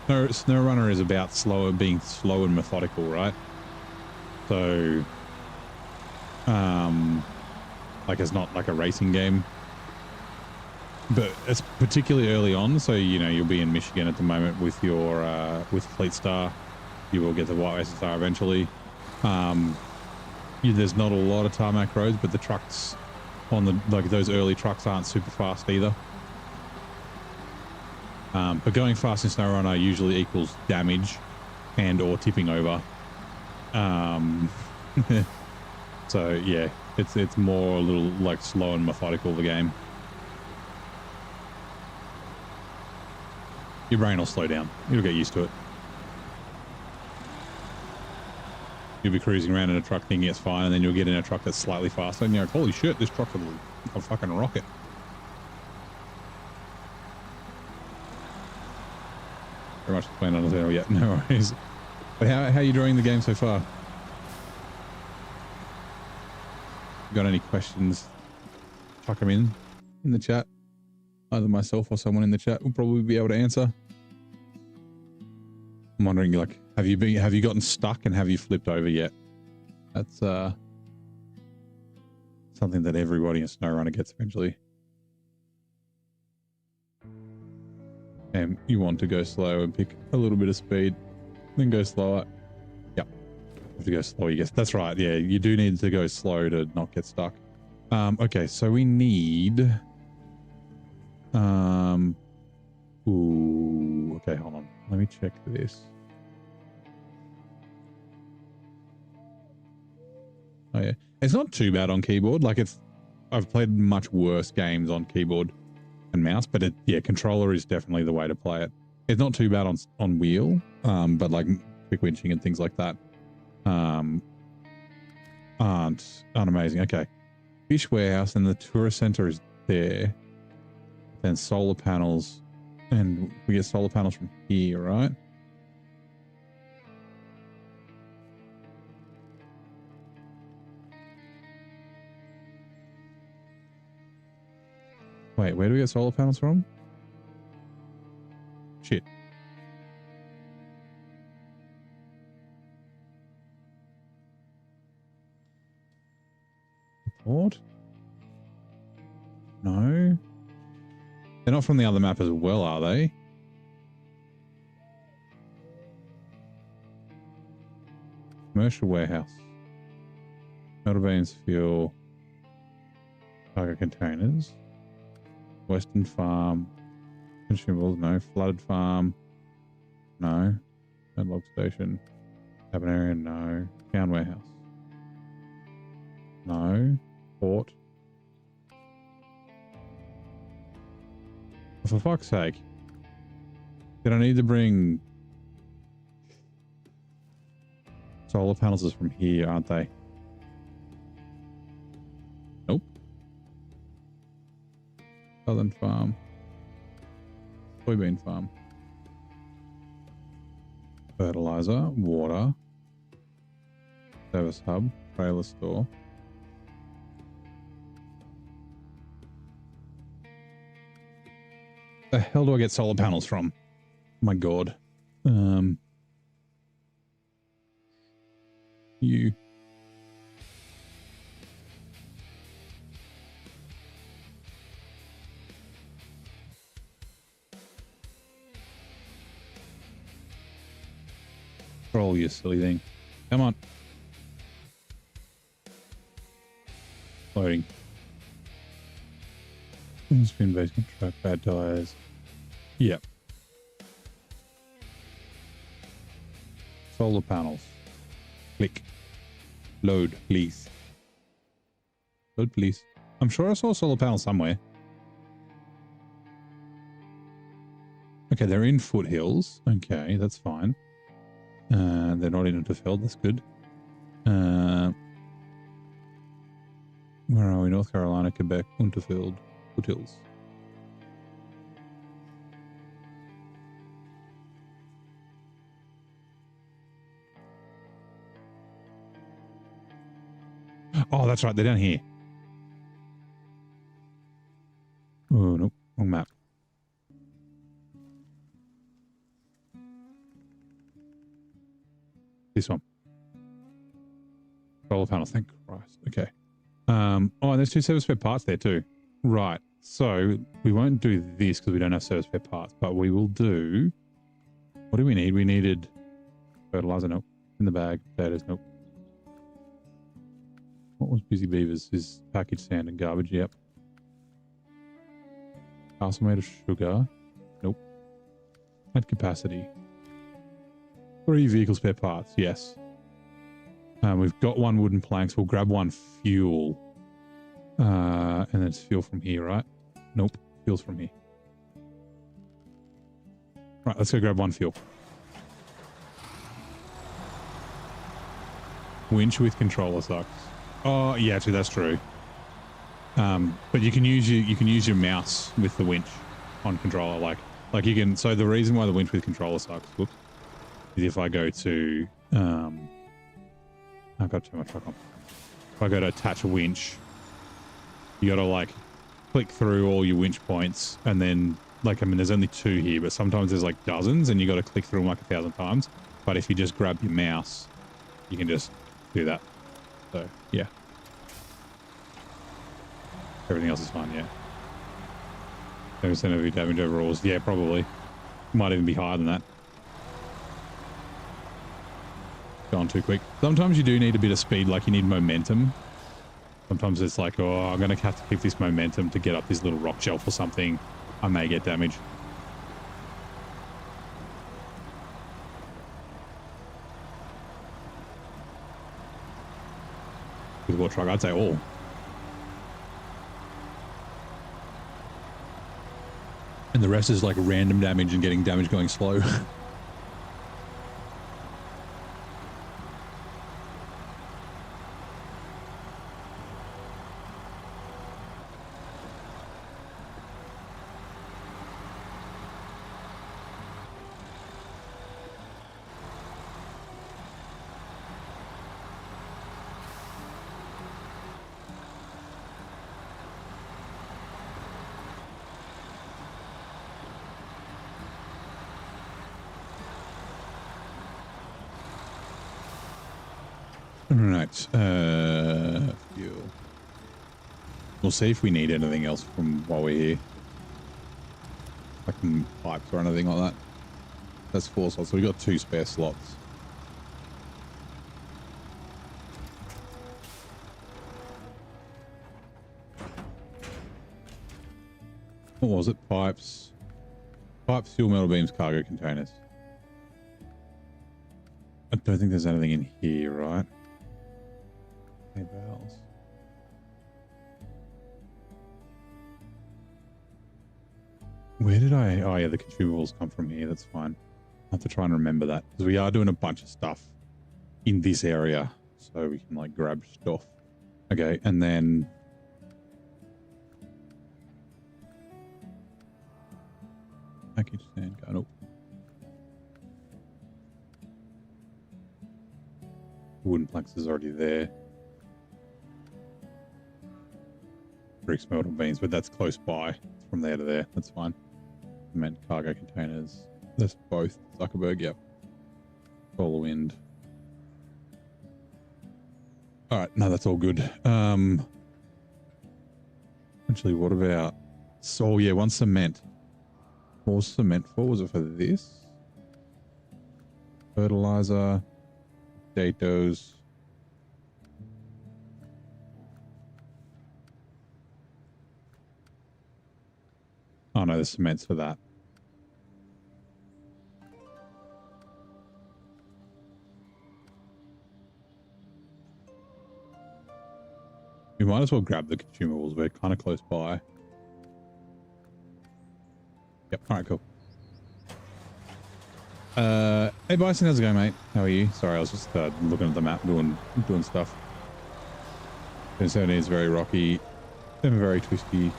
SnowRunner is about being slow and methodical, right? So, like it's not like a racing game, but it's particularly early on. So, you know, you'll be in Michigan at the moment with your, with Fleet Star. You will get the White SSR eventually. There's not a lot of tarmac roads, but the trucks on those early trucks aren't super fast either. But going fast in SnowRunner usually equals damage and or tipping over. So yeah, it's more a little like slow and methodical, the game. Your brain will slow down. You'll get used to it. You'll be cruising around in a truck thinking it's fine, and then you'll get in a truck that's slightly faster, and you're like, holy shit, this truck's a fucking rocket. Very much explained on the yet. No worries. But how are you enjoying the game so far? Got any questions? Chuck them in the chat. Either myself or someone in the chat will probably be able to answer. I'm wondering, like, have you gotten stuck and have you flipped over yet? That's something that everybody in SnowRunner gets eventually. And you want to go slow and pick a little bit of speed, then go slower. Yep. You have to go slow, you guess. That's right. Yeah, you do need to go slow to not get stuck. Okay, so we need ooh, okay, hold on. Let me check this. Oh yeah. It's not too bad on keyboard. Like I've played much worse games on keyboard and mouse, but yeah, controller is definitely the way to play it. It's not too bad on wheel, but like quick winching and things like that aren't amazing. Okay, fish warehouse and the tourist center is there. Then solar panels, and we get solar panels from here, right? Wait, where do we get solar panels from? Shit. Port? No. They're not from the other map as well, are they? Commercial warehouse. Metal beans, fuel. Cargo containers. Western farm. Consumables, no. Flooded farm. No. Log station. Cabin area, no. Town warehouse. No. Port. For fuck's sake. Did I need to bring... Solar panels is from here, aren't they? Nope. Southern farm. Soybean farm. Fertilizer. Water. Service hub. Trailer store. The hell do I get solar panels from? My god. You. Roll, you silly thing. Come on. Loading. Spin base truck, bad tires. Yep. Solar panels. Click. Load, please. Load, please. I'm sure I saw a solar panel somewhere. Okay, they're in Foothills. Okay, that's fine. They're not in Unterfeld. That's good. Where are we? North Carolina, Quebec, Unterfeld, Foothills. Oh, that's right. They're down here. Oh, nope. Wrong map. This one. Solar panels. Thank Christ. Okay. Oh, and there's 2 service spare parts there too. Right. So we won't do this because we don't have service spare parts, but we will do... What do we need? We needed fertilizer. Nope. In the bag. Potatoes. Nope. What was Busy Beavers? Is packaged sand and garbage. Yep. Castle made of sugar. Nope. Add capacity. 3 vehicle spare parts. Yes. We've got 1 wooden planks. We'll grab 1 fuel. And then it's fuel from here, right? Nope. Fuel's from here. Right, let's go grab 1 fuel. Winch with controller sucks. Oh, yeah, actually, that's true. But you can use your mouse with the winch on controller. Like you can. So the reason why the winch with controller sucks, whoops, is if I go to I've got too much truck on. If I go to attach a winch, you got to like click through all your winch points, and then like, I mean, there's only 2 here, but sometimes there's like dozens, and you got to click through them like 1,000 times. But if you just grab your mouse, you can just do that. So yeah, everything else is fine. Yeah, 10% of your damage overall. Yeah, probably might even be higher than that. Gone too quick. Sometimes you do need a bit of speed, like you need momentum. Sometimes it's like, oh, I'm going to have to keep this momentum to get up this little rock shelf or something. I may get damage. With what truck? I'd say all. And the rest is like random damage and getting damage going slow. Right, fuel. We'll see if we need anything else from while we're here. Like some pipes or anything like that. That's 4 slots, so we've got 2 spare slots. What was it? Pipes. Pipes, fuel, metal beams, cargo containers. I don't think there's anything in here, right? Hey, valves. Where did I... Oh, yeah, the consumables come from here. That's fine. I have to try and remember that. Because we are doing a bunch of stuff in this area. So we can, like, grab stuff. Okay, and then... Package stand gun. Oh. Wooden planks is already there. Bricks, metal beams, but that's close by. It's from there to there. That's fine. Cement, cargo containers. That's both. Zuckerberg, yep. Solar wind. Alright, no, that's all good. Actually, what about... So, yeah, 1 cement. What was cement for? Was it for this? Fertilizer. Potatoes. Oh no, the cement's for that. We might as well grab the consumables. We're kind of close by. Yep. All right, cool. Hey Bison, how's it going, mate? How are you? Sorry, I was just looking at the map, doing stuff. 17 is very rocky, and very twisty.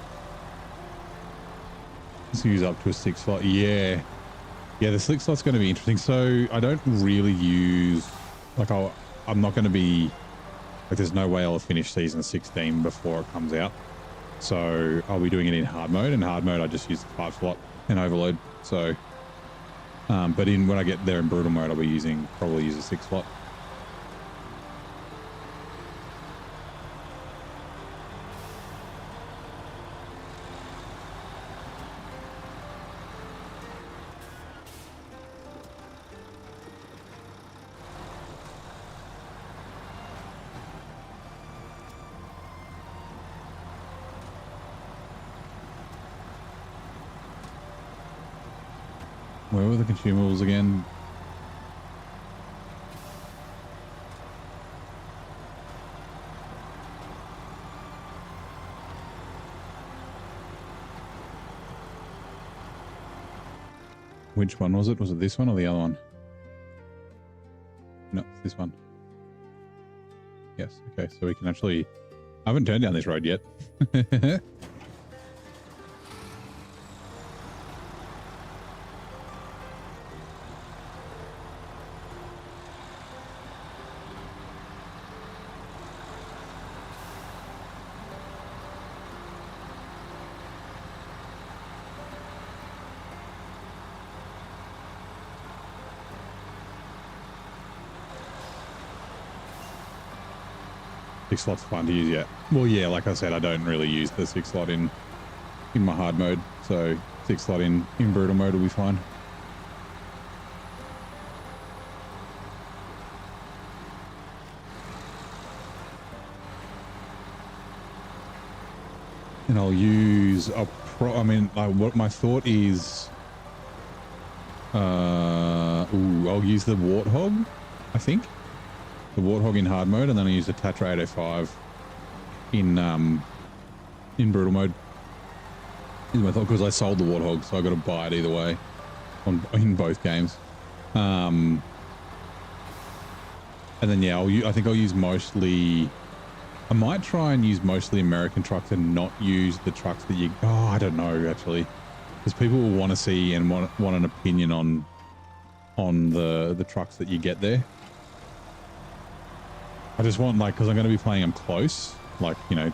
Let's use up to a 6 slot. Yeah, the 6 slot's going to be interesting. So I don't really use like I'm not going to be like. There's no way I'll finish season 16 before it comes out. So I'll be doing it in hard mode. In hard mode, I just use the 5 slot and overload. So. But when I get there in brutal mode, I'll be probably use a 6 slot. Where were the consumables again? Which one was it? Was it this one or the other one? No, it's this one. Yes. Okay, so we can actually... I haven't turned down this road yet. 6 slots fun to use yet. Well, yeah, like I said, I don't really use the 6 slot in my hard mode, so 6 slot in brutal mode will be fine. And I'll use what my thought is, I'll use the Warthog, I think. The Warthog in hard mode, and then I use the Tatra 805 in brutal mode. Is my thought, because I sold the Warthog, so I got to buy it either way in both games. And then yeah, I think I'll use mostly. I might try and use mostly American trucks and not use the trucks that you. Oh, I don't know actually, because people will want to see and want an opinion on the trucks that you get there. I just want, like, because I'm going to be playing them close, like, you know,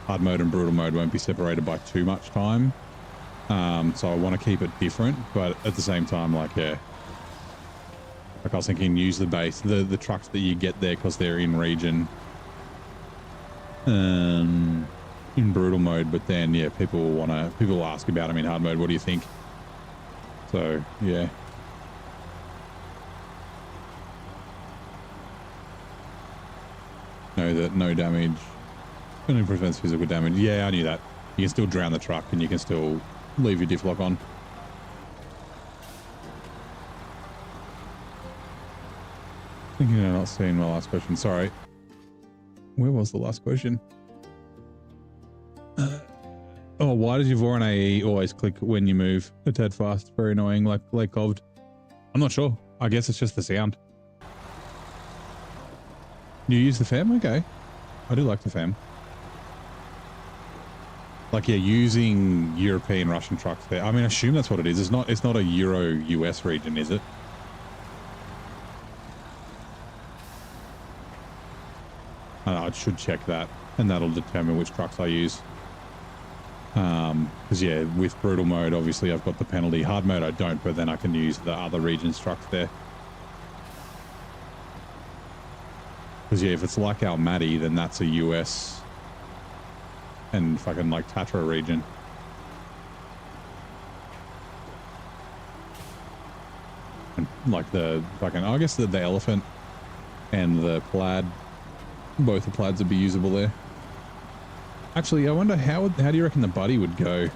hard mode and brutal mode won't be separated by too much time. So I want to keep it different, but at the same time, like, yeah, like I was thinking, use the base, the trucks that you get there because they're in region, in brutal mode. But then, yeah, people will ask about them in hard mode. What do you think? So, yeah. Know that no damage only prevents physical damage. Yeah, I knew that. You can still drown the truck and you can still leave your diff lock on. Thinking I'm not seeing my last question. Sorry. Where was the last question? Oh, why does your Voron AE always click when you move a tad fast? Very annoying, like Coved. I'm not sure. I guess it's just the sound. You use the FAM? Okay. I do like the FAM. Like, yeah, using European Russian trucks there. I mean, I assume that's what it is. It's not a Euro US region, is it? I should check that, and that'll determine which trucks I use. Because yeah, with brutal mode, obviously I've got the penalty. Hard mode I don't, but then I can use the other region's trucks there. Because yeah, if it's like Almaty, then that's a US and fucking like Tatra region. And like the fucking, I guess the elephant and the plaid, both the plaids would be usable there. Actually, I wonder how do you reckon the buddy would go?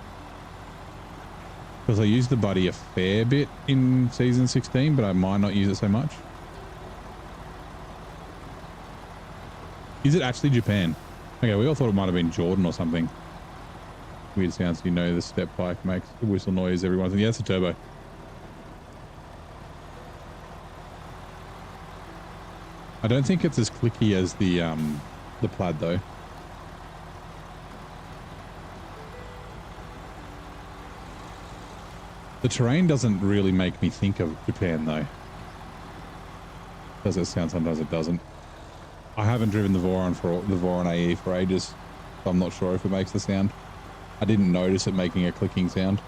Because I used the buddy a fair bit in season 16, but I might not use it so much. Is it actually Japan? Okay, we all thought it might have been Jordan or something. Weird sounds. You know the step bike makes the whistle noise. Everyone's yeah, it's a turbo. I don't think it's as clicky as the Plaid though. The terrain doesn't really make me think of Japan though. Does it sound? Sometimes it doesn't. I haven't driven the Voron AE for ages, so I'm not sure if it makes the sound. I didn't notice it making a clicking sound.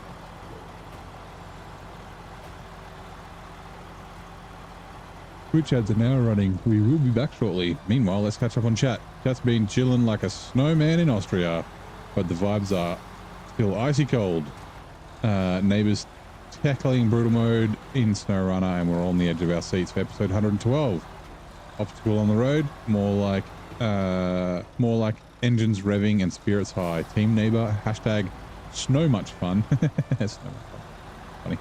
Twitch ads are now running. We will be back shortly. Meanwhile, let's catch up on chat. Chat's been chilling like a snowman in Austria, but the vibes are still icy cold. Neighbors tackling brutal mode in SnowRunner, and we're on the edge of our seats for episode 112. Obstacle on the road, more like engines revving and spirits high. Team neighbor, hashtag snow much fun. Snow much fun. Funny.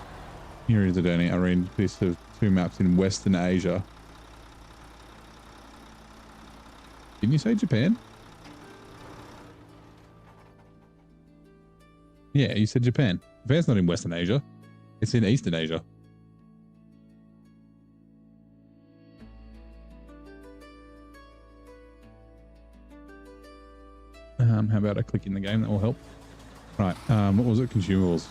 Here is a donate. I read this of 2 maps in Western Asia. Didn't you say Japan? Yeah, you said Japan. Japan's not in Western Asia. It's in Eastern Asia. How about I click in the game? That will help. Right. What was it? Consumables.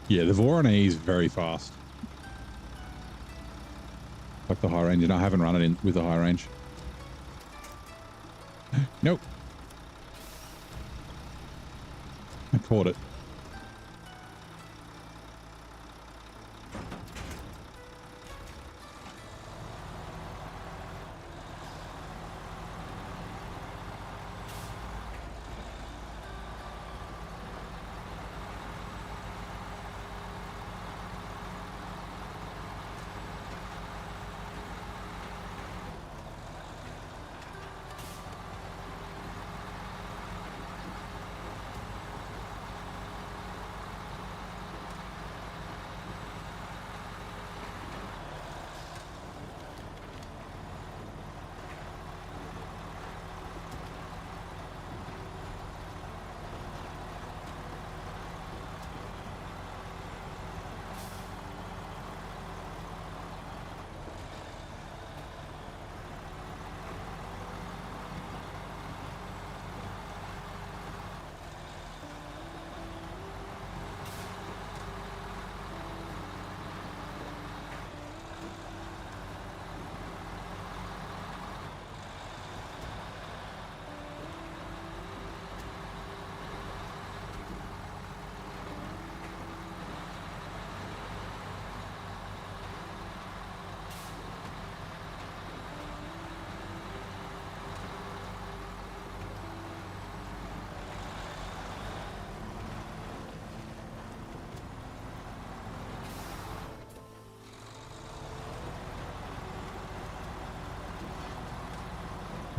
Yeah, the Voron E is very fast. Like the high range, and I haven't run it in with the high range. Nope. I caught it.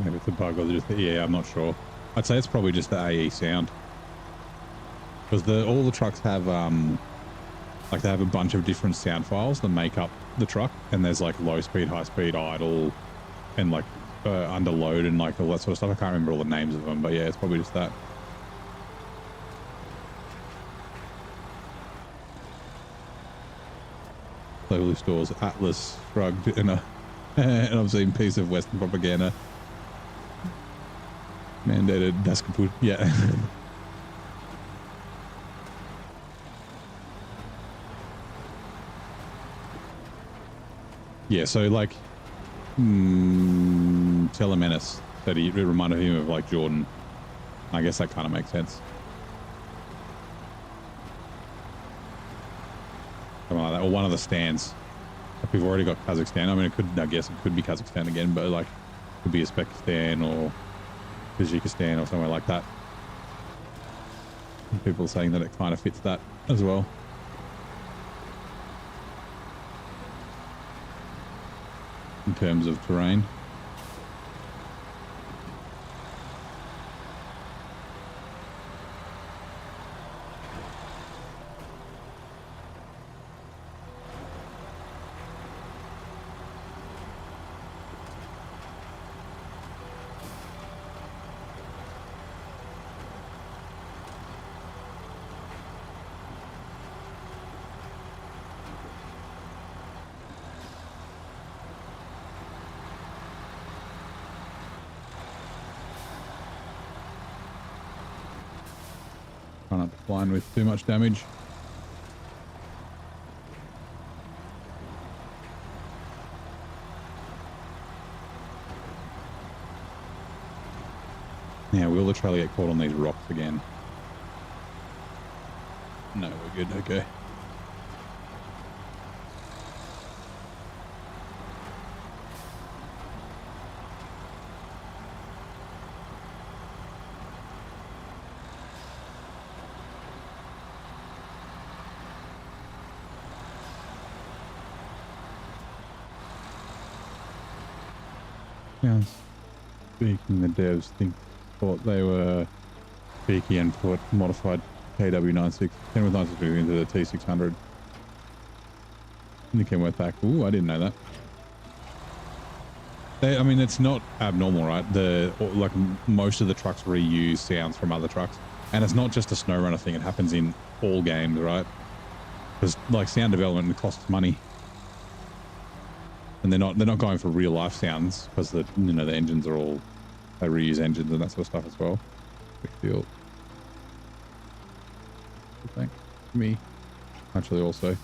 Maybe it's a bug or just yeah, I'm not sure. I'd say it's probably just the AE sound, because all the trucks have like they have a bunch of different sound files that make up the truck, and there's like low speed, high speed, idle, and like under load and like all that sort of stuff. I can't remember all the names of them, but yeah, it's probably just that. Locally stores Atlas shrugged in a an obscene piece of Western propaganda. Mandated das kaputt. Yeah. Yeah, so like Telemenace said it reminded him of like Jordan. I guess that kind of makes sense. Something like that. Or one of the stands. Like we've already got Kazakhstan. I mean, I guess it could be Kazakhstan again, but like it could be Uzbekistan or Tajikistan or somewhere like that. And people are saying that it kind of fits that as well. In terms of terrain. Try not to blind with too much damage. Now, will the trailer get caught on these rocks again? No, we're good. Okay. Yeah. Speaking, the devs thought they were peaky and put modified KW96 10 with 96 into the T600. And it came back. Ooh, I didn't know that. I mean, it's not abnormal, right? Like most of the trucks reuse sounds from other trucks, and it's not just a SnowRunner thing. It happens in all games, right? Because like sound development costs money, and they're not going for real life sounds because the engines are all, they reuse engines and that sort of stuff as well. Big deal. Thanks. Me. Actually, also.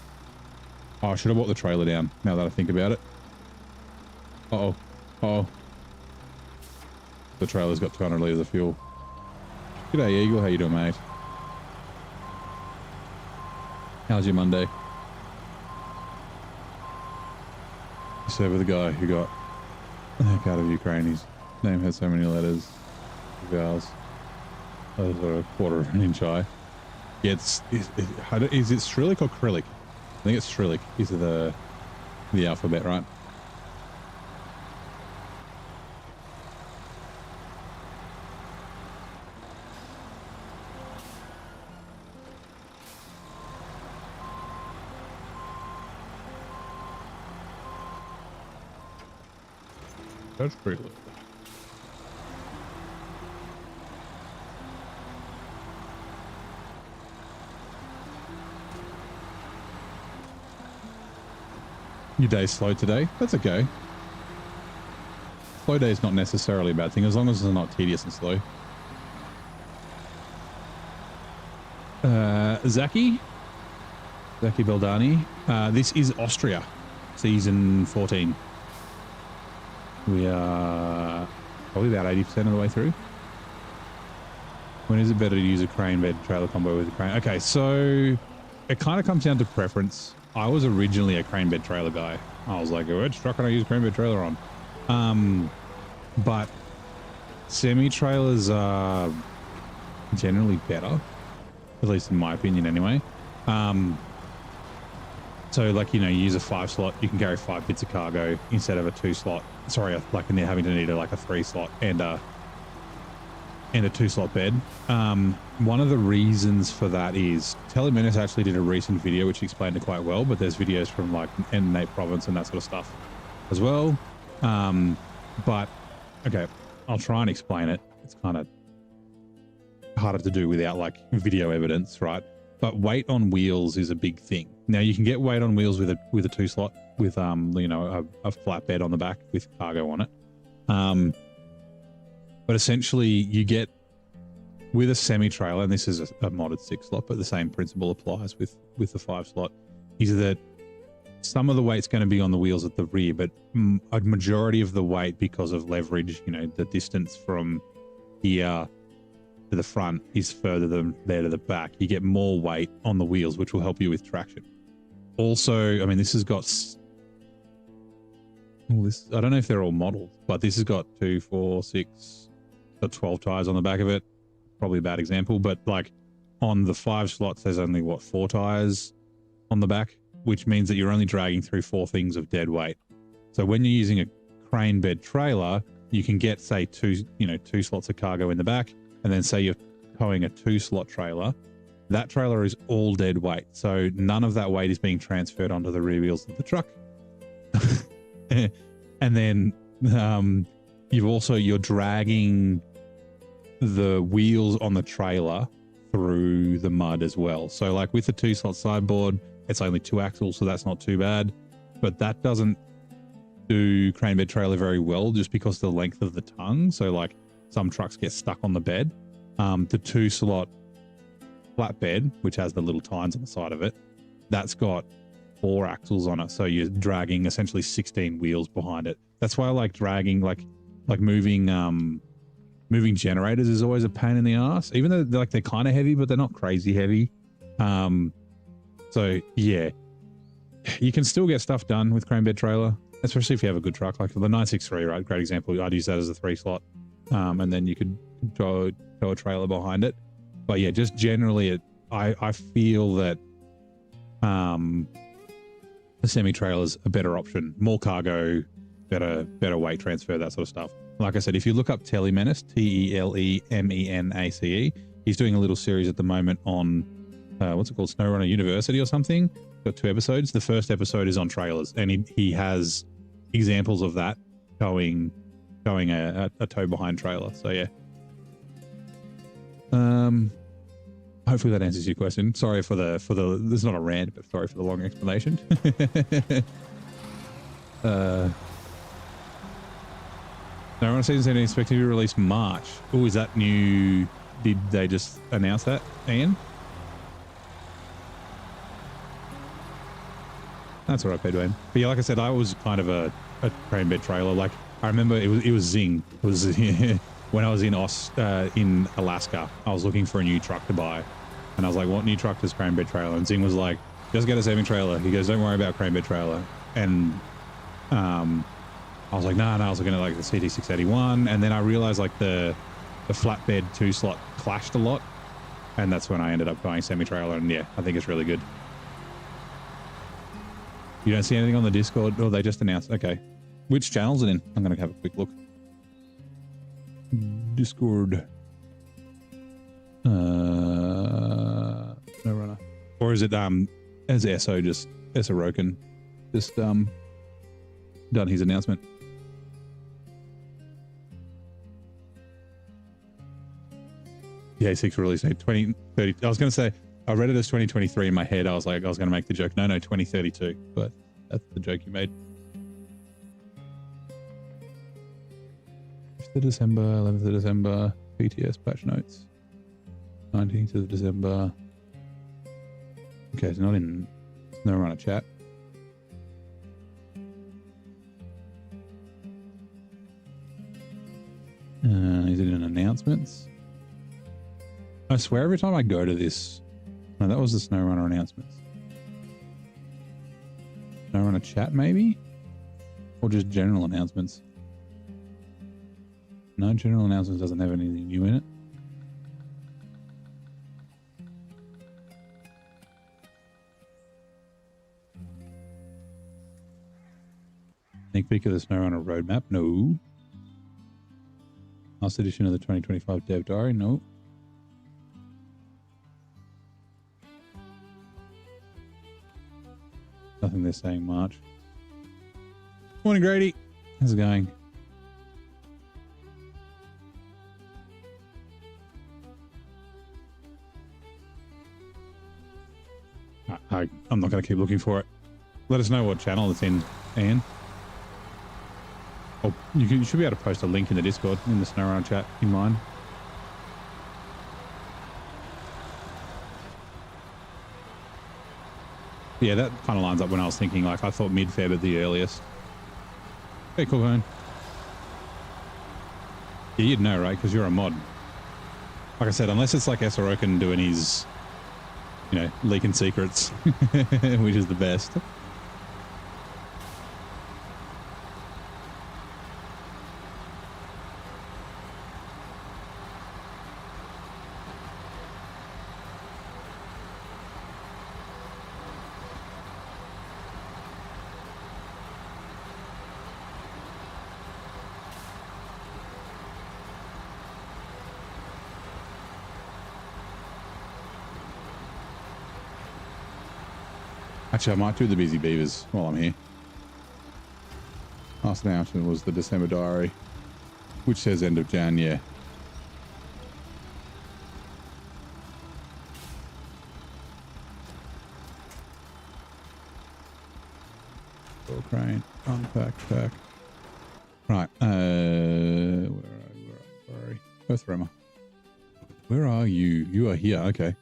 Oh, I should have brought the trailer down now that I think about it. Uh-oh. Uh-oh. The trailer's got 200 litres of fuel. G'day, Eagle. How you doing, mate? How's your Monday? You serve with a guy who got the heck out of Ukraine. His name has so many letters. Vowels. Those are a quarter of an inch high. Yeah, is it Cyrillic or Cyrillic? I think it's Cyrillic. Is the alphabet, right? That's pretty low. Your day's slow today? That's okay. Slow day is not necessarily a bad thing, as long as it's not tedious and slow. Zaki Beldani. This is Austria, season 14. We are probably about 80% of the way through. When is it better to use a crane bed trailer combo with a crane? Okay, so it kind of comes down to preference. I was originally a crane bed trailer guy. I was like, which truck can I use crane bed trailer on? But semi-trailers are generally better, at least in my opinion anyway. So like, you use a 5-slot, you can carry 5 bits of cargo instead of a 2-slot. Sorry, like and they're having to need like a 3-slot and a 2-slot bed. One of the reasons for that is Telemenace actually did a recent video which explained it quite well, but there's videos from like N8 Province and that sort of stuff as well. But okay, I'll try and explain it. It's kind of harder to do without like video evidence, right? But weight on wheels is a big thing. Now you can get weight on wheels with a 2-slot with a flat bed on the back with cargo on it. But essentially you get with a semi-trailer, and this is a modded 6-slot, but the same principle applies with the 5-slot, is that some of the weight's going to be on the wheels at the rear, but a majority of the weight, because of leverage, the distance from here to the front is further than there to the back. You get more weight on the wheels, which will help you with traction. Also, I mean, this has got... I don't know if they're all modeled, but this has got 2, 4, 6, got 12 tires on the back of it. Probably a bad example, but like on the 5 slots, there's only 4 tires on the back, which means that you're only dragging through 4 things of dead weight. So when you're using a crane bed trailer, you can get, say, 2 slots of cargo in the back, and then say you're towing a 2-slot trailer. That trailer is all dead weight, so none of that weight is being transferred onto the rear wheels of the truck. And then you're dragging the wheels on the trailer through the mud as well. So like with the 2-slot sideboard, it's only 2 axles, so that's not too bad. But that doesn't do crane bed trailer very well just because of the length of the tongue. So like some trucks get stuck on the bed. The 2-slot flatbed, which has the little tines on the side of it, that's got 4 axles on it. So you're dragging essentially 16 wheels behind it. That's why I like dragging, like moving generators is always a pain in the ass, even though they're kind of heavy, but they're not crazy heavy. So yeah, you can still get stuff done with crane bed trailer, especially if you have a good truck, like the 963, right? Great example. I'd use that as a 3 slot. And then you could tow a trailer behind it. But yeah, just generally I feel that, the semi-trailer is a better option, more cargo, better weight transfer, that sort of stuff. Like I said, if you look up Telemenace, Telemenace, he's doing a little series at the moment on, what's it called, SnowRunner University or something. Got 2 episodes. The first episode is on trailers, and he has examples of that towing a tow behind trailer. So yeah. Hopefully that answers your question. Sorry for the this is not a rant, but sorry for the long explanation. SnowRunner Season 17 expected to be released March. Oh, is that new? Did they just announce that, Ian? That's all right, Pedwayne. But yeah, like I said, I was kind of a crane bed trailer. Like I remember it was Zing. It was when I was in Alaska. I was looking for a new truck to buy, and I was like, "What new truck does crane bed trailer?" And Zing was like, "Just get a semi trailer." He goes, "Don't worry about crane bed trailer." And I was like, "No." I was looking at like the CT681, and then I realized like the flatbed 2 slot clashed a lot, and that's when I ended up buying semi trailer. And yeah, I think it's really good. You don't see anything on the Discord? Oh, they just announced. Okay. Which channel's it in? I'm going to have a quick look. Discord. SnowRunner. Or is it, as Esso Roken just, done his announcement? Yeah, 6 release date, 2030. I was going to say, I read it as 2023 in my head. I was like, I was going to make the joke. No, 2032. But that's the joke you made. 5th of December, 11th of December, PTS patch notes. 19th of December. Okay, it's not in SnowRunner chat. Is it in announcements? I swear every time I go to this... No, that was the SnowRunner announcements. SnowRunner chat, maybe? Or just general announcements? No, general announcements doesn't have anything new in it. Sneak peek of the SnowRunner roadmap? No. Last edition of the 2025 Dev Diary? No. Nothing they're saying March. Morning, Grady. How's it going? I'm not going to keep looking for it. Let us know what channel it's in, Ian. Or you should be able to post a link in the Discord, in the SnowRunner chat, in mine. Yeah, that kind of lines up when I was thinking, like, I thought mid-Feb at the earliest. Hey, cool, man. Yeah, you'd know, right? Because you're a mod. Like I said, unless it's like Sorokin doing his, you know, leaking secrets, which is the best. Actually, I might do the Busy Beavers while I'm here. Last announcement was the December diary, which says end of Jan, yeah. Door crane, unpack, pack. Right, where are you? Earth Rema. Where are you? You are here, okay.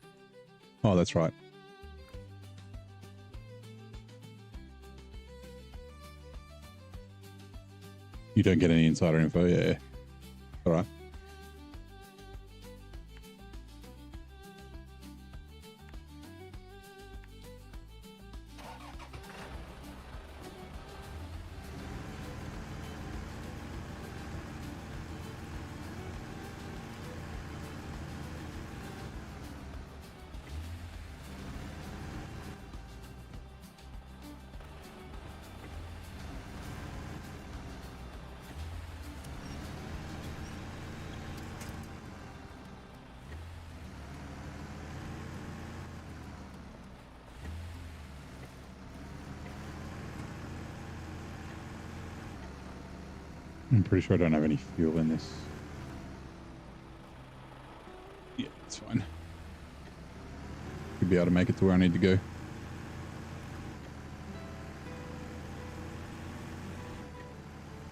Oh, that's right. You don't get any insider info, yeah. All right. I'm pretty sure I don't have any fuel in this. Yeah, it's fine. Should be able to make it to where I need to go.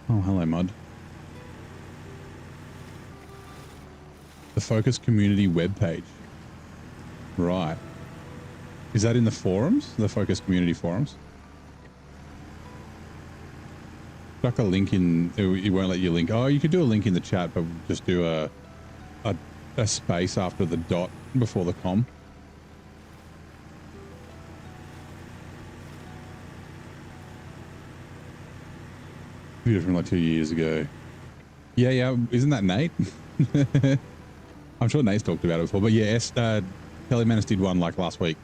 Oh, hello, Mud. The Focus Community webpage. Right. Is that in the forums? The Focus Community forums? Stuck a link in, it won't let you link. Oh, you could do a link in the chat, but just do a space after the dot before the com. Video from like 2 years ago. Yeah, isn't that Nate? I'm sure Nate's talked about it before, but yeah, Kelly Manis did one like last week.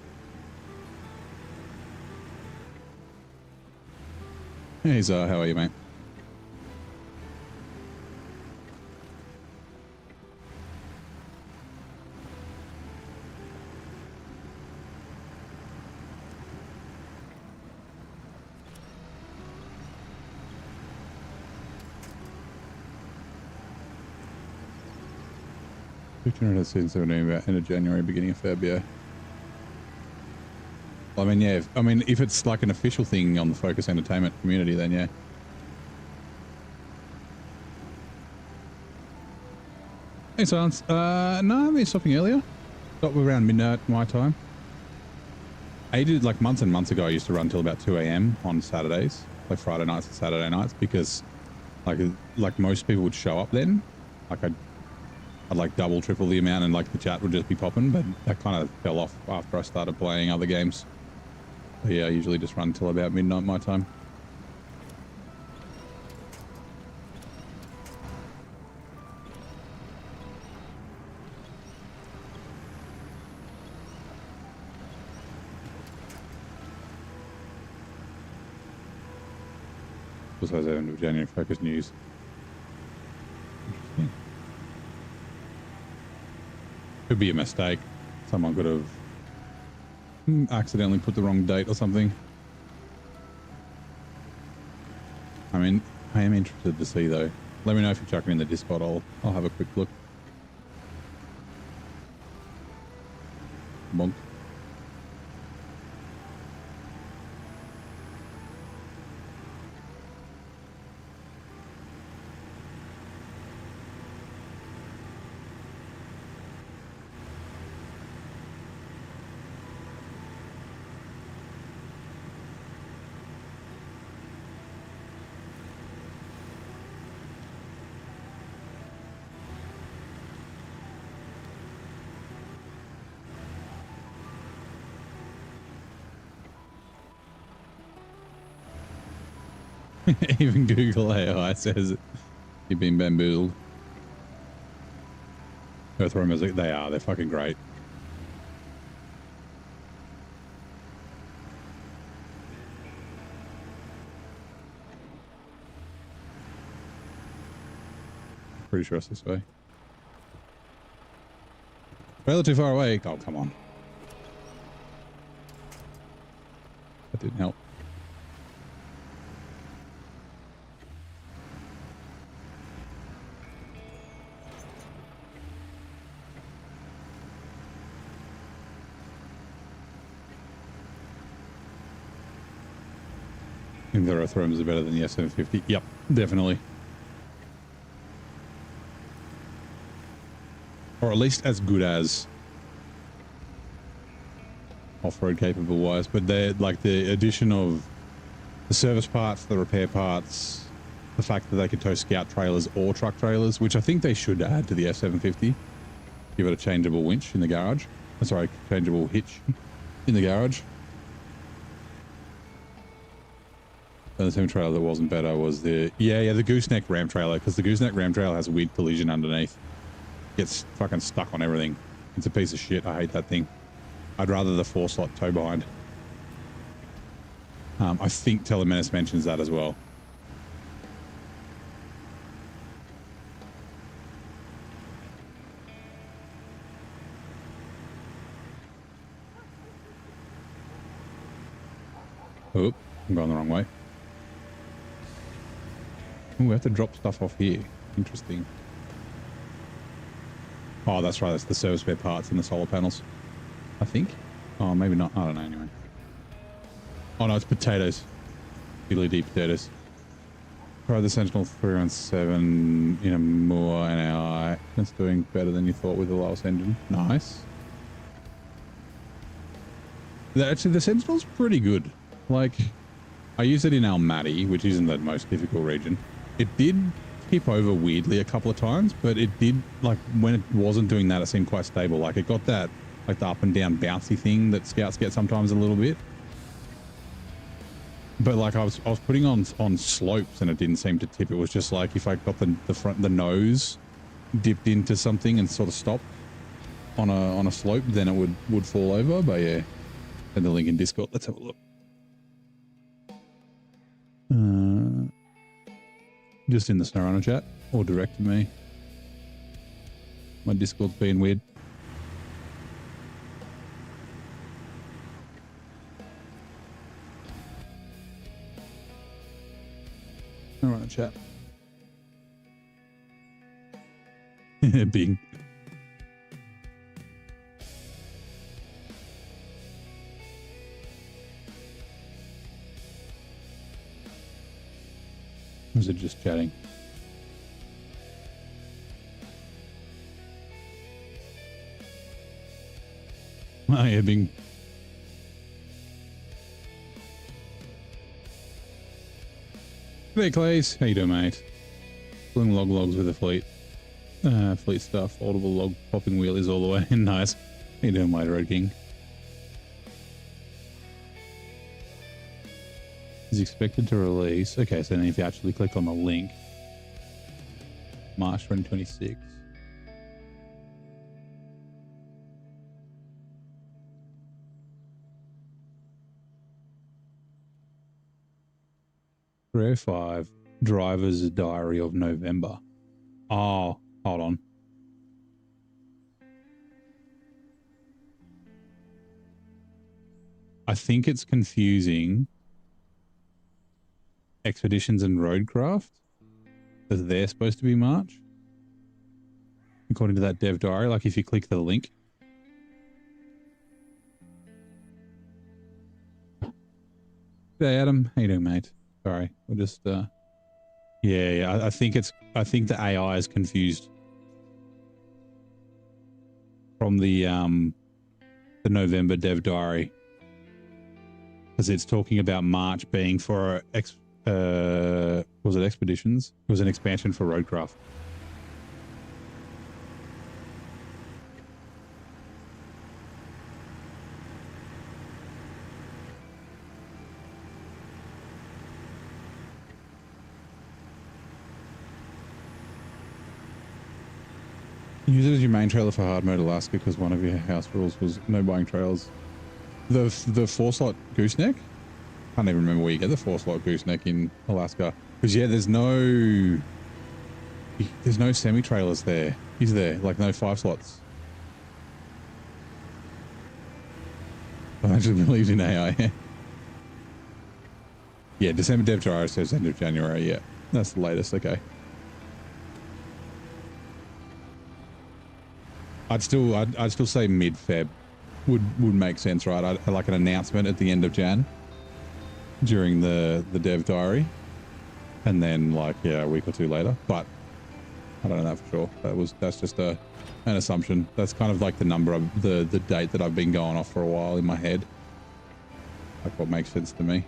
Hey, how are you, mate? Season 17 about end of January, beginning of Feb, yeah. Well, I mean, yeah. If it's like an official thing on the Focus Entertainment community, then yeah. Hey, Silence. No, I'm been stopping earlier. Stopped around midnight my time. I did like months and months ago. I used to run till about 2 a.m. on Saturdays, like Friday nights and Saturday nights, because like most people would show up then. Like I'd like double, triple the amount, and like the chat would just be popping. But that kind of fell off after I started playing other games. But yeah, I usually just run till about midnight my time. Also, end of January Focus News. Interesting. Could be a mistake. Someone could have accidentally put the wrong date or something. I mean, I am interested to see though. Let me know if you chuck it in the Discord. I'll have a quick look. Monk. Even Google AI says you've been bamboozled. Earthwormers, they're fucking great. Pretty sure it's this way. Trailer too far away. Oh, come on. That didn't help. The Earthworms are better than the S750. Yep, definitely. Or at least as good as. off-road capable wise, but they're like the addition of the service parts, the repair parts, the fact that they could tow scout trailers or truck trailers, which I think they should add to the F750. Give it a changeable winch in the garage. Sorry, changeable hitch in the garage. And the same trailer that wasn't better was the the gooseneck ram trailer, because the gooseneck ram trailer has a weird collision underneath. Gets fucking stuck on everything. It's a piece of shit. I hate that thing. I'd rather the 4-slot tow behind. I think Telemenace mentions that as well. Oh, I'm going the wrong way. Oh, we have to drop stuff off here. Interesting. Oh, that's right. That's the service spare parts and the solar panels, I think. Oh, maybe not. I don't know anyway. Oh, no, it's potatoes. LED potatoes. Try the Sentinel 317 in a Moore and AI. That's doing better than you thought with the lowest engine. Nice. Actually, the Sentinel's pretty good. Like, I used it in Almaty, which isn't the most difficult region. It did tip over weirdly a couple of times, but it did, like, when it wasn't doing that, it seemed quite stable. Like, it got that, like, the up and down bouncy thing that Scouts get sometimes a little bit. But, like, I was putting on slopes and it didn't seem to tip. It was just like if I got the nose dipped into something and sort of stopped on a slope, then it would fall over. But yeah, send the link in Discord. Let's have a look. Just in the SnowRunner chat or direct to me. My Discord's being weird. SnowRunner chat. Bing. Or is it just chatting? Oh yeah, Bing. Hey Clays, how you doing, mate? Pulling logs with the fleet. Fleet stuff, audible log popping wheelies all the way. Nice. How you doing, mate, Red King? Is expected to release. Okay, so then if you actually click on the link, March 2026. Rare 5, Driver's Diary of November. Oh, hold on. I think it's confusing Expeditions and Roadcraft, because they're supposed to be March, according to that dev diary. Like if you click the link. Hey Adam, how you doing, mate? Sorry, we're just yeah. I think the AI is confused from the November dev diary, because it's talking about March being for was it Expeditions? It was an expansion for Roadcraft. Use it as your main trailer for hard mode Alaska, because one of your house rules was no buying trailers. The 4-slot gooseneck? I can't even remember where you get the 4-slot gooseneck in Alaska. Because yeah, there's no semi-trailers there, is there? Like no 5 slots. I actually believed in AI. Yeah, December dev diary says end of January. Yeah, that's the latest. Okay. I'd still say mid-Feb would make sense, right? I'd like an announcement at the end of Jan during the dev diary, and then like a week or two later. But I don't know that for sure. That's just an assumption. That's kind of like the number of the date that I've been going off for a while in my head. like what makes sense to me.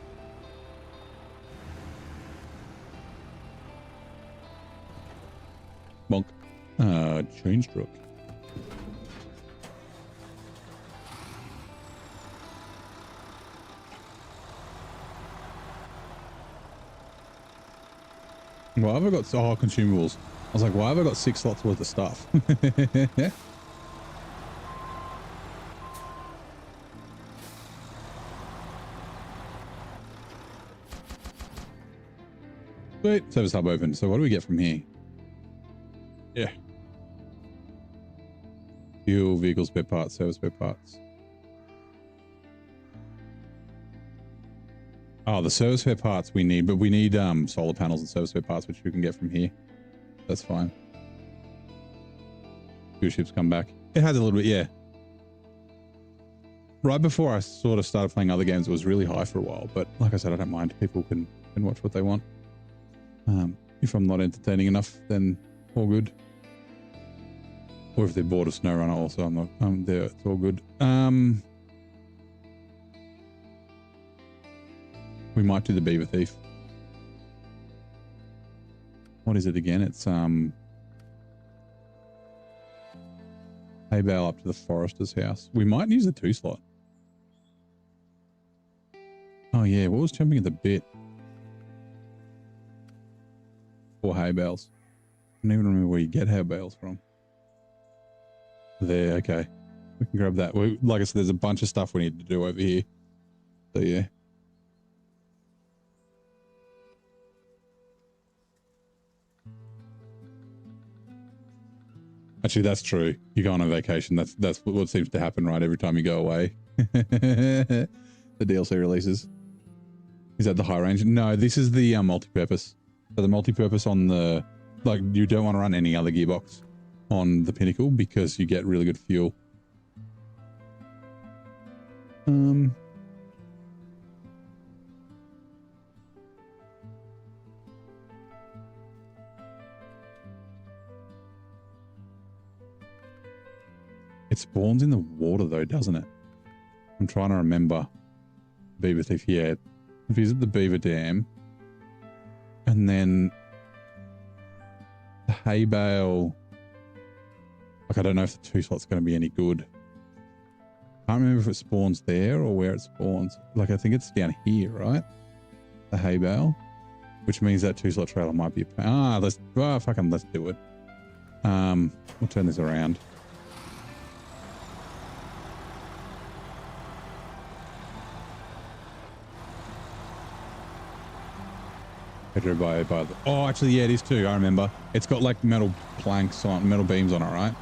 Bonk. Chain struck. Why have I got consumables? I was like, why have I got 6 slots worth of stuff? Sweet, service hub open. So what do we get from here? Yeah. Fuel, vehicle spare parts, service spare parts. Oh, the service spare parts we need, but we need solar panels and service spare parts, which we can get from here. That's fine. Two ships come back. It has a little bit, yeah. Right before I sort of started playing other games, it was really high for a while, but like I said, I don't mind. People can watch what they want. If I'm not entertaining enough, then all good. Or if they're bored of SnowRunner, also I'm there. It's all good. We might do the Beaver Thief. What is it again? It's hay bale up to the forester's house. We might use the 2 slot. Oh yeah, what was jumping at the bit? 4 hay bales. I don't even remember where you get hay bales from. There, okay. We can grab that. Like I said, there's a bunch of stuff we need to do over here. So yeah. Actually, that's true. You go on a vacation. That's what seems to happen, right? Every time you go away. The DLC releases. Is that the high range? No, this is the multi-purpose. So the multi-purpose on the, like, you don't want to run any other gearbox on the Pinnacle because you get really good fuel. It spawns in the water though, doesn't it? I'm trying to remember. Beaver Thief, yeah. Visit the Beaver Dam. And then the hay bale. Like, I don't know if the 2 slot's going to be any good. Can't remember if it spawns there or where it spawns. Like, I think it's down here, right? The hay bale. Which means that 2 slot trailer might be let's do it. We'll turn this around. Pedro by the, oh, actually, yeah, it is too. I remember. It's got like metal planks on, metal beams on it, right?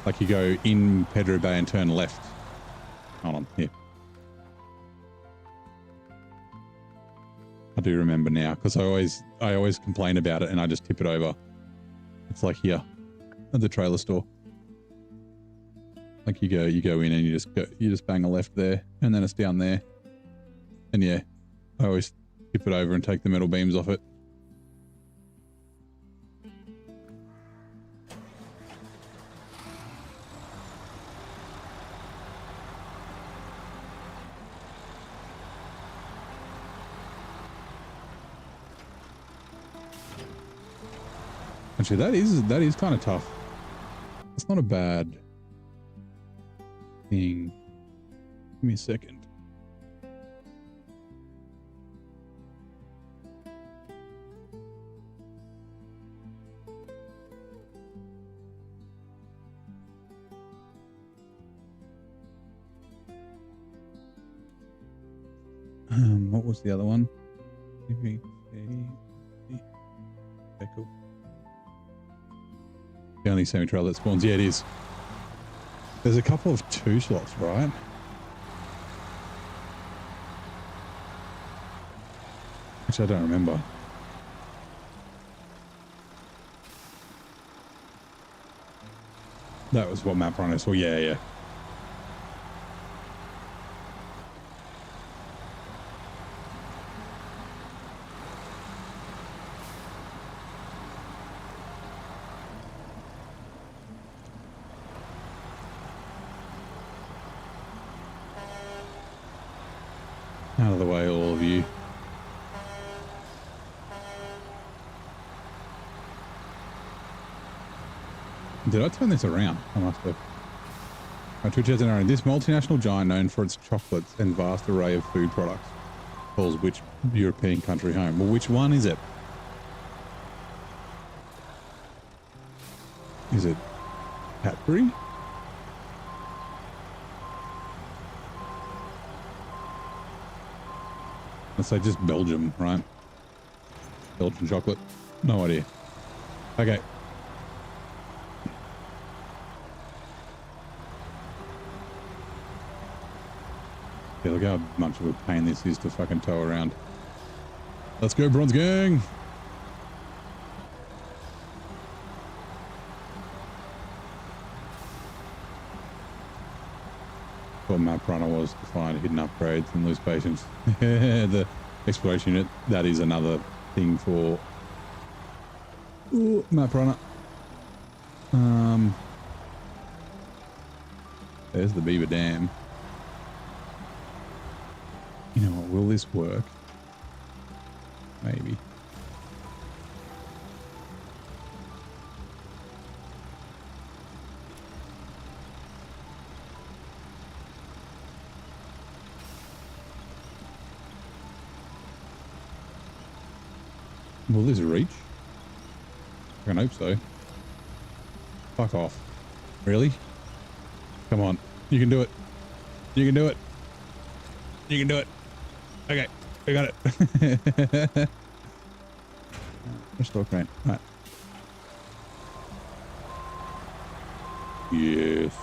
Like you go in Pedro Bay and turn left. Hold on, here. I do remember now because I always complain about it and I just tip it over. It's like here at the trailer store. Like you go in and you just bang a left there and then it's down there. And yeah, I always tip it over and take the metal beams off it. Actually, that is kind of tough. It's not a bad thing. Give me a second. What was the other one? Okay, cool. The only semi-trail that spawns. Yeah, it is. There's a couple of 2 slots, right? Which I don't remember. That was what map runner saw. Yeah, yeah. Out of the way, all of you. Did I turn this around? I must have. My Twitch has narrated this multinational giant known for its chocolates and vast array of food products calls which European country home? Well, which one is it? Is it Cadbury? Let's say just Belgium, right? Belgian chocolate. No idea. Okay. Yeah, look how much of a pain this is to fucking tow around. Let's go, Bronze Gang! What map runner was to find hidden upgrades and lose patience. The exploration unit, that is another thing for map runner. There's the Beaver Dam. You know what, will this work? Maybe. Will this reach? I can hope so. Fuck off. Really? Come on. You can do it. You can do it. You can do it. Okay. We got it. Restore crane. All right. Yes.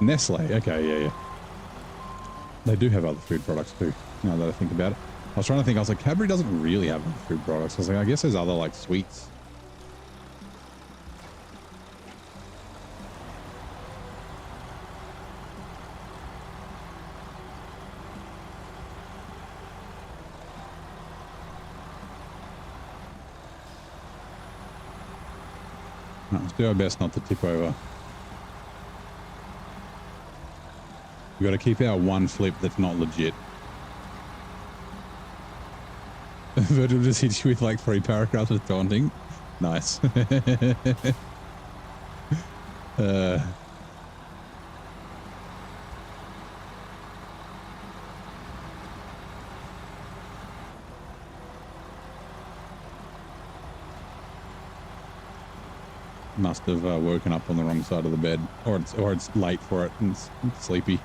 Nestle. Okay, yeah, yeah. They do have other food products too, now that I think about it. I was trying to think, I was like, Cadbury doesn't really have other food products. I was like, I guess there's other like sweets. Right, let's do our best not to tip over. We've got to keep our one flip that's not legit. Virgil just hits you with like 3 paragraphs of taunting. Nice. Must have woken up on the wrong side of the bed, or it's late for it and it's sleepy.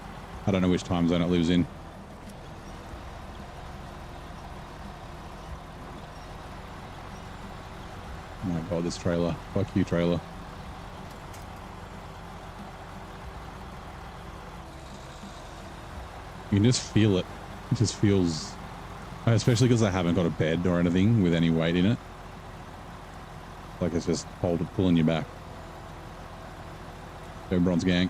I don't know which time zone it lives in. Oh my god, this trailer. Fuck you, trailer. You can just feel it. It just feels... Especially because I haven't got a bed or anything with any weight in it. Like it's just pulling you back. Go, Bronze Gang.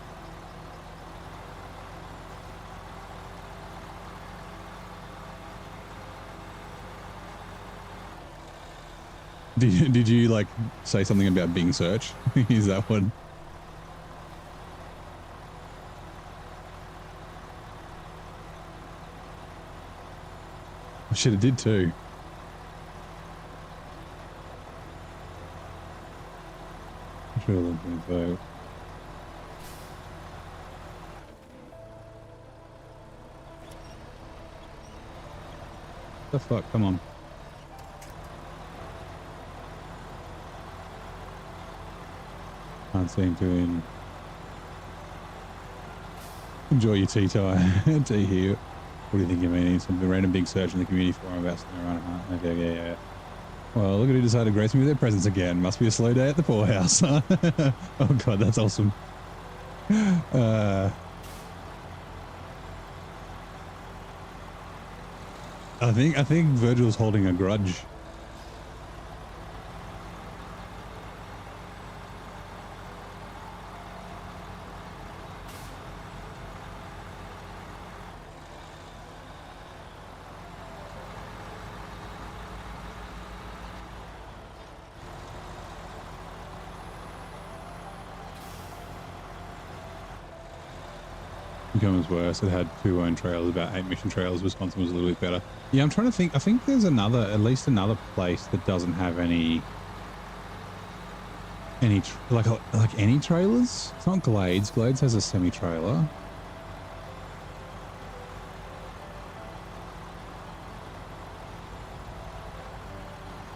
Did you like say something about Bing search? Is that one? Oh shit, it did too. Sure, so. The fuck, come on. Can't seem to enjoy your tea time. Tea here. What do you think you mean? Some random big search in the community forum about SnowRunner. Okay, yeah. Well, look at who decided to grace me with their presence again. Must be a slow day at the poorhouse. Oh god, that's awesome. I think Virgil's holding a grudge. Tacoma was worse. It had 2 own trailers, about 8 mission trailers. Wisconsin was a little bit better. Yeah, I'm trying to think. I think there's at least another place that doesn't have any any trailers. It's not Glades. Glades has a semi trailer.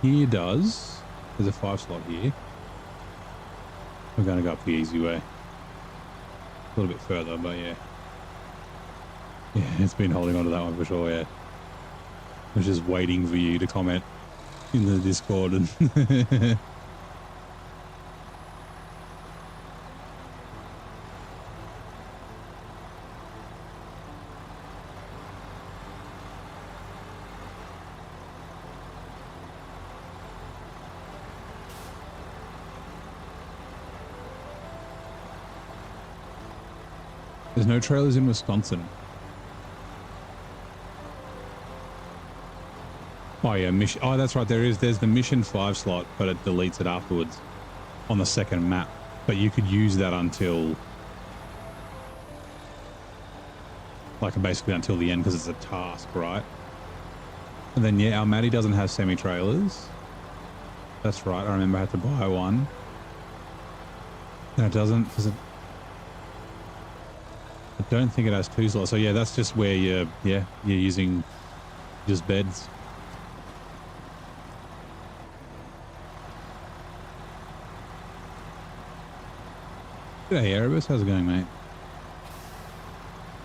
Here does. There's a 5 slot here. We're going to go up the easy way. A little bit further, but yeah. Yeah, it's been holding on to that one for sure, yeah. I was just waiting for you to comment in the Discord. And there's no trailers in Wisconsin. Oh yeah, mission. Oh, that's right. There's the mission 5 slot, but it deletes it afterwards on the second map. But you could use that until, like, basically until the end because it's a task, right? And then yeah, our Maddie doesn't have semi trailers. That's right. I remember I had to buy one. No, it doesn't. Because I don't think it has 2 slots. So yeah, that's just where you're using just beds. G'day Erebus, how's it going, mate?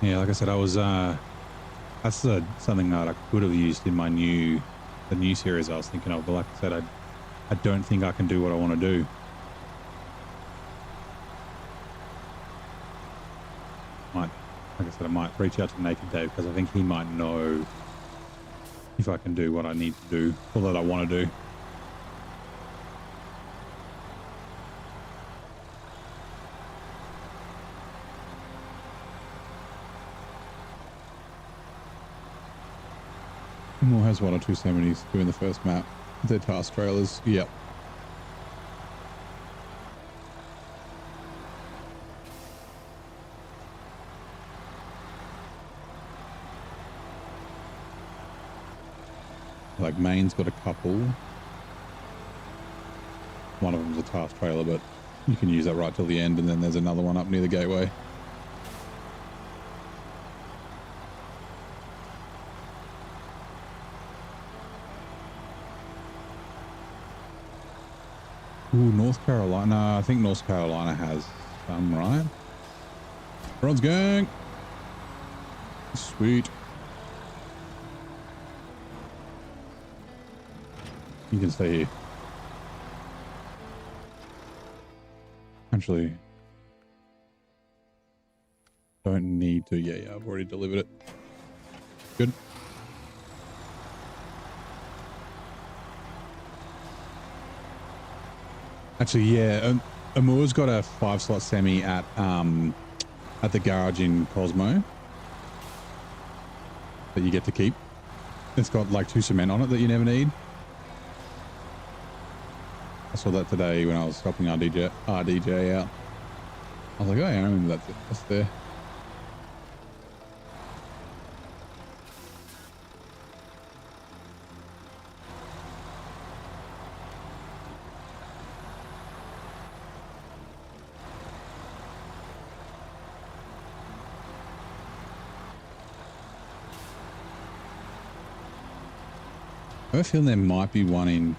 Yeah, like I said, I was that's something that I could have used in the new series I was thinking of, but like I said, I don't think I can do what I want to do. Like I said, I might reach out to Naked Dave because I think he might know if I can do what I need to do or that I want to do. Moore has 1 or 2 semis doing the first map. Their task trailers. Yep. Like Maine's got a couple. One of them's a task trailer, but you can use that right till the end, and then there's another one up near the gateway. Ooh, North Carolina. I think North Carolina has some, right? Bronze gang. Sweet. You can stay here. Actually, don't need to. Yeah, I've already delivered it. Good. Actually, yeah, Amour's got a 5 slot semi at the garage in Cosmo that you get to keep. It's got like 2 cement on it that you never need. I saw that today when I was helping RDJ out. I was like, oh yeah, I remember that's there. I have a feeling there might be one in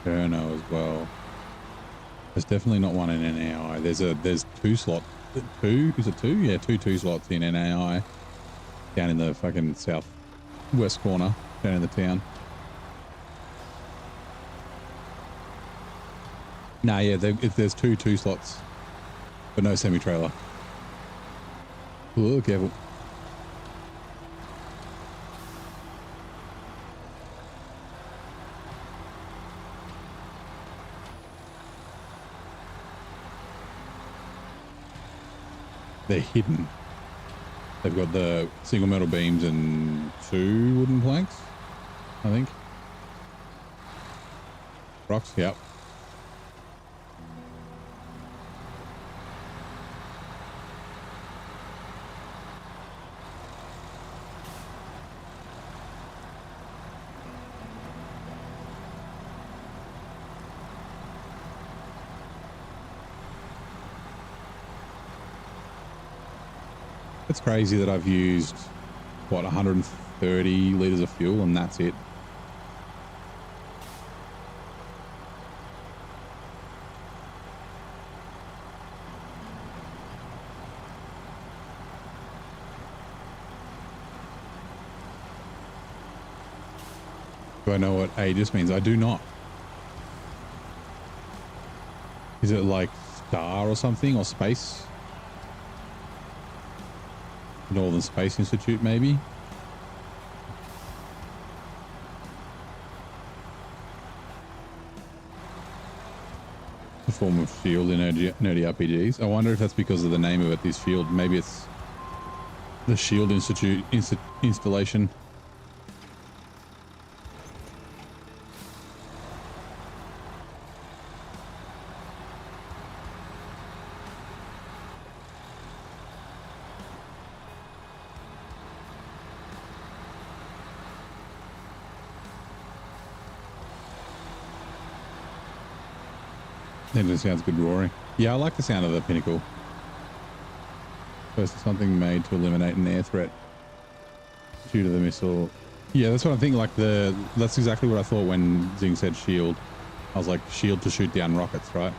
Cherno as well. There's definitely not one in NAI. There's 2 slots. 2? Is it 2? Yeah, 2 slots in NAI. Down in the fucking southwest corner, down in the town. Nah, yeah, there's 2 slots, but no semi-trailer. Ooh, careful. They're hidden. They've got the single metal beams and 2 wooden planks, I think. Rocks, yep. It's crazy that I've used, what, 130 liters of fuel and that's it. Do I know what Aegis means? I do not. Is it like star or something, or space? Northern Space Institute, maybe? A form of shield in nerdy RPGs. I wonder if that's because of the name of it, this shield. Maybe it's the Shield Institute installation. It just sounds good roaring. Yeah, I like the sound of the pinnacle. First, something made to eliminate an air threat due to the missile. Yeah, that's what I'm thinking. Like that's exactly what I thought when Zing said shield. I was like, shield to shoot down rockets, right?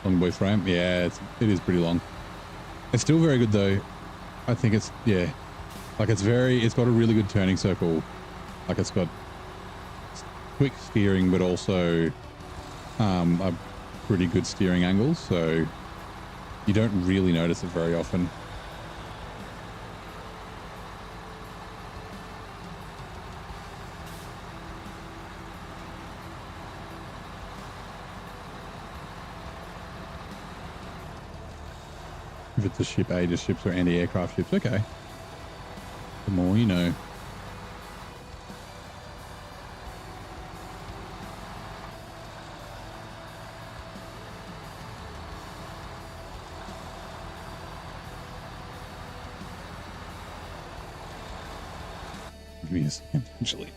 Long boy frame. Yeah, it is pretty long. It's still very good though. I think it's, yeah, like it's got a really good turning circle. Like it's got quick steering, but also a pretty good steering angle, so you don't really notice it very often. If it's a ship, Aegis ships or anti-aircraft ships, okay. The more you know. Yes, potentially.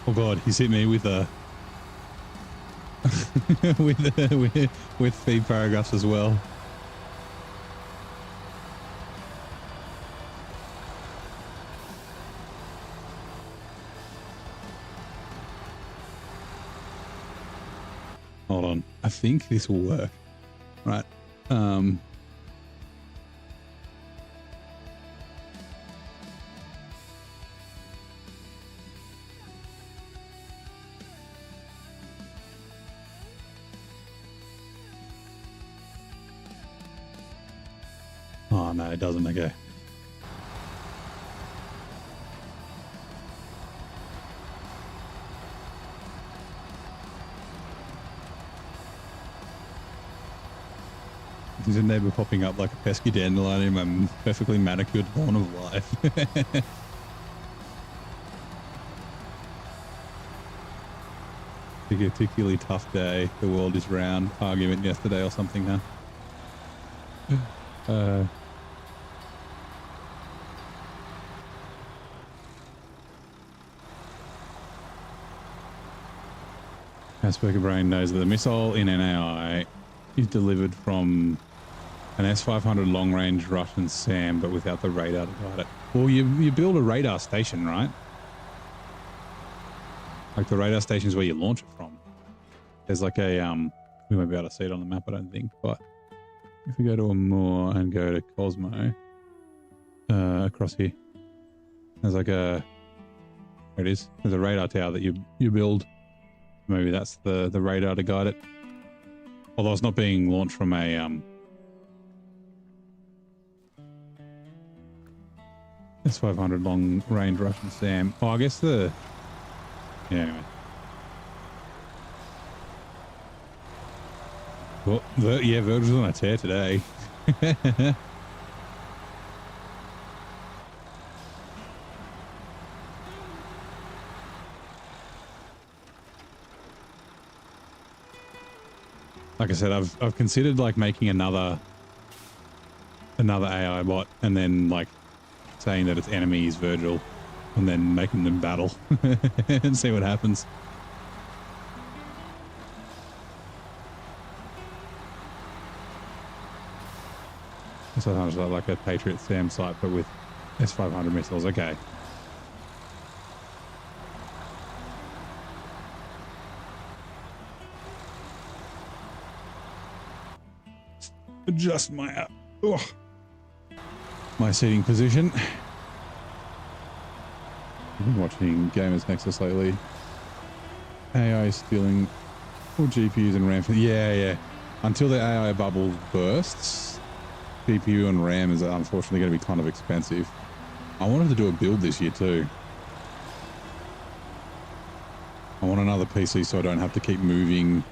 Oh god, he's hit me with a with feed paragraphs as well. Hold on, I think this will work, right? Oh no, it doesn't. Okay. There's a neighbor popping up like a pesky dandelion in my perfectly manicured lawn of life. A particularly tough day. The world is round. Argument yesterday or something, huh? Asperger Brain knows that the missile in NAI is delivered from an S-500 long-range Russian SAM, but without the radar to guide it. Well, you build a radar station, right? Like the radar station is where you launch it from. There's like a, we won't be able to see it on the map, I don't think, but if we go to a Moor and go to Cosmo, across here, there's like a, there it is. There's a radar tower that you build. Maybe that's the radar to guide it. Although it's not being launched from a S500 long range Russian Sam. Oh, I guess the... Yeah, anyway. Well, yeah, Virgil's on a tear today. Like I said, I've considered like making another AI bot and then like saying that its enemy is Virgil and then making them battle and see what happens. So it's like a Patriot SAM site, but with S500 missiles. Okay. Adjust my my seating position. I've been watching Gamers Nexus lately. AI stealing all GPUs and RAM. Yeah. Until the AI bubble bursts, GPU and RAM is unfortunately going to be kind of expensive. I wanted to do a build this year too. I want another PC so I don't have to keep moving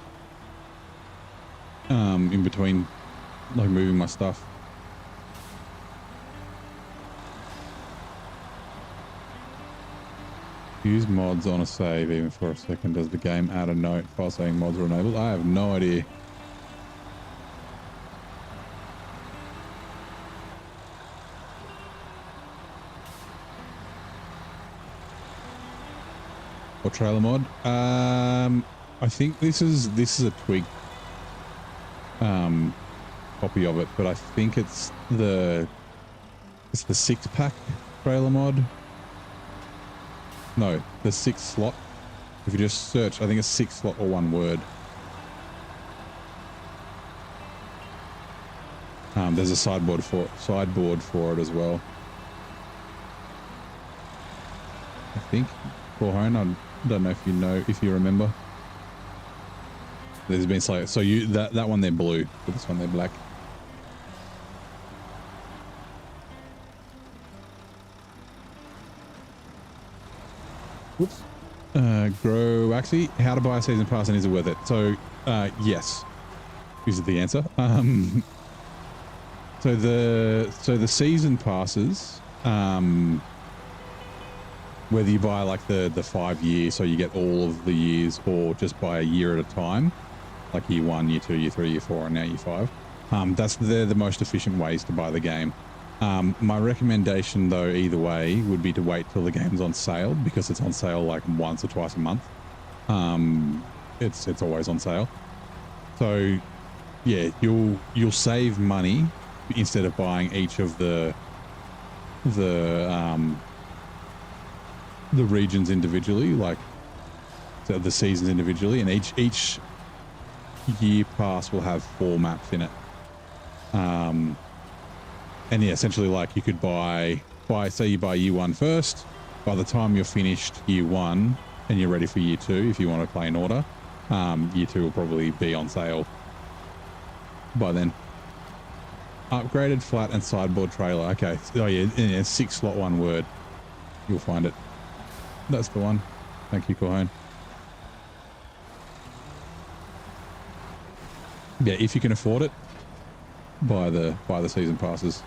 in between, like moving my stuff. Use mods on a save even for a second. Does the game add a note while saying mods are enabled? I have no idea. Or trailer mod? I think this is a twig copy of it, but I think it's the 6-pack trailer mod. No, the 6 slot. If you just search, I think it's 6 slot or 1 word. There's a sideboard for it as well. I think. Corhone, I don't know if you remember. There's been so you that one they're blue, but this one they're black. Whoops. Grow Axie, how to buy a season pass and is it worth it? So yes, is the answer. So the season passes, whether you buy like the 5 year, so you get all of the years, or just buy a year at a time, like year 1, year 2, year 3, year 4, and now year 5. They're the most efficient ways to buy the game. My recommendation though, either way, would be to wait till the game's on sale, because it's on sale like once or twice a month. It's always on sale. So yeah, you'll save money instead of buying each of the regions individually, like the seasons individually, and each year pass will have 4 maps in it. And yeah, essentially, like you could buy say you buy year 1 first. By the time you're finished year 1 and you're ready for year 2, if you want to play in order, year 2 will probably be on sale by then. Upgraded flat and sideboard trailer. Okay. Oh yeah, 6 slot 1 word. You'll find it. That's the one. Thank you, Corhone. Yeah, if you can afford it, buy the season passes.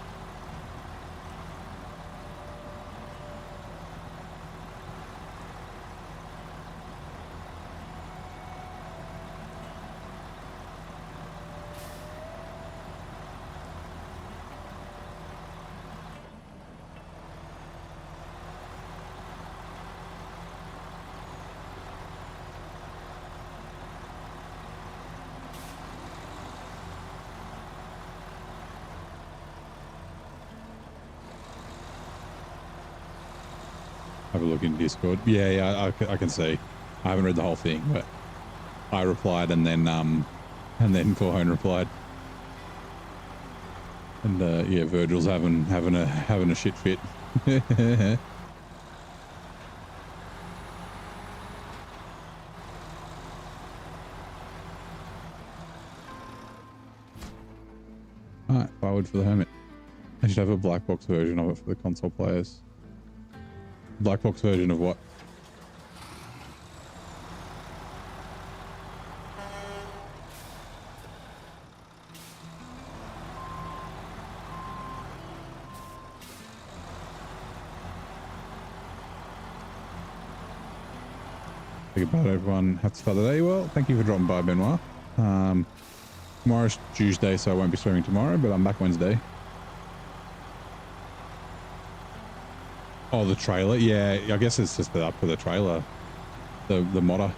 Have a look in Discord. Yeah, I can see. I haven't read the whole thing, but I replied, and then Corhone replied, and yeah, Virgil's having a shit fit. Alright, firewood for the hermit. I should have a black box version of it for the console players. Black box version of what? Think about everyone. Have to start the day well. Thank you for dropping by, Benoit. Tomorrow's Tuesday, so I won't be streaming tomorrow, but I'm back Wednesday. Oh, the trailer? Yeah, I guess it's just up for the trailer. The modder.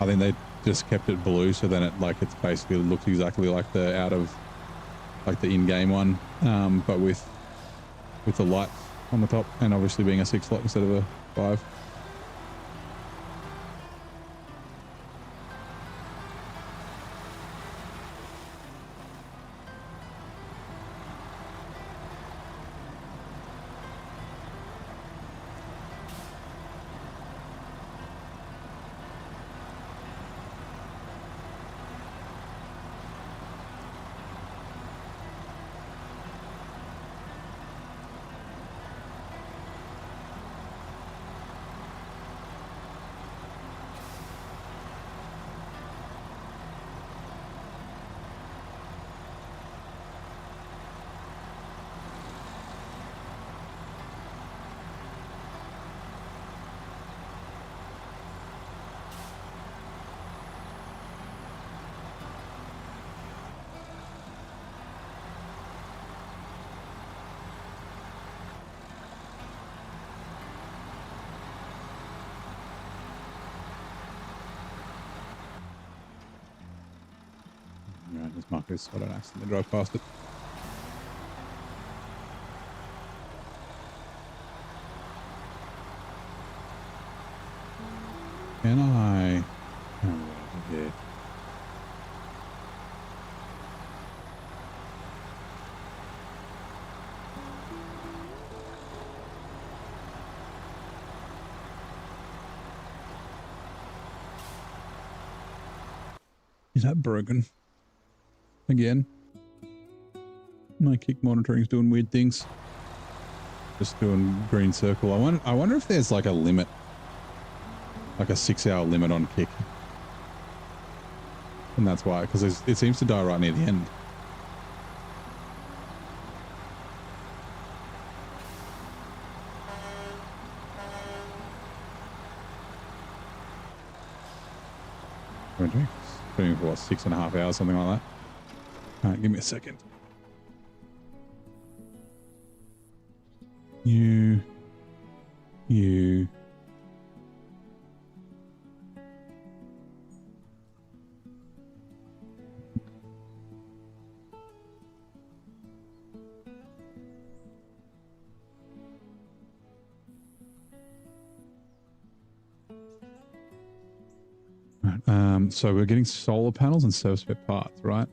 I think they just kept it blue, so then it's basically looks exactly like the the in-game one, but with the lights on the top, and obviously being a 6 slot instead of a 5. Right, let's mark this so I don't accidentally drive past it. Can I? Oh, yeah. Is that broken? Again? My kick monitoring's doing weird things. Just doing green circle. I wonder if there's like a limit. Like a 6-hour limit on kick. And that's why, because it seems to die right near the end. Doing for what, 6.5 hours, something like that. All right, give me a second. You. Right, so we're getting solar panels and service spare parts, right?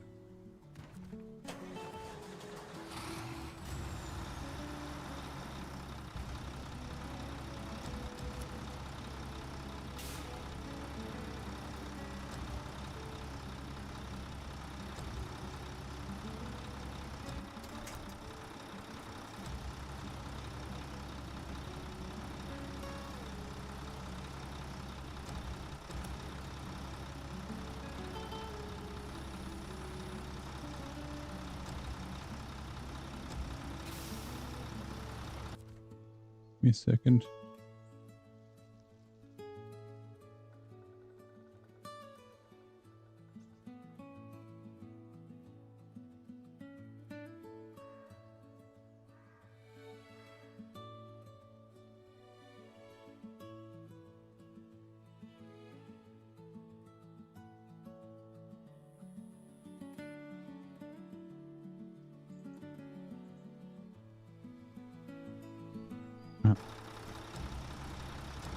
Give me a second.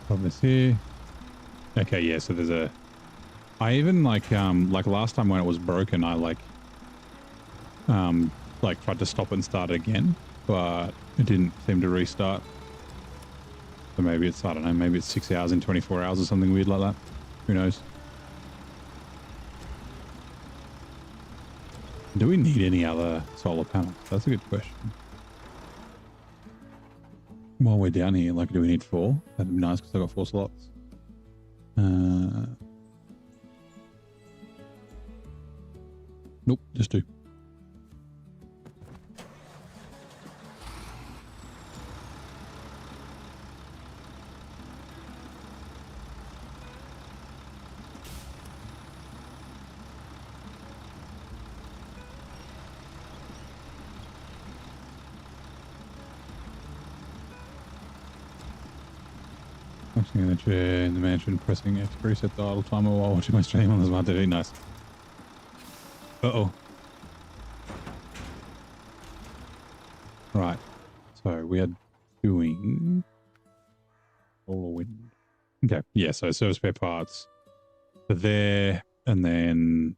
Pop this here. Okay, yeah, so there's a... I even like last time when it was broken, I tried to stop and start it again, but it didn't seem to restart. So maybe it's, I don't know, maybe it's 6 hours in 24 hours or something weird like that. Who knows? Do we need any other solar panels? That's a good question. while we're down here, like, do we need 4? That'd be nice because I've got 4 slots. Nope, just 2. Watching in the chair in the mansion, pressing F to reset the idle timer while watching my stream on the smart TV. Nice. Uh-oh. Right. So we are doing solar wind. Okay. Yeah, so service spare parts are there, and then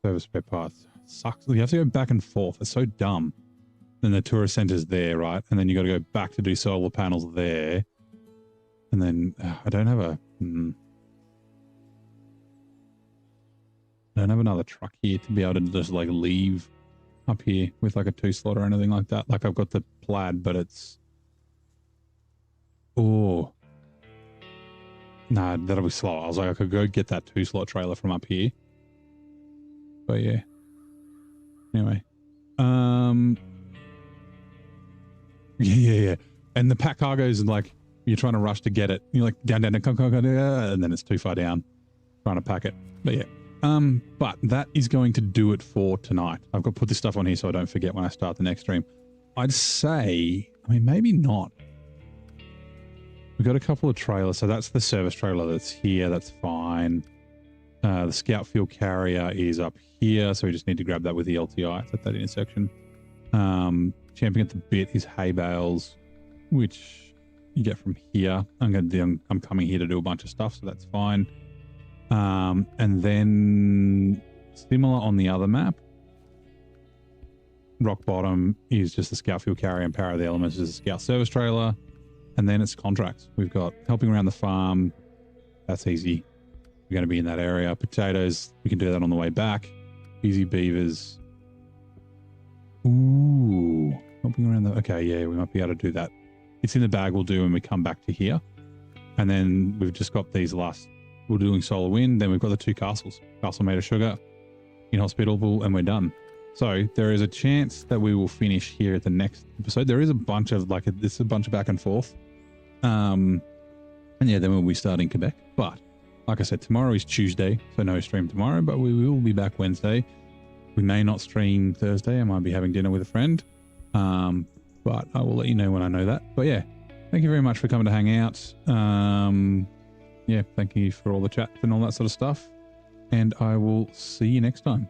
service spare parts. Sucks. You have to go back and forth. It's so dumb. Then the tourist center's there, right? And then you got to go back to do solar panels there. And then I don't have a... I don't have another truck here to be able to just like leave up here with like a 2-slot or anything like that. Like I've got the plaid, but it's... Oh. Nah, that'll be slow. I was like, I could go get that 2-slot trailer from up here. But yeah. Anyway. Yeah. And the pack cargo is like, you're trying to rush to get it. You're like, down, and then it's too far down trying to pack it. But yeah. But that is going to do it for tonight. I've got to put this stuff on here so I don't forget when I start the next stream. I'd say, I mean, maybe not. We've got a couple of trailers. So that's the service trailer that's here. That's fine. The scout fuel carrier is up here. So we just need to grab that with the LTI. It's at that intersection. Champing at the bit is hay bales, which you get from here. I'm coming here to do a bunch of stuff, so that's fine. And then similar on the other map, rock bottom is just the scout fuel carrier, and power of the elements is a scout service trailer. And then it's contracts. We've got helping around the farm. That's easy. We're going to be in that area. Potatoes, we can do that on the way back. Easy beavers. Ooh, helping around the... Okay, yeah, we might be able to do that. It's in the bag we'll do when we come back to here. And then we've just got these last... We're doing solar wind. Then we've got the 2 castles. Castle made of sugar, inhospitable, and we're done. So there is a chance that we will finish here at the next episode. There is a bunch of this is a bunch of back and forth. And yeah, then we'll be starting Quebec. But like I said, tomorrow is Tuesday, so no stream tomorrow, but we will be back Wednesday. We may not stream Thursday. I might be having dinner with a friend. But I will let you know when I know that. But yeah, thank you very much for coming to hang out. Yeah, thank you for all the chat and all that sort of stuff. And I will see you next time.